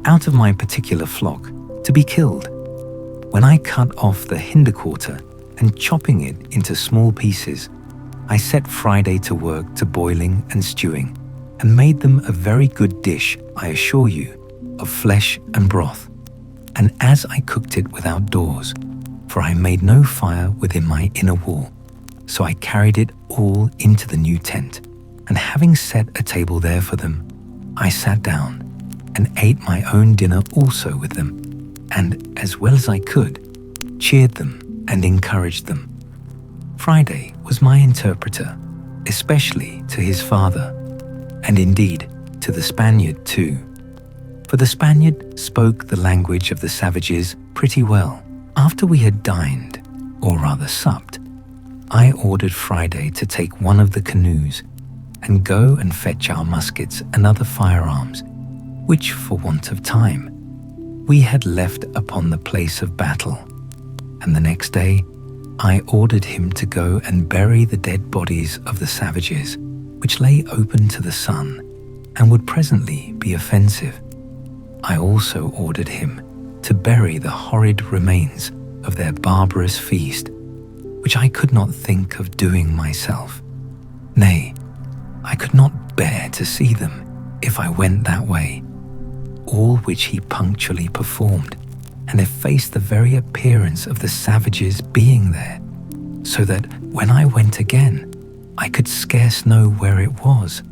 out of my particular flock, to be killed. When I cut off the hinder quarter and chopping it into small pieces, I set Friday to work to boiling and stewing, and made them a very good dish, I assure you, of flesh and broth. And as I cooked it without doors, for I made no fire within my inner wall, so I carried it all into the new tent, and having set a table there for them, I sat down and ate my own dinner also with them, and as well as I could, cheered them and encouraged them. Friday was my interpreter, especially to his father, and indeed to the Spaniard too. For the Spaniard spoke the language of the savages pretty well. After we had dined, or rather supped, I ordered Friday to take one of the canoes and go and fetch our muskets and other firearms, which, for want of time, we had left upon the place of battle. And the next day, I ordered him to go and bury the dead bodies of the savages, which lay open to the sun and would presently be offensive. I also ordered him to bury the horrid remains of their barbarous feast, which I could not think of doing myself. Nay, I could not bear to see them if I went that way, all which he punctually performed, and effaced the very appearance of the savages being there, so that when I went again, I could scarce know where it was,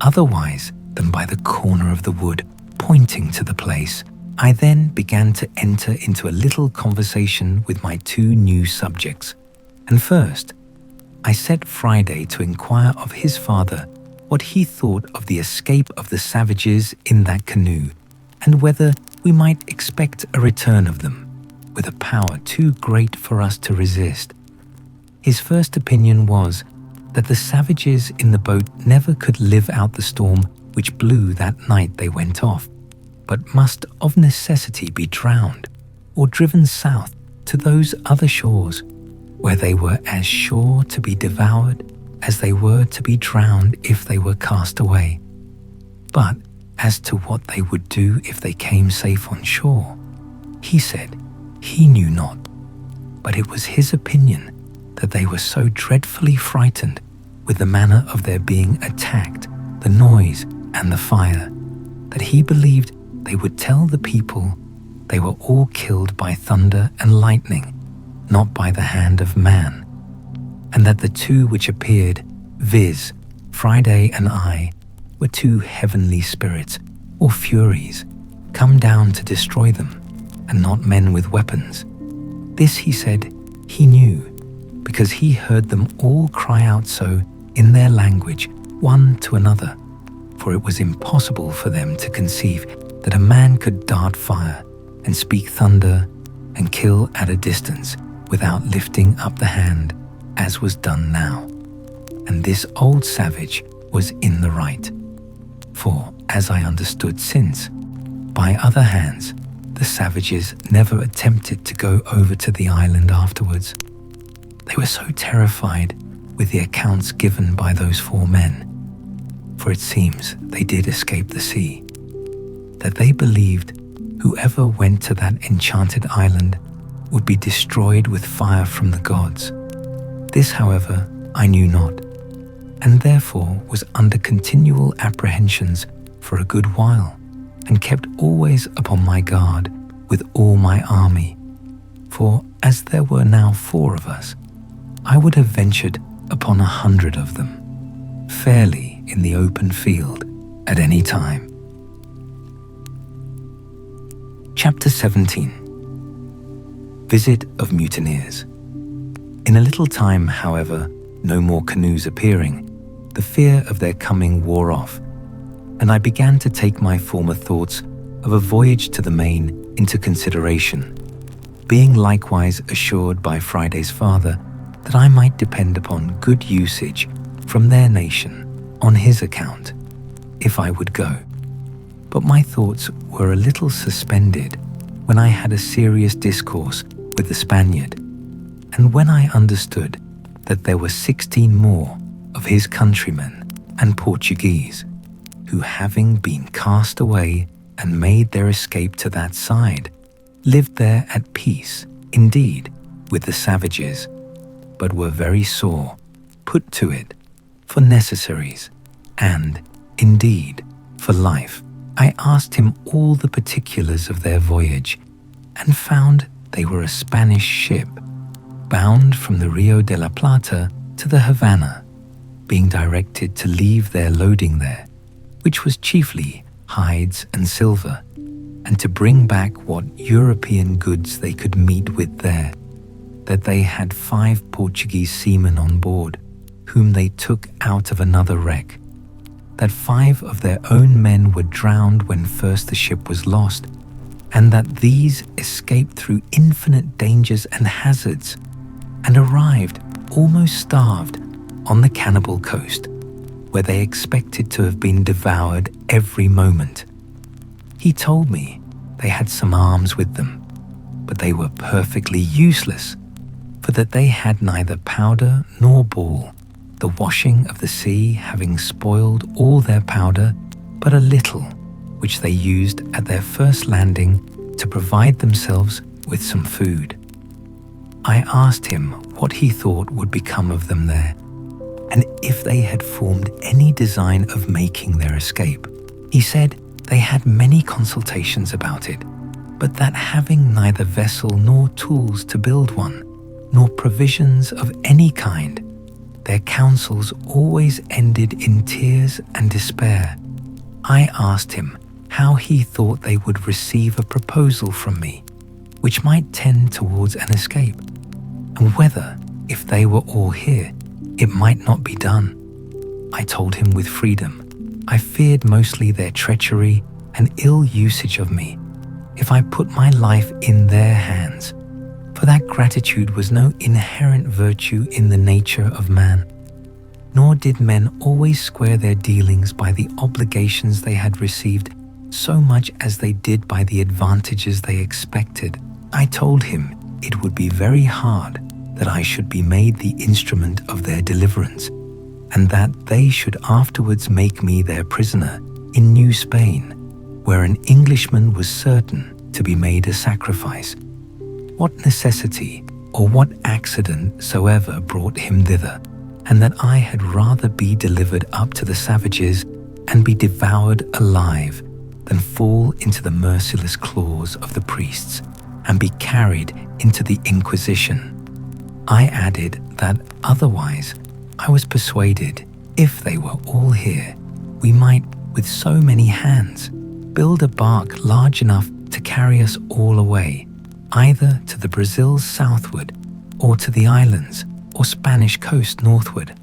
otherwise than by the corner of the wood pointing to the place. I then began to enter into a little conversation with my 2 new subjects, and first, I set Friday to inquire of his father what he thought of the escape of the savages in that canoe, and whether we might expect a return of them, with a power too great for us to resist. His first opinion was that the savages in the boat never could live out the storm which blew that night they went off, but must of necessity be drowned, or driven south to those other shores, where they were as sure to be devoured as they were to be drowned if they were cast away. But as to what they would do if they came safe on shore, he said he knew not, but it was his opinion that they were so dreadfully frightened with the manner of their being attacked, the noise and the fire, that he believed they would tell the people they were all killed by thunder and lightning, not by the hand of man, and that the 2 which appeared, viz., Friday and I, were 2 heavenly spirits, or furies, come down to destroy them, and not men with weapons. This, he said, he knew, because he heard them all cry out so in their language, one to another, for it was impossible for them to conceive that a man could dart fire and speak thunder and kill at a distance without lifting up the hand, as was done now. And this old savage was in the right. For, as I understood since, by other hands, the savages never attempted to go over to the island afterwards. They were so terrified with the accounts given by those 4 men, for it seems they did escape the sea, that they believed whoever went to that enchanted island would be destroyed with fire from the gods. This, however, I knew not, and therefore was under continual apprehensions for a good while, and kept always upon my guard with all my army. For as there were now 4 of us, I would have ventured upon 100 of them, fairly in the open field at any time. Chapter 17. Visit of Mutineers. In a little time, however, no more canoes appearing, the fear of their coming wore off, and I began to take my former thoughts of a voyage to the main into consideration. being likewise assured by Friday's father that I might depend upon good usage from their nation on his account, if I would go. But my thoughts were a little suspended when I had a serious discourse with the Spaniard, and when I understood that there were 16 more of his countrymen and Portuguese, who, having been cast away and made their escape to that side, lived there at peace, indeed, with the savages, but were very sore put to it for necessaries, and, indeed, for life. I asked him all the particulars of their voyage, and found they were a Spanish ship, bound from the Rio de la Plata to the Havana, being directed to leave their loading there, which was chiefly hides and silver, and to bring back what European goods they could meet with there, that they had 5 Portuguese seamen on board, whom they took out of another wreck, that 5 of their own men were drowned when first the ship was lost, and that these escaped through infinite dangers and hazards, and arrived almost starved on the cannibal coast, where they expected to have been devoured every moment. He told me they had some arms with them, but they were perfectly useless, for that they had neither powder nor ball, the washing of the sea having spoiled all their powder, but a little which they used at their first landing to provide themselves with some food. I asked him what he thought would become of them there, and if they had formed any design of making their escape. He said they had many consultations about it, but that having neither vessel nor tools to build one, nor provisions of any kind, their counsels always ended in tears and despair. I asked him how he thought they would receive a proposal from me, which might tend towards an escape, and whether, if they were all here, it might not be done. I told him with freedom I feared mostly their treachery and ill usage of me if I put my life in their hands, for that gratitude was no inherent virtue in the nature of man, nor did men always square their dealings by the obligations they had received so much as they did by the advantages they expected. I told him it would be very hard that I should be made the instrument of their deliverance, and that they should afterwards make me their prisoner in New Spain, where an Englishman was certain to be made a sacrifice. What necessity or what accident soever brought him thither, and that I had rather be delivered up to the savages and be devoured alive than fall into the merciless claws of the priests and be carried into the Inquisition. I added that otherwise I was persuaded if they were all here, we might, with so many hands, build a bark large enough to carry us all away, either to the Brazils southward, or to the islands or Spanish coast northward.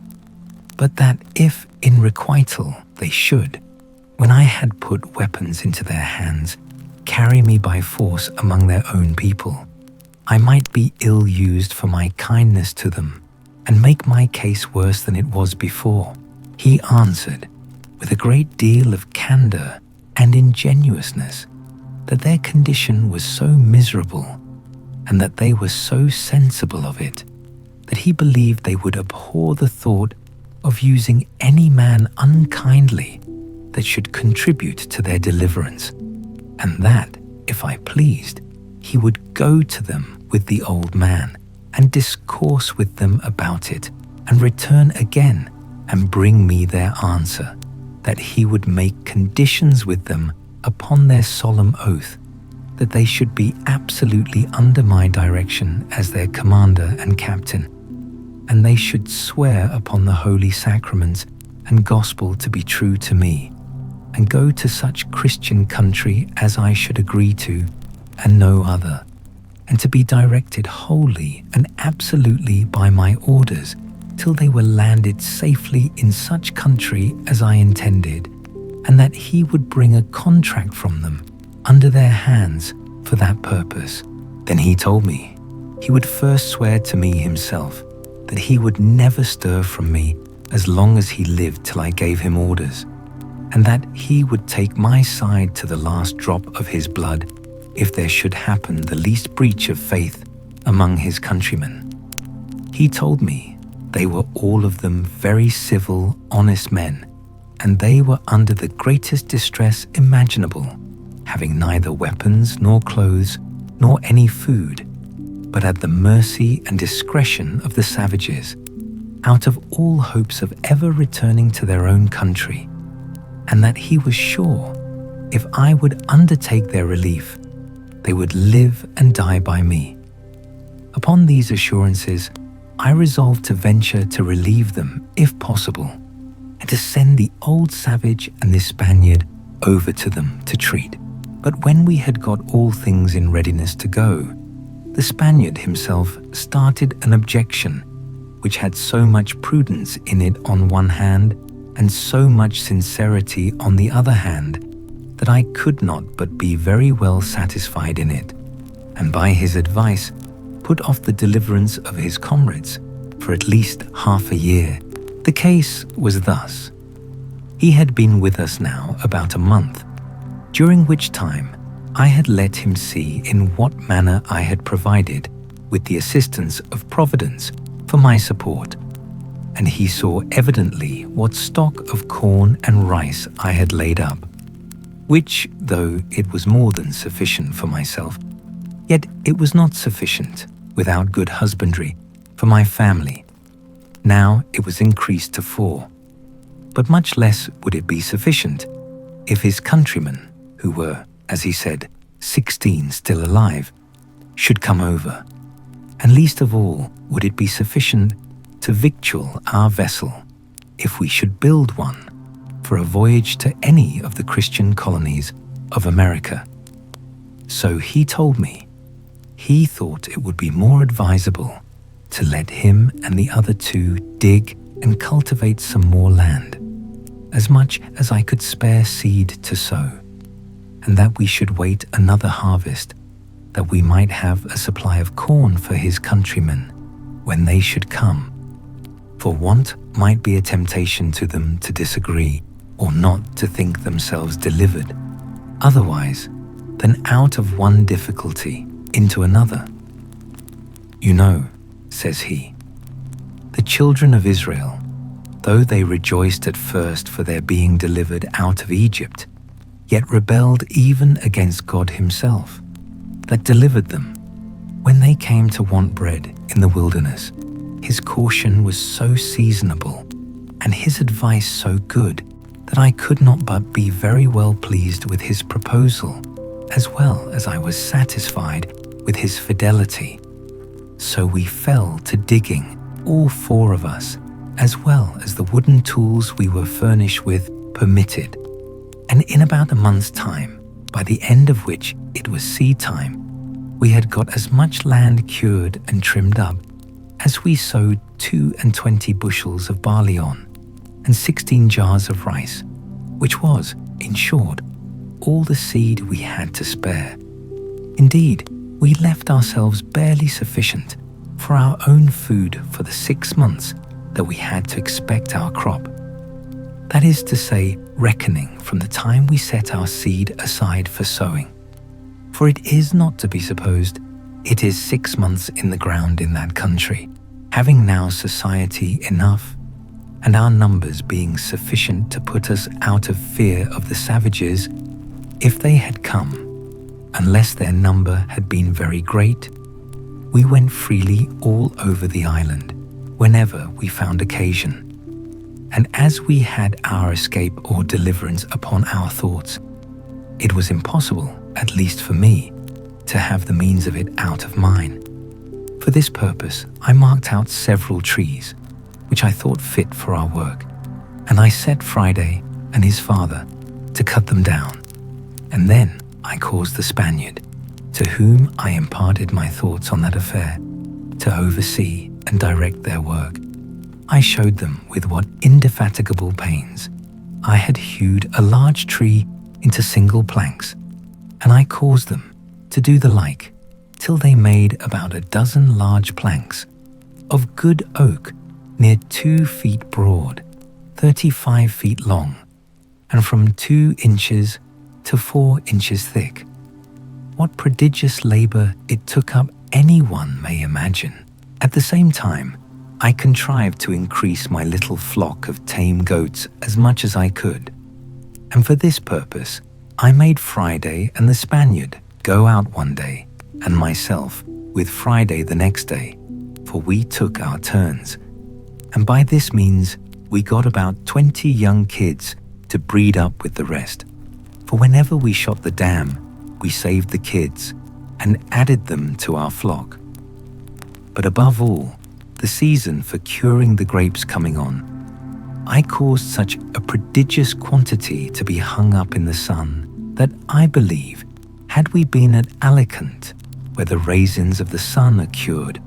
But that if in requital they should, when I had put weapons into their hands, carry me by force among their own people, I might be ill used for my kindness to them, and make my case worse than it was before. He answered, with a great deal of candour and ingenuousness, that their condition was so miserable, and that they were so sensible of it, that he believed they would abhor the thought of using any man unkindly that should contribute to their deliverance, and that, if I pleased, he would go to them with the old man and discourse with them about it, and return again and bring me their answer, that he would make conditions with them upon their solemn oath, that they should be absolutely under my direction as their commander and captain, and they should swear upon the holy sacraments and gospel to be true to me, and go to such Christian country as I should agree to, and no other, and to be directed wholly and absolutely by my orders till they were landed safely in such country as I intended, and that he would bring a contract from them under their hands for that purpose, Then he told me he would first swear to me himself that he would never stir from me as long as he lived till I gave him orders, and that he would take my side to the last drop of his blood if there should happen the least breach of faith among his countrymen. He told me they were all of them very civil, honest men, and they were under the greatest distress imaginable, having neither weapons nor clothes nor any food, but at the mercy and discretion of the savages, out of all hopes of ever returning to their own country, and that he was sure if I would undertake their relief, they would live and die by me. Upon these assurances, I resolved to venture to relieve them, if possible, and to send the old savage and the Spaniard over to them to treat. But when we had got all things in readiness to go, the Spaniard himself started an objection, which had so much prudence in it on one hand, and so much sincerity on the other hand, that I could not but be very well satisfied in it, and by his advice put off the deliverance of his comrades for at least half a year. The case was thus. He had been with us now about a month, during which time I had let him see in what manner I had provided, with the assistance of Providence, for my support, and he saw evidently what stock of corn and rice I had laid up, which, though it was more than sufficient for myself, yet it was not sufficient, without good husbandry, for my family. Now it was increased to 4, but much less would it be sufficient if his countrymen, who were, as he said, 16 still alive, should come over, and least of all would it be sufficient to victual our vessel, if we should build one, for a voyage to any of the Christian colonies of America. So he told me he thought it would be more advisable to let him and the other 2 dig and cultivate some more land, as much as I could spare seed to sow, and that we should wait another harvest, that we might have a supply of corn for his countrymen when they should come, for want might be a temptation to them to disagree or not to think themselves delivered, otherwise than out of one difficulty into another. You know, says he, the children of Israel, though they rejoiced at first for their being delivered out of Egypt, yet rebelled even against God himself, that delivered them. When they came to want bread in the wilderness, his caution was so seasonable, and his advice so good, that I could not but be very well pleased with his proposal, as well as I was satisfied with his fidelity. So we fell to digging, all 4 of us, as well as the wooden tools we were furnished with permitted, and in about a month's time, by the end of which it was seed time, we had got as much land cured and trimmed up as we sowed 22 bushels of barley on, and 16 jars of rice, which was, in short, all the seed we had to spare. Indeed, we left ourselves barely sufficient for our own food for the 6 months that we had to expect our crop. That is to say, reckoning from the time we set our seed aside for sowing. For it is not to be supposed it is 6 months in the ground in that country, having now society enough, and our numbers being sufficient to put us out of fear of the savages, if they had come, unless their number had been very great. We went freely all over the island, whenever we found occasion. And as we had our escape or deliverance upon our thoughts, it was impossible, at least for me, to have the means of it out of mine. For this purpose, I marked out several trees, which I thought fit for our work, and I set Friday and his father to cut them down, and then I caused the Spaniard, to whom I imparted my thoughts on that affair, to oversee and direct their work. I showed them with what indefatigable pains I had hewed a large tree into single planks, and I caused them to do the like, till they made about 12 large planks of good oak, near 2 feet broad, 35 feet long, and from 2 inches to 4 inches thick. What prodigious labor it took up anyone may imagine. At the same time, I contrived to increase my little flock of tame goats as much as I could, and for this purpose I made Friday and the Spaniard go out one day, and myself with Friday the next day, for we took our turns, and by this means we got about 20 young kids to breed up with the rest, for whenever we shot the dam, we saved the kids and added them to our flock. But above all, the season for curing the grapes coming on, I caused such a prodigious quantity to be hung up in the sun that I believe, had we been at Alicante, where the raisins of the sun are cured,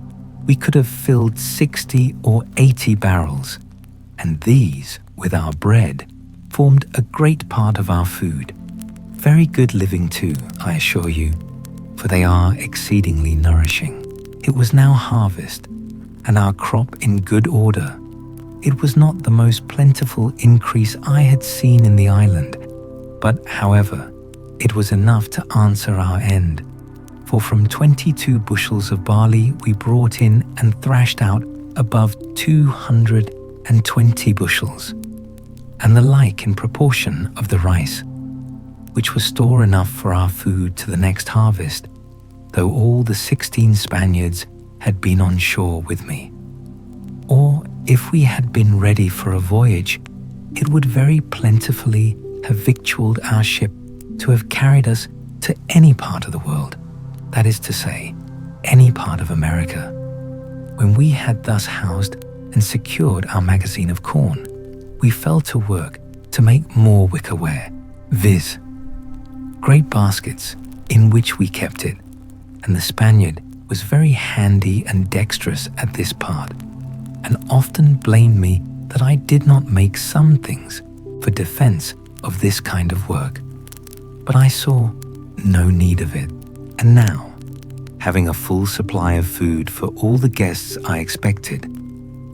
we could have filled 60 or 80 barrels, and these, with our bread, formed a great part of our food. Very good living too, I assure you, for they are exceedingly nourishing. It was now harvest, and our crop in good order. It was not the most plentiful increase I had seen in the island, but, however, it was enough to answer our end, for from 22 bushels of barley we brought in and thrashed out above 220 bushels, and the like in proportion of the rice, which was store enough for our food to the next harvest, though all the 16 Spaniards had been on shore with me. Or, if we had been ready for a voyage, it would very plentifully have victualled our ship to have carried us to any part of the world, that is to say, any part of America. When we had thus housed and secured our magazine of corn, we fell to work to make more wickerware, viz., great baskets in which we kept it, and the Spaniard was very handy and dexterous at this part, and often blamed me that I did not make some things for defense of this kind of work. But I saw no need of it, and now, having a full supply of food for all the guests I expected,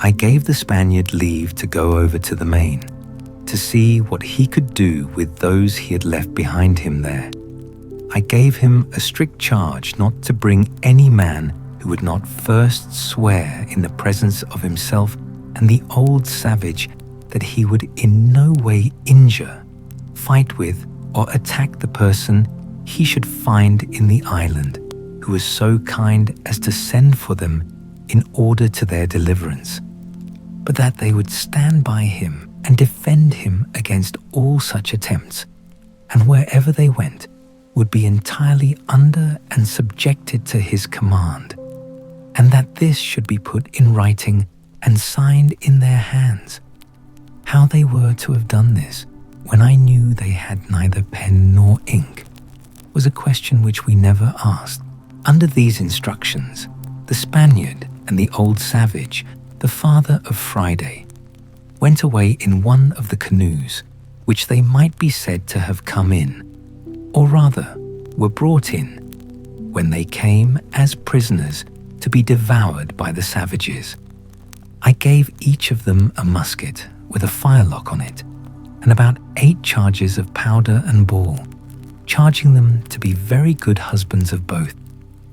I gave the Spaniard leave to go over to the main, to see what he could do with those he had left behind him there. I gave him a strict charge not to bring any man who would not first swear in the presence of himself and the old savage that he would in no way injure, fight with, or attack the person he should find in the island, who was so kind as to send for them in order to their deliverance, but that they would stand by him and defend him against all such attempts, and wherever they went would be entirely under and subjected to his command, and that this should be put in writing and signed in their hands. How they were to have done this, when I knew they had neither pen nor ink, was a question which we never asked. Under these instructions, the Spaniard and the old savage, the father of Friday, went away in one of the canoes, which they might be said to have come in, or rather were brought in, when they came as prisoners to be devoured by the savages. I gave each of them a musket with a firelock on it, and about 8 charges of powder and ball, charging them to be very good husbands of both,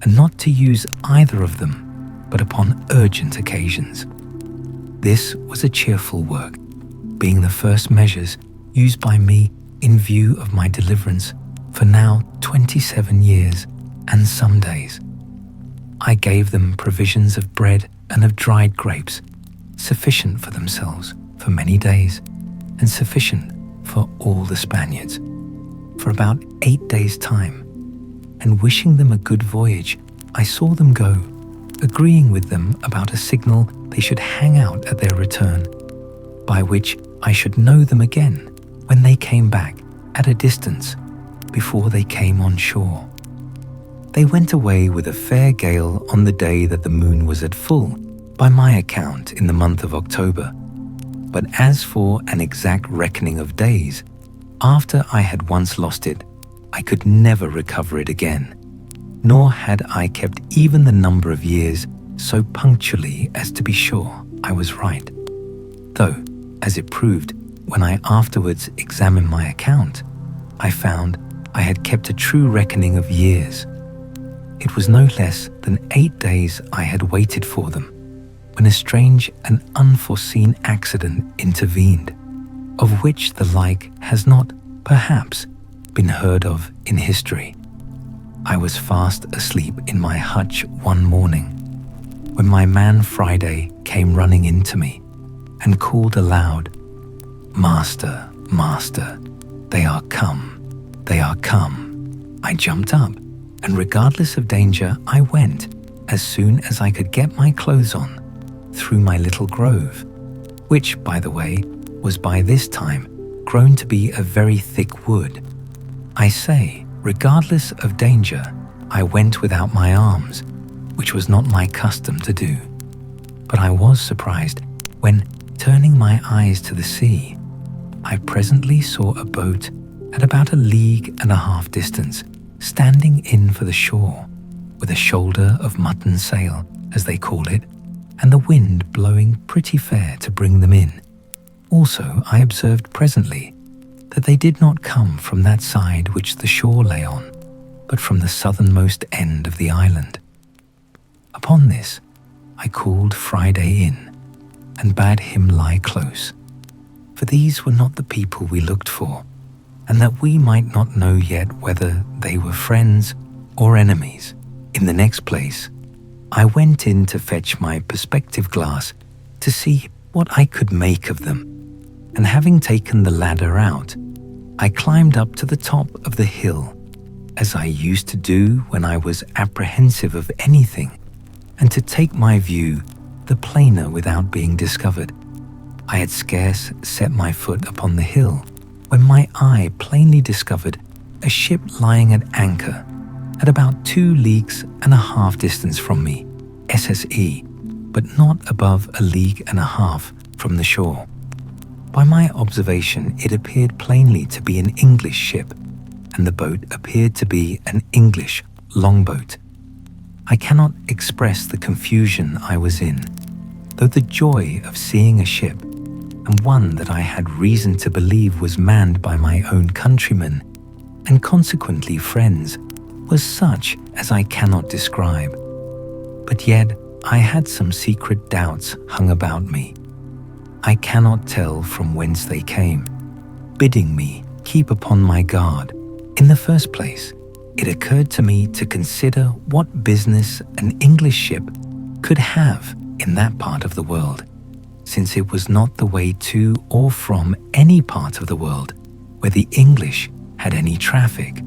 and not to use either of them but upon urgent occasions. This was a cheerful work, being the first measures used by me in view of my deliverance for now 27 years and some days. I gave them provisions of bread and of dried grapes, sufficient for themselves for many days, and sufficient for all the Spaniards, for about 8 days' time, and wishing them a good voyage, I saw them go, agreeing with them about a signal they should hang out at their return, by which I should know them again when they came back at a distance before they came on shore. They went away with a fair gale on the day that the moon was at full, by my account in the month of October. But as for an exact reckoning of days, after I had once lost it, I could never recover it again. nor had I kept even the number of years so punctually as to be sure I was right. Though, as it proved, when I afterwards examined my account, I found I had kept a true reckoning of years. It was no less than 8 days I had waited for them, when a strange and unforeseen accident intervened, of which the like has not, perhaps, been heard of in history. I was fast asleep in my hutch one morning, when my man Friday came running into me and called aloud, "Master, master, they are come, they are come." I jumped up, and regardless of danger, I went, as soon as I could get my clothes on, through my little grove, which, by the way, was by this time grown to be a very thick wood. I say, regardless of danger, I went without my arms, which was not my custom to do. But I was surprised when, turning my eyes to the sea, I presently saw a boat at about 1.5 leagues distance, standing in for the shore, with a shoulder of mutton sail, as they call it, and the wind blowing pretty fair to bring them in. Also, I observed presently that they did not come from that side which the shore lay on, but from the southernmost end of the island. Upon this, I called Friday in, and bade him lie close, for these were not the people we looked for, and that we might not know yet whether they were friends or enemies. In the next place, I went in to fetch my perspective glass to see what I could make of them, and having taken the ladder out, I climbed up to the top of the hill, as I used to do when I was apprehensive of anything, and to take my view the plainer without being discovered. I had scarce set my foot upon the hill when my eye plainly discovered a ship lying at anchor at about 2.5 leagues distance from me, SSE, but not above 1.5 leagues from the shore. By my observation, it appeared plainly to be an English ship, and the boat appeared to be an English longboat. I cannot express the confusion I was in, though the joy of seeing a ship, and one that I had reason to believe was manned by my own countrymen, and consequently friends, was such as I cannot describe. But yet I had some secret doubts hung about me. I cannot tell from whence they came, bidding me keep upon my guard. In the first place, it occurred to me to consider what business an English ship could have in that part of the world, since it was not the way to or from any part of the world where the English had any traffic,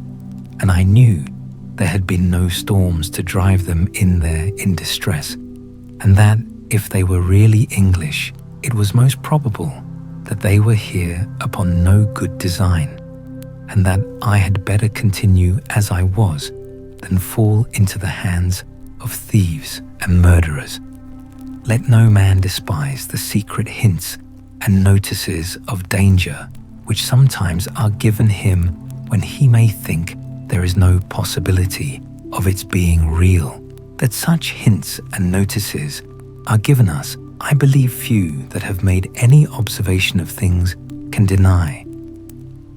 and I knew there had been no storms to drive them in there in distress, and that if they were really English, it was most probable that they were here upon no good design, and that I had better continue as I was than fall into the hands of thieves and murderers. Let no man despise the secret hints and notices of danger which sometimes are given him when he may think there is no possibility of its being real. That such hints and notices are given us, I believe few that have made any observation of things can deny.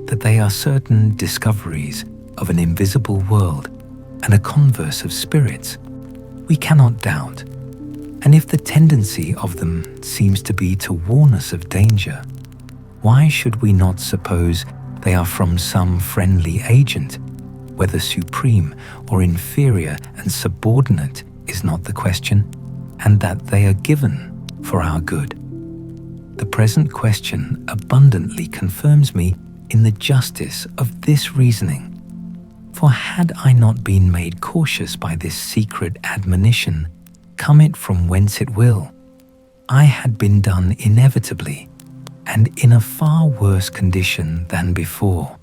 That they are certain discoveries of an invisible world and a converse of spirits, we cannot doubt. And if the tendency of them seems to be to warn us of danger, why should we not suppose they are from some friendly agent, whether supreme or inferior and subordinate is not the question, and that they are given for our good? The present question abundantly confirms me in the justice of this reasoning. For had I not been made cautious by this secret admonition, come it from whence it will, I had been done inevitably, and in a far worse condition than before,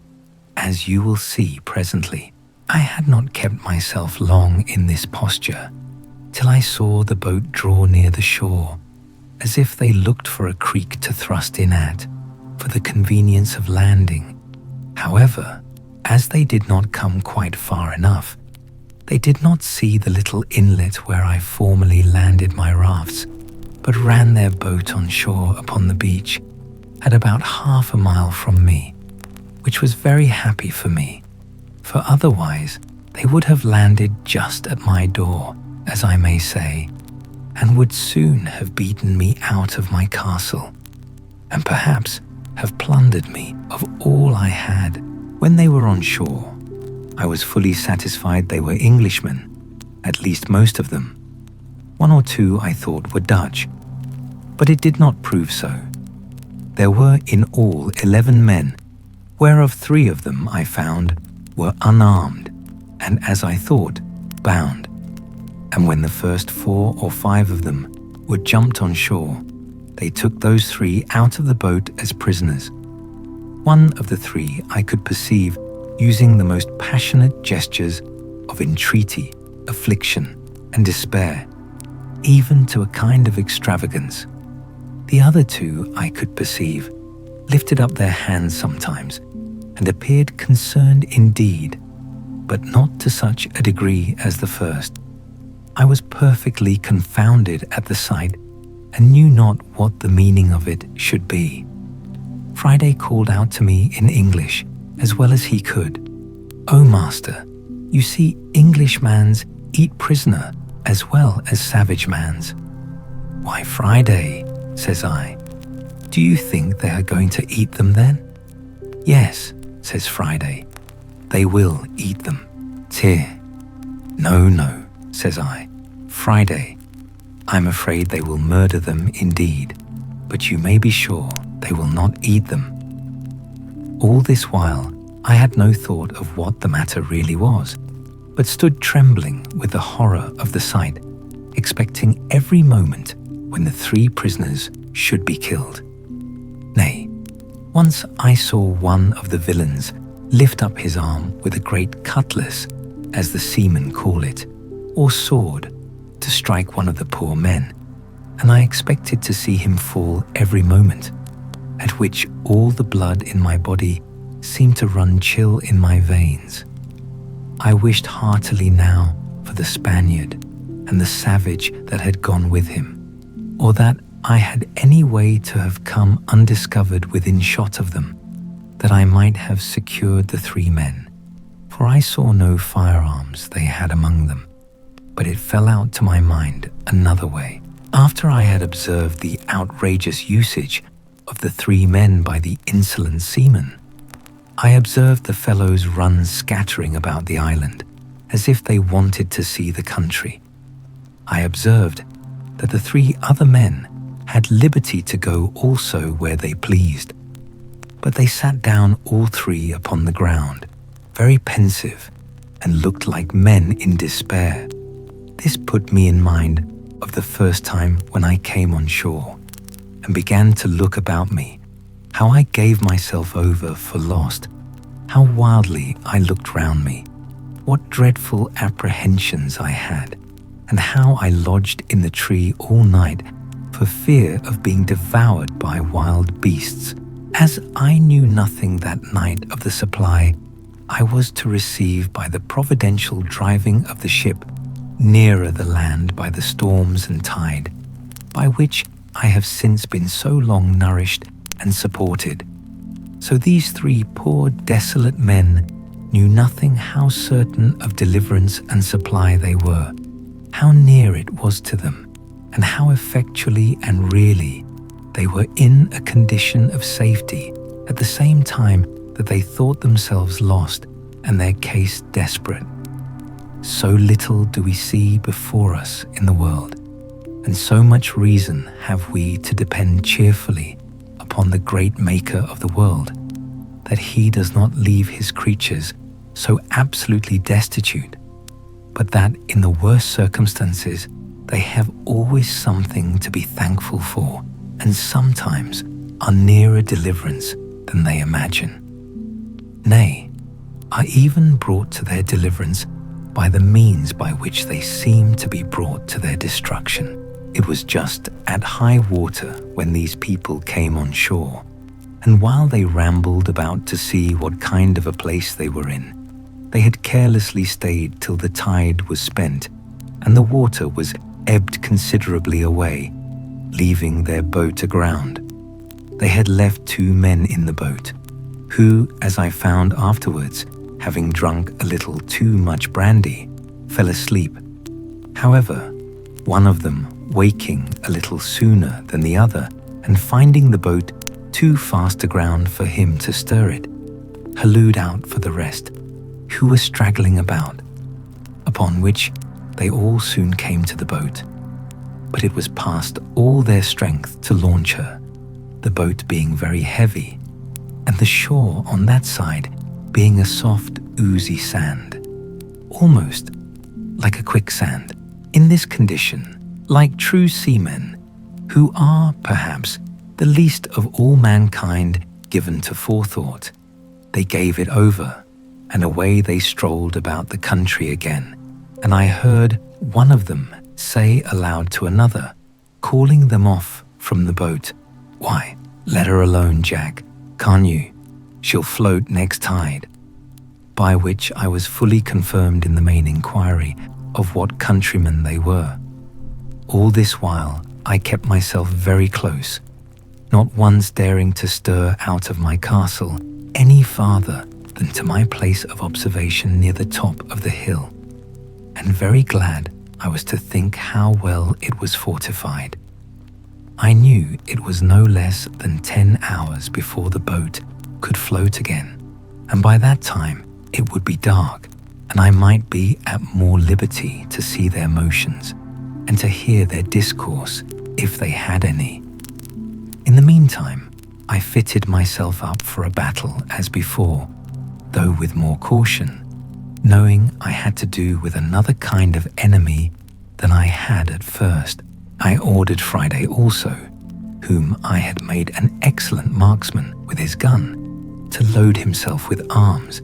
as you will see presently. I had not kept myself long in this posture, till I saw the boat draw near the shore, as if they looked for a creek to thrust in at, for the convenience of landing. However, as they did not come quite far enough, They did not see the little inlet where I formerly landed my rafts, but ran their boat on shore upon the beach at about half a mile from me, which was very happy for me, for otherwise they would have landed just at my door, as I may say, and would soon have beaten me out of my castle, and perhaps have plundered me of all I had. When they were on shore, I was fully satisfied they were Englishmen, at least most of them. One or two I thought were Dutch, but it did not prove so. There were in all 11 men, whereof 3 of them I found were unarmed, and as I thought, bound. And when the first 4 or 5 of them were jumped on shore, they took those 3 out of the boat as prisoners. One of the 3 I could perceive using the most passionate gestures of entreaty, affliction, and despair, even to a kind of extravagance. The other 2 I could perceive lifted up their hands sometimes and appeared concerned indeed, but not to such a degree as the first. I was perfectly confounded at the sight and knew not what the meaning of it should be. Friday called out to me in English as well as he could, "O master, you see Englishmans eat prisoner as well as savage mans." "Why, Friday," says I, "do you think they are going to eat them then?" "Yes," says Friday, "they will eat them. Tear." "No, no," says I, "Friday, I'm afraid they will murder them indeed, but you may be sure they will not eat them." All this while, I had no thought of what the matter really was, but stood trembling with the horror of the sight, expecting every moment when the 3 prisoners should be killed. Nay, once I saw one of the villains lift up his arm with a great cutlass, as the seamen call it, or sword, to strike one of the poor men, and I expected to see him fall every moment, at which all the blood in my body seemed to run chill in my veins. I wished heartily now for the Spaniard and the savage that had gone with him, or that I had any way to have come undiscovered within shot of them, that I might have secured the 3 men, for I saw no firearms they had among them. But it fell out to my mind another way. After I had observed the outrageous usage of the 3 men by the insolent seamen, I observed the fellows run scattering about the island, as if they wanted to see the country. I observed that the 3 other men had liberty to go also where they pleased, but they sat down all 3 upon the ground, very pensive, and looked like men in despair. This put me in mind of the first time when I came on shore, and began to look about me, how I gave myself over for lost, how wildly I looked round me, what dreadful apprehensions I had, and how I lodged in the tree all night for fear of being devoured by wild beasts. As I knew nothing that night of the supply I was to receive by the providential driving of the ship nearer the land by the storms and tide, by which I have since been so long nourished and supported. So these 3 poor desolate men knew nothing how certain of deliverance and supply they were, how near it was to them, and how effectually and really they were in a condition of safety at the same time that they thought themselves lost and their case desperate. So little do we see before us in the world, and so much reason have we to depend cheerfully upon the great Maker of the world, that He does not leave His creatures so absolutely destitute, but that in the worst circumstances they have always something to be thankful for, and sometimes are nearer deliverance than they imagine. Nay, are even brought to their deliverance by the means by which they seem to be brought to their destruction. It was just at high water when these people came on shore, and while they rambled about to see what kind of a place they were in, They had carelessly stayed till the tide was spent and the water was ebbed considerably away, leaving their boat aground. They had left 2 men in the boat, who, as I found afterwards, having drunk a little too much brandy, fell asleep. However, one of them, waking a little sooner than the other and finding the boat too fast aground for him to stir it, hallooed out for the rest, who were straggling about, upon which they all soon came to the boat. But it was past all their strength to launch her, the boat being very heavy, and the shore on that side being a soft, oozy sand, almost like a quicksand. In this condition, like true seamen, who are, perhaps, the least of all mankind given to forethought, they gave it over, and away they strolled about the country again, and I heard one of them say aloud to another, calling them off from the boat, "Why, let her alone, Jack, can't you? She'll float next tide." By which I was fully confirmed in the main inquiry of what countrymen they were. All this while I kept myself very close, not once daring to stir out of my castle any farther than to my place of observation near the top of the hill, and very glad I was to think how well it was fortified. I knew it was no less than 10 hours before the boat could float again, and by that time it would be dark, and I might be at more liberty to see their motions and to hear their discourse if they had any. In the meantime, I fitted myself up for a battle as before, though with more caution, knowing I had to do with another kind of enemy than I had at first. I ordered Friday also, whom I had made an excellent marksman with his gun, to load himself with arms.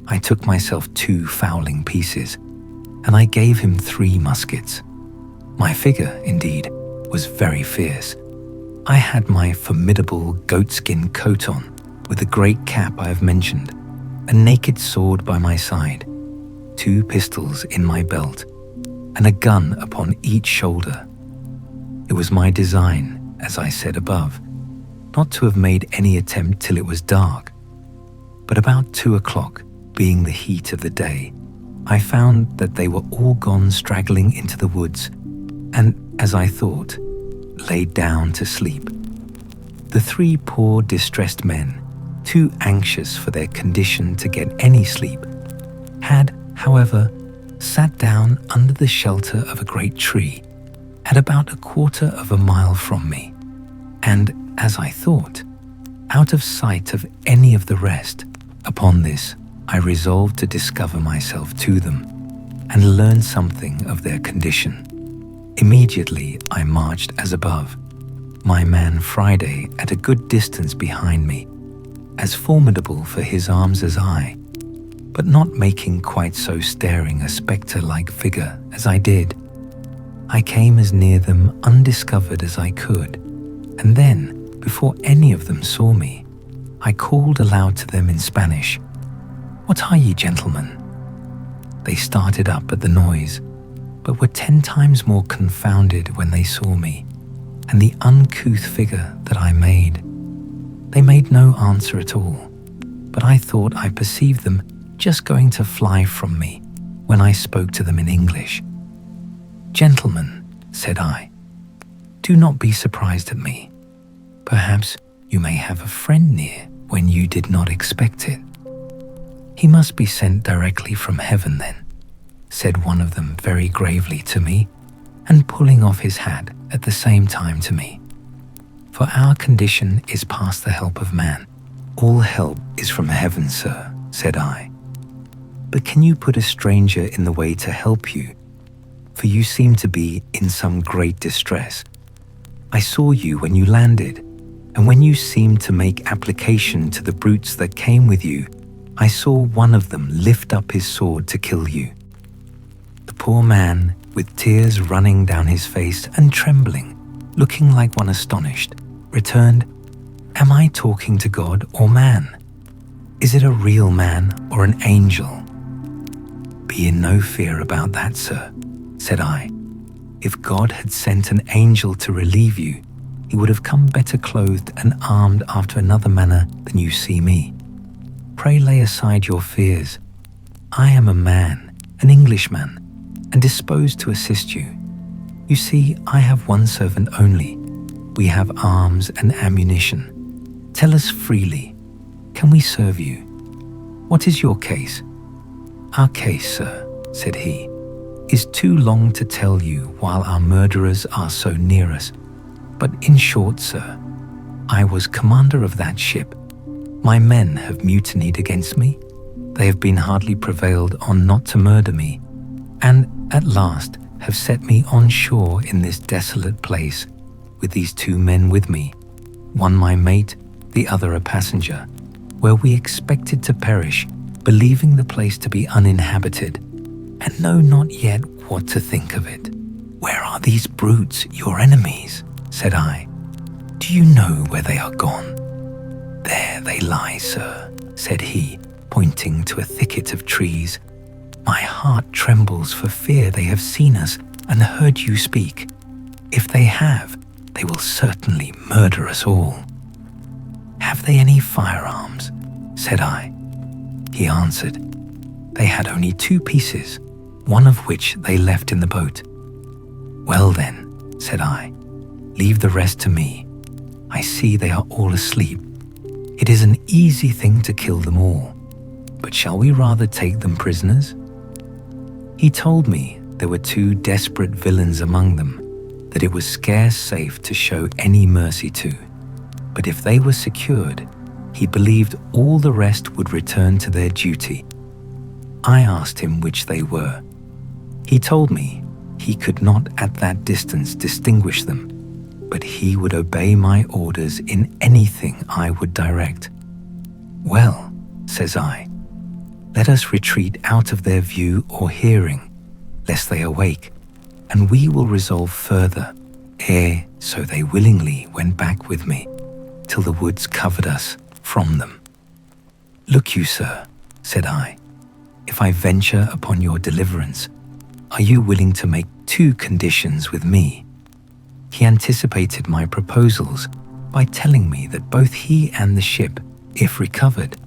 I took myself 2 fowling pieces, and I gave him 3 muskets. My figure, indeed, was very fierce. I had my formidable goatskin coat on, with the great cap I have mentioned, a naked sword by my side, 2 pistols in my belt, and a gun upon each shoulder. It was my design, as I said above, not to have made any attempt till it was dark, but about 2 o'clock, being the heat of the day, I found that they were all gone straggling into the woods, and, as I thought, laid down to sleep. The 3 poor distressed men, too anxious for their condition to get any sleep, had, however, sat down under the shelter of a great tree at about 1/4 mile from me, and, as I thought, out of sight of any of the rest. Upon this, I resolved to discover myself to them and learn something of their condition. Immediately I marched as above, my man Friday at a good distance behind me, as formidable for his arms as I, but not making quite so staring a spectre-like figure as I did. I came as near them undiscovered as I could, and then, before any of them saw me, I called aloud to them in Spanish, "What are ye, gentlemen?" They started up at the noise, but were 10 times more confounded when they saw me, and the uncouth figure that I made. They made no answer at all, but I thought I perceived them just going to fly from me when I spoke to them in English. "Gentlemen," said I, "do not be surprised at me. Perhaps you may have a friend near when you did not expect it." "He must be sent directly from heaven then," said one of them very gravely to me, and pulling off his hat at the same time to me. "For our condition is past the help of man. All help is from heaven, sir," said I. "But can you put a stranger in the way to help you? For you seem to be in some great distress. I saw you when you landed, and when you seemed to make application to the brutes that came with you, I saw one of them lift up his sword to kill you." The poor man, with tears running down his face and trembling, looking like one astonished, returned, "Am I talking to God or man? Is it a real man or an angel?" Be in no fear about that, sir, said I. If God had sent an angel to relieve you, he would have come better clothed and armed after another manner than you see me. Pray lay aside your fears. I am a man, an Englishman, and disposed to assist you. You see, I have one servant only. We have arms and ammunition. Tell us freely, can we serve you? What is your case? Our case, sir, said he, is too long to tell you while our murderers are so near us. But in short, sir, I was commander of that ship. My men have mutinied against me. They have been hardly prevailed on not to murder me, and at last have set me on shore in this desolate place, with these 2 men with me, one my mate, the other a passenger, where we expected to perish, believing the place to be uninhabited, and know not yet what to think of it. Where are these brutes, your enemies? Said I. Do you know where they are gone? There they lie, sir, said he, pointing to a thicket of trees. My heart trembles for fear they have seen us and heard you speak. If they have, they will certainly murder us all. Have they any firearms? Said I. He answered, they had only 2 pieces, one of which they left in the boat. Well then, said I, leave the rest to me. I see they are all asleep. It is an easy thing to kill them all, but shall we rather take them prisoners? He told me there were 2 desperate villains among them, that it was scarce safe to show any mercy to, but if they were secured, he believed all the rest would return to their duty. I asked him which they were. He told me he could not at that distance distinguish them, but he would obey my orders in anything I would direct. Well, says I, let us retreat out of their view or hearing, lest they awake, and we will resolve further, ere so they willingly went back with me, till the woods covered us from them. Look you, sir, said I, if I venture upon your deliverance, are you willing to make 2 conditions with me? He anticipated my proposals by telling me that both he and the ship, if recovered,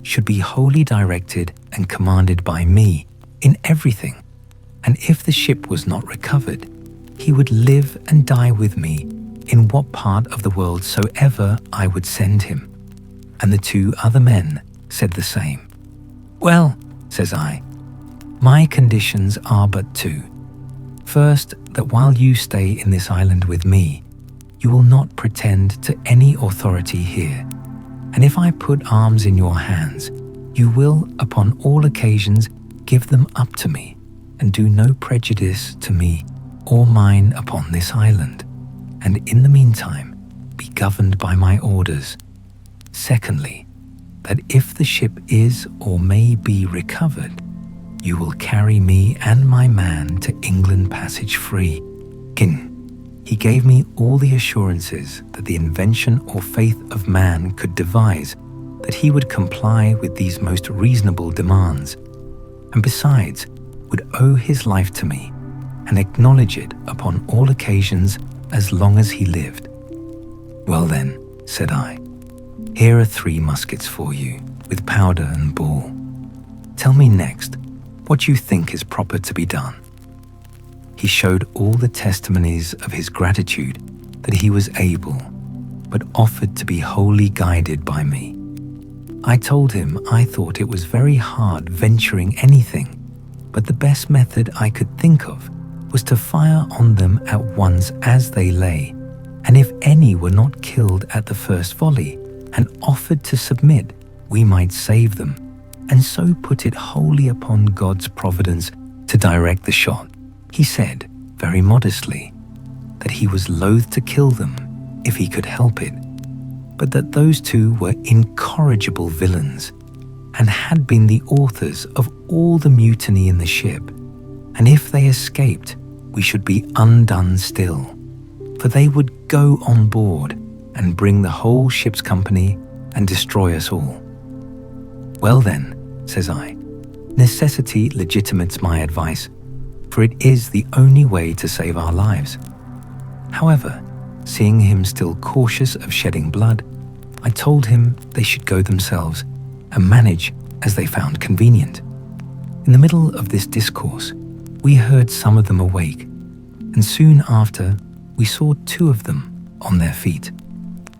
should be wholly directed and commanded by me in everything, and if the ship was not recovered, he would live and die with me in what part of the world soever I would send him. And the 2 other men said the same. Well, says I, my conditions are but 2. First, that while you stay in this island with me, you will not pretend to any authority here, and if I put arms in your hands, you will, upon all occasions, give them up to me, and do no prejudice to me or mine upon this island, and in the meantime be governed by my orders. Secondly, that if the ship is or may be recovered, you will carry me and my man to England passage free. He gave me all the assurances that the invention or faith of man could devise, that he would comply with these most reasonable demands, and besides would owe his life to me, and acknowledge it upon all occasions as long as he lived. Well then, said I, here are 3 muskets for you, with powder and ball. Tell me next what you think is proper to be done. He showed all the testimonies of his gratitude that he was able, but offered to be wholly guided by me. I told him I thought it was very hard venturing anything, but the best method I could think of was to fire on them at once as they lay, and if any were not killed at the first volley and offered to submit, we might save them, and so put it wholly upon God's providence to direct the shot. He said, very modestly, that he was loath to kill them if he could help it, but that those 2 were incorrigible villains, and had been the authors of all the mutiny in the ship, and if they escaped, we should be undone still, for they would go on board and bring the whole ship's company and destroy us all. Well then, says I, Necessity legitimates my advice, for it is the only way to save our lives. However, seeing him still cautious of shedding blood, I told him they should go themselves and manage as they found convenient. In the middle of this discourse, we heard some of them awake, and soon after we saw two of them on their feet.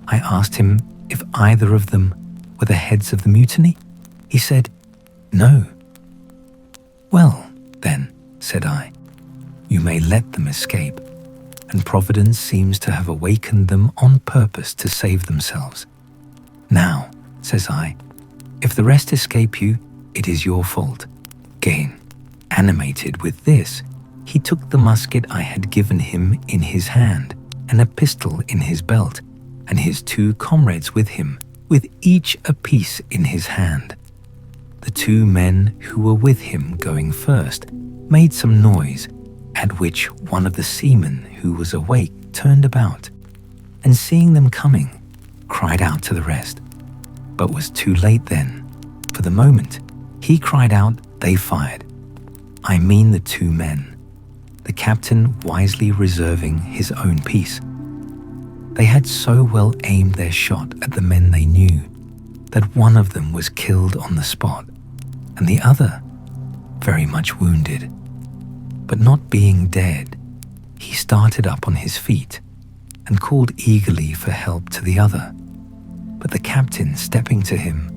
I asked him if either of them were the heads of the mutiny. He said, "No." "Well, then," said I, "you may let them escape, and Providence seems to have awakened them on purpose to save themselves. Now," says I, "if the rest escape you, it is your fault." Again, animated with this, he took the musket I had given him in his hand and a pistol in his belt, and his two comrades with him, with each a piece in his hand. The two men who were with him going first made some noise, at which one of the seamen who was awake turned about, and seeing them coming, cried out to the rest, but was too late then. For the moment he cried out, they fired. I mean the two men, the captain wisely reserving his own piece. They had so well aimed their shot at the men they knew that one of them was killed on the spot, and the other very much wounded. But not being dead, he started up on his feet and called eagerly for help to the other. But the captain, stepping to him,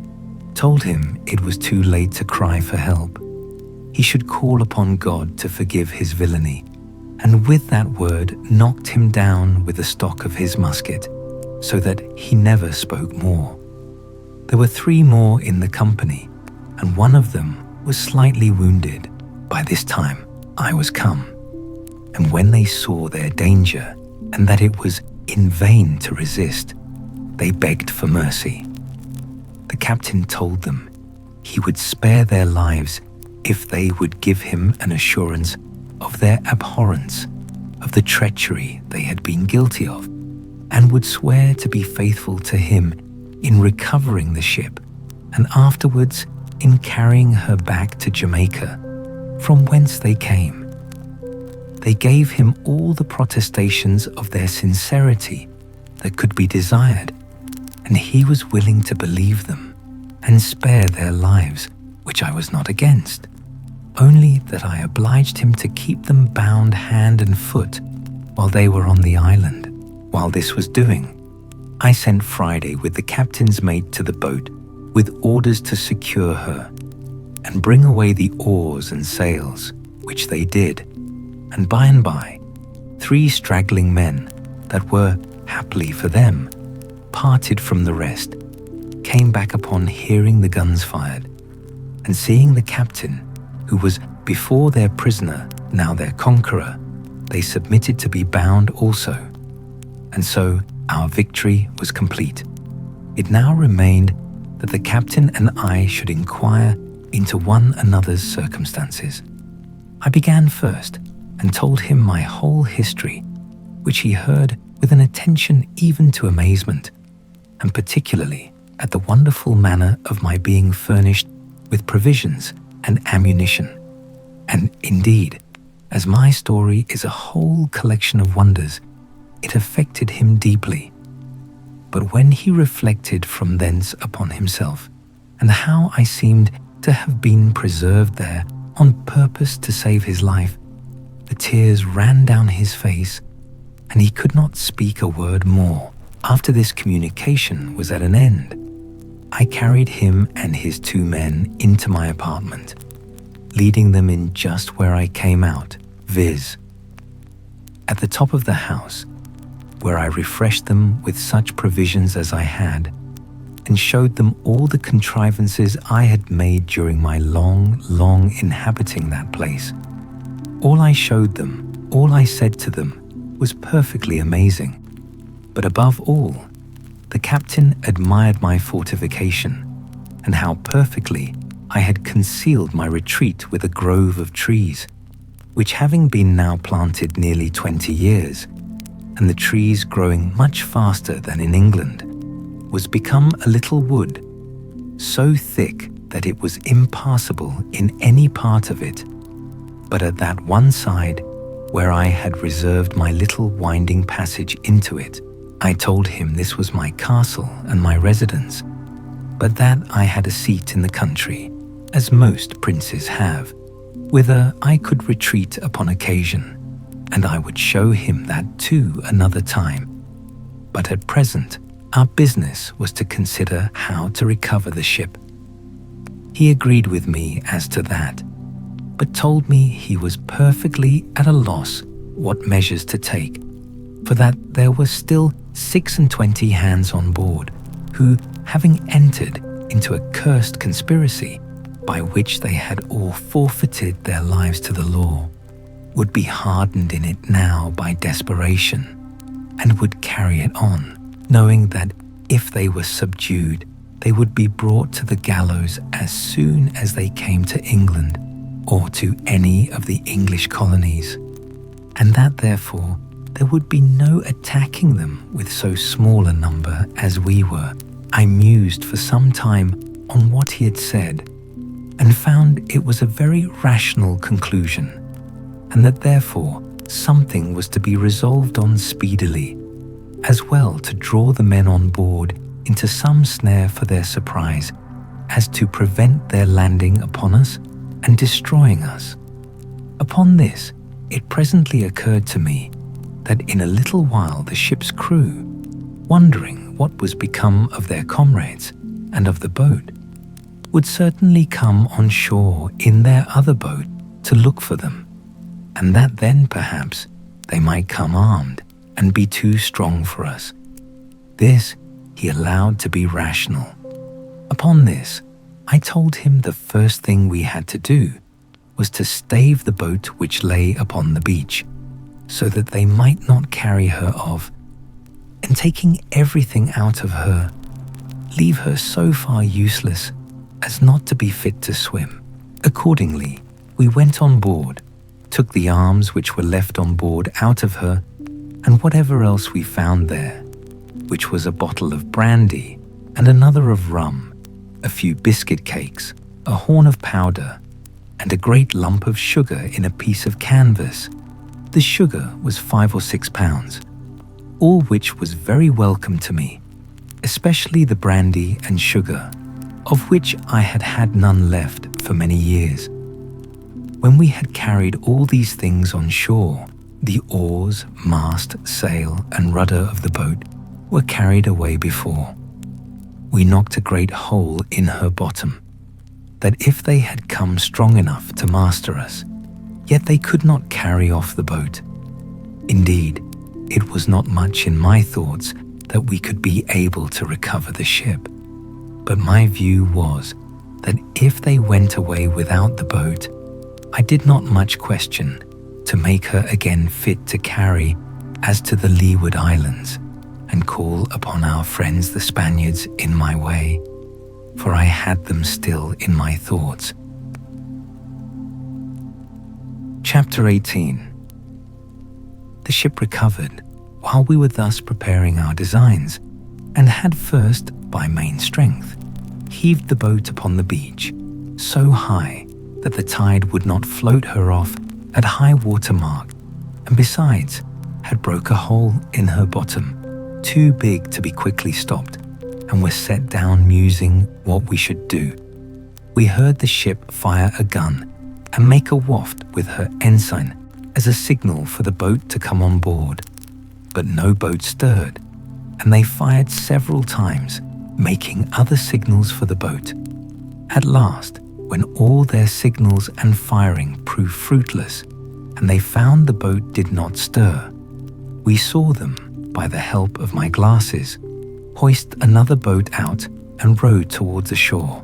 told him it was too late to cry for help. He should call upon God to forgive his villainy, and with that word knocked him down with the stock of his musket, so that he never spoke more. There were 3 more in the company, and one of them was slightly wounded. By this time I was come, and when they saw their danger and that it was in vain to resist, they begged for mercy. The captain told them he would spare their lives if they would give him an assurance of their abhorrence of the treachery they had been guilty of, and would swear to be faithful to him in recovering the ship, and afterwards in carrying her back to Jamaica, from whence they came. They gave him all the protestations of their sincerity that could be desired, and he was willing to believe them and spare their lives, which I was not against, only that I obliged him to keep them bound hand and foot while they were on the island. While this was doing, I sent Friday with the captain's mate to the boat with orders to secure her and bring away the oars and sails, which they did, and by, 3 straggling men that were, happily for them, parted from the rest, came back upon hearing the guns fired, and seeing the captain, who was before their prisoner, now their conqueror, they submitted to be bound also. And so our victory was complete. It now remained that the captain and I should inquire into one another's circumstances. I began first and told him my whole history, which he heard with an attention even to amazement, and particularly at the wonderful manner of my being furnished with provisions and ammunition. And indeed, as my story is a whole collection of wonders, it affected him deeply. But when he reflected from thence upon himself, and how I seemed to have been preserved there on purpose to save his life, the tears ran down his face, and he could not speak a word more. After this communication was at an end, I carried him and his 2 men into my apartment, leading them in just where I came out, viz. at the top of the house, where I refreshed them with such provisions as I had, and showed them all the contrivances I had made during my long inhabiting that place. All I showed them, all I said to them, was perfectly amazing. But above all, the captain admired my fortification, and how perfectly I had concealed my retreat with a grove of trees, which having been now planted nearly 20 years, and the trees growing much faster than in England, was become a little wood, so thick that it was impassable in any part of it, but at that one side where I had reserved my little winding passage into it. I told him this was my castle and my residence, but that I had a seat in the country, as most princes have, whither I could retreat upon occasion, and I would show him that too another time. But at present, our business was to consider how to recover the ship. He agreed with me as to that, but told me he was perfectly at a loss what measures to take, for that there were still 26 hands on board, who, having entered into a cursed conspiracy by which they had all forfeited their lives to the law, would be hardened in it now by desperation, and would carry it on, knowing that if they were subdued, they would be brought to the gallows as soon as they came to England or to any of the English colonies, and that therefore there would be no attacking them with so small a number as we were. I mused for some time on what he had said, and found it was a very rational conclusion, and that therefore something was to be resolved on speedily, as well to draw the men on board into some snare for their surprise, as to prevent their landing upon us and destroying us. Upon this, it presently occurred to me that in a little while the ship's crew, wondering what was become of their comrades and of the boat, would certainly come on shore in their other boat to look for them, and that then perhaps they might come armed and be too strong for us. This he allowed to be rational. Upon this, I told him the first thing we had to do was to stave the boat which lay upon the beach, so that they might not carry her off, and taking everything out of her, leave her so far useless as not to be fit to swim. Accordingly, we went on board, took the arms which were left on board out of her, and whatever else we found there, which was a bottle of brandy and another of rum, a few biscuit cakes, a horn of powder, and a great lump of sugar in a piece of canvas. The sugar was 5 or 6 pounds, all which was very welcome to me, especially the brandy and sugar, of which I had had none left for many years. When we had carried all these things on shore, the oars, mast, sail, and rudder of the boat were carried away before. We knocked a great hole in her bottom, that if they had come strong enough to master us, yet they could not carry off the boat. Indeed, it was not much in my thoughts that we could be able to recover the ship, but my view was that if they went away without the boat, I did not much question to make her again fit to carry as to the Leeward Islands, and call upon our friends the Spaniards in my way, for I had them still in my thoughts. Chapter 18. The ship recovered while we were thus preparing our designs, and had first, by main strength, heaved the boat upon the beach so high that the tide would not float her off at high water mark, and besides had broke a hole in her bottom too big to be quickly stopped, and were set down musing what we should do. We heard the ship fire a gun and make a waft with her ensign as a signal for the boat to come on board, but no boat stirred, and they fired several times, making other signals for the boat. At last, when all their signals and firing proved fruitless, and they found the boat did not stir, we saw them, by the help of my glasses, hoist another boat out and row towards the shore.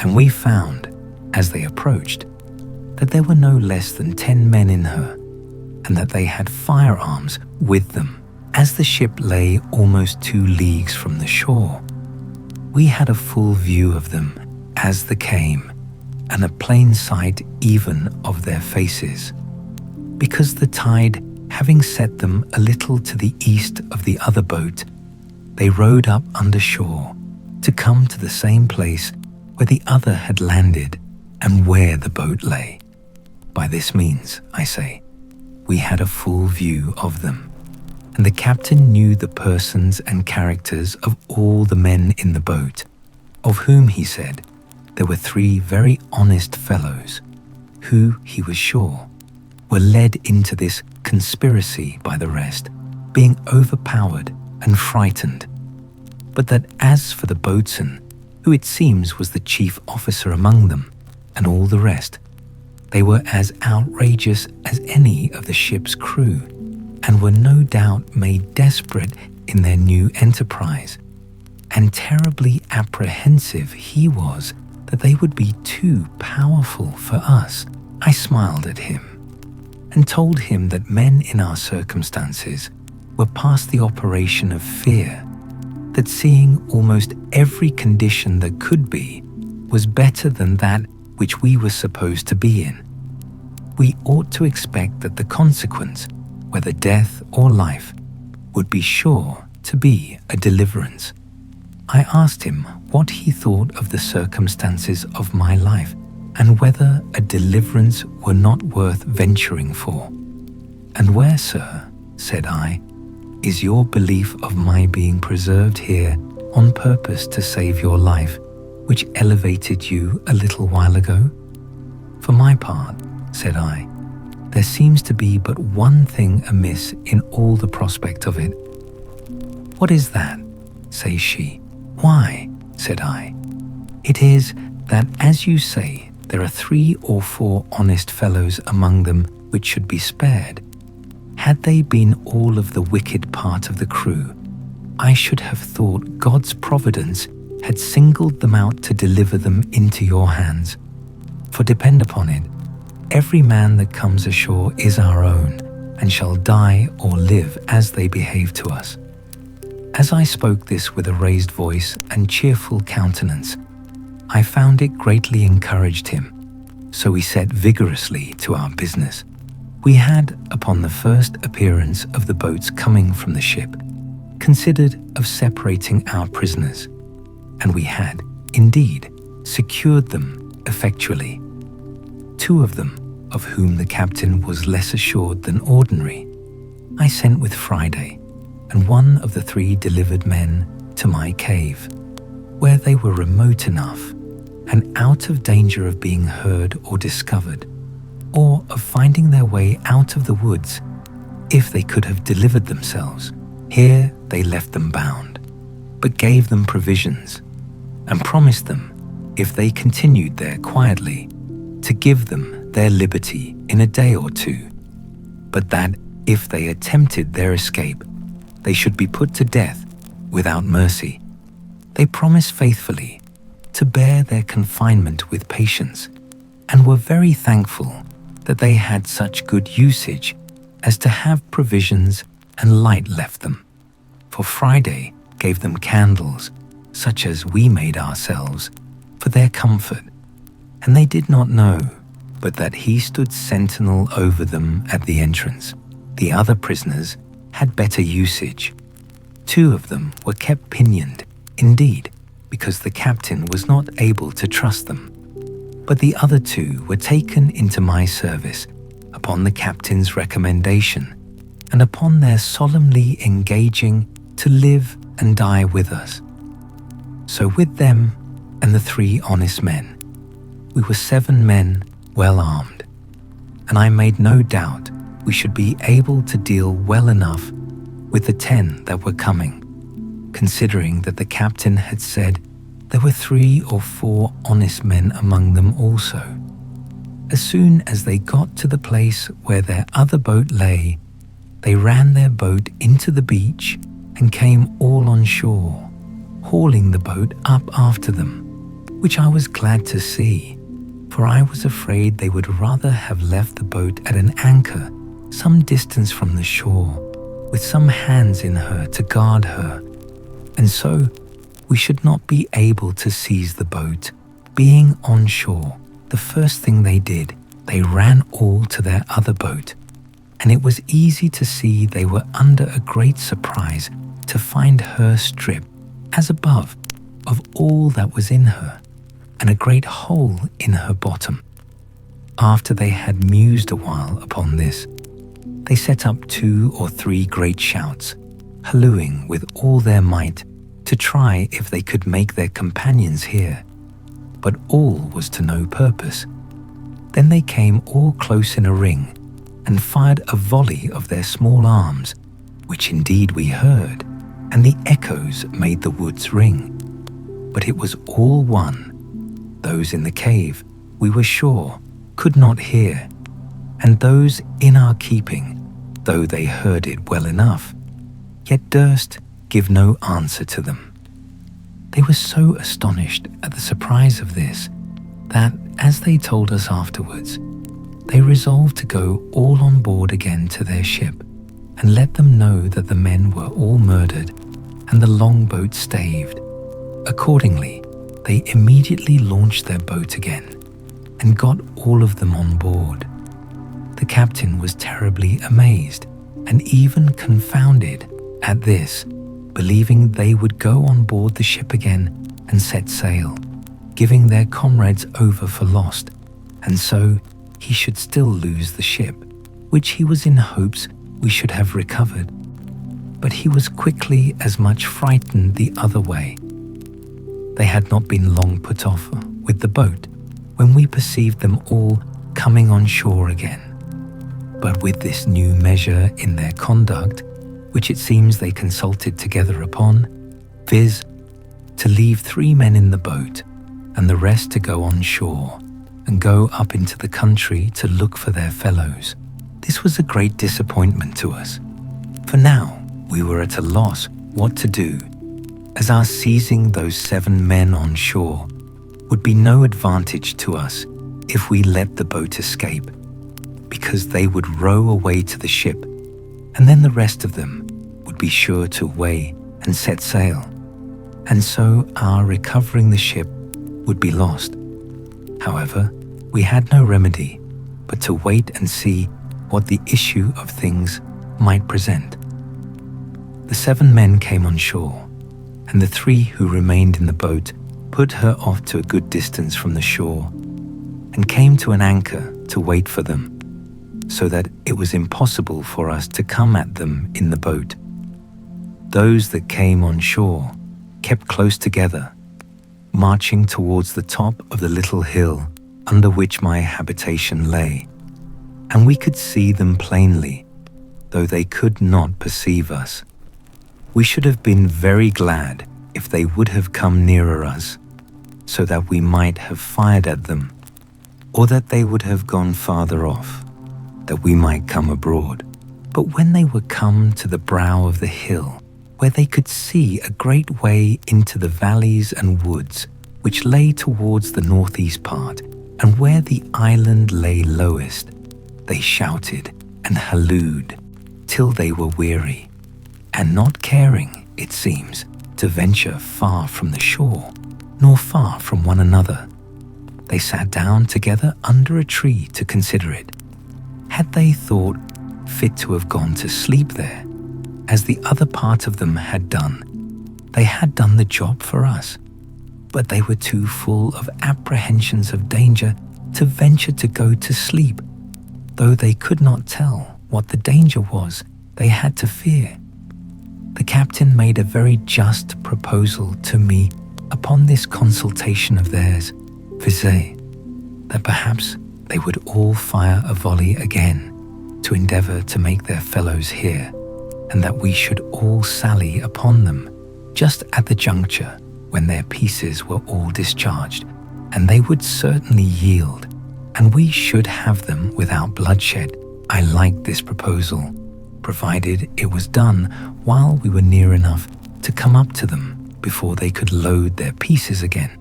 And we found, as they approached, that there were no less than 10 men in her, and that they had firearms with them. As the ship lay almost 2 leagues from the shore, we had a full view of them as they came, and a plain sight even of their faces, because the tide having set them a little to the east of the other boat, they rowed up under shore to come to the same place where the other had landed and where the boat lay. By this means, I say, we had a full view of them, and the captain knew the persons and characters of all the men in the boat, of whom, he said, there were 3 very honest fellows, who, he was sure, were led into this conspiracy by the rest, being overpowered and frightened, but that as for the boatswain, who it seems was the chief officer among them, and all the rest, they were as outrageous as any of the ship's crew, and were no doubt made desperate in their new enterprise, and terribly apprehensive he was that they would be too powerful for us. I smiled at him, and told him that men in our circumstances were past the operation of fear, that seeing almost every condition that could be was better than that which we were supposed to be in. We ought to expect that the consequence, whether death or life, would be sure to be a deliverance. I asked him what he thought of the circumstances of my life, and whether a deliverance were not worth venturing for. And where, sir, said I, is your belief of my being preserved here on purpose to save your life, which elevated you a little while ago? For my part, said I, there seems to be but one thing amiss in all the prospect of it. What is that? Says she. Why? Said I. It is that, as you say, there are 3 or 4 honest fellows among them which should be spared. Had they been all of the wicked part of the crew, I should have thought God's providence had singled them out to deliver them into your hands. For depend upon it, every man that comes ashore is our own, and shall die or live as they behave to us. As I spoke this with a raised voice and cheerful countenance, I found it greatly encouraged him, so we set vigorously to our business. We had, upon the first appearance of the boats coming from the ship, considered of separating our prisoners, and we had, indeed, secured them effectually. 2 of them, of whom the captain was less assured than ordinary, I sent with Friday, and 1 of the 3 delivered men to my cave, where they were remote enough and out of danger of being heard or discovered, or of finding their way out of the woods if they could have delivered themselves. Here they left them bound, but gave them provisions, and promised them, if they continued there quietly, to give them their liberty in a day or 2, but that if they attempted their escape, they should be put to death without mercy. They promised faithfully to bear their confinement with patience, and were very thankful that they had such good usage as to have provisions and light left them. For Friday gave them candles, such as we made ourselves, for their comfort, and they did not know but that he stood sentinel over them at the entrance. The other prisoners had better usage. 2 of them were kept pinioned, indeed, because the captain was not able to trust them. But the other 2 were taken into my service upon the captain's recommendation, and upon their solemnly engaging to live and die with us. So with them and the 3 honest men, we were 7 men well armed, and I made no doubt we should be able to deal well enough with the 10 that were coming, considering that the captain had said there were 3 or 4 honest men among them also. As soon as they got to the place where their other boat lay, they ran their boat into the beach and came all on shore, hauling the boat up after them, which I was glad to see, for I was afraid they would rather have left the boat at an anchor some distance from the shore, with some hands in her to guard her, and so we should not be able to seize the boat. Being on shore, the first thing they did, they ran all to their other boat, and it was easy to see they were under a great surprise to find her stripped, as above, of all that was in her, and a great hole in her bottom. After they had mused a while upon this, they set up 2 or 3 great shouts, hallooing with all their might to try if they could make their companions hear. But all was to no purpose. Then they came all close in a ring and fired a volley of their small arms, which indeed we heard, and the echoes made the woods ring. But it was all one. Those in the cave, we were sure, could not hear, and those in our keeping, though they heard it well enough, yet durst give no answer to them. They were so astonished at the surprise of this that, as they told us afterwards, they resolved to go all on board again to their ship and let them know that the men were all murdered and the longboat staved. Accordingly, they immediately launched their boat again and got all of them on board. The captain was terribly amazed and even confounded at this, believing they would go on board the ship again and set sail, giving their comrades over for lost, and so he should still lose the ship, which he was in hopes we should have recovered. But he was quickly as much frightened the other way. They had not been long put off with the boat when we perceived them all coming on shore again. But with this new measure in their conduct, which it seems they consulted together upon, viz., to leave 3 men in the boat and the rest to go on shore and go up into the country to look for their fellows, this was a great disappointment to us. For now we were at a loss what to do, as our seizing those 7 men on shore would be no advantage to us if we let the boat escape, because they would row away to the ship, and then the rest of them would be sure to weigh and set sail, and so our recovering the ship would be lost. However, we had no remedy but to wait and see what the issue of things might present. The 7 men came on shore, and the 3 who remained in the boat put her off to a good distance from the shore, and came to an anchor to wait for them, so that it was impossible for us to come at them in the boat. Those that came on shore kept close together, marching towards the top of the little hill under which my habitation lay, and we could see them plainly, though they could not perceive us. We should have been very glad if they would have come nearer us, so that we might have fired at them, or that they would have gone farther off, that we might come abroad. But when they were come to the brow of the hill, where they could see a great way into the valleys and woods which lay towards the northeast part, and where the island lay lowest, they shouted and hallooed till they were weary, and not caring, it seems, to venture far from the shore, nor far from one another, they sat down together under a tree to consider it. Had they thought fit to have gone to sleep there, as the other part of them had done, they had done the job for us. But they were too full of apprehensions of danger to venture to go to sleep, though they could not tell what the danger was they had to fear. The captain made a very just proposal to me upon this consultation of theirs, viz., that perhaps they would all fire a volley again to endeavour to make their fellows hear, and that we should all sally upon them just at the juncture when their pieces were all discharged, and they would certainly yield, and we should have them without bloodshed. I liked this proposal, provided it was done while we were near enough to come up to them before they could load their pieces again.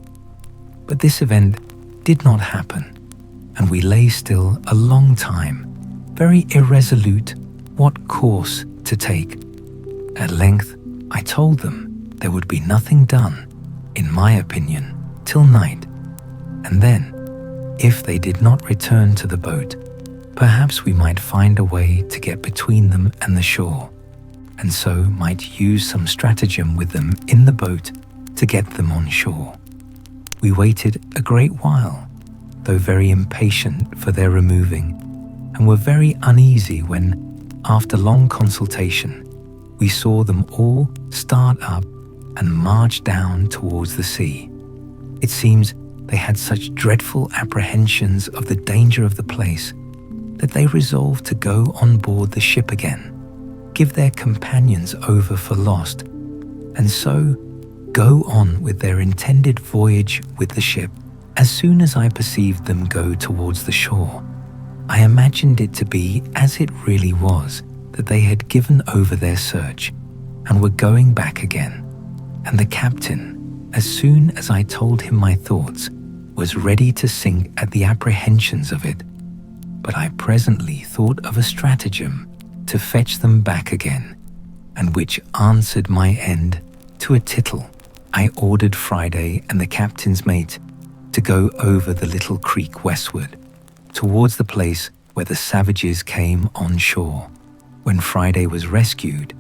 But this event did not happen, and we lay still a long time, very irresolute what course to take. At length I told them there would be nothing done, in my opinion, till night, and then, if they did not return to the boat, perhaps we might find a way to get between them and the shore, and so might use some stratagem with them in the boat to get them on shore. We waited a great while, though very impatient for their removing, and were very uneasy when, after long consultation, we saw them all start up and march down towards the sea. It seems they had such dreadful apprehensions of the danger of the place that they resolved to go on board the ship again, give their companions over for lost, and so go on with their intended voyage with the ship. As soon as I perceived them go towards the shore, I imagined it to be as it really was, that they had given over their search and were going back again. And the captain, as soon as I told him my thoughts, was ready to sink at the apprehensions of it. But I presently thought of a stratagem to fetch them back again, and which answered my end to a tittle. I ordered Friday and the captain's mate to go over the little creek westward, towards the place where the savages came on shore, when Friday was rescued,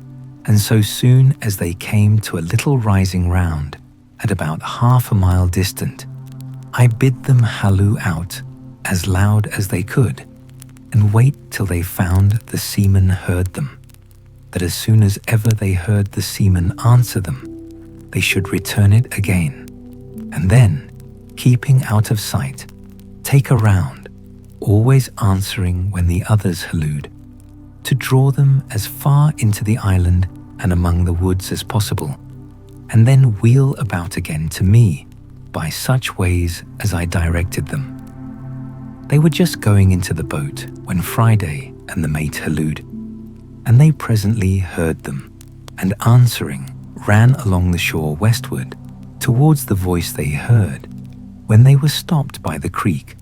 and so soon as they came to a little rising ground, at about half a mile distant, I bid them halloo out as loud as they could, and wait till they found the seamen heard them, that as soon as ever they heard the seamen answer them, they should return it again, and then, keeping out of sight, take a round, always answering when the others hallooed, to draw them as far into the island and among the woods as possible, and then wheel about again to me by such ways as I directed them. They were just going into the boat when Friday and the mate hallooed, and they presently heard them, and answering ran along the shore westward towards the voice they heard, when they were stopped by the creek,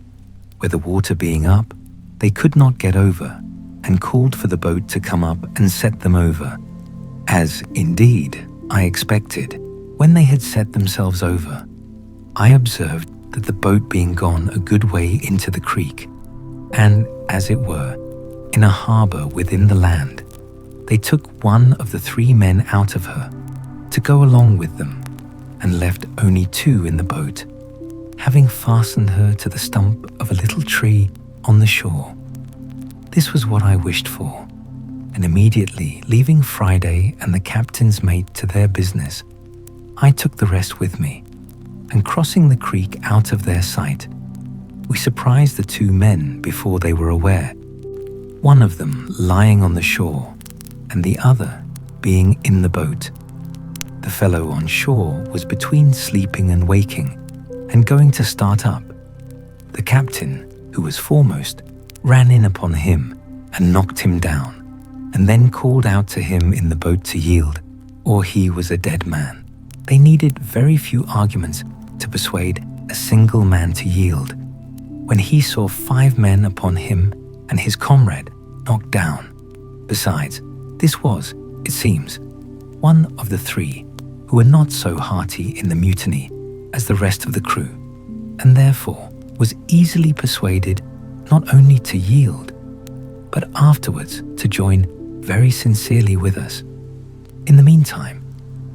where the water being up, they could not get over, and called for the boat to come up and set them over, as, indeed, I expected. When they had set themselves over, I observed that the boat being gone a good way into the creek, and, as it were, in a harbour within the land, they took one of the 3 men out of her, to go along with them, and left only 2 in the boat, having fastened her to the stump of a little tree on the shore. This was what I wished for, and immediately leaving Friday and the captain's mate to their business, I took the rest with me, and crossing the creek out of their sight, we surprised the 2 men before they were aware, one of them lying on the shore, and the other being in the boat. The fellow on shore was between sleeping and waking, and going to start up. The captain, who was foremost, ran in upon him and knocked him down, and then called out to him in the boat to yield, or he was a dead man. They needed very few arguments to persuade a single man to yield, when he saw 5 men upon him and his comrade knocked down. Besides, this was, it seems, one of the 3 who were not so hearty in the mutiny as the rest of the crew, and therefore was easily persuaded not only to yield, but afterwards to join very sincerely with us. In the meantime,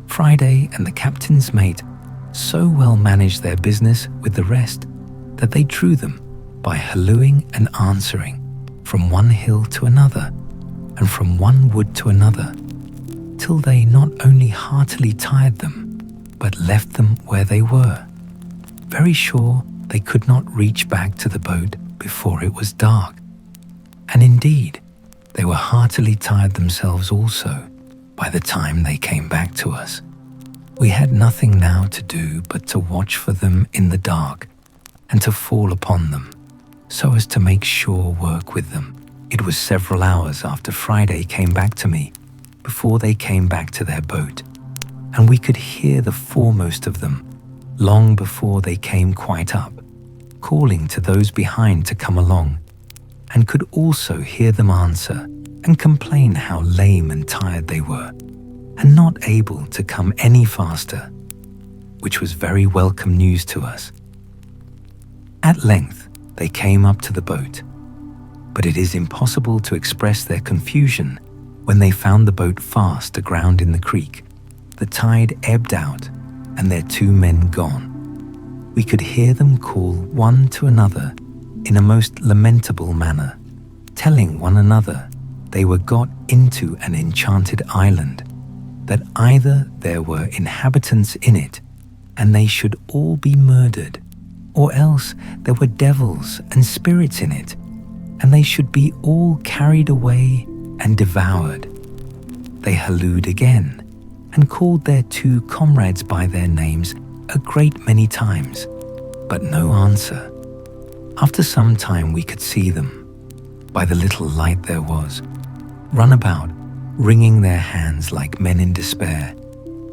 Friday and the captain's mate so well managed their business with the rest that they drew them by hallooing and answering from one hill to another, and from one wood to another, till they not only heartily tired them, but left them where they were, very sure they could not reach back to the boat before it was dark. And indeed, they were heartily tired themselves also by the time they came back to us. We had nothing now to do but to watch for them in the dark, and to fall upon them, so as to make sure work with them. It was several hours after Friday came back to me, before they came back to their boat, and we could hear the foremost of them, long before they came quite up, calling to those behind to come along, and could also hear them answer and complain how lame and tired they were, and not able to come any faster, which was very welcome news to us. At length they came up to the boat, but it is impossible to express their confusion when they found the boat fast aground in the creek, the tide ebbed out, and their 2 men gone. we could hear them call one to another in a most lamentable manner, telling one another they were got into an enchanted island, that either there were inhabitants in it, and they should all be murdered, or else there were devils and spirits in it, and they should be all carried away and devoured. They hallooed again, and called their 2 comrades by their names a great many times, but no answer. After some time we could see them, by the little light there was, run about, wringing their hands like men in despair,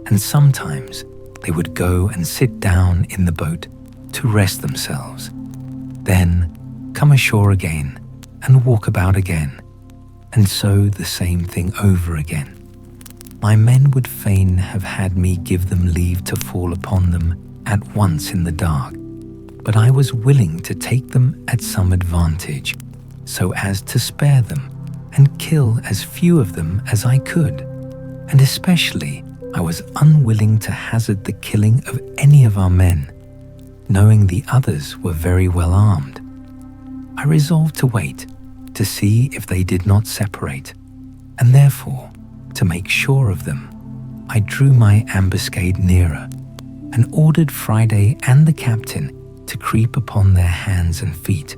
and sometimes they would go and sit down in the boat to rest themselves, then come ashore again and walk about again, and so the same thing over again. My men would fain have had me give them leave to fall upon them at once in the dark, but I was willing to take them at some advantage, so as to spare them and kill as few of them as I could, and especially I was unwilling to hazard the killing of any of our men, knowing the others were very well armed. I resolved to wait to see if they did not separate, and therefore, to make sure of them, I drew my ambuscade nearer and ordered Friday and the captain to creep upon their hands and feet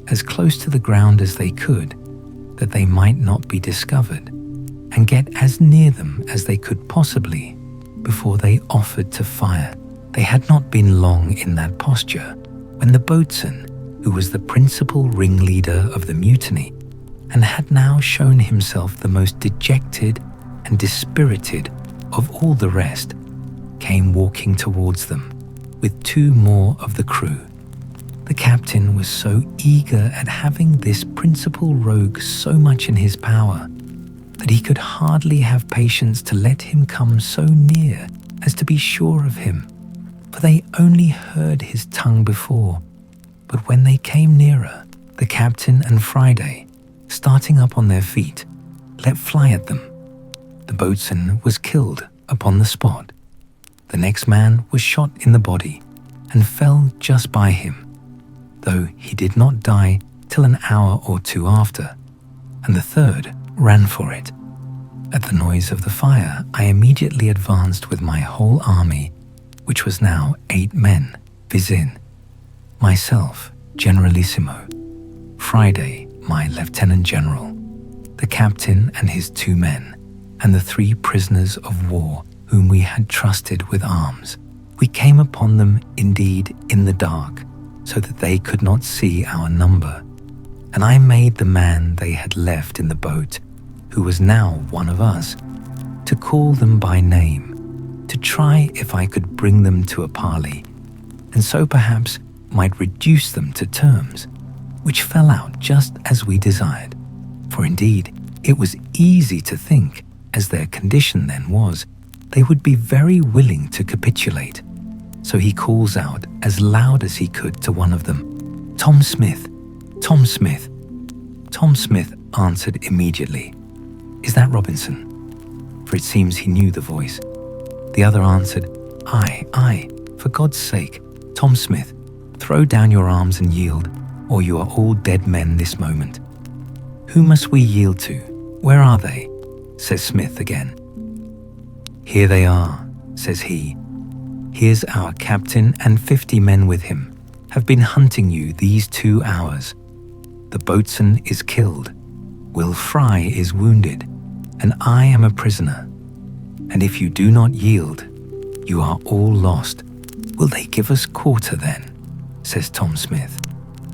as close to the ground as they could, that they might not be discovered, and get as near them as they could possibly before they offered to fire. They had not been long in that posture when the boatswain, who was the principal ringleader of the mutiny, and had now shown himself the most dejected and dispirited of all the rest, came walking towards them with 2 more of the crew. The captain was so eager at having this principal rogue so much in his power that he could hardly have patience to let him come so near as to be sure of him, for they only heard his tongue before. But when they came nearer, the captain and Friday, starting up on their feet, let fly at them. The boatswain was killed upon the spot. The next man was shot in the body and fell just by him, though he did not die till an hour or 2 after, and the third ran for it. At the noise of the fire, I immediately advanced with my whole army, which was now 8 men, viz. Myself, Generalissimo, Friday, my Lieutenant General, the captain and his 2 men, and the 3 prisoners of war whom we had trusted with arms. We came upon them indeed in the dark, so that they could not see our number, and I made the man they had left in the boat, who was now one of us, to call them by name, to try if I could bring them to a parley, and so perhaps might reduce them to terms, which fell out just as we desired. For indeed, it was easy to think, as their condition then was, they would be very willing to capitulate. So he calls out as loud as he could to one of them, "Tom Smith, Tom Smith." Tom Smith answered immediately, "Is that Robinson?" For it seems he knew the voice. The other answered, Aye, for God's sake, Tom Smith, throw down your arms and yield, or you are all dead men this moment." "Who must we yield to? Where are they?" says Smith again. "Here they are," says he. "Here's our captain and 50 men with him, have been hunting you these 2 hours. The boatswain is killed, Will Fry is wounded, and I am a prisoner. And if you do not yield, you are all lost." "Will they give us quarter then?" says Tom Smith,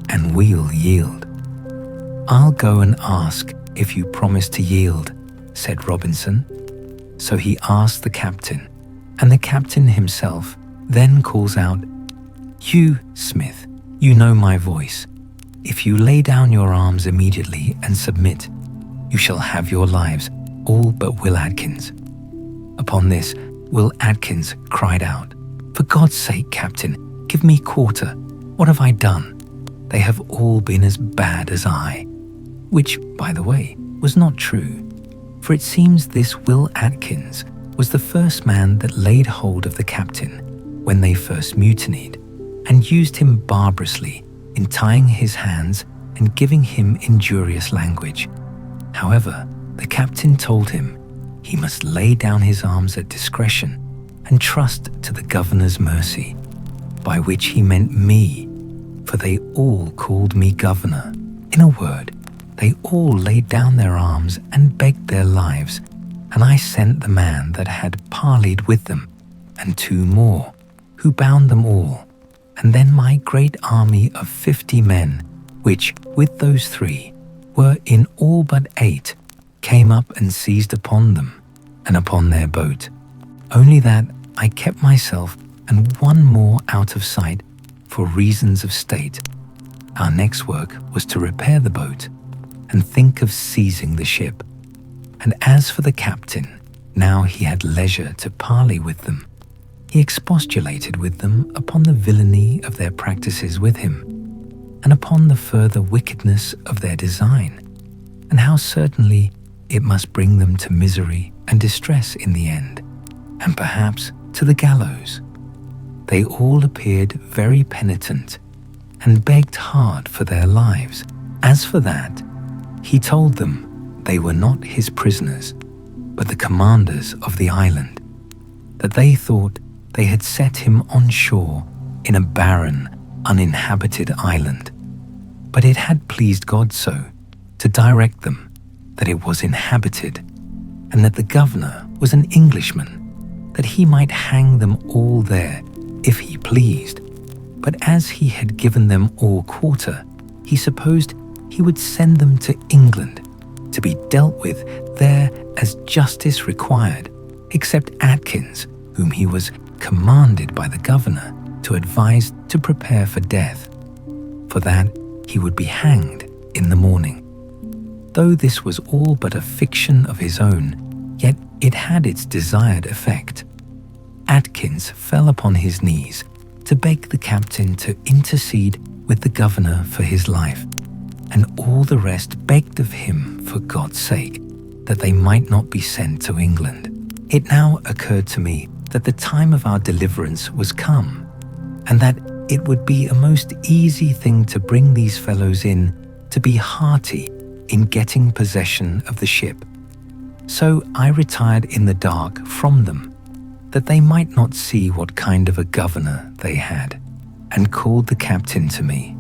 "and we'll yield." "I'll go and ask if you promise to yield," said Robinson. So he asked the captain, and the captain himself then calls out, "You, Smith, you know my voice. If you lay down your arms immediately and submit, you shall have your lives, all but Will Atkins." Upon this, Will Atkins cried out, "For God's sake, Captain, give me quarter. What have I done? They have all been as bad as I." Which, by the way, was not true, for it seems this Will Atkins was the first man that laid hold of the captain when they first mutinied, and used him barbarously in tying his hands and giving him injurious language. However, the captain told him he must lay down his arms at discretion and trust to the governor's mercy, by which he meant me, for they all called me governor. In a word, they all laid down their arms and begged their lives, and I sent the man that had parleyed with them, and 2 more, who bound them all, and then my great army of 50 men, which, with those 3, were in all but 8, came up and seized upon them, and upon their boat. Only that I kept myself and 1 more out of sight for reasons of state. Our next work was to repair the boat and think of seizing the ship. And as for the captain, now he had leisure to parley with them. He expostulated with them upon the villainy of their practices with him, and upon the further wickedness of their design, and how certainly it must bring them to misery and distress in the end, and perhaps to the gallows. They all appeared very penitent, and begged hard for their lives. As for that, he told them they were not his prisoners, but the commanders of the island, that they thought they had set him on shore in a barren, uninhabited island. But it had pleased God so to direct them that it was inhabited, and that the governor was an Englishman, that he might hang them all there if he pleased. But as he had given them all quarter, he supposed he would send them to England to be dealt with there as justice required, except Atkins, whom he was commanded by the governor to advise to prepare for death, for that he would be hanged in the morning. Though this was all but a fiction of his own, yet it had its desired effect. Atkins fell upon his knees to beg the captain to intercede with the governor for his life, and all the rest begged of him for God's sake that they might not be sent to England. It now occurred to me that the time of our deliverance was come, and that it would be a most easy thing to bring these fellows in to be hearty in getting possession of the ship. So I retired in the dark from them, that they might not see what kind of a governor they had, and called the captain to me.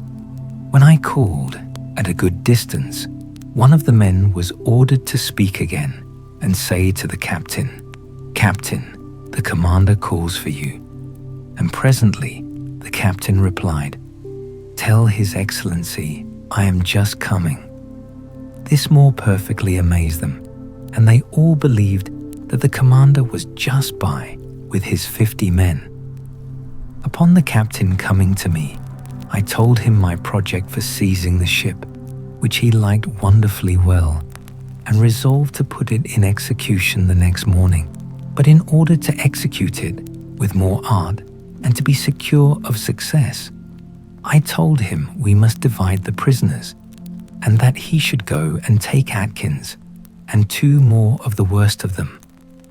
When I called, at a good distance, one of the men was ordered to speak again and say to the captain, "Captain, the commander calls for you." And presently the captain replied, "Tell His Excellency I am just coming." This more perfectly amazed them, and they all believed that the commander was just by with his 50 men. Upon the captain coming to me, I told him my project for seizing the ship, which he liked wonderfully well, and resolved to put it in execution the next morning. But in order to execute it with more art and to be secure of success, I told him we must divide the prisoners, and that he should go and take Atkins and 2 more of the worst of them,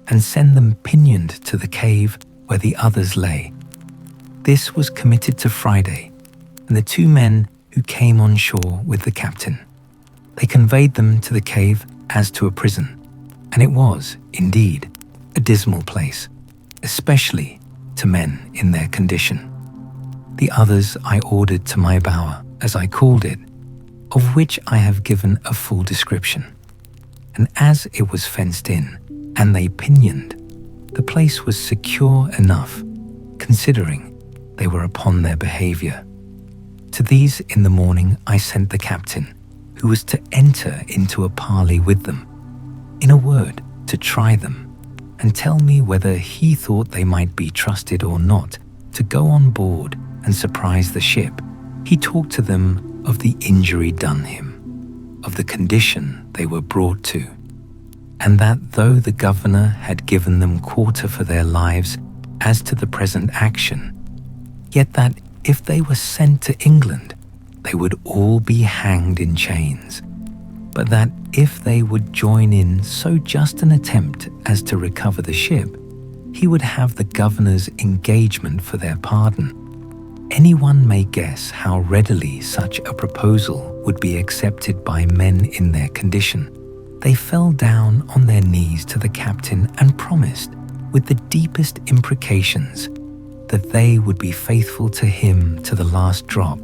and send them pinioned to the cave where the others lay. This was committed to Friday, and the 2 men who came on shore with the captain, they conveyed them to the cave as to a prison, and it was, indeed, a dismal place, especially to men in their condition. The others I ordered to my bower, as I called it, of which I have given a full description. And as it was fenced in, and they pinioned, the place was secure enough, considering they were upon their behavior. To these in the morning I sent the captain, who was to enter into a parley with them, in a word, to try them, and tell me whether he thought they might be trusted or not to go on board and surprise the ship. He talked to them of the injury done him, of the condition they were brought to, and that though the governor had given them quarter for their lives as to the present action, yet that if they were sent to England, they would all be hanged in chains, but that if they would join in so just an attempt as to recover the ship, he would have the governor's engagement for their pardon. Anyone may guess how readily such a proposal would be accepted by men in their condition. They fell down on their knees to the captain and promised, with the deepest imprecations, that they would be faithful to him to the last drop,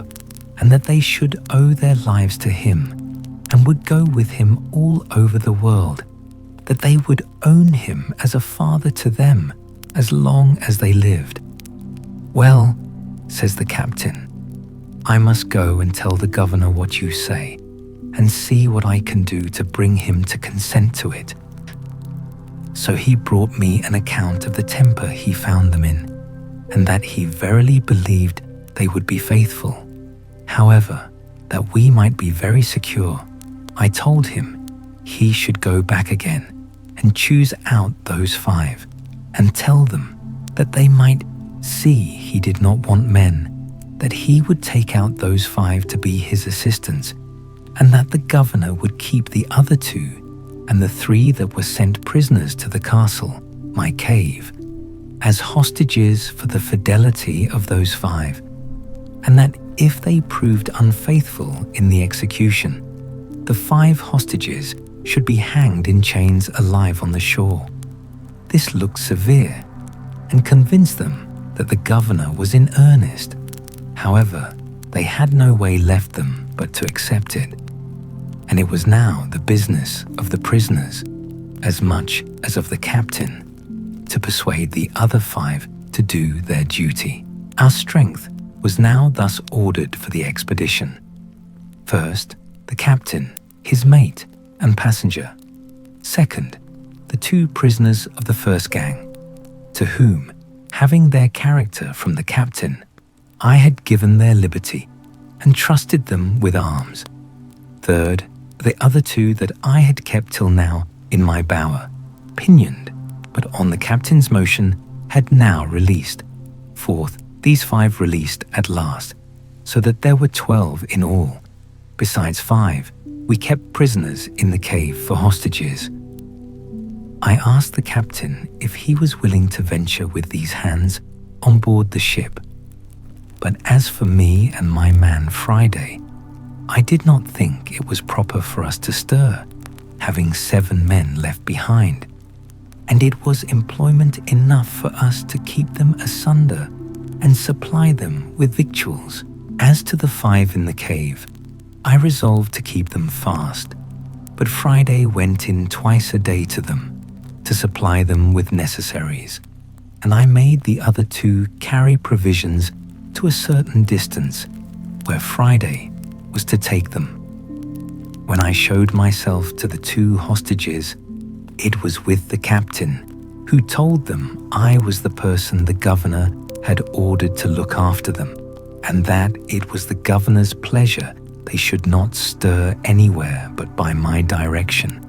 and that they should owe their lives to him and would go with him all over the world, that they would own him as a father to them as long as they lived. "Well," says the captain, "I must go and tell the governor what you say, and see what I can do to bring him to consent to it." So he brought me an account of the temper he found them in, and that he verily believed they would be faithful. However, that we might be very secure, I told him he should go back again and choose out those 5, and tell them that they might see he did not want men, that he would take out those 5 to be his assistants, and that the governor would keep the other 2 and the 3 that were sent prisoners to the castle, my cave, as hostages for the fidelity of those 5, and that if they proved unfaithful in the execution, the 5 hostages should be hanged in chains alive on the shore. This looked severe, and convinced them that the governor was in earnest. However, they had no way left them but to accept it, and it was now the business of the prisoners, as much as of the captain, to persuade the other 5 to do their duty. Our strength was now thus ordered for the expedition. First, the captain, his mate, and passenger. Second, the 2 prisoners of the first gang, to whom, having their character from the captain, I had given their liberty and trusted them with arms. Third, the other 2 that I had kept till now in my bower, pinioned, but on the captain's motion had now released. Fourth, these 5 released at last, so that there were 12 in all. Besides 5, we kept prisoners in the cave for hostages. I asked the captain if he was willing to venture with these hands on board the ship. But as for me and my man Friday, I did not think it was proper for us to stir, having 7 men left behind, and it was employment enough for us to keep them asunder and supply them with victuals. As to the 5 in the cave, I resolved to keep them fast, but Friday went in twice a day to them, to supply them with necessaries, and I made the other 2 carry provisions to a certain distance, where Friday was to take them. When I showed myself to the 2 hostages, it was with the captain, who told them I was the person the governor had ordered to look after them, and that it was the governor's pleasure they should not stir anywhere but by my direction,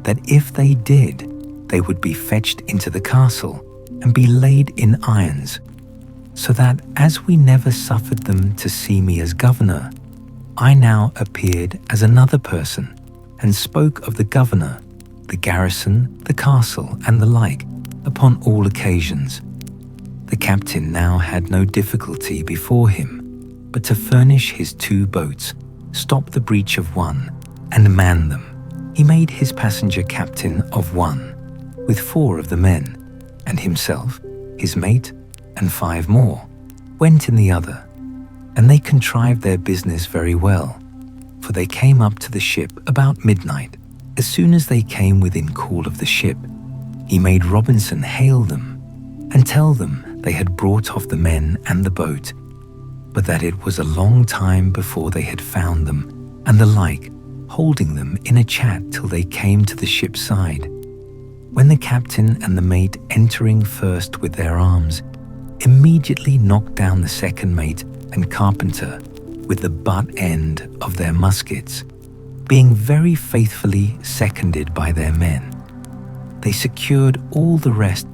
that if they did, they would be fetched into the castle and be laid in irons, so that as we never suffered them to see me as governor, I now appeared as another person and spoke of the governor, the garrison, the castle, and the like, upon all occasions. The captain now had no difficulty before him, but to furnish his 2 boats, stop the breach of one, and man them. He made his passenger captain of one, with 4 of the men, and himself, his mate, and 5 more, went in the other, and they contrived their business very well, for they came up to the ship about midnight. As soon as they came within call of the ship, he made Robinson hail them, and tell them they had brought off the men and the boat, but that it was a long time before they had found them, and the like, holding them in a chat till they came to the ship's side. When the captain and the mate, entering first with their arms, immediately knocked down the second mate and carpenter with the butt end of their muskets, being very faithfully seconded by their men. They secured all the rest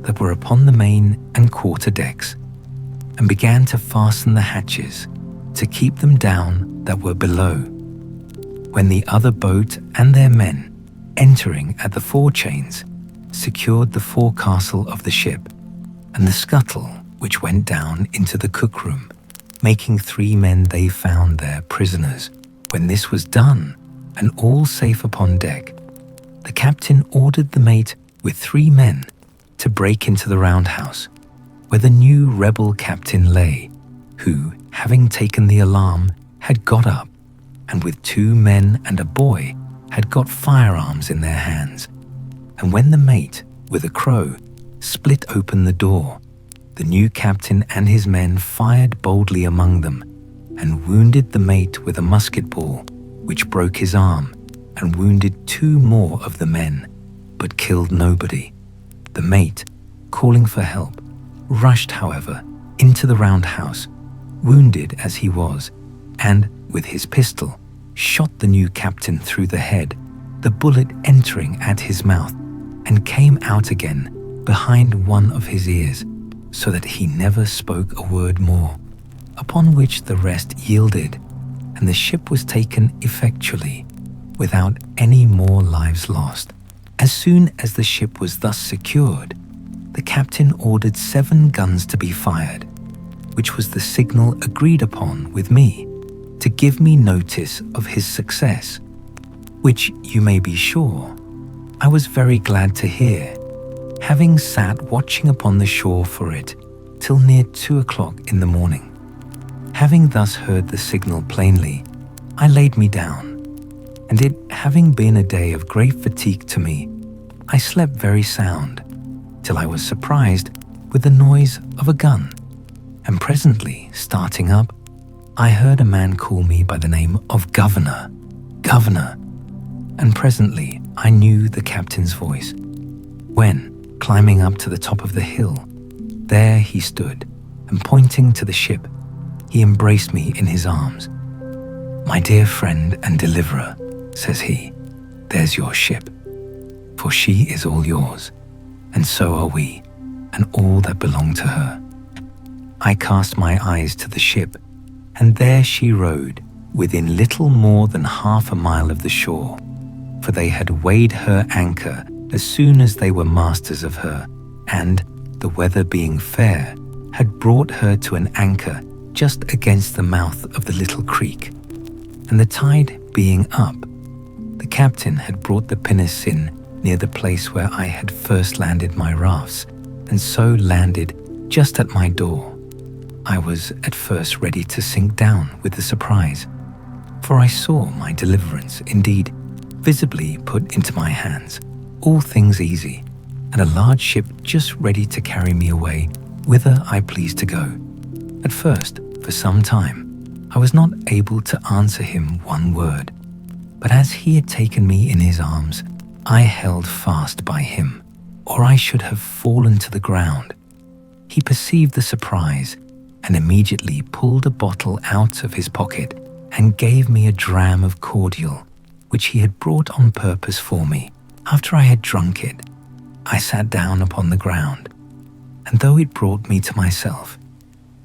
that were upon the main and quarter decks, and began to fasten the hatches to keep them down that were below, when the other boat and their men, entering at the forechains, secured the forecastle of the ship, and the scuttle which went down into the cook room, making 3 men they found there prisoners. When this was done, and all safe upon deck, the captain ordered the mate with 3 men to break into the roundhouse, where the new rebel captain lay, who, having taken the alarm, had got up, and with 2 men and a boy had got firearms in their hands. And when the mate, with a crow, split open the door, the new captain and his men fired boldly among them, and wounded the mate with a musket ball, which broke his arm, and wounded 2 more of the men, but killed nobody. The mate, calling for help, rushed, however, into the roundhouse, wounded as he was, and, with his pistol, shot the new captain through the head, the bullet entering at his mouth, and came out again behind one of his ears, so that he never spoke a word more, upon which the rest yielded, and the ship was taken effectually, without any more lives lost. As soon as the ship was thus secured, the captain ordered 7 guns to be fired, which was the signal agreed upon with me, to give me notice of his success, which you may be sure I was very glad to hear, having sat watching upon the shore for it till near 2 o'clock in the morning. Having thus heard the signal plainly, I laid me down, and it having been a day of great fatigue to me, I slept very sound, till I was surprised with the noise of a gun, and presently, starting up, I heard a man call me by the name of Governor, Governor, and presently I knew the captain's voice, when, climbing up to the top of the hill, there he stood, and pointing to the ship, he embraced me in his arms. "My dear friend and deliverer," says he, "there's your ship, for she is all yours, and so are we, and all that belong to her." I cast my eyes to the ship, and there she rode, within little more than half a mile of the shore, for they had weighed her anchor as soon as they were masters of her, and, the weather being fair, had brought her to an anchor just against the mouth of the little creek. And the tide being up, the captain had brought the pinnace in near the place where I had first landed my rafts, and so landed just at my door. I was at first ready to sink down with the surprise, for I saw my deliverance indeed visibly put into my hands, all things easy, and a large ship just ready to carry me away whither I pleased to go. At first, for some time, I was not able to answer him one word, but as he had taken me in his arms, I held fast by him, or I should have fallen to the ground. He perceived the surprise, and immediately pulled a bottle out of his pocket and gave me a dram of cordial, which he had brought on purpose for me. After I had drunk it, I sat down upon the ground, and though it brought me to myself,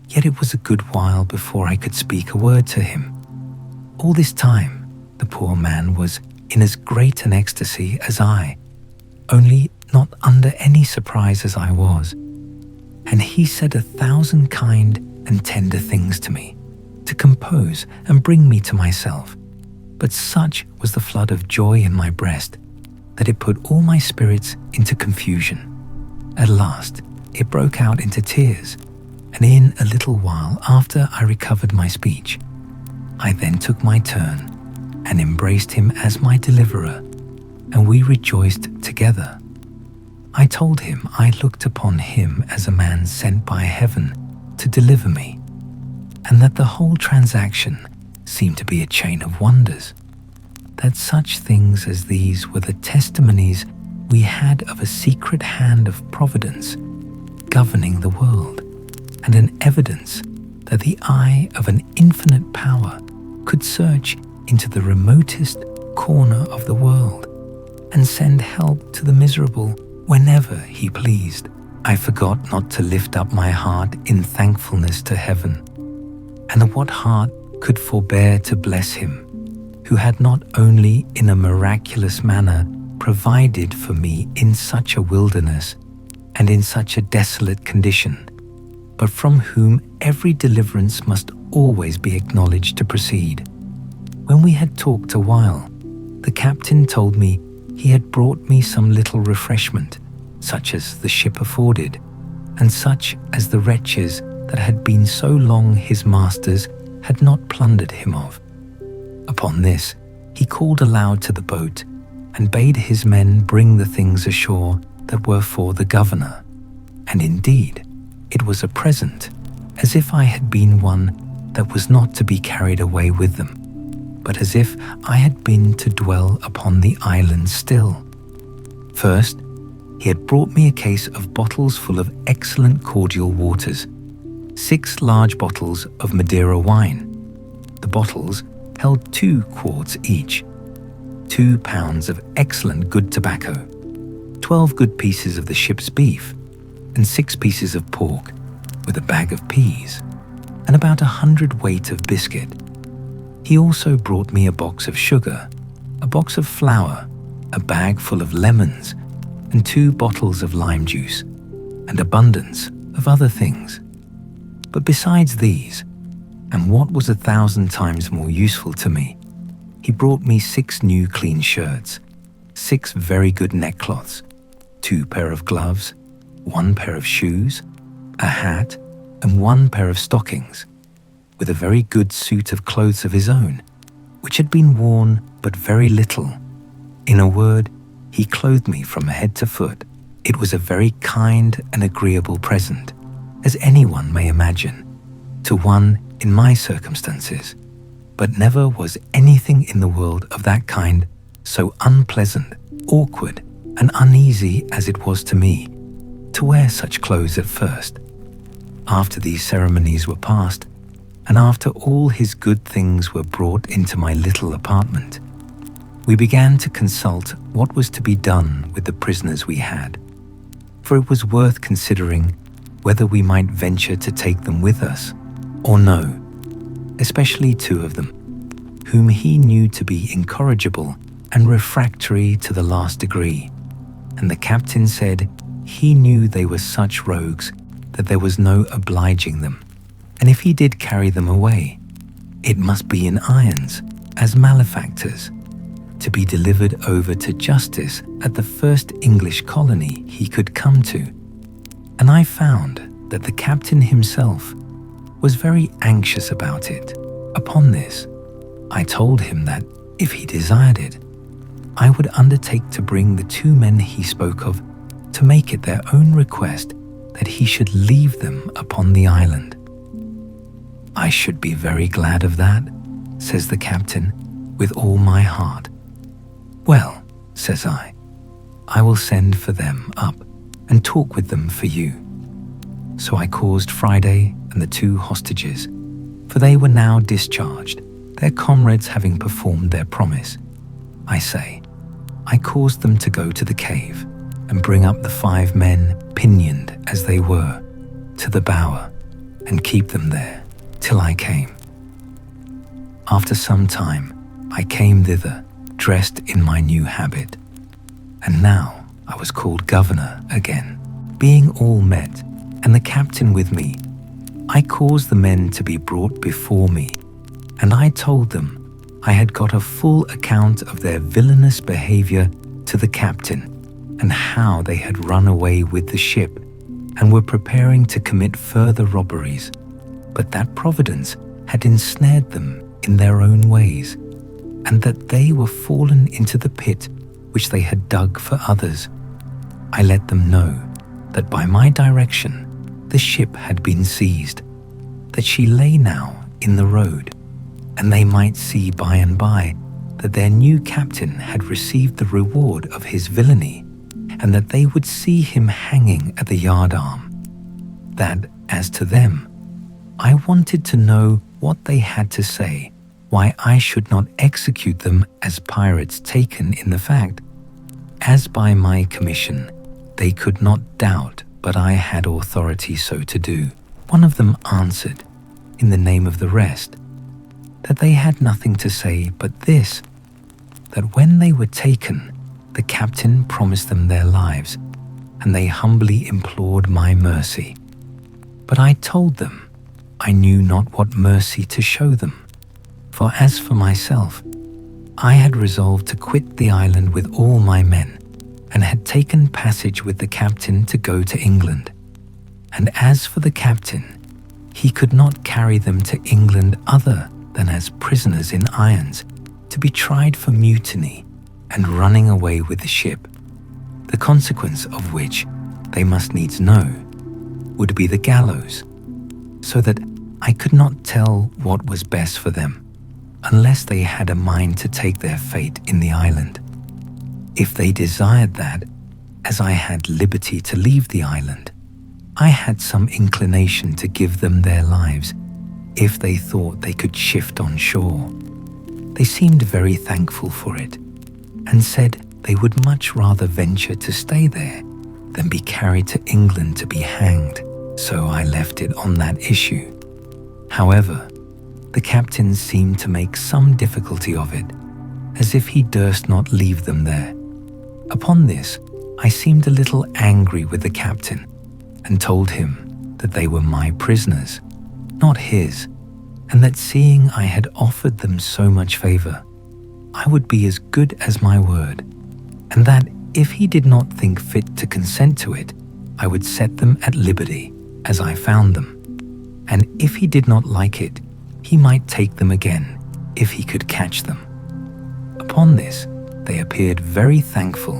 yet it was a good while before I could speak a word to him. All this time, the poor man was in as great an ecstasy as I, only not under any surprise as I was, and he said 1,000 kind and tender things to me, to compose and bring me to myself. But such was the flood of joy in my breast that it put all my spirits into confusion. At last, it broke out into tears, and in a little while after I recovered my speech. I then took my turn and embraced him as my deliverer, and we rejoiced together. I told him I looked upon him as a man sent by heaven to deliver me, and that the whole transaction seemed to be a chain of wonders, that such things as these were the testimonies we had of a secret hand of providence governing the world, and an evidence that the eye of an infinite power could search into the remotest corner of the world and send help to the miserable whenever he pleased. I forgot not to lift up my heart in thankfulness to heaven, and what heart could forbear to bless him, who had not only in a miraculous manner provided for me in such a wilderness and in such a desolate condition, but from whom every deliverance must always be acknowledged to proceed. When we had talked a while, the captain told me he had brought me some little refreshment, such as the ship afforded, and such as the wretches that had been so long his masters had not plundered him of. Upon this, he called aloud to the boat and bade his men bring the things ashore that were for the governor. And indeed, it was a present, as if I had been one that was not to be carried away with them, but as if I had been to dwell upon the island still. First, he had brought me a case of bottles full of excellent cordial waters, 6 large bottles of Madeira wine. The bottles held 2 quarts each, 2 pounds of excellent good tobacco, 12 good pieces of the ship's beef, and 6 pieces of pork, with a bag of peas, and about 100 weight of biscuit. He also brought me a box of sugar, a box of flour, a bag full of lemons, and 2 bottles of lime juice, and abundance of other things. But besides these, and what was 1,000 times more useful to me, he brought me 6 new clean shirts, 6 very good neckcloths, 2 pair of gloves, 1 pair of shoes, a hat, and 1 pair of stockings, with a very good suit of clothes of his own, which had been worn but very little. In a word, he clothed me from head to foot. It was a very kind and agreeable present, as anyone may imagine, to one in my circumstances, but never was anything in the world of that kind so unpleasant, awkward, and uneasy as it was to me to wear such clothes at first. After these ceremonies were past, and after all his good things were brought into my little apartment, we began to consult what was to be done with the prisoners we had, for it was worth considering whether we might venture to take them with us or no, especially 2 of them, whom he knew to be incorrigible and refractory to the last degree, and the captain said he knew they were such rogues that there was no obliging them, and if he did carry them away, it must be in irons as malefactors, to be delivered over to justice at the first English colony he could come to. And I found that the captain himself was very anxious about it. Upon this, I told him that, if he desired it, I would undertake to bring the 2 men he spoke of to make it their own request that he should leave them upon the island. "I should be very glad of that," says the captain, "with all my heart." "Well," says I will send for them up and talk with them for you." So I caused Friday and the 2 hostages, for they were now discharged, their comrades having performed their promise. I caused them to go to the cave and bring up the 5 men, pinioned as they were, to the bower, and keep them there till I came. After some time, I came thither, dressed in my new habit, and now I was called governor again. Being all met, and the captain with me, I caused the men to be brought before me, and I told them I had got a full account of their villainous behavior to the captain, and how they had run away with the ship, and were preparing to commit further robberies, but that Providence had ensnared them in their own ways, and that they were fallen into the pit which they had dug for others. I let them know that by my direction the ship had been seized, that she lay now in the road, and they might see by and by that their new captain had received the reward of his villainy, and that they would see him hanging at the yardarm. That, as to them, I wanted to know what they had to say, why I should not execute them as pirates taken in the fact, as by my commission they could not doubt but I had authority so to do. One of them answered, in the name of the rest, that they had nothing to say but this, that when they were taken, the captain promised them their lives, and they humbly implored my mercy. But I told them I knew not what mercy to show them. For as for myself, I had resolved to quit the island with all my men, and had taken passage with the captain to go to England. And as for the captain, he could not carry them to England other than as prisoners in irons, to be tried for mutiny and running away with the ship, the consequence of which, they must needs know, would be the gallows, so that I could not tell what was best for them, unless they had a mind to take their fate in the island. If they desired that, as I had liberty to leave the island, I had some inclination to give them their lives, if they thought they could shift on shore. They seemed very thankful for it, and said they would much rather venture to stay there than be carried to England to be hanged, so I left it on that issue. However, the captain seemed to make some difficulty of it, as if he durst not leave them there. Upon this, I seemed a little angry with the captain, and told him that they were my prisoners, not his, and that seeing I had offered them so much favor, I would be as good as my word, and that if he did not think fit to consent to it, I would set them at liberty as I found them, and if he did not like it, he might take them again if he could catch them. Upon this, they appeared very thankful,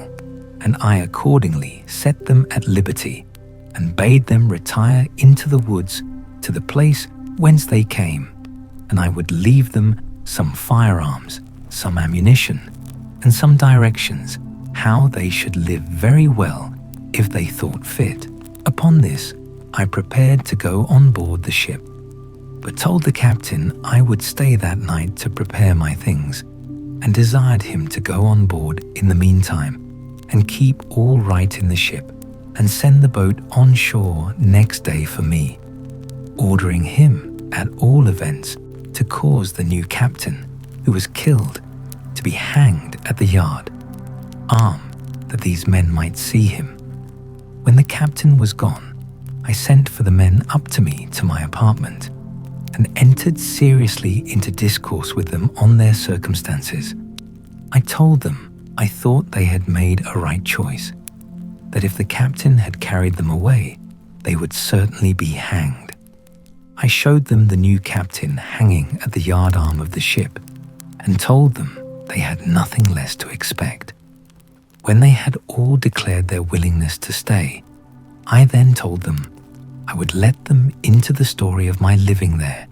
and I accordingly set them at liberty, and bade them retire into the woods to the place whence they came, and I would leave them some firearms, some ammunition, and some directions how they should live very well if they thought fit. Upon this, I prepared to go on board the ship, but told the captain I would stay that night to prepare my things, and desired him to go on board in the meantime, and keep all right in the ship, and send the boat on shore next day for me, ordering him, at all events, to cause the new captain, who was killed, to be hanged at the yard, that these men might see him. When the captain was gone, I sent for the men up to me to my apartment, and entered seriously into discourse with them on their circumstances. I told them I thought they had made a right choice, that if the captain had carried them away, they would certainly be hanged. I showed them the new captain hanging at the yard arm of the ship, and told them they had nothing less to expect. When they had all declared their willingness to stay, I then told them I would let them into the story of my living there,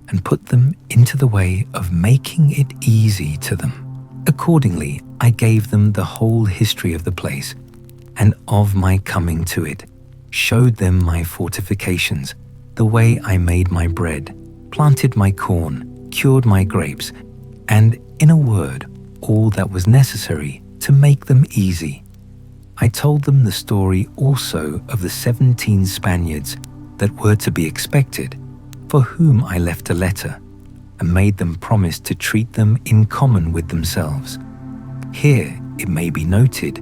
and put them into the way of making it easy to them. Accordingly, I gave them the whole history of the place, and of my coming to it, showed them my fortifications, the way I made my bread, planted my corn, cured my grapes, and, in a word, all that was necessary to make them easy. I told them the story also of the 17 Spaniards that were to be expected, for whom I left a letter, and made them promise to treat them in common with themselves. Here it may be noted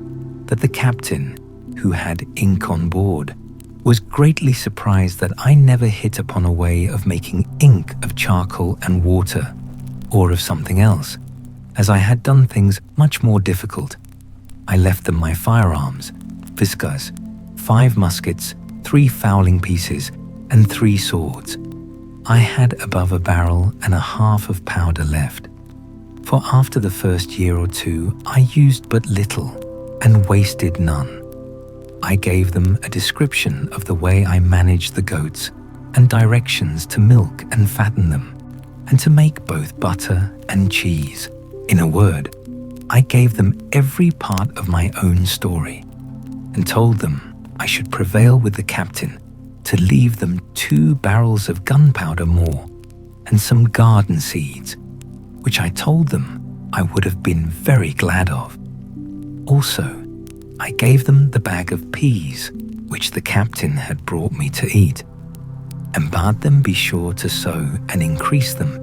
that the captain, who had ink on board, was greatly surprised that I never hit upon a way of making ink of charcoal and water, or of something else, as I had done things much more difficult. I left them my firearms, viscas, 5 muskets, 3 fowling pieces, and 3 swords. I had above a barrel and a half of powder left, for after the first year or 2 I used but little, and wasted none. I gave them a description of the way I managed the goats, and directions to milk and fatten them, and to make both butter and cheese. In a word, I gave them every part of my own story, and told them I should prevail with the captain to leave them 2 barrels of gunpowder more, and some garden seeds, which I told them I would have been very glad of. Also, I gave them the bag of peas which the captain had brought me to eat, and bade them be sure to sow and increase them.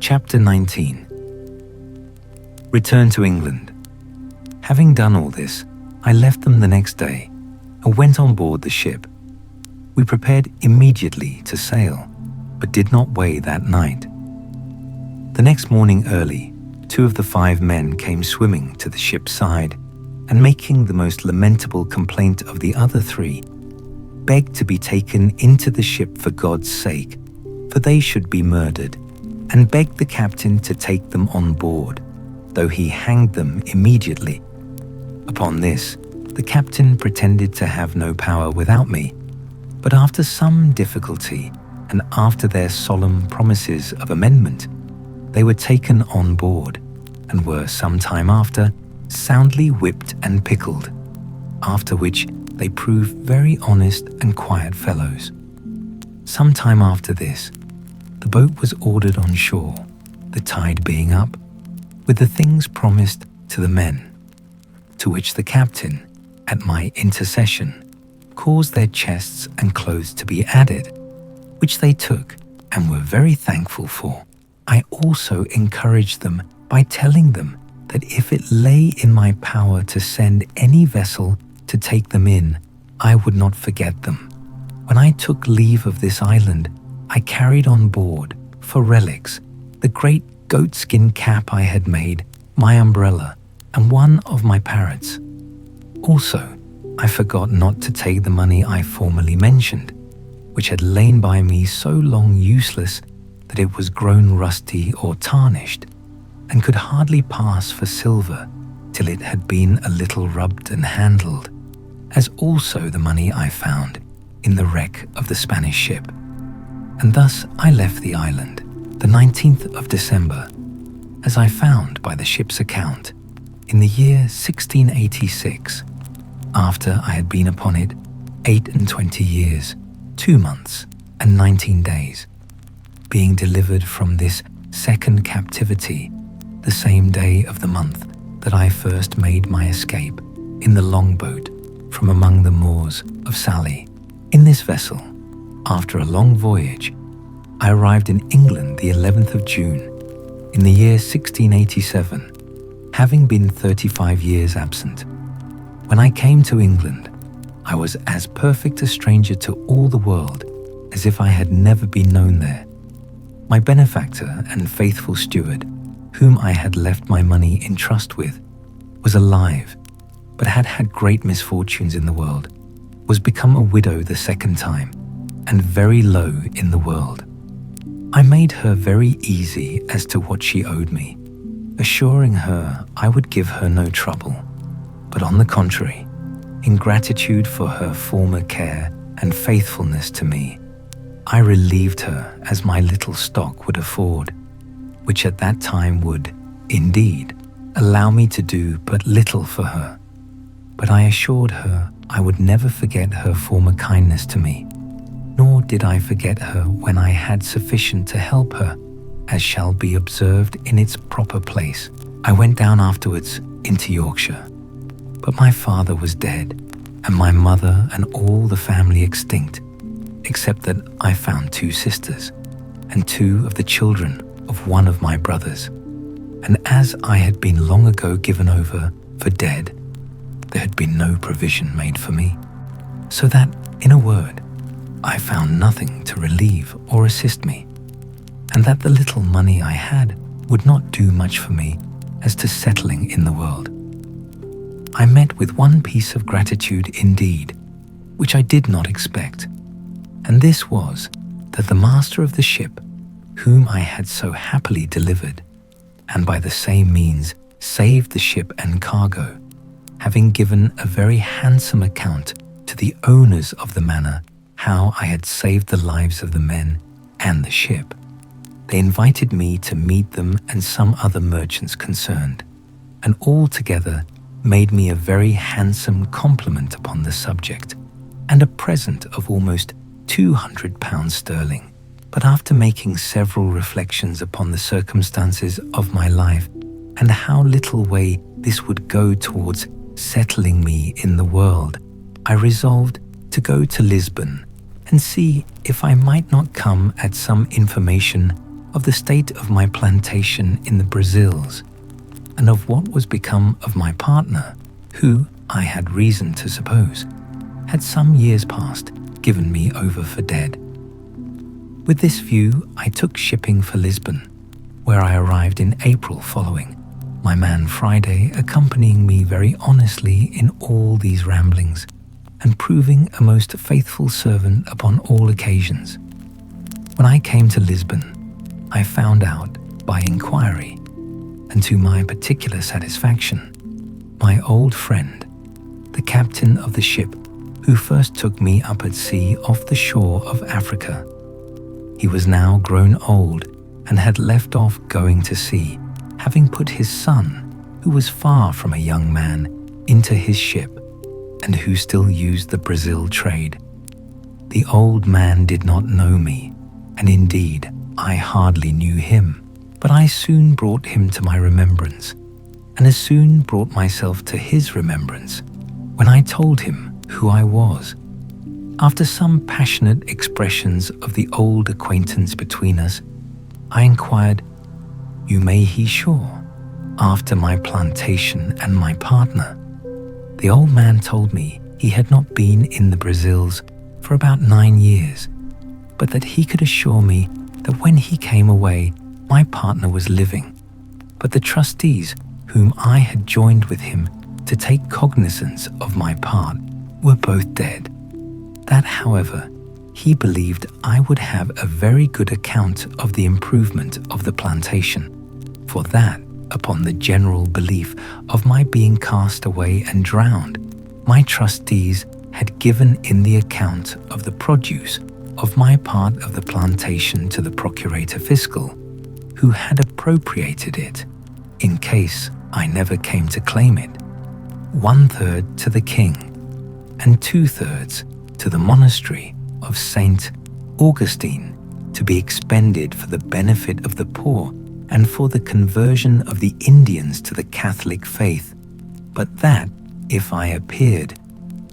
Chapter 19. Return to England. Having done all this, I left them the next day, and went on board the ship. We prepared immediately to sail, but did not weigh that night. The next morning early, 2 of the 5 men came swimming to the ship's side, and making the most lamentable complaint of the other 3, begged to be taken into the ship for God's sake, for they should be murdered, and begged the captain to take them on board, though he hanged them immediately. Upon this, the captain pretended to have no power without me, but after some difficulty, and after their solemn promises of amendment, they were taken on board, and were some time after soundly whipped and pickled, after which they proved very honest and quiet fellows. Some time after this, the boat was ordered on shore, the tide being up, with the things promised to the men, to which the captain, at my intercession, caused their chests and clothes to be added, which they took and were very thankful for. I also encouraged them by telling them that if it lay in my power to send any vessel to take them in, I would not forget them. When I took leave of this island, I carried on board, for relics, the great goatskin cap I had made, my umbrella, and one of my parrots. Also, I forgot not to take the money I formerly mentioned, which had lain by me so long useless that it was grown rusty or tarnished, and could hardly pass for silver till it had been a little rubbed and handled, as also the money I found in the wreck of the Spanish ship. And thus I left the island, the 19th of December, as I found by the ship's account, in the year 1686, after I had been upon it 28 years, 2 months, and 19 days, being delivered from this second captivity the same day of the month that I first made my escape in the longboat from among the Moors of Sally. In this vessel, after a long voyage, I arrived in England the 11th of June in the year 1687, having been 35 years absent. When I came to England, I was as perfect a stranger to all the world as if I had never been known there. My benefactor and faithful steward, whom I had left my money in trust with, was alive, but had had great misfortunes in the world, was become a widow the second time, and very low in the world. I made her very easy as to what she owed me, assuring her I would give her no trouble, but on the contrary, in gratitude for her former care and faithfulness to me, I relieved her as my little stock would afford, which at that time would, indeed, allow me to do but little for her. But I assured her I would never forget her former kindness to me, nor did I forget her when I had sufficient to help her, as shall be observed in its proper place. I went down afterwards into Yorkshire, but my father was dead, and my mother and all the family extinct, except that I found 2 sisters, and 2 of the children of one of my brothers. And as I had been long ago given over for dead, there had been no provision made for me, so that, in a word, I found nothing to relieve or assist me, and that the little money I had would not do much for me as to settling in the world. I met with one piece of gratitude indeed, which I did not expect, and this was that the master of the ship, whom I had so happily delivered, and by the same means saved the ship and cargo, having given a very handsome account to the owners of the manor how I had saved the lives of the men and the ship, they invited me to meet them and some other merchants concerned, and altogether made me a very handsome compliment upon the subject, and a present of almost £200. But after making several reflections upon the circumstances of my life, and how little way this would go towards settling me in the world, I resolved to go to Lisbon and see if I might not come at some information of the state of my plantation in the Brazils, and of what was become of my partner, who, I had reason to suppose, had some years past given me over for dead. With this view, I took shipping for Lisbon, where I arrived in April following, my man Friday accompanying me very honestly in all these ramblings and proving a most faithful servant upon all occasions. When I came to Lisbon, I found out, by inquiry, and to my particular satisfaction, my old friend, the captain of the ship who first took me up at sea off the shore of Africa. He was now grown old and had left off going to sea, having put his son, who was far from a young man, into his ship, and who still used the Brazil trade. The old man did not know me, and indeed I hardly knew him, but I soon brought him to my remembrance, and as soon brought myself to his remembrance, when I told him who I was. After some passionate expressions of the old acquaintance between us, I inquired, "You may he sure, after my plantation and my partner?" The old man told me he had not been in the Brazils for about 9 years, but that he could assure me that when he came away, my partner was living, but the trustees whom I had joined with him to take cognizance of my part were both dead. That, however, he believed I would have a very good account of the improvement of the plantation, for that, upon the general belief of my being cast away and drowned, my trustees had given in the account of the produce of my part of the plantation to the procurator fiscal, who had appropriated it, in case I never came to claim it, 1/3 to the king, and 2/3 to the monastery of Saint Augustine, to be expended for the benefit of the poor and for the conversion of the Indians to the Catholic faith, but that if I appeared,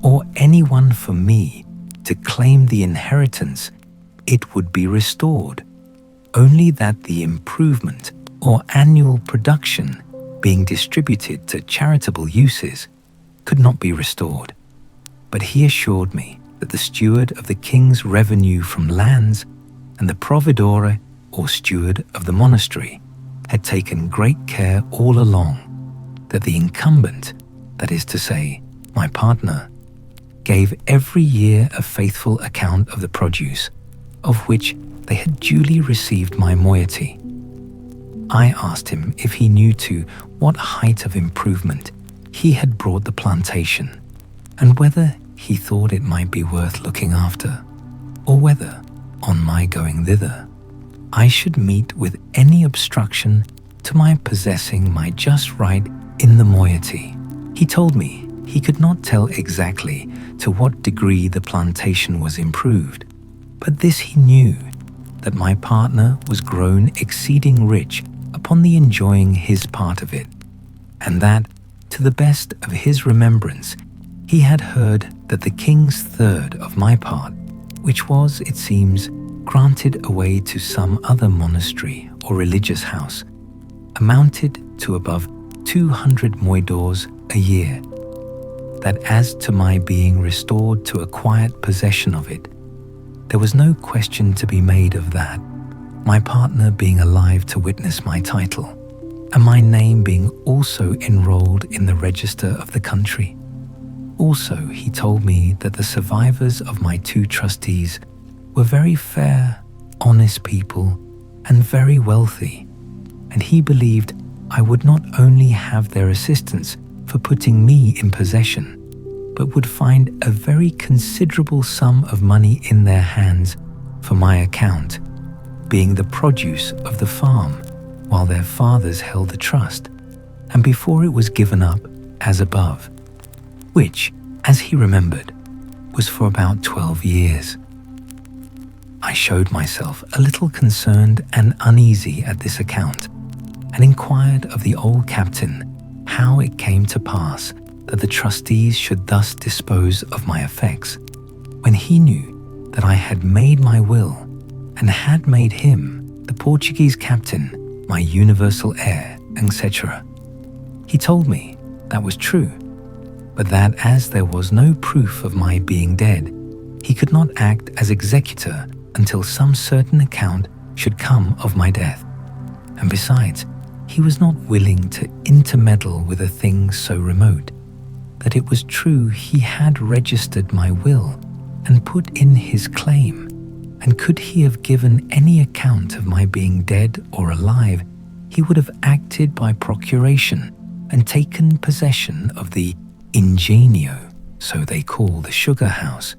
or anyone for me, to claim the inheritance, it would be restored, only that the improvement or annual production, being distributed to charitable uses, could not be restored. But he assured me that the steward of the king's revenue from lands and the providore or steward of the monastery had taken great care all along that the incumbent, that is to say, my partner, gave every year a faithful account of the produce, of which they had duly received my moiety. I asked him if he knew to what height of improvement he had brought the plantation, and whether he thought it might be worth looking after, or whether, on my going thither, I should meet with any obstruction to my possessing my just right in the moiety. He told me he could not tell exactly to what degree the plantation was improved, but this he knew, that my partner was grown exceeding rich upon the enjoying his part of it, and that, to the best of his remembrance, he had heard that the king's third of my part, which was, it seems, granted away to some other monastery or religious house, amounted to above 200 moidores a year, that as to my being restored to a quiet possession of it, there was no question to be made of that, my partner being alive to witness my title, and my name being also enrolled in the register of the country. Also, he told me that the survivors of my 2 trustees were very fair, honest people, and very wealthy, and he believed I would not only have their assistance for putting me in possession, but would find a very considerable sum of money in their hands for my account, being the produce of the farm while their fathers held the trust, and before it was given up as above, which, as he remembered, was for about 12 years. I showed myself a little concerned and uneasy at this account, and inquired of the old captain how it came to pass that the trustees should thus dispose of my effects, when he knew that I had made my will, and had made him, the Portuguese captain, my universal heir, etc. He told me that was true, but that as there was no proof of my being dead, he could not act as executor until some certain account should come of my death. And besides, he was not willing to intermeddle with a thing so remote, that it was true he had registered my will and put in his claim, and could he have given any account of my being dead or alive, he would have acted by procuration and taken possession of the ingenio, so they call the sugar house,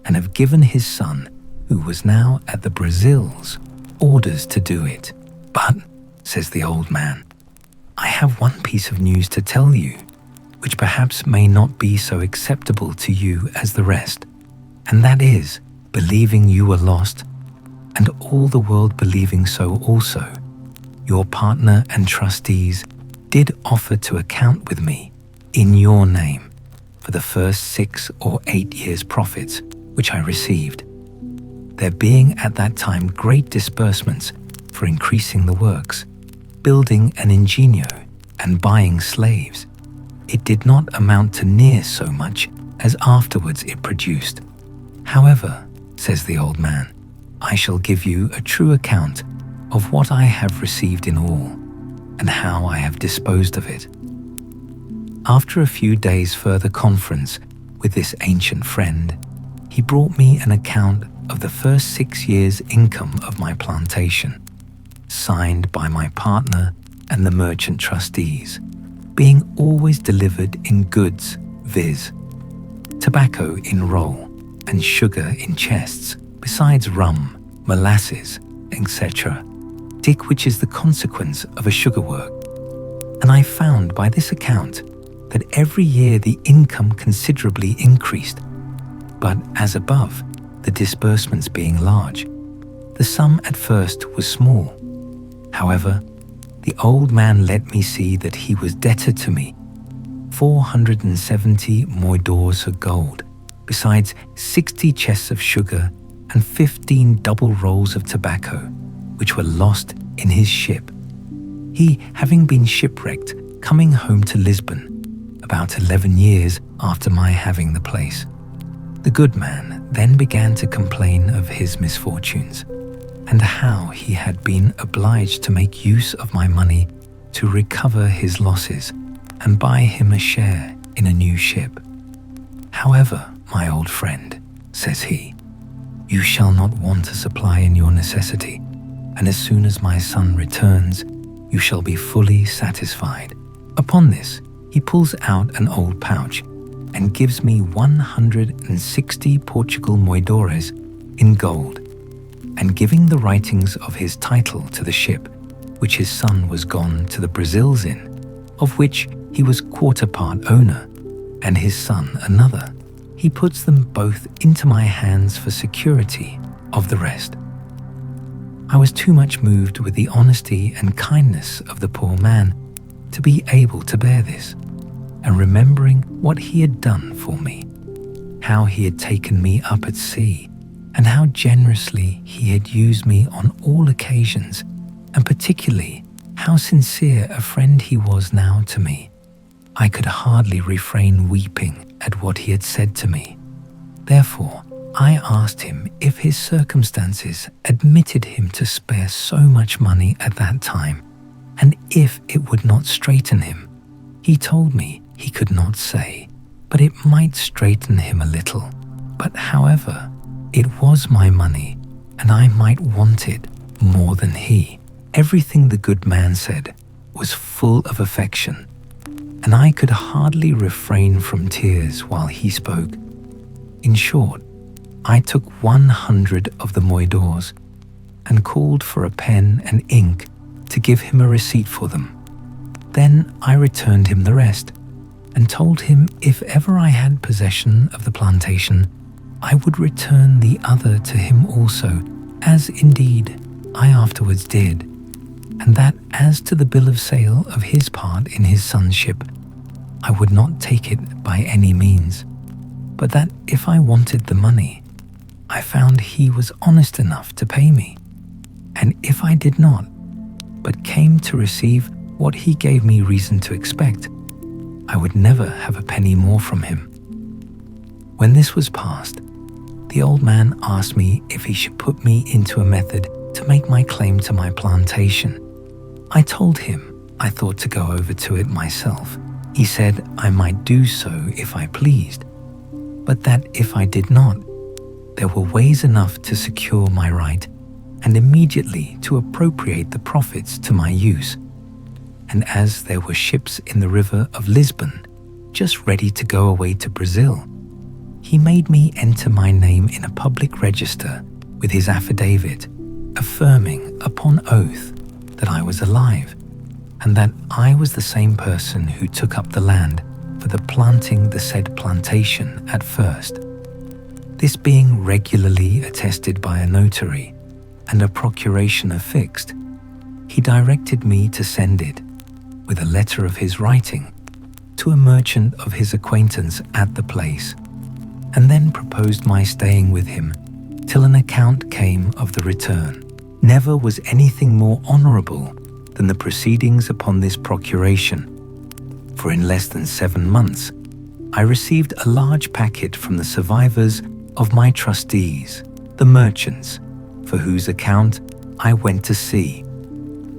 and have given his son, who was now at the Brazils, orders to do it. But, says the old man, I have one piece of news to tell you, which perhaps may not be so acceptable to you as the rest, and that is, believing you were lost, and all the world believing so also, your partner and trustees did offer to account with me in your name for the first 6 or 8 years' profits which I received. There being at that time great disbursements for increasing the works, building an ingenio, and buying slaves, it did not amount to near so much as afterwards it produced. However, says the old man, I shall give you a true account of what I have received in all, and how I have disposed of it. After a few days' further conference with this ancient friend, he brought me an account of the first 6 years' income of my plantation, signed by my partner and the merchant trustees, being always delivered in goods, viz., tobacco in roll and sugar in chests, besides rum, molasses, etc., which is the consequence of a sugar work. And I found by this account that every year the income considerably increased, but as above, the disbursements being large, the sum at first was small. However, the old man let me see that he was debtor to me 470 moidores of gold, besides 60 chests of sugar and 15 double rolls of tobacco, which were lost in his ship, he having been shipwrecked coming home to Lisbon about 11 years after my having the place. The good man then began to complain of his misfortunes, and how he had been obliged to make use of my money to recover his losses and buy him a share in a new ship. However, my old friend, says he, you shall not want a supply in your necessity, and as soon as my son returns, you shall be fully satisfied. Upon this, he pulls out an old pouch and gives me 160 Portugal moidores in gold, and giving the writings of his title to the ship, which his son was gone to the Brazils in, of which he was quarter part owner, and his son another, he puts them both into my hands for security of the rest. I was too much moved with the honesty and kindness of the poor man to be able to bear this, and remembering what he had done for me, how he had taken me up at sea, and how generously he had used me on all occasions, and particularly how sincere a friend he was now to me, I could hardly refrain weeping at what he had said to me. Therefore, I asked him if his circumstances admitted him to spare so much money at that time, and if it would not straiten him. He told me he could not say, but it might straiten him a little. But however, it was my money, and I might want it more than he. Everything the good man said was full of affection, and I could hardly refrain from tears while he spoke. In short, I took 100 of the moidores and called for a pen and ink to give him a receipt for them. Then I returned him the rest, and told him if ever I had possession of the plantation, I would return the other to him also, as indeed I afterwards did, and that as to the bill of sale of his part in his son's ship, I would not take it by any means, but that if I wanted the money, I found he was honest enough to pay me, and if I did not, but came to receive what he gave me reason to expect, I would never have a penny more from him. When this was past, the old man asked me if he should put me into a method to make my claim to my plantation. I told him I thought to go over to it myself. He said I might do so if I pleased, but that if I did not, there were ways enough to secure my right and immediately to appropriate the profits to my use. And as there were ships in the river of Lisbon, just ready to go away to Brazil, he made me enter my name in a public register with his affidavit, affirming upon oath that I was alive, and that I was the same person who took up the land for the planting the said plantation at first. This being regularly attested by a notary and a procuration affixed, he directed me to send it, with a letter of his writing, to a merchant of his acquaintance at the place, and then proposed my staying with him till an account came of the return. Never was anything more honourable than the proceedings upon this procuration, for in less than 7 months I received a large packet from the survivors of my trustees, the merchants, for whose account I went to sea,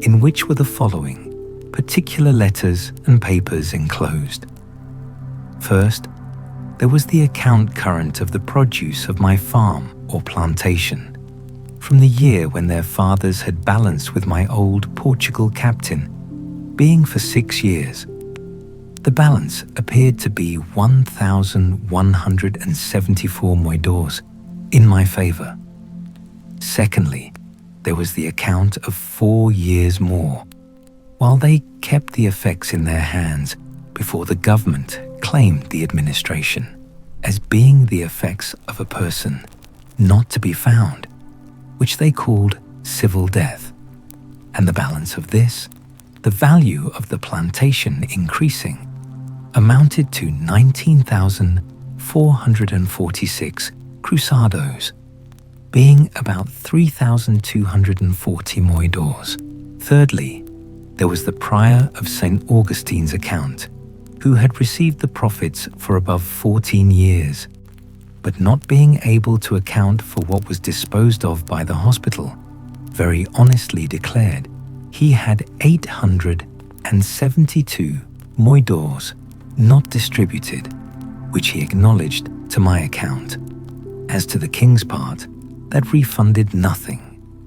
in which were the following particular letters and papers enclosed. First, there was the account current of the produce of my farm or plantation, from the year when their fathers had balanced with my old Portugal captain, being for 6 years. The balance appeared to be 1,174 moidores in my favour. Secondly, there was the account of 4 years more, while they kept the effects in their hands before the government claimed the administration as being the effects of a person not to be found, which they called civil death, and the balance of this, the value of the plantation increasing, amounted to 19,446 cruzados, being about 3,240 moidores. Thirdly, there was the prior of St. Augustine's account, who had received the profits for above 14 years, but not being able to account for what was disposed of by the hospital, very honestly declared he had 872 moidores not distributed, which he acknowledged to my account. As to the king's part, that refunded nothing.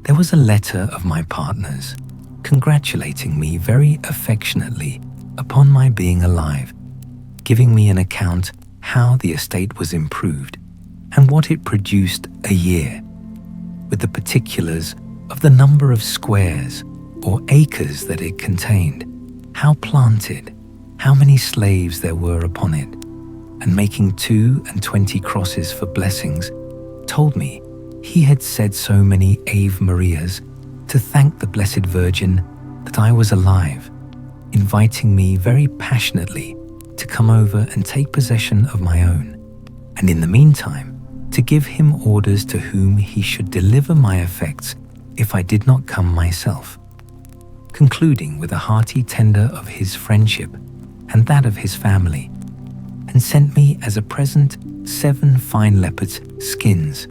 There was a letter of my partner's, congratulating me very affectionately upon my being alive, giving me an account how the estate was improved and what it produced a year, with the particulars of the number of squares or acres that it contained, how planted, how many slaves there were upon it, and making 22 crosses for blessings, told me he had said so many Ave Marias to thank the Blessed Virgin that I was alive, inviting me very passionately to come over and take possession of my own, and in the meantime to give him orders to whom he should deliver my effects if I did not come myself, concluding with a hearty tender of his friendship and that of his family, and sent me as a present 7 fine leopards' skins,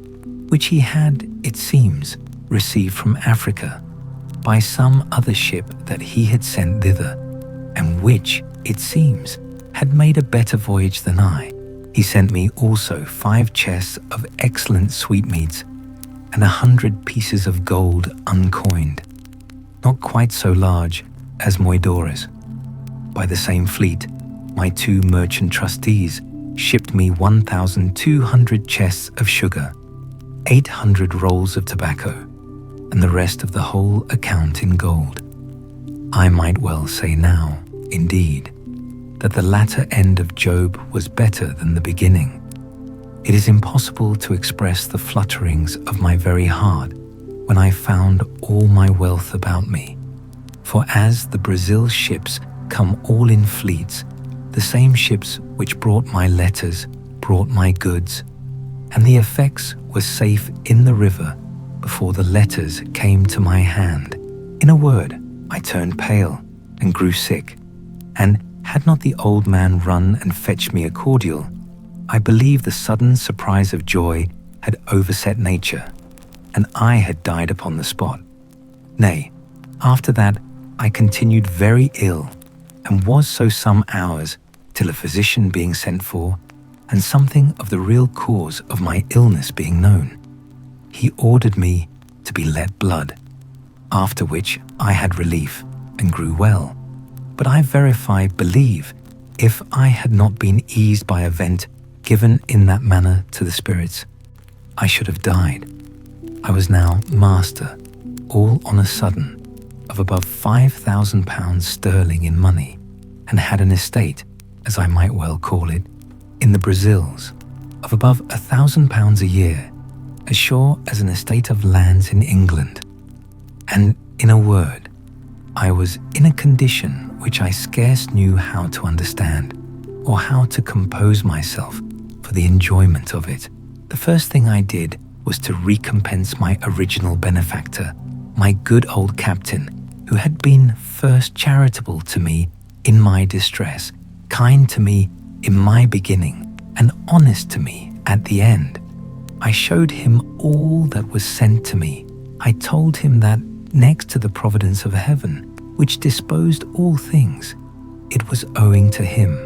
which he had, it seems, received from Africa by some other ship that he had sent thither, and which, it seems, had made a better voyage than I. He sent me also 5 chests of excellent sweetmeats and 100 pieces of gold uncoined, not quite so large as moidores. By the same fleet, my 2 merchant trustees shipped me 1,200 chests of sugar, 800 rolls of tobacco, and the rest of the whole account in gold. I might well say now, indeed, that the latter end of Job was better than the beginning. It is impossible to express the flutterings of my very heart when I found all my wealth about me. For as the Brazil ships come all in fleets, the same ships which brought my letters brought my goods, and the effects were safe in the river before the letters came to my hand. In a word, I turned pale and grew sick, and had not the old man run and fetched me a cordial, I believe the sudden surprise of joy had overset nature, and I had died upon the spot. Nay, after that I continued very ill, and was so some hours, till a physician being sent for, and something of the real cause of my illness being known, he ordered me to be let blood, after which I had relief and grew well. But I believe, if I had not been eased by a vent given in that manner to the spirits, I should have died. I was now master, all on a sudden, of above £5,000 sterling in money, and had an estate, as I might well call it, in the Brazils, of above £1,000 a year, as sure as an estate of lands in England. And, in a word, I was in a condition which I scarce knew how to understand, or how to compose myself for the enjoyment of it. The first thing I did was to recompense my original benefactor, my good old captain, who had been first charitable to me in my distress, kind to me in my beginning, and honest to me at the end. I showed him all that was sent to me. I told him that, next to the providence of heaven, which disposed all things, it was owing to him,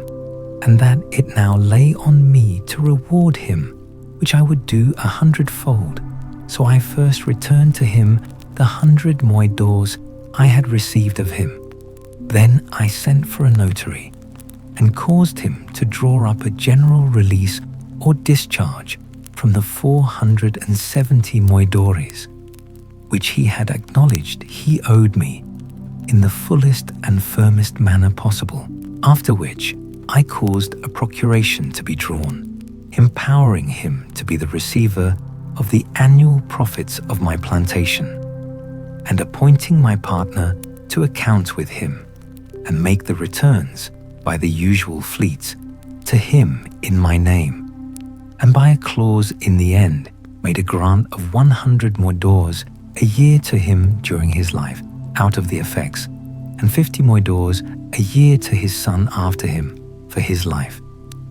and that it now lay on me to reward him, which I would do 100-fold. So I first returned to him the 100 moidores I had received of him. Then I sent for a notary, and caused him to draw up a general release or discharge from the 470 moidores, which he had acknowledged he owed me, in the fullest and firmest manner possible. After which I caused a procuration to be drawn, empowering him to be the receiver of the annual profits of my plantation, and appointing my partner to account with him, and make the returns by the usual fleets to him in my name, and by a clause in the end made a grant of 100 moidores a year to him during his life, out of the effects, and 50 moidores a year to his son after him for his life,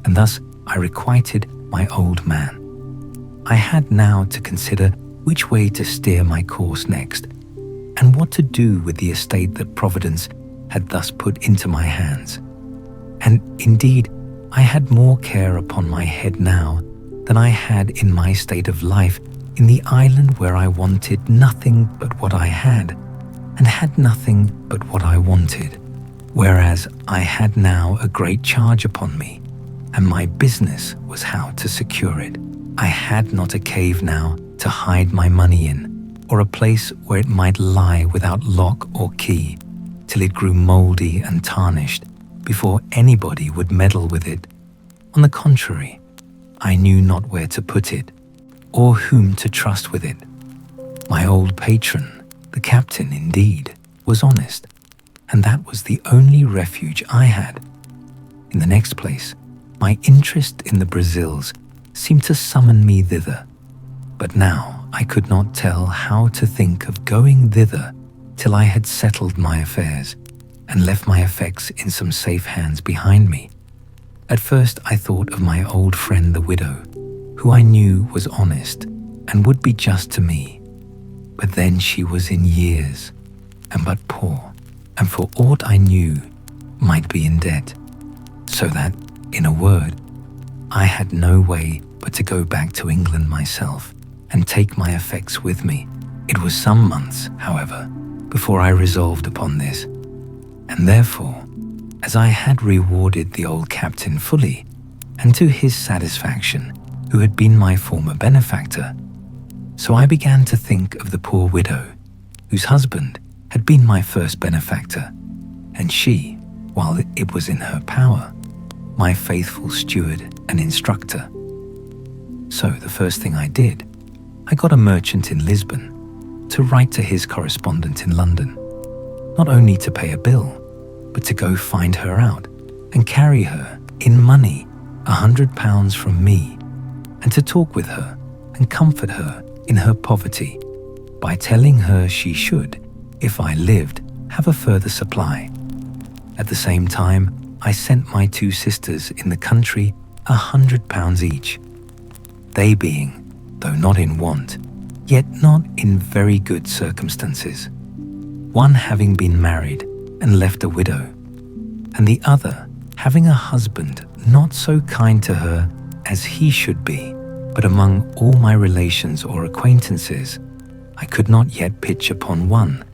and thus I requited my old man. I had now to consider which way to steer my course next, and what to do with the estate that Providence had thus put into my hands. And indeed, I had more care upon my head now than I had in my state of life in the island, where I wanted nothing but what I had, and had nothing but what I wanted, whereas I had now a great charge upon me, and my business was how to secure it. I had not a cave now to hide my money in, or a place where it might lie without lock or key, till it grew mouldy and tarnished, before anybody would meddle with it. On the contrary, I knew not where to put it, or whom to trust with it. My old patron, the captain, indeed, was honest, and that was the only refuge I had. In the next place, my interest in the Brazils seemed to summon me thither, but now I could not tell how to think of going thither till I had settled my affairs, and left my effects in some safe hands behind me. At first I thought of my old friend the widow, who I knew was honest and would be just to me, but then she was in years, and but poor, and for aught I knew might be in debt, so that, in a word, I had no way but to go back to England myself and take my effects with me. It was some months, however, before I resolved upon this, and therefore, as I had rewarded the old captain fully, and to his satisfaction, who had been my former benefactor, so I began to think of the poor widow, whose husband had been my first benefactor, and she, while it was in her power, my faithful steward and instructor. So the first thing I did, I got a merchant in Lisbon to write to his correspondent in London, not only to pay a bill, but to go find her out and carry her in money £100 from me, and to talk with her and comfort her in her poverty by telling her she should, if I lived, have a further supply. At the same time, I sent my 2 sisters in the country £100 each, they being though not in want, yet not in very good circumstances, one having been married and left a widow, and the other having a husband not so kind to her as he should be, but among all my relations or acquaintances, I could not yet pitch upon one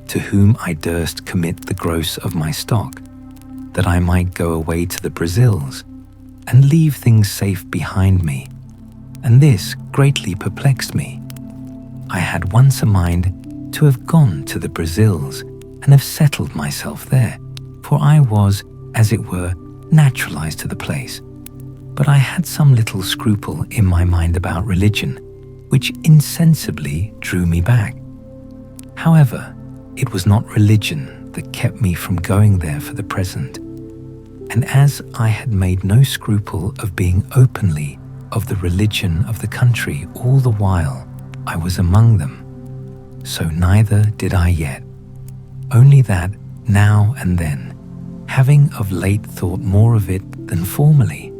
to whom I durst commit the gross of my stock, that I might go away to the Brazils and leave things safe behind me, and this greatly perplexed me. I had once a mind to have gone to the Brazils and have settled myself there, for I was, as it were, naturalized to the place. But I had some little scruple in my mind about religion, which insensibly drew me back. However, it was not religion that kept me from going there for the present, and as I had made no scruple of being openly of the religion of the country all the while I was among them, so neither did I yet, only that now and then, having of late thought more of it than formerly,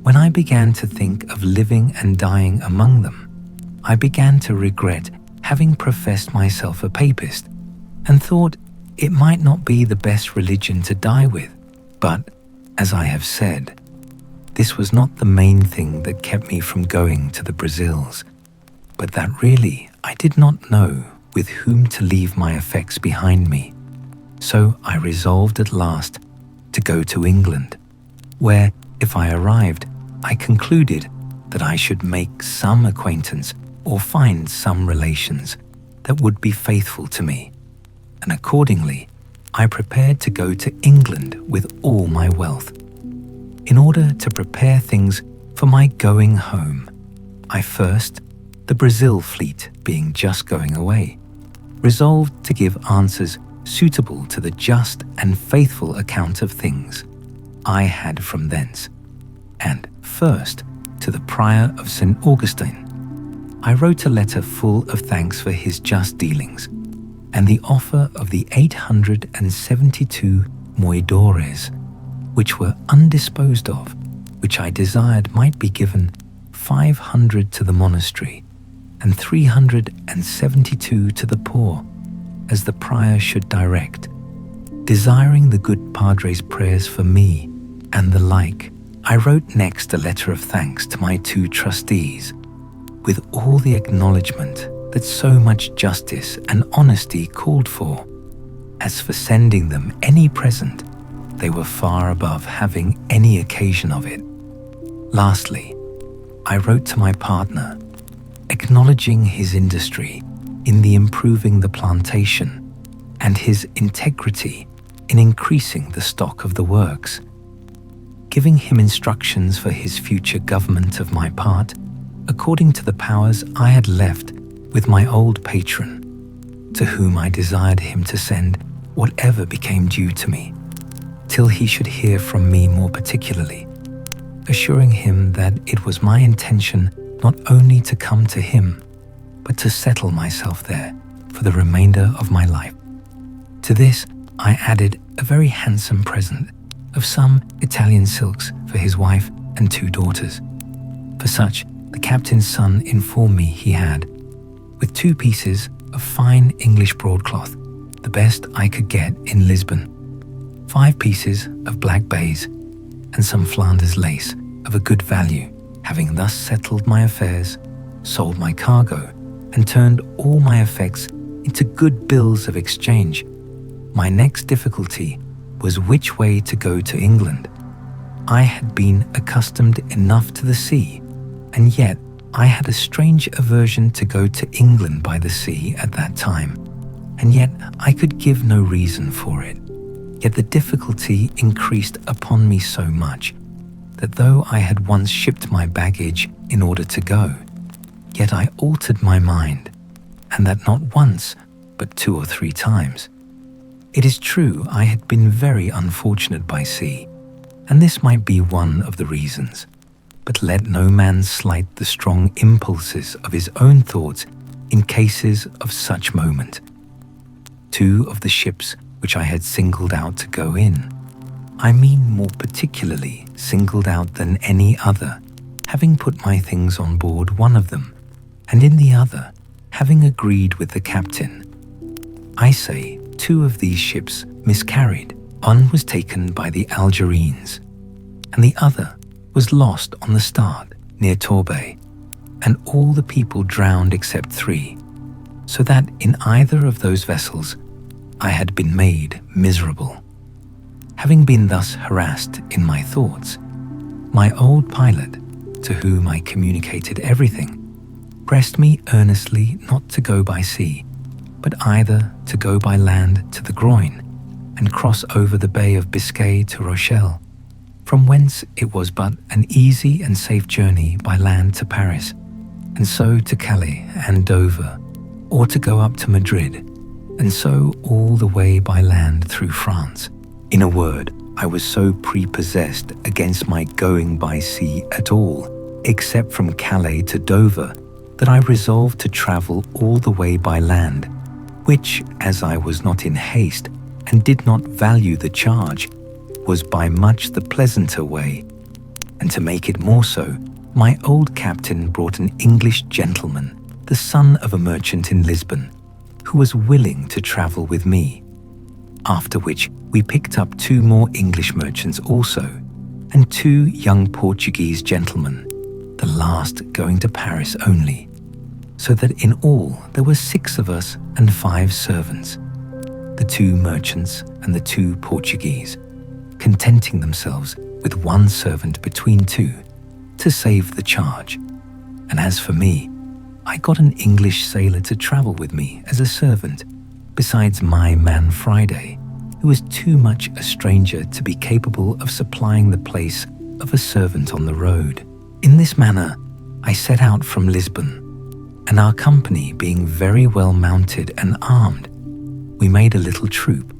when I began to think of living and dying among them, I began to regret having professed myself a papist, and thought it might not be the best religion to die with. But, as I have said, this was not the main thing that kept me from going to the Brazils, but that really I did not know with whom to leave my effects behind me. So I resolved at last to go to England, where, if I arrived, I concluded that I should make some acquaintance or find some relations that would be faithful to me, and accordingly I prepared to go to England with all my wealth. In order to prepare things for my going home, I first, the Brazil fleet being just going away, resolved to give answers suitable to the just and faithful account of things I had from thence, and first to the Prior of St. Augustine. I wrote a letter full of thanks for his just dealings, and the offer of the 872 moidores, which were undisposed of, which I desired might be given 500 to the monastery, and 372 to the poor, as the prior should direct, desiring the good Padre's prayers for me, and the like. I wrote next a letter of thanks to my 2 trustees, with all the acknowledgement that so much justice and honesty called for. As for sending them any present, they were far above having any occasion of it. Lastly, I wrote to my partner, acknowledging his industry in the improving the plantation, and his integrity in increasing the stock of the works, giving him instructions for his future government of my part, according to the powers I had left with my old patron, to whom I desired him to send whatever became due to me, till he should hear from me more particularly, assuring him that it was my intention not only to come to him, but to settle myself there for the remainder of my life. To this I added a very handsome present of some Italian silks for his wife and 2 daughters. For such the captain's son informed me he had, with 2 pieces of fine English broadcloth, the best I could get in Lisbon, 5 pieces of black baize, and some Flanders lace of a good value. Having thus settled my affairs, sold my cargo, and turned all my effects into good bills of exchange, my next difficulty was which way to go to England. I had been accustomed enough to the sea, and yet I had a strange aversion to go to England by the sea at that time, and yet I could give no reason for it. Yet the difficulty increased upon me so much that though I had once shipped my baggage in order to go, yet I altered my mind, and that not once, but 2 or 3 times. It is true I had been very unfortunate by sea, and this might be one of the reasons, but let no man slight the strong impulses of his own thoughts in cases of such moment. 2 of the ships which I had singled out to go in, I mean more particularly singled out than any other, having put my things on board one of them, and in the other, having agreed with the captain. I say 2 of these ships miscarried. One was taken by the Algerines, and the other was lost on the start near Torbay, and all the people drowned except 3, so that in either of those vessels I had been made miserable. Having been thus harassed in my thoughts, my old pilot, to whom I communicated everything, pressed me earnestly not to go by sea, but either to go by land to the Groine and cross over the Bay of Biscay to Rochelle, from whence it was but an easy and safe journey by land to Paris, and so to Calais and Dover, or to go up to Madrid, and so all the way by land through France. In a word, I was so prepossessed against my going by sea at all, except from Calais to Dover, that I resolved to travel all the way by land, which, as I was not in haste and did not value the charge, was by much the pleasanter way. And to make it more so, my old captain brought an English gentleman, the son of a merchant in Lisbon, who was willing to travel with me. After which we picked up 2 more English merchants also, and 2 young Portuguese gentlemen, the last going to Paris only, so that in all there were 6 of us and 5 servants, the 2 merchants and the 2 Portuguese, contenting themselves with 1 servant between 2 to save the charge. And as for me, I got an English sailor to travel with me as a servant, besides my man Friday, who was too much a stranger to be capable of supplying the place of a servant on the road. In this manner, I set out from Lisbon, and our company being very well mounted and armed, we made a little troop,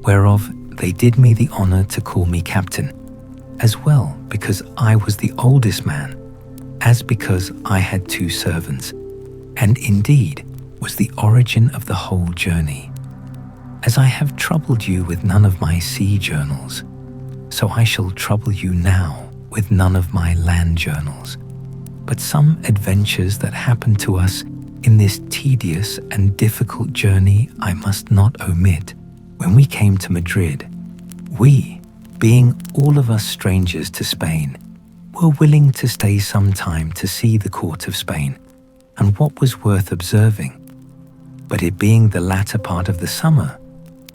whereof they did me the honour to call me captain, as well because I was the oldest man, as because I had 2 servants, and indeed was the origin of the whole journey. As I have troubled you with none of my sea journals, so I shall trouble you now with none of my land journals, but some adventures that happened to us in this tedious and difficult journey I must not omit. When we came to Madrid, we, being all of us strangers to Spain, were willing to stay some time to see the court of Spain and what was worth observing. But it being the latter part of the summer,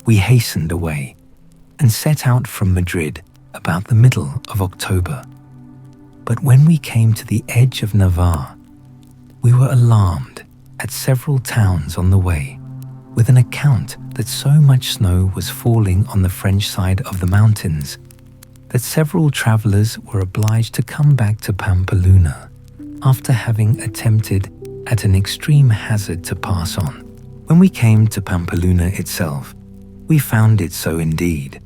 we hastened away and set out from Madrid about the middle of October. But when we came to the edge of Navarre, we were alarmed at several towns on the way, with an account that so much snow was falling on the French side of the mountains that several travellers were obliged to come back to Pampeluna after having attempted at an extreme hazard to pass on. When we came to Pampeluna itself, we found it so indeed,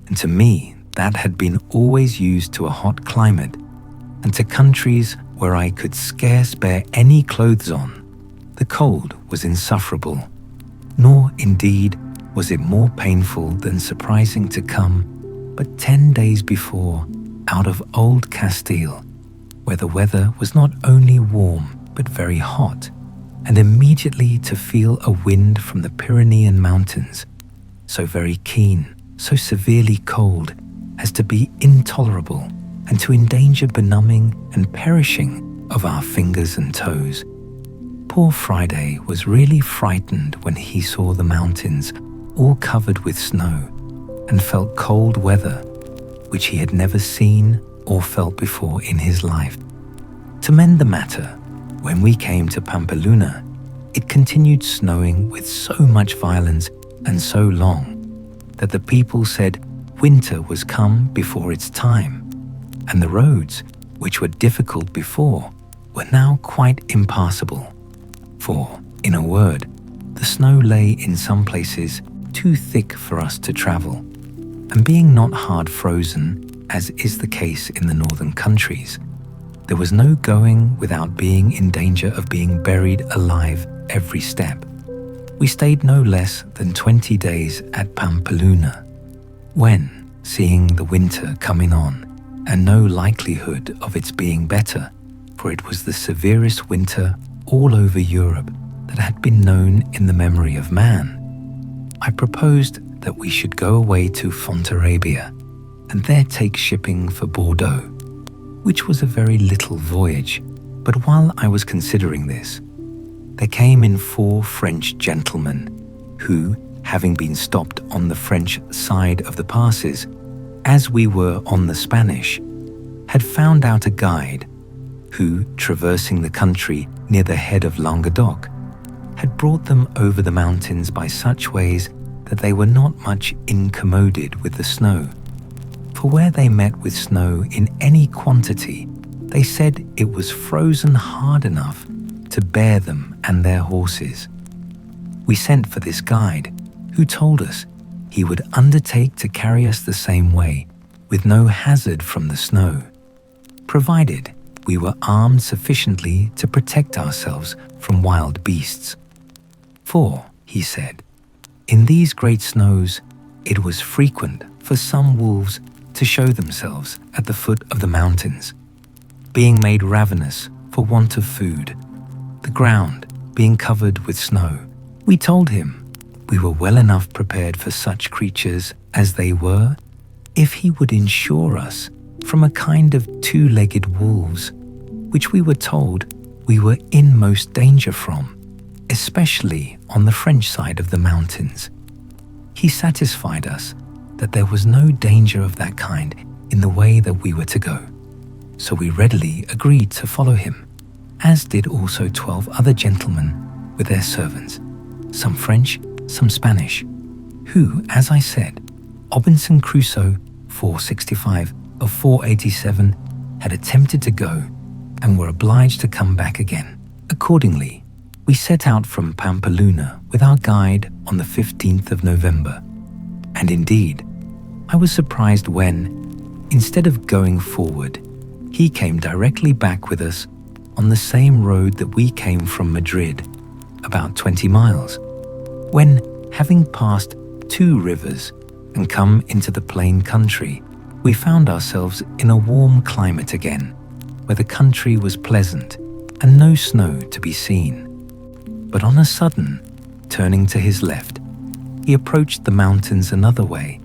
and to me that had been always used to a hot climate and to countries where I could scarce bear any clothes on, the cold was insufferable, nor indeed was it more painful than surprising to come but 10 days before out of old Castile, where the weather was not only warm but very hot, and immediately to feel a wind from the Pyrenean mountains, so very keen, so severely cold as to be intolerable and to endanger benumbing and perishing of our fingers and toes. Poor Friday was really frightened when he saw the mountains all covered with snow and felt cold weather, which he had never seen or felt before in his life. To mend the matter, when we came to Pampeluna, it continued snowing with so much violence and so long that the people said winter was come before its time, and the roads, which were difficult before, were now quite impassable. For, in a word, the snow lay in some places too thick for us to travel, and being not hard frozen, as is the case in the northern countries, there was no going without being in danger of being buried alive every step. We stayed no less than 20 days at Pampeluna, when, seeing the winter coming on, and no likelihood of its being better, for it was the severest winter all over Europe that had been known in the memory of man. I proposed that we should go away to Fontarabia and there take shipping for Bordeaux, which was a very little voyage. But while I was considering this, there came in 4 French gentlemen who, having been stopped on the French side of the passes, as we were on the Spanish, had found out a guide who, traversing the country near the head of Languedoc, had brought them over the mountains by such ways that they were not much incommoded with the snow. For where they met with snow in any quantity, they said it was frozen hard enough to bear them and their horses. We sent for this guide, who told us he would undertake to carry us the same way, with no hazard from the snow, provided we were armed sufficiently to protect ourselves from wild beasts. For, he said, in these great snows it was frequent for some wolves to show themselves at the foot of the mountains, being made ravenous for want of food, the ground being covered with snow. We told him we were well enough prepared for such creatures as they were, if he would insure us from a kind of 2-legged wolves, which we were told we were in most danger from, especially on the French side of the mountains. He satisfied us that there was no danger of that kind in the way that we were to go, so we readily agreed to follow him, as did also 12 other gentlemen with their servants, some French, some Spanish, who, as I said, Robinson Crusoe, 465 of 487, had attempted to go and were obliged to come back again. Accordingly, we set out from Pampeluna with our guide on the 15th of November. And indeed, I was surprised when, instead of going forward, he came directly back with us on the same road that we came from Madrid, about 20 miles, when, having passed 2 rivers and come into the plain country, we found ourselves in a warm climate again, where the country was pleasant and no snow to be seen. But on a sudden, turning to his left, he approached the mountains another way,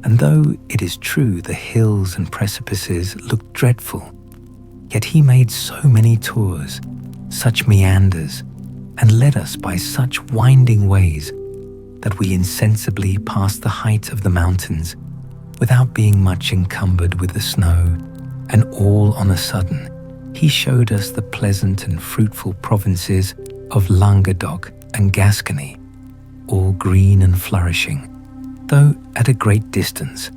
and though it is true the hills and precipices looked dreadful, yet he made so many tours, such meanders, and led us by such winding ways that we insensibly passed the height of the mountains without being much encumbered with the snow, and all on a sudden he showed us the pleasant and fruitful provinces of Languedoc and Gascony, all green and flourishing, though at a great distance,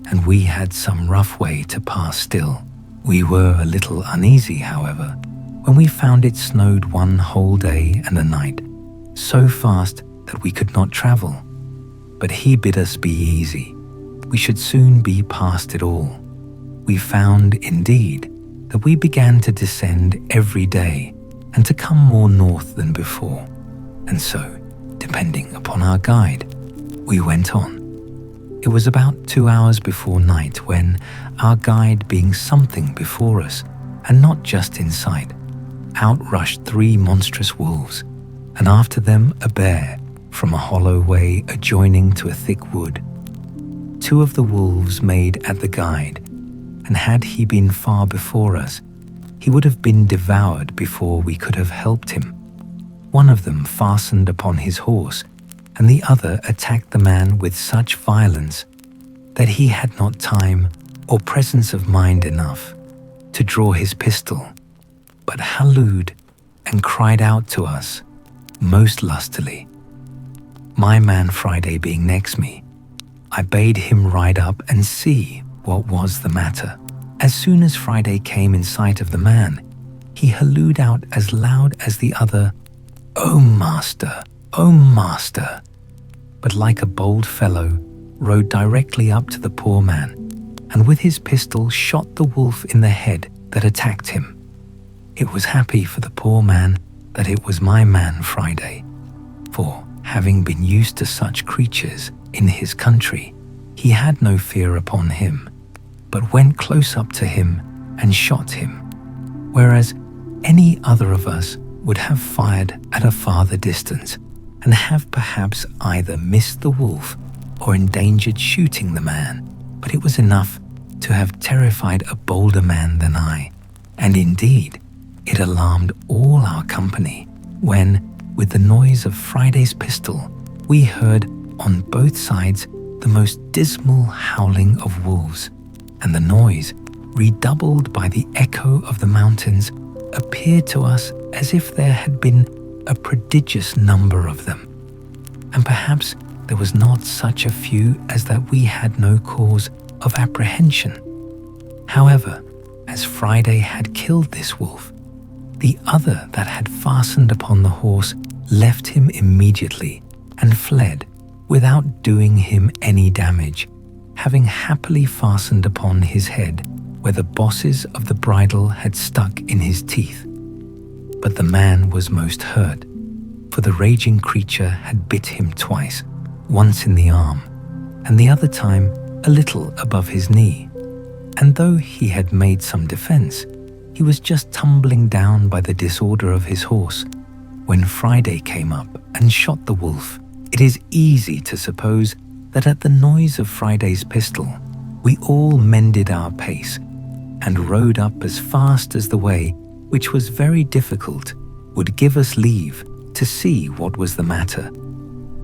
and we had some rough way to pass still. We were a little uneasy, however, when we found it snowed 1 whole day and a night, so fast that we could not travel. But he bid us be easy. We should soon be past it all. We found, indeed, that we began to descend every day and to come more north than before, and so, depending upon our guide, we went on. It was about 2 hours before night when, our guide being something before us, and not just in sight, out rushed 3 monstrous wolves, and after them a bear from a hollow way adjoining to a thick wood. 2 of the wolves made at the guide, and had he been far before us, he would have been devoured before we could have helped him. One of them fastened upon his horse, and the other attacked the man with such violence that he had not time or presence of mind enough to draw his pistol, but hallooed and cried out to us most lustily. My man Friday being next me, I bade him ride up and see what was the matter. As soon as Friday came in sight of the man, he hallooed out as loud as the other, "Oh master, oh master," but like a bold fellow, rode directly up to the poor man, and with his pistol shot the wolf in the head that attacked him. It was happy for the poor man that it was my man Friday, for, having been used to such creatures in his country, he had no fear upon him, but went close up to him and shot him, whereas any other of us would have fired at a farther distance and have perhaps either missed the wolf or endangered shooting the man, but it was enough to have terrified a bolder man than I, and indeed, it alarmed all our company when, with the noise of Friday's pistol, we heard on both sides the most dismal howling of wolves, and the noise, redoubled by the echo of the mountains, appeared to us as if there had been a prodigious number of them, and perhaps there was not such a few as that we had no cause of apprehension. However, as Friday had killed this wolf, the other that had fastened upon the horse left him immediately and fled without doing him any damage, having happily fastened upon his head where the bosses of the bridle had stuck in his teeth. But the man was most hurt, for the raging creature had bit him twice, once in the arm, and the other time a little above his knee. And though he had made some defense, he was just tumbling down by the disorder of his horse when Friday came up and shot the wolf. It is easy to suppose that at the noise of Friday's pistol, we all mended our pace and rode up as fast as the way, which was very difficult, would give us leave to see what was the matter.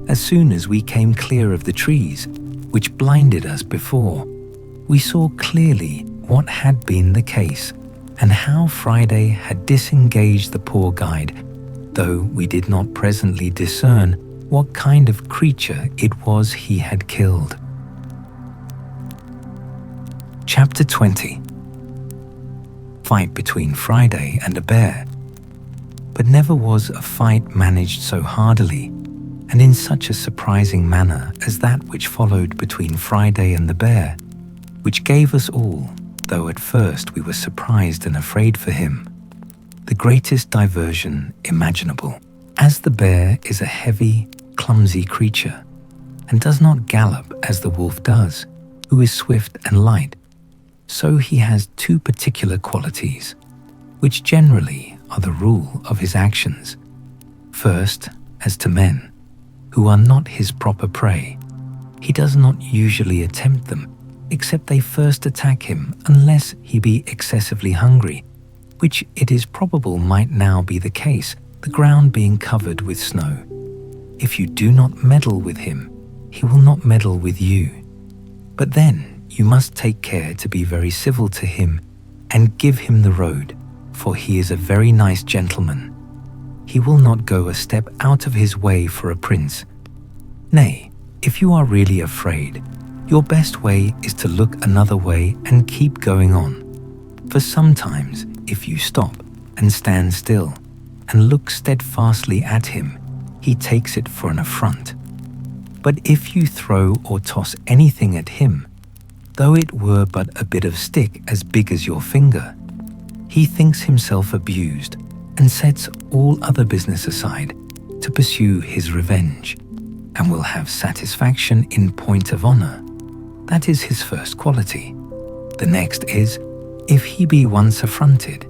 As soon as we came clear of the trees, which blinded us before, we saw clearly what had been the case, and how Friday had disengaged the poor guide, though we did not presently discern what kind of creature it was he had killed. Chapter 20. Fight between Friday and a bear. But never was a fight managed so hardily, and in such a surprising manner as that which followed between Friday and the bear, which gave us all, though at first we were surprised and afraid for him, the greatest diversion imaginable. As the bear is a heavy, clumsy creature, and does not gallop as the wolf does, who is swift and light, so he has two particular qualities, which generally are the rule of his actions. First, as to men, who are not his proper prey, he does not usually attempt them, except they first attack him unless he be excessively hungry, which it is probable might now be the case, the ground being covered with snow. If you do not meddle with him, he will not meddle with you. But then you must take care to be very civil to him and give him the road, for he is a very nice gentleman. He will not go a step out of his way for a prince. Nay, if you are really afraid, your best way is to look another way and keep going on. For sometimes, if you stop and stand still and look steadfastly at him, he takes it for an affront. But if you throw or toss anything at him, though it were but a bit of stick as big as your finger, he thinks himself abused and sets all other business aside to pursue his revenge, and will have satisfaction in point of honor. That is his first quality. The next is, if he be once affronted,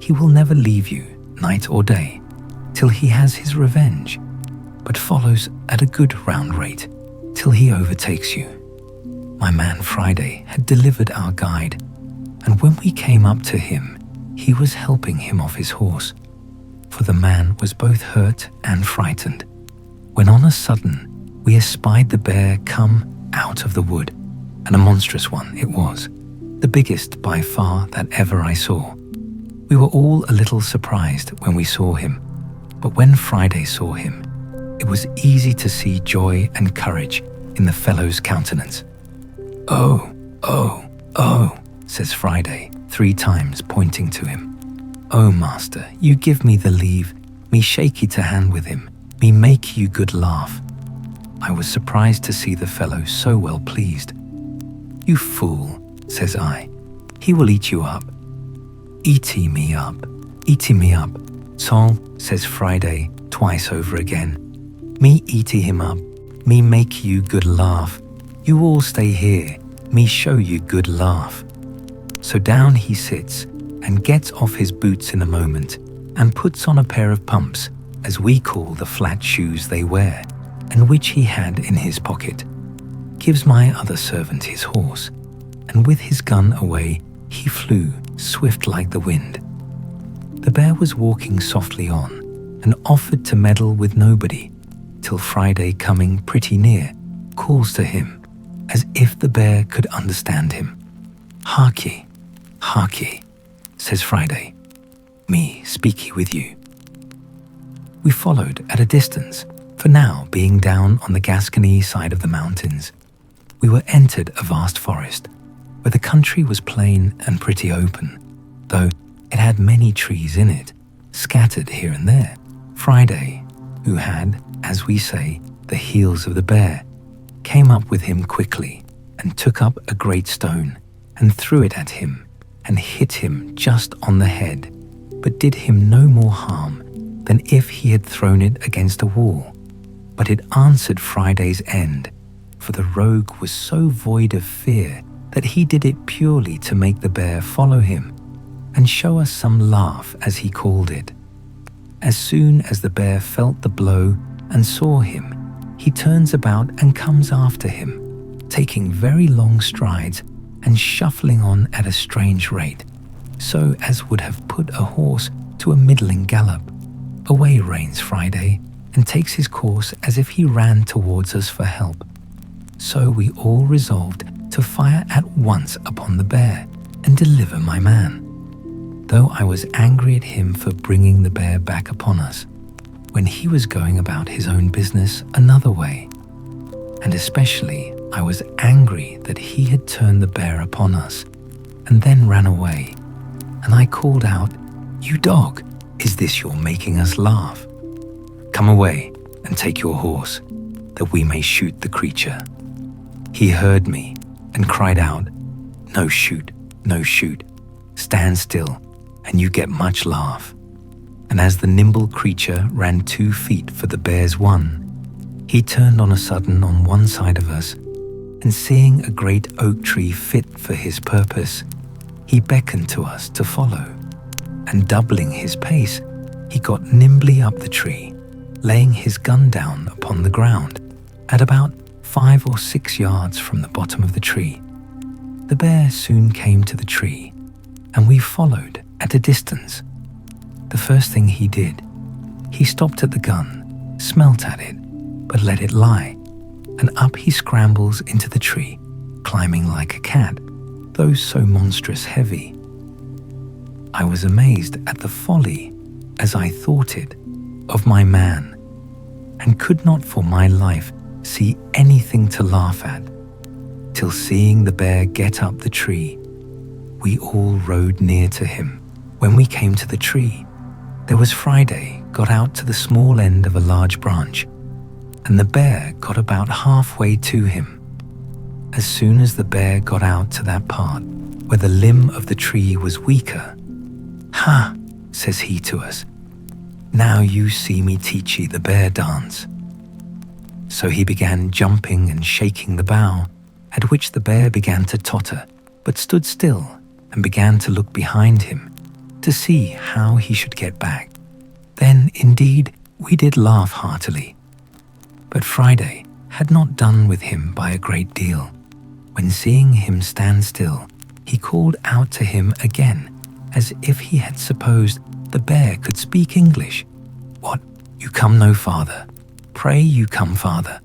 he will never leave you, night or day, till he has his revenge, but follows at a good round rate till he overtakes you. My man Friday had delivered our guide, and when we came up to him, he was helping him off his horse, for the man was both hurt and frightened, when on a sudden we espied the bear come out of the wood, and a monstrous one it was, the biggest by far that ever I saw. We were all a little surprised when we saw him, but when Friday saw him, it was easy to see joy and courage in the fellow's countenance. "Oh, oh, oh," says Friday 3 times, pointing to him. "Oh, master, you give me the leave, me shaky to hand with him, me make you good laugh." I was surprised to see the fellow so well pleased. "You fool," says I, "he will eat you up." "Eaty me up, eaty me up, Sol," says Friday twice over again. "Me eaty him up, me make you good laugh. You all stay here, me show you good laugh." So down he sits and gets off his boots in a moment, and puts on a pair of pumps, as we call the flat shoes they wear, and which he had in his pocket, gives my other servant his horse, and with his gun away he flew, swift like the wind. The bear was walking softly on, and offered to meddle with nobody, till Friday, coming pretty near, calls to him, as if the bear could understand him. "Hark ye, says Friday, "me speak ye with you." We followed at a distance, for now, being down on the Gascony side of the mountains, we were entered a vast forest, where the country was plain and pretty open, though it had many trees in it, scattered here and there. Friday, who had, as we say, the heels of the bear, came up with him quickly and took up a great stone and threw it at him and hit him just on the head, but did him no more harm than if he had thrown it against a wall. But it answered Friday's end, for the rogue was so void of fear that he did it purely to make the bear follow him and show us some laugh, as he called it. As soon as the bear felt the blow and saw him, he turns about and comes after him, taking very long strides and shuffling on at a strange rate, so as would have put a horse to a middling gallop. Away reins Friday and takes his course as if he ran towards us for help. So we all resolved to fire at once upon the bear and deliver my man, though I was angry at him for bringing the bear back upon us, when he was going about his own business another way. And especially I was angry that he had turned the bear upon us and then ran away, and I called out, "You dog, is this your making us laugh? Come away and take your horse, that we may shoot the creature." He heard me and cried out, "No shoot, no shoot, stand still, and you get much laugh." And as the nimble creature ran 2 feet for the bear's one, he turned on a sudden on one side of us, and seeing a great oak tree fit for his purpose, he beckoned to us to follow, and doubling his pace, he got nimbly up the tree, laying his gun down upon the ground at about 5 or 6 yards from the bottom of the tree. The bear soon came to the tree, and we followed at a distance. The first thing he did, he stopped at the gun, smelt at it, but let it lie, and up he scrambles into the tree, climbing like a cat, though so monstrous heavy. I was amazed at the folly, as I thought it, of my man, and could not for my life see anything to laugh at, till seeing the bear get up the tree, we all rode near to him. When we came to the tree, there was Friday got out to the small end of a large branch, and the bear got about halfway to him. As soon as the bear got out to that part where the limb of the tree was weaker, "Ha," says he to us, "now you see me teach ye the bear dance." So he began jumping and shaking the bough, at which the bear began to totter, but stood still and began to look behind him to see how he should get back. Then, indeed, we did laugh heartily. But Friday had not done with him by a great deal. When seeing him stand still, he called out to him again, as if he had supposed the bear could speak English. "What, you come no farther? Pray you come farther."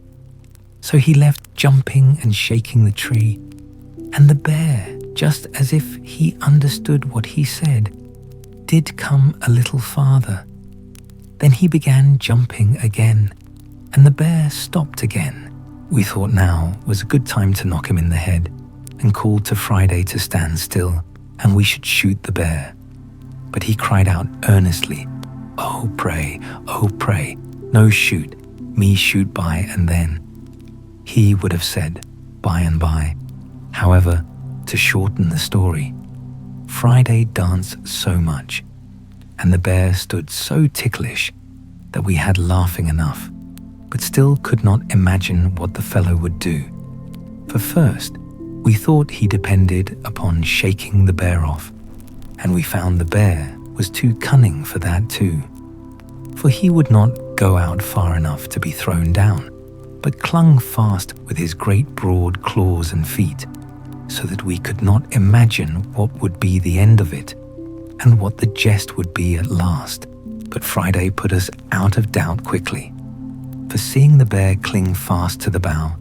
So he left jumping and shaking the tree, and the bear, just as if he understood what he said, did come a little farther. Then he began jumping again, and the bear stopped again. We thought now was a good time to knock him in the head, and called to Friday to stand still, and we should shoot the bear. But he cried out earnestly, oh pray, no shoot, me shoot by and then." He would have said, by and by. However, to shorten the story, Friday danced so much, and the bear stood so ticklish, that we had laughing enough, but still could not imagine what the fellow would do. For first, we thought he depended upon shaking the bear off, and we found the bear was too cunning for that too, for he would not go out far enough to be thrown down, but clung fast with his great broad claws and feet, so that we could not imagine what would be the end of it, and what the jest would be at last. But Friday put us out of doubt quickly, for seeing the bear cling fast to the bough,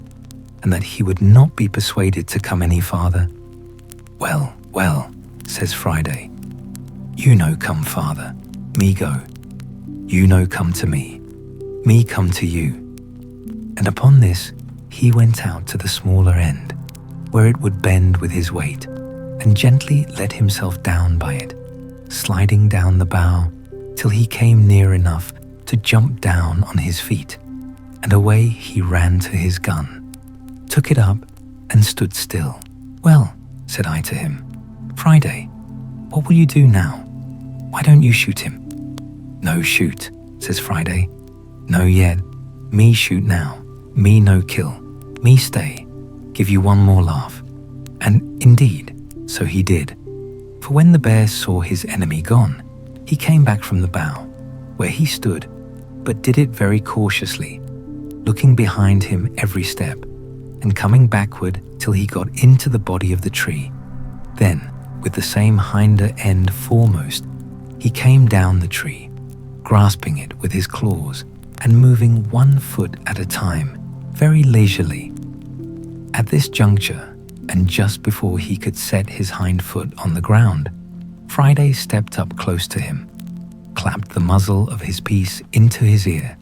and that he would not be persuaded to come any farther. "Well, well," says Friday, "you no come farther, me go. You no come to me come to you." And upon this he went out to the smaller end, where it would bend with his weight, and gently let himself down by it, sliding down the bough till he came near enough to jump down on his feet, and away he ran to his gun, took it up, and stood still. "Well," said I to him, "Friday, what will you do now? Why don't you shoot him?" "No shoot," says Friday. "No yet. Me shoot now. Me no kill. Me stay. Give you one more laugh." And indeed, so he did. For when the bear saw his enemy gone, he came back from the bough, where he stood, but did it very cautiously, looking behind him every step, and coming backward till he got into the body of the tree. Then, with the same hinder end foremost, he came down the tree, grasping it with his claws, and moving 1 foot at a time, very leisurely. At this juncture, and just before he could set his hind foot on the ground, Friday stepped up close to him, clapped the muzzle of his piece into his ear,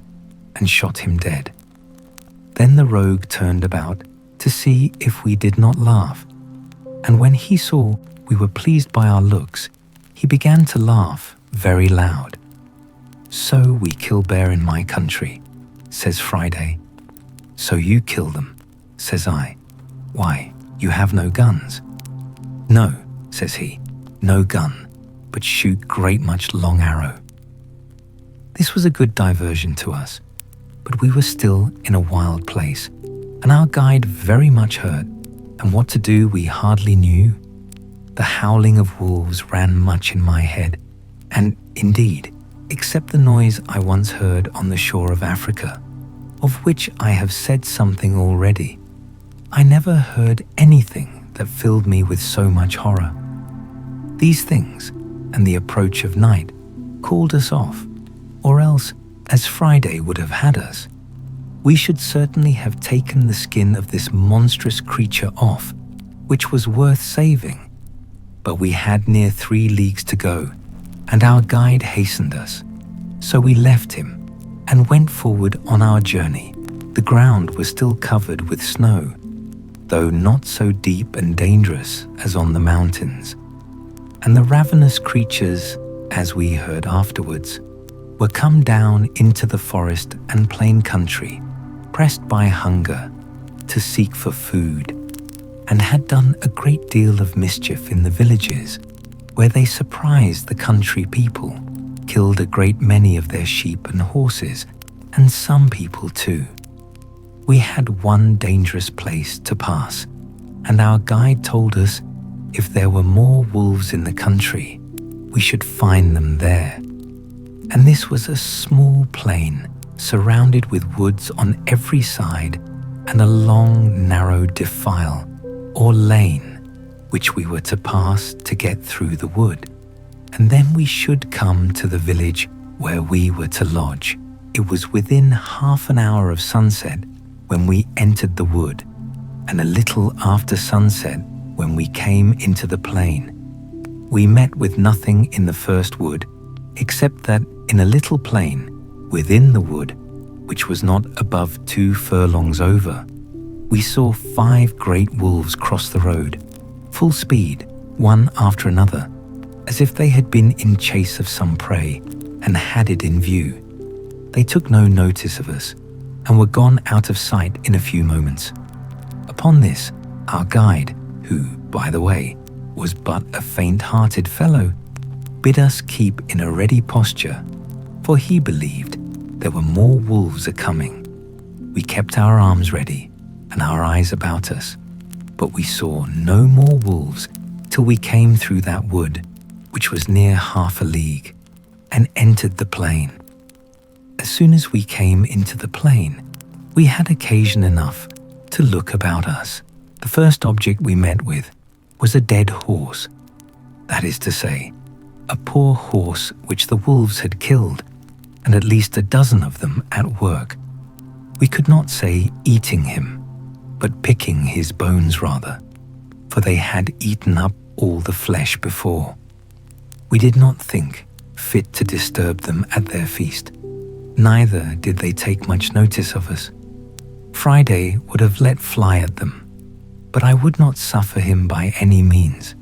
and shot him dead. Then the rogue turned about to see if we did not laugh, and when he saw we were pleased by our looks, he began to laugh very loud. "So we kill bear in my country," says Friday. "So you kill them," says I. "Why, you have no guns?" "No," says he, "no gun, but shoot great much long arrow." This was a good diversion to us, but we were still in a wild place, and our guide very much hurt, and what to do we hardly knew. The howling of wolves ran much in my head, and indeed, except the noise I once heard on the shore of Africa, of which I have said something already, I never heard anything that filled me with so much horror. These things, and the approach of night, called us off, or else, as Friday would have had us, we should certainly have taken the skin of this monstrous creature off, which was worth saving. But we had near 3 leagues to go, and our guide hastened us. So we left him and went forward on our journey. The ground was still covered with snow, though not so deep and dangerous as on the mountains. And the ravenous creatures, as we heard afterwards, were come down into the forest and plain country, pressed by hunger, to seek for food, and had done a great deal of mischief in the villages, where they surprised the country people, killed a great many of their sheep and horses, and some people too. We had one dangerous place to pass, and our guide told us if there were more wolves in the country, we should find them there. And this was a small plain, surrounded with woods on every side, and a long, narrow defile, or lane, which we were to pass to get through the wood, and then we should come to the village where we were to lodge. It was within half an hour of sunset when we entered the wood, and a little after sunset when we came into the plain. We met with nothing in the first wood, except that in a little plain within the wood, which was not above 2 furlongs over, we saw 5 great wolves cross the road, full speed, one after another, as if they had been in chase of some prey and had it in view. They took no notice of us, and were gone out of sight in a few moments. Upon this, our guide, who, by the way, was but a faint-hearted fellow, bid us keep in a ready posture, for he believed there were more wolves a-coming. We kept our arms ready, and our eyes about us, but we saw no more wolves till we came through that wood, which was near half a league, and entered the plain. As soon as we came into the plain, we had occasion enough to look about us. The first object we met with was a dead horse. That is to say, a poor horse which the wolves had killed, and at least a dozen of them at work. We could not say eating him, but picking his bones rather, for they had eaten up all the flesh before. We did not think fit to disturb them at their feast, neither did they take much notice of us. Friday would have let fly at them, but I would not suffer him by any means,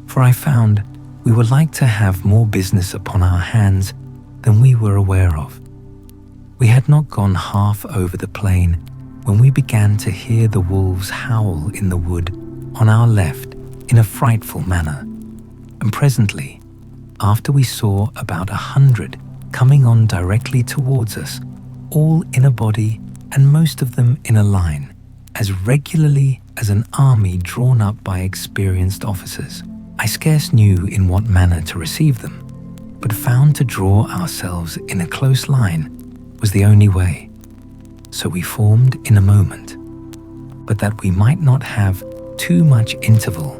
for I found we were like to have more business upon our hands than we were aware of. We had not gone half over the plain when we began to hear the wolves howl in the wood on our left in a frightful manner, and presently, after we saw about 100 coming on directly towards us, all in a body and most of them in a line, as regularly as an army drawn up by experienced officers. I scarce knew in what manner to receive them, but found to draw ourselves in a close line was the only way. So we formed in a moment. But that we might not have too much interval,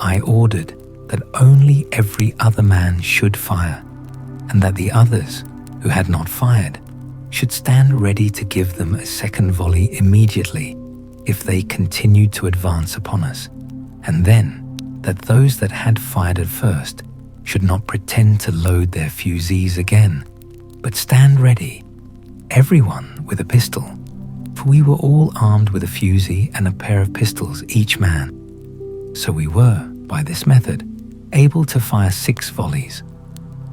I ordered that only every other man should fire, and that the others, who had not fired, should stand ready to give them a second volley immediately if they continued to advance upon us, and then that those that had fired at first should not pretend to load their fusees again, but stand ready, everyone with a pistol, for we were all armed with a fusee and a pair of pistols each man. So we were, by this method, able to fire 6 volleys,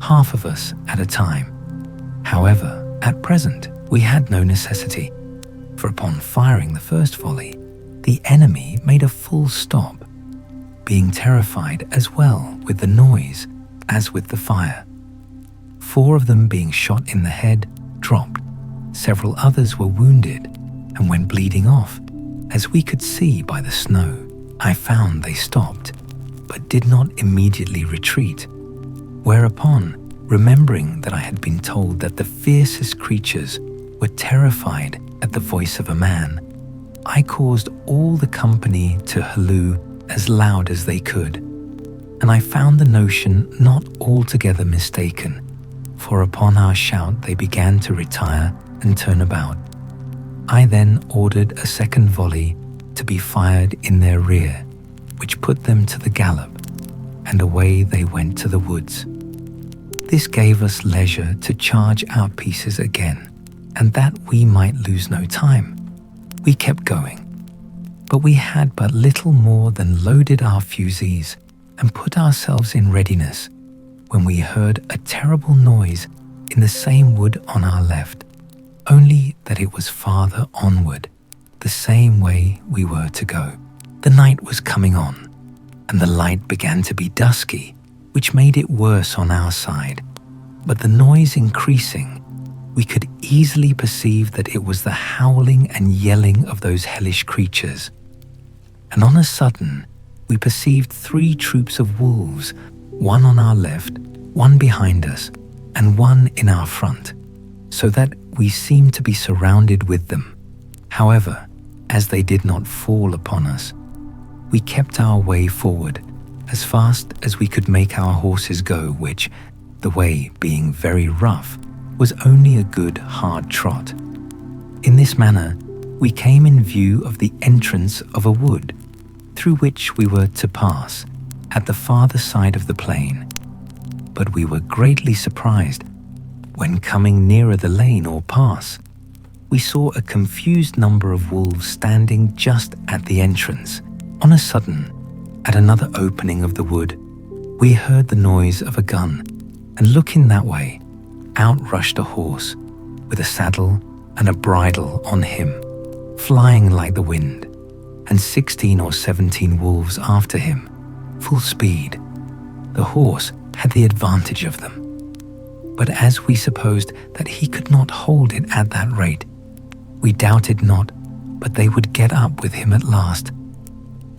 half of us at a time. However, at present we had no necessity, for upon firing the first volley, the enemy made a full stop, being terrified as well with the noise as with the fire. 4 of them being shot in the head dropped. Several others were wounded and went bleeding off. As we could see by the snow, I found they stopped, but did not immediately retreat. Whereupon, remembering that I had been told that the fiercest creatures were terrified at the voice of a man, I caused all the company to halloo as loud as they could, and I found the notion not altogether mistaken, for upon our shout they began to retire and turn about. I then ordered a second volley to be fired in their rear, which put them to the gallop, and away they went to the woods. This gave us leisure to charge our pieces again, and that we might lose no time, we kept going. But we had but little more than loaded our fusees and put ourselves in readiness when we heard a terrible noise in the same wood on our left, only that it was farther onward, the same way we were to go. The night was coming on, and the light began to be dusky, which made it worse on our side. But the noise increasing, we could easily perceive that it was the howling and yelling of those hellish creatures. And on a sudden, we perceived 3 troops of wolves, one on our left, one behind us, and one in our front, so that we seemed to be surrounded with them. However, as they did not fall upon us, we kept our way forward as fast as we could make our horses go, which, the way being very rough, was only a good hard trot. In this manner, we came in view of the entrance of a wood, through which we were to pass at the farther side of the plain. But we were greatly surprised when, coming nearer the lane or pass, we saw a confused number of wolves standing just at the entrance. On a sudden, at another opening of the wood, we heard the noise of a gun, and looking that way, out rushed a horse with a saddle and a bridle on him, flying like the wind, and 16 or 17 wolves after him, full speed. The horse had the advantage of them. But as we supposed that he could not hold it at that rate, we doubted not but they would get up with him at last.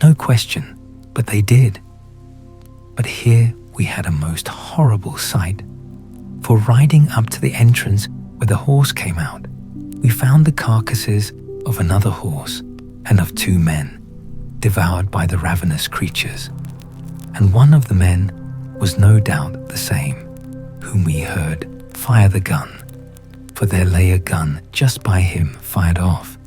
No question, but they did. But here we had a most horrible sight. For riding up to the entrance where the horse came out, we found the carcasses of another horse and of 2 men, devoured by the ravenous creatures. And one of the men was no doubt the same, whom we heard fire the gun, for there lay a gun just by him fired off.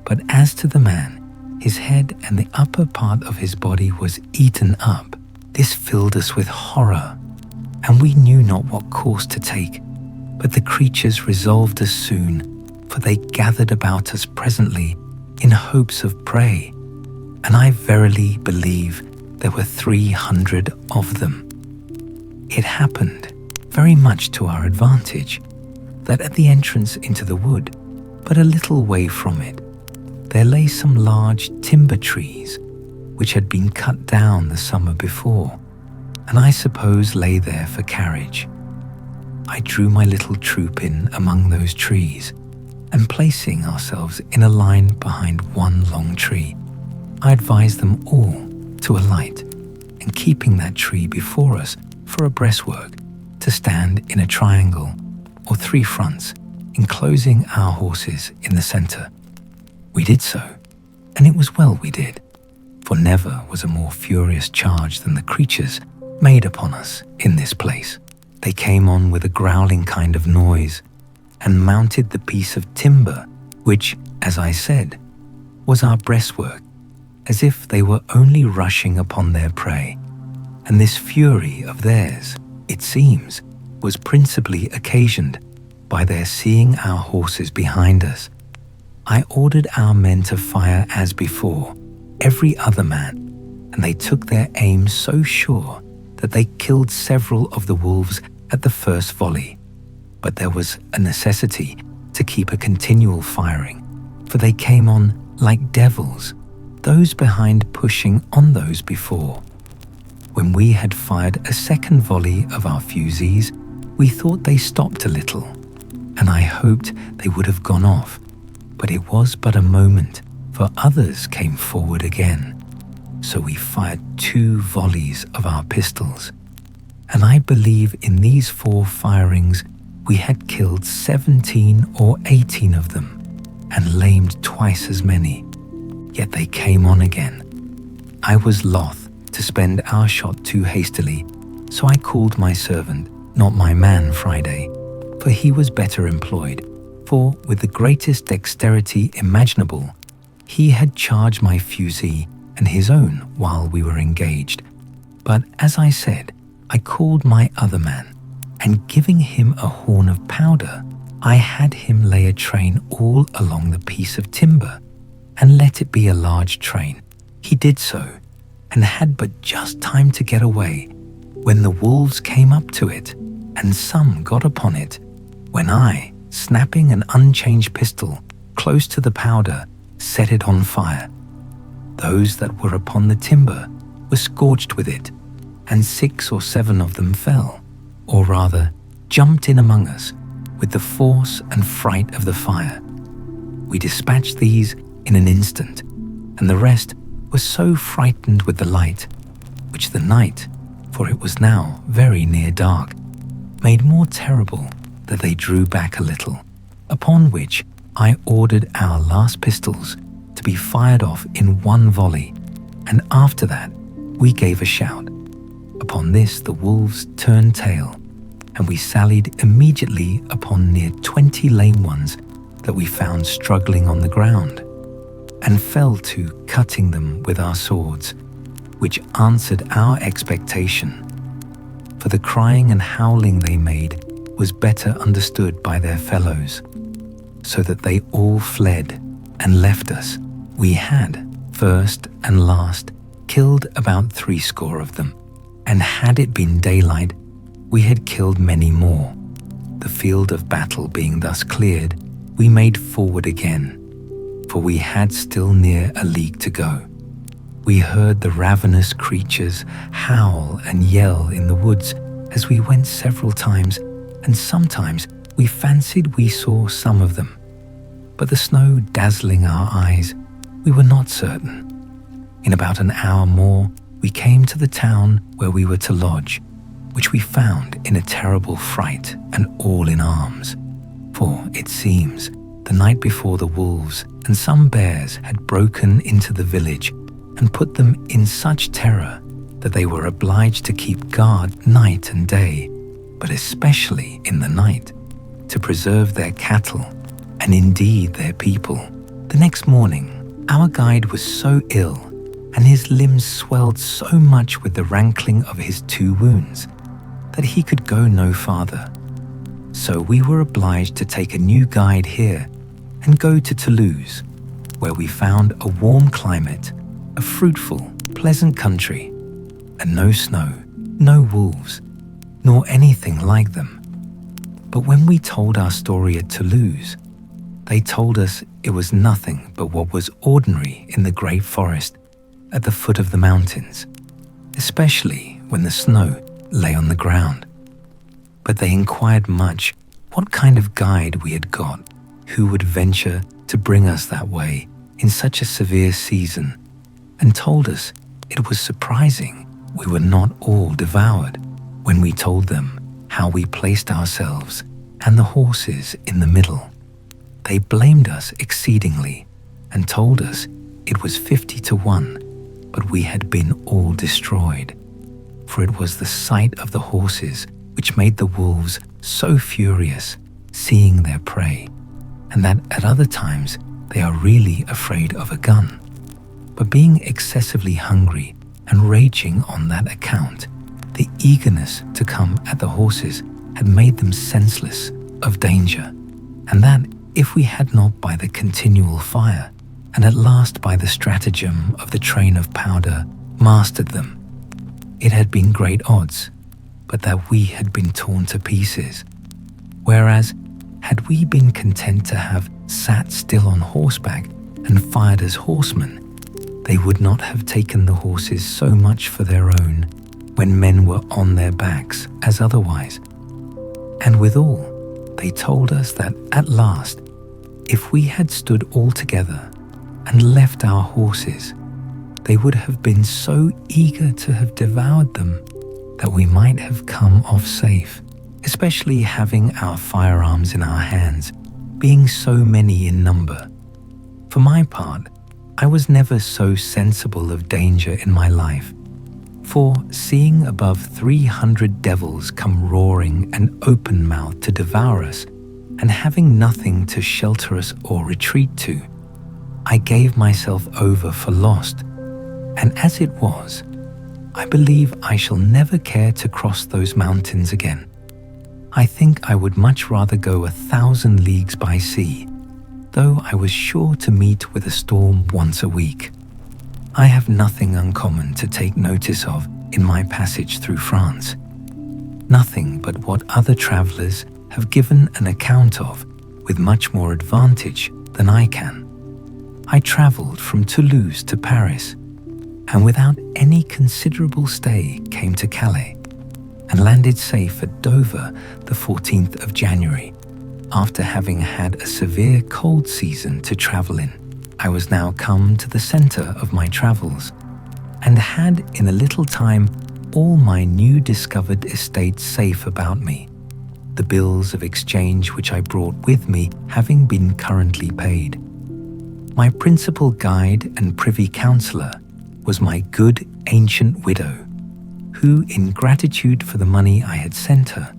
But as to the man, his head and the upper part of his body was eaten up. This filled us with horror, and we knew not what course to take. But the creatures resolved us soon, for they gathered about us presently in hopes of prey, and I verily believe there were 300 of them. It happened, very much to our advantage, that at the entrance into the wood, but a little way from it, there lay some large timber trees, which had been cut down the summer before, and I suppose lay there for carriage. I drew my little troop in among those trees, and placing ourselves in a line behind one long tree, I advised them all to alight, and keeping that tree before us for a breastwork, to stand in a triangle or 3 fronts, enclosing our horses in the centre. We did so, and it was well we did, for never was a more furious charge than the creatures made upon us in this place. They came on with a growling kind of noise, and mounted the piece of timber, which, as I said, was our breastwork, as if they were only rushing upon their prey. And this fury of theirs, it seems, was principally occasioned by their seeing our horses behind us. I ordered our men to fire as before, every other man, and they took their aim so sure that they killed several of the wolves at the first volley. But there was a necessity to keep a continual firing, for they came on like devils, those behind pushing on those before. When we had fired a second volley of our fusees, we thought they stopped a little, and I hoped they would have gone off, but it was but a moment, for others came forward again. So we fired 2 volleys of our pistols, and I believe in these 4 firings we had killed 17 or 18 of them, and lamed twice as many. Yet they came on again. I was loth to spend our shot too hastily, so I called my servant, not my man Friday, for he was better employed, for with the greatest dexterity imaginable, he had charged my fusee and his own while we were engaged. But as I said, I called my other man, and giving him a horn of powder, I had him lay a train all along the piece of timber, and let it be a large train. He did so, and had but just time to get away, when the wolves came up to it, and some got upon it, when I, snapping an unchanged pistol close to the powder, set it on fire. Those that were upon the timber were scorched with it, and 6 or 7 of them fell, or rather jumped in among us with the force and fright of the fire. We dispatched these in an instant, and the rest were so frightened with the light, which the night, for it was now very near dark, made more terrible, that they drew back a little, upon which I ordered our last pistols to be fired off in 1 volley, and after that we gave a shout. Upon this the wolves turned tail, and we sallied immediately upon near 20 lame ones that we found struggling on the ground, and fell to cutting them with our swords, which answered our expectation. For the crying and howling they made was better understood by their fellows, so that they all fled and left us. We had, first and last, killed about 70 of them, and had it been daylight, we had killed many more. The field of battle being thus cleared, we made forward again, for we had still near a league to go. We heard the ravenous creatures howl and yell in the woods as we went several times, and sometimes we fancied we saw some of them. But the snow dazzling our eyes, we were not certain. In about an hour more, we came to the town where we were to lodge, which we found in a terrible fright and all in arms. For, it seems, the night before the wolves and some bears had broken into the village and put them in such terror that they were obliged to keep guard night and day, but especially in the night, to preserve their cattle and indeed their people. The next morning, our guide was so ill and his limbs swelled so much with the rankling of his 2 wounds that he could go no farther. So we were obliged to take a new guide here and go to Toulouse, where we found a warm climate, a fruitful, pleasant country, and no snow, no wolves, nor anything like them. But when we told our story at Toulouse, they told us it was nothing but what was ordinary in the great forest at the foot of the mountains, especially when the snow lay on the ground. But they inquired much what kind of guide we had got, who would venture to bring us that way in such a severe season, and told us it was surprising we were not all devoured when we told them how we placed ourselves and the horses in the middle. They blamed us exceedingly and told us it was 50 to 1, but we had been all destroyed. For it was the sight of the horses which made the wolves so furious, seeing their prey, and that at other times they are really afraid of a gun. But being excessively hungry and raging on that account, the eagerness to come at the horses had made them senseless of danger, and that if we had not by the continual fire, and at last by the stratagem of the train of powder, mastered them, it had been great odds, but that we had been torn to pieces. Whereas, had we been content to have sat still on horseback and fired as horsemen, they would not have taken the horses so much for their own when men were on their backs as otherwise. And withal, they told us that at last, if we had stood all together and left our horses, they would have been so eager to have devoured them that we might have come off safe, especially having our firearms in our hands, being so many in number. For my part, I was never so sensible of danger in my life, for seeing above 300 devils come roaring and open-mouthed to devour us, and having nothing to shelter us or retreat to, I gave myself over for lost, and as it was, I believe I shall never care to cross those mountains again. I think I would much rather go 1,000 leagues by sea, though I was sure to meet with a storm once a week. I have nothing uncommon to take notice of in my passage through France, nothing but what other travellers have given an account of with much more advantage than I can. I travelled from Toulouse to Paris, and without any considerable stay came to Calais, and landed safe at Dover the 14th of January, after having had a severe cold season to travel in. I was now come to the centre of my travels, and had in a little time all my new discovered estates safe about me, the bills of exchange which I brought with me having been currently paid. My principal guide and privy counsellor was my good ancient widow, who, in gratitude for the money I had sent her,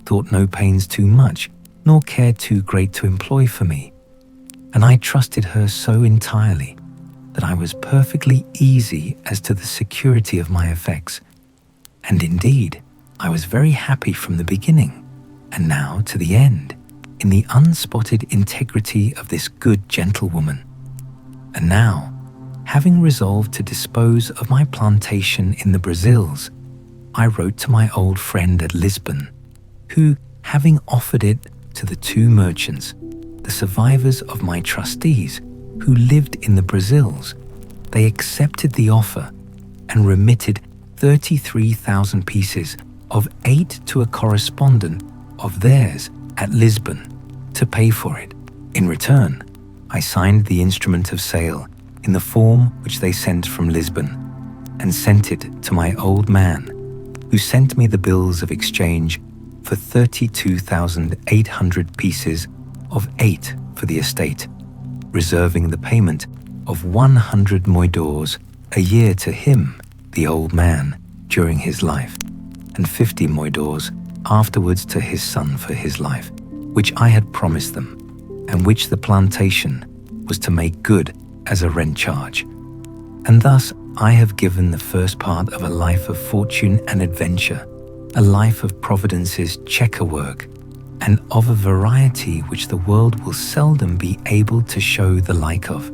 thought no pains too much, nor care too great to employ for me, and I trusted her so entirely that I was perfectly easy as to the security of my effects, and indeed I was very happy from the beginning, and now to the end, in the unspotted integrity of this good gentlewoman. And now, having resolved to dispose of my plantation in the Brazils, I wrote to my old friend at Lisbon, who, having offered it to the 2 merchants, the survivors of my trustees, who lived in the Brazils, they accepted the offer and remitted 33,000 pieces of 8 to a correspondent of theirs at Lisbon to pay for it. In return, I signed the instrument of sale in the form which they sent from Lisbon, and sent it to my old man, who sent me the bills of exchange for 32,800 pieces of 8 for the estate, reserving the payment of 100 moidores a year to him, the old man, during his life, and 50 moidores afterwards to his son for his life, which I had promised them, and which the plantation was to make good as a rent charge. And thus I have given the first part of a life of fortune and adventure, a life of Providence's chequerwork, and of a variety which the world will seldom be able to show the like of,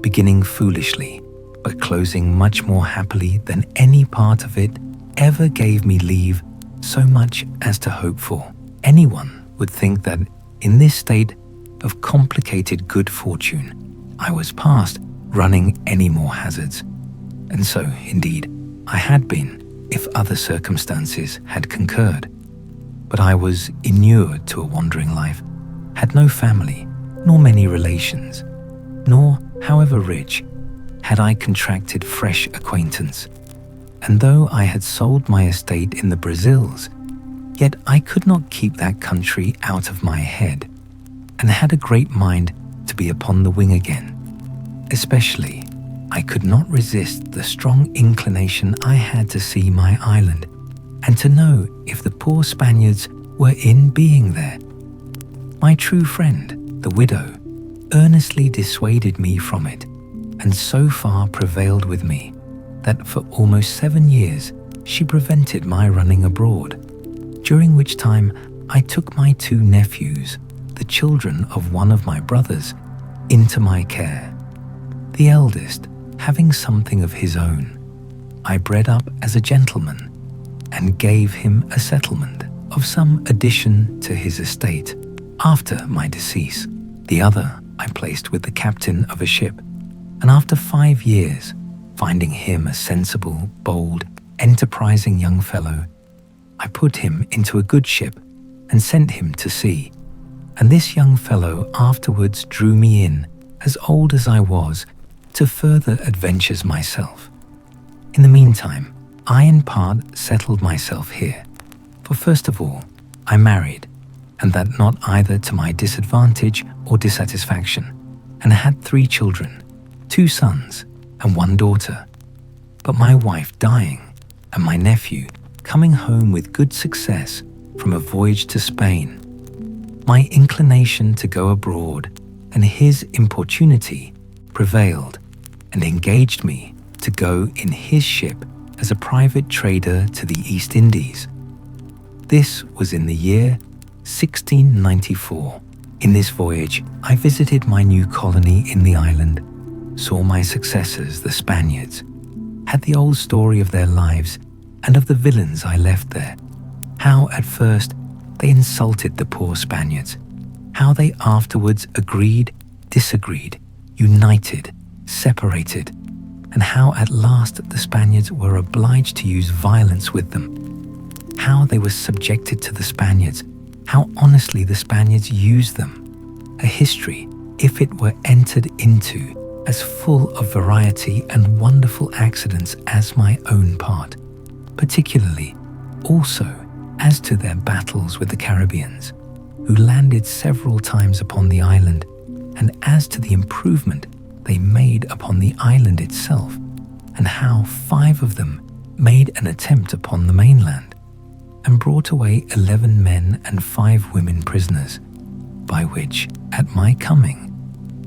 beginning foolishly, but closing much more happily than any part of it ever gave me leave so much as to hope for. Anyone would think that in this state of complicated good fortune, I was past running any more hazards. And so, indeed, I had been, if other circumstances had concurred. But I was inured to a wandering life, had no family, nor many relations, nor, however rich, had I contracted fresh acquaintance. And though I had sold my estate in the Brazils, yet I could not keep that country out of my head, and had a great mind to be upon the wing again. Especially, I could not resist the strong inclination I had to see my island, and to know if the poor Spaniards were in being there. My true friend, the widow, earnestly dissuaded me from it, and so far prevailed with me, that for almost 7 years she prevented my running abroad, during which time I took my 2 nephews, the children of one of my brothers, into my care. The eldest, having something of his own, I bred up as a gentleman, and gave him a settlement of some addition to his estate after my decease. The other I placed with the captain of a ship, and after 5 years, finding him a sensible, bold, enterprising young fellow, I put him into a good ship and sent him to sea. And this young fellow afterwards drew me in, as old as I was, to further adventures myself. In the meantime, I in part settled myself here, for first of all, I married, and that not either to my disadvantage or dissatisfaction, and had 3 children, 2 sons and 1 daughter. But my wife dying, and my nephew coming home with good success from a voyage to Spain, my inclination to go abroad and his importunity prevailed, and engaged me to go in his ship as a private trader to the East Indies. This was in the year 1694. In this voyage, I visited my new colony in the island, saw my successors, the Spaniards, had the old story of their lives and of the villains I left there, how at first they insulted the poor Spaniards, how they afterwards agreed, disagreed, united, separated, and how at last the Spaniards were obliged to use violence with them, how they were subjected to the Spaniards, how honestly the Spaniards used them. A history, if it were entered into, as full of variety and wonderful accidents as my own part, particularly also as to their battles with the Caribbeans, who landed several times upon the island, and as to the improvement they made upon the island itself, and how 5 of them made an attempt upon the mainland, and brought away 11 men and 5 women prisoners, by which, at my coming,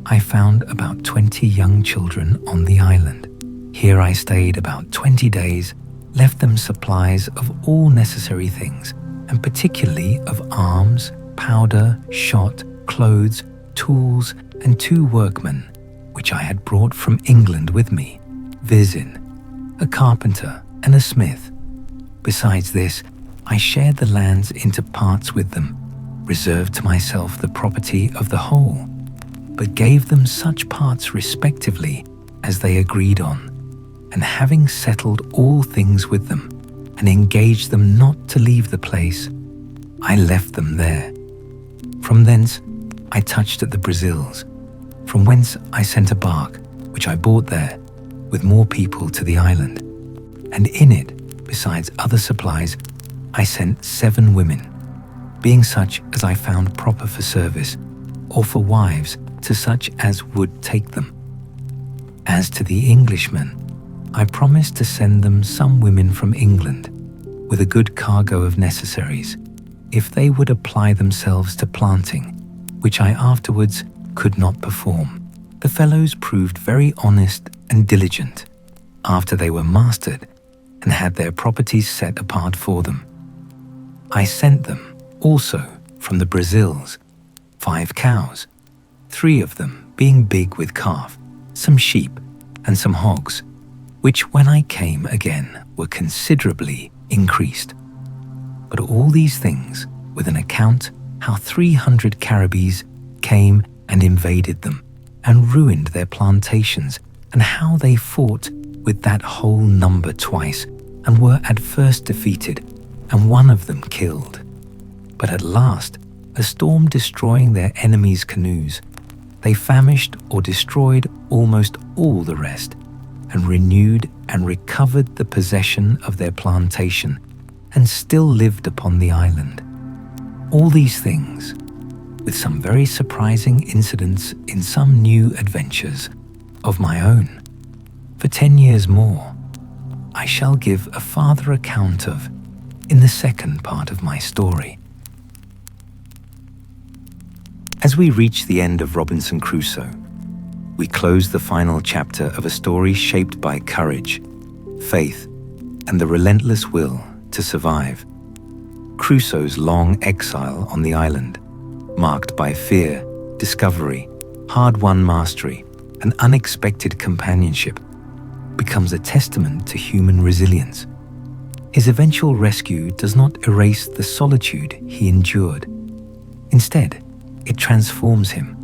I found about 20 young children on the island. Here I stayed about 20 days, left them supplies of all necessary things, and particularly of arms, powder, shot, clothes, tools, and 2 workmen, which I had brought from England with me, viz., a carpenter and a smith. Besides this, I shared the lands into parts with them, reserved to myself the property of the whole, but gave them such parts respectively as they agreed on, and having settled all things with them, and engaged them not to leave the place, I left them there. From thence I touched at the Brazils, from whence I sent a bark, which I bought there, with more people to the island, and in it, Besides other supplies, I sent 7 women, being such as I found proper for service, or for wives to such as would take them. As to the Englishmen, I promised to send them some women from England, with a good cargo of necessaries, if they would apply themselves to planting, which I afterwards could not perform. The fellows proved very honest and diligent, after they were mastered and had their properties set apart for them. I sent them also from the Brazils 5 cows, 3 of them being big with calf, some sheep and some hogs, which when I came again were considerably increased. But all these things with an account how 300 Caribbees came and invaded them and ruined their plantations, and how they fought with that whole number twice and were at first defeated and one of them killed. But at last, a storm destroying their enemies' canoes, they famished or destroyed almost all the rest, and renewed and recovered the possession of their plantation, and still lived upon the island. All these things, with some very surprising incidents in some new adventures of my own, for 10 years more, I shall give a farther account of in the second part of my story. As we reach the end of Robinson Crusoe, we close the final chapter of a story shaped by courage, faith, and the relentless will to survive. Crusoe's long exile on the island, marked by fear, discovery, hard-won mastery, and unexpected companionship, becomes a testament to human resilience. His eventual rescue does not erase the solitude he endured. Instead, it transforms him,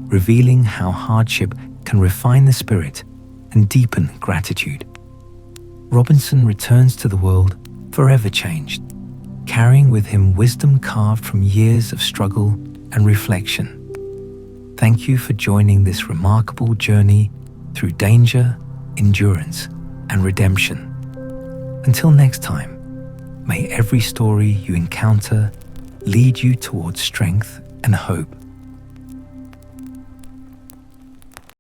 revealing how hardship can refine the spirit and deepen gratitude. Robinson returns to the world forever changed, carrying with him wisdom carved from years of struggle and reflection. Thank you for joining this remarkable journey through danger, endurance, and redemption. Until next time, may every story you encounter lead you towards strength and hope.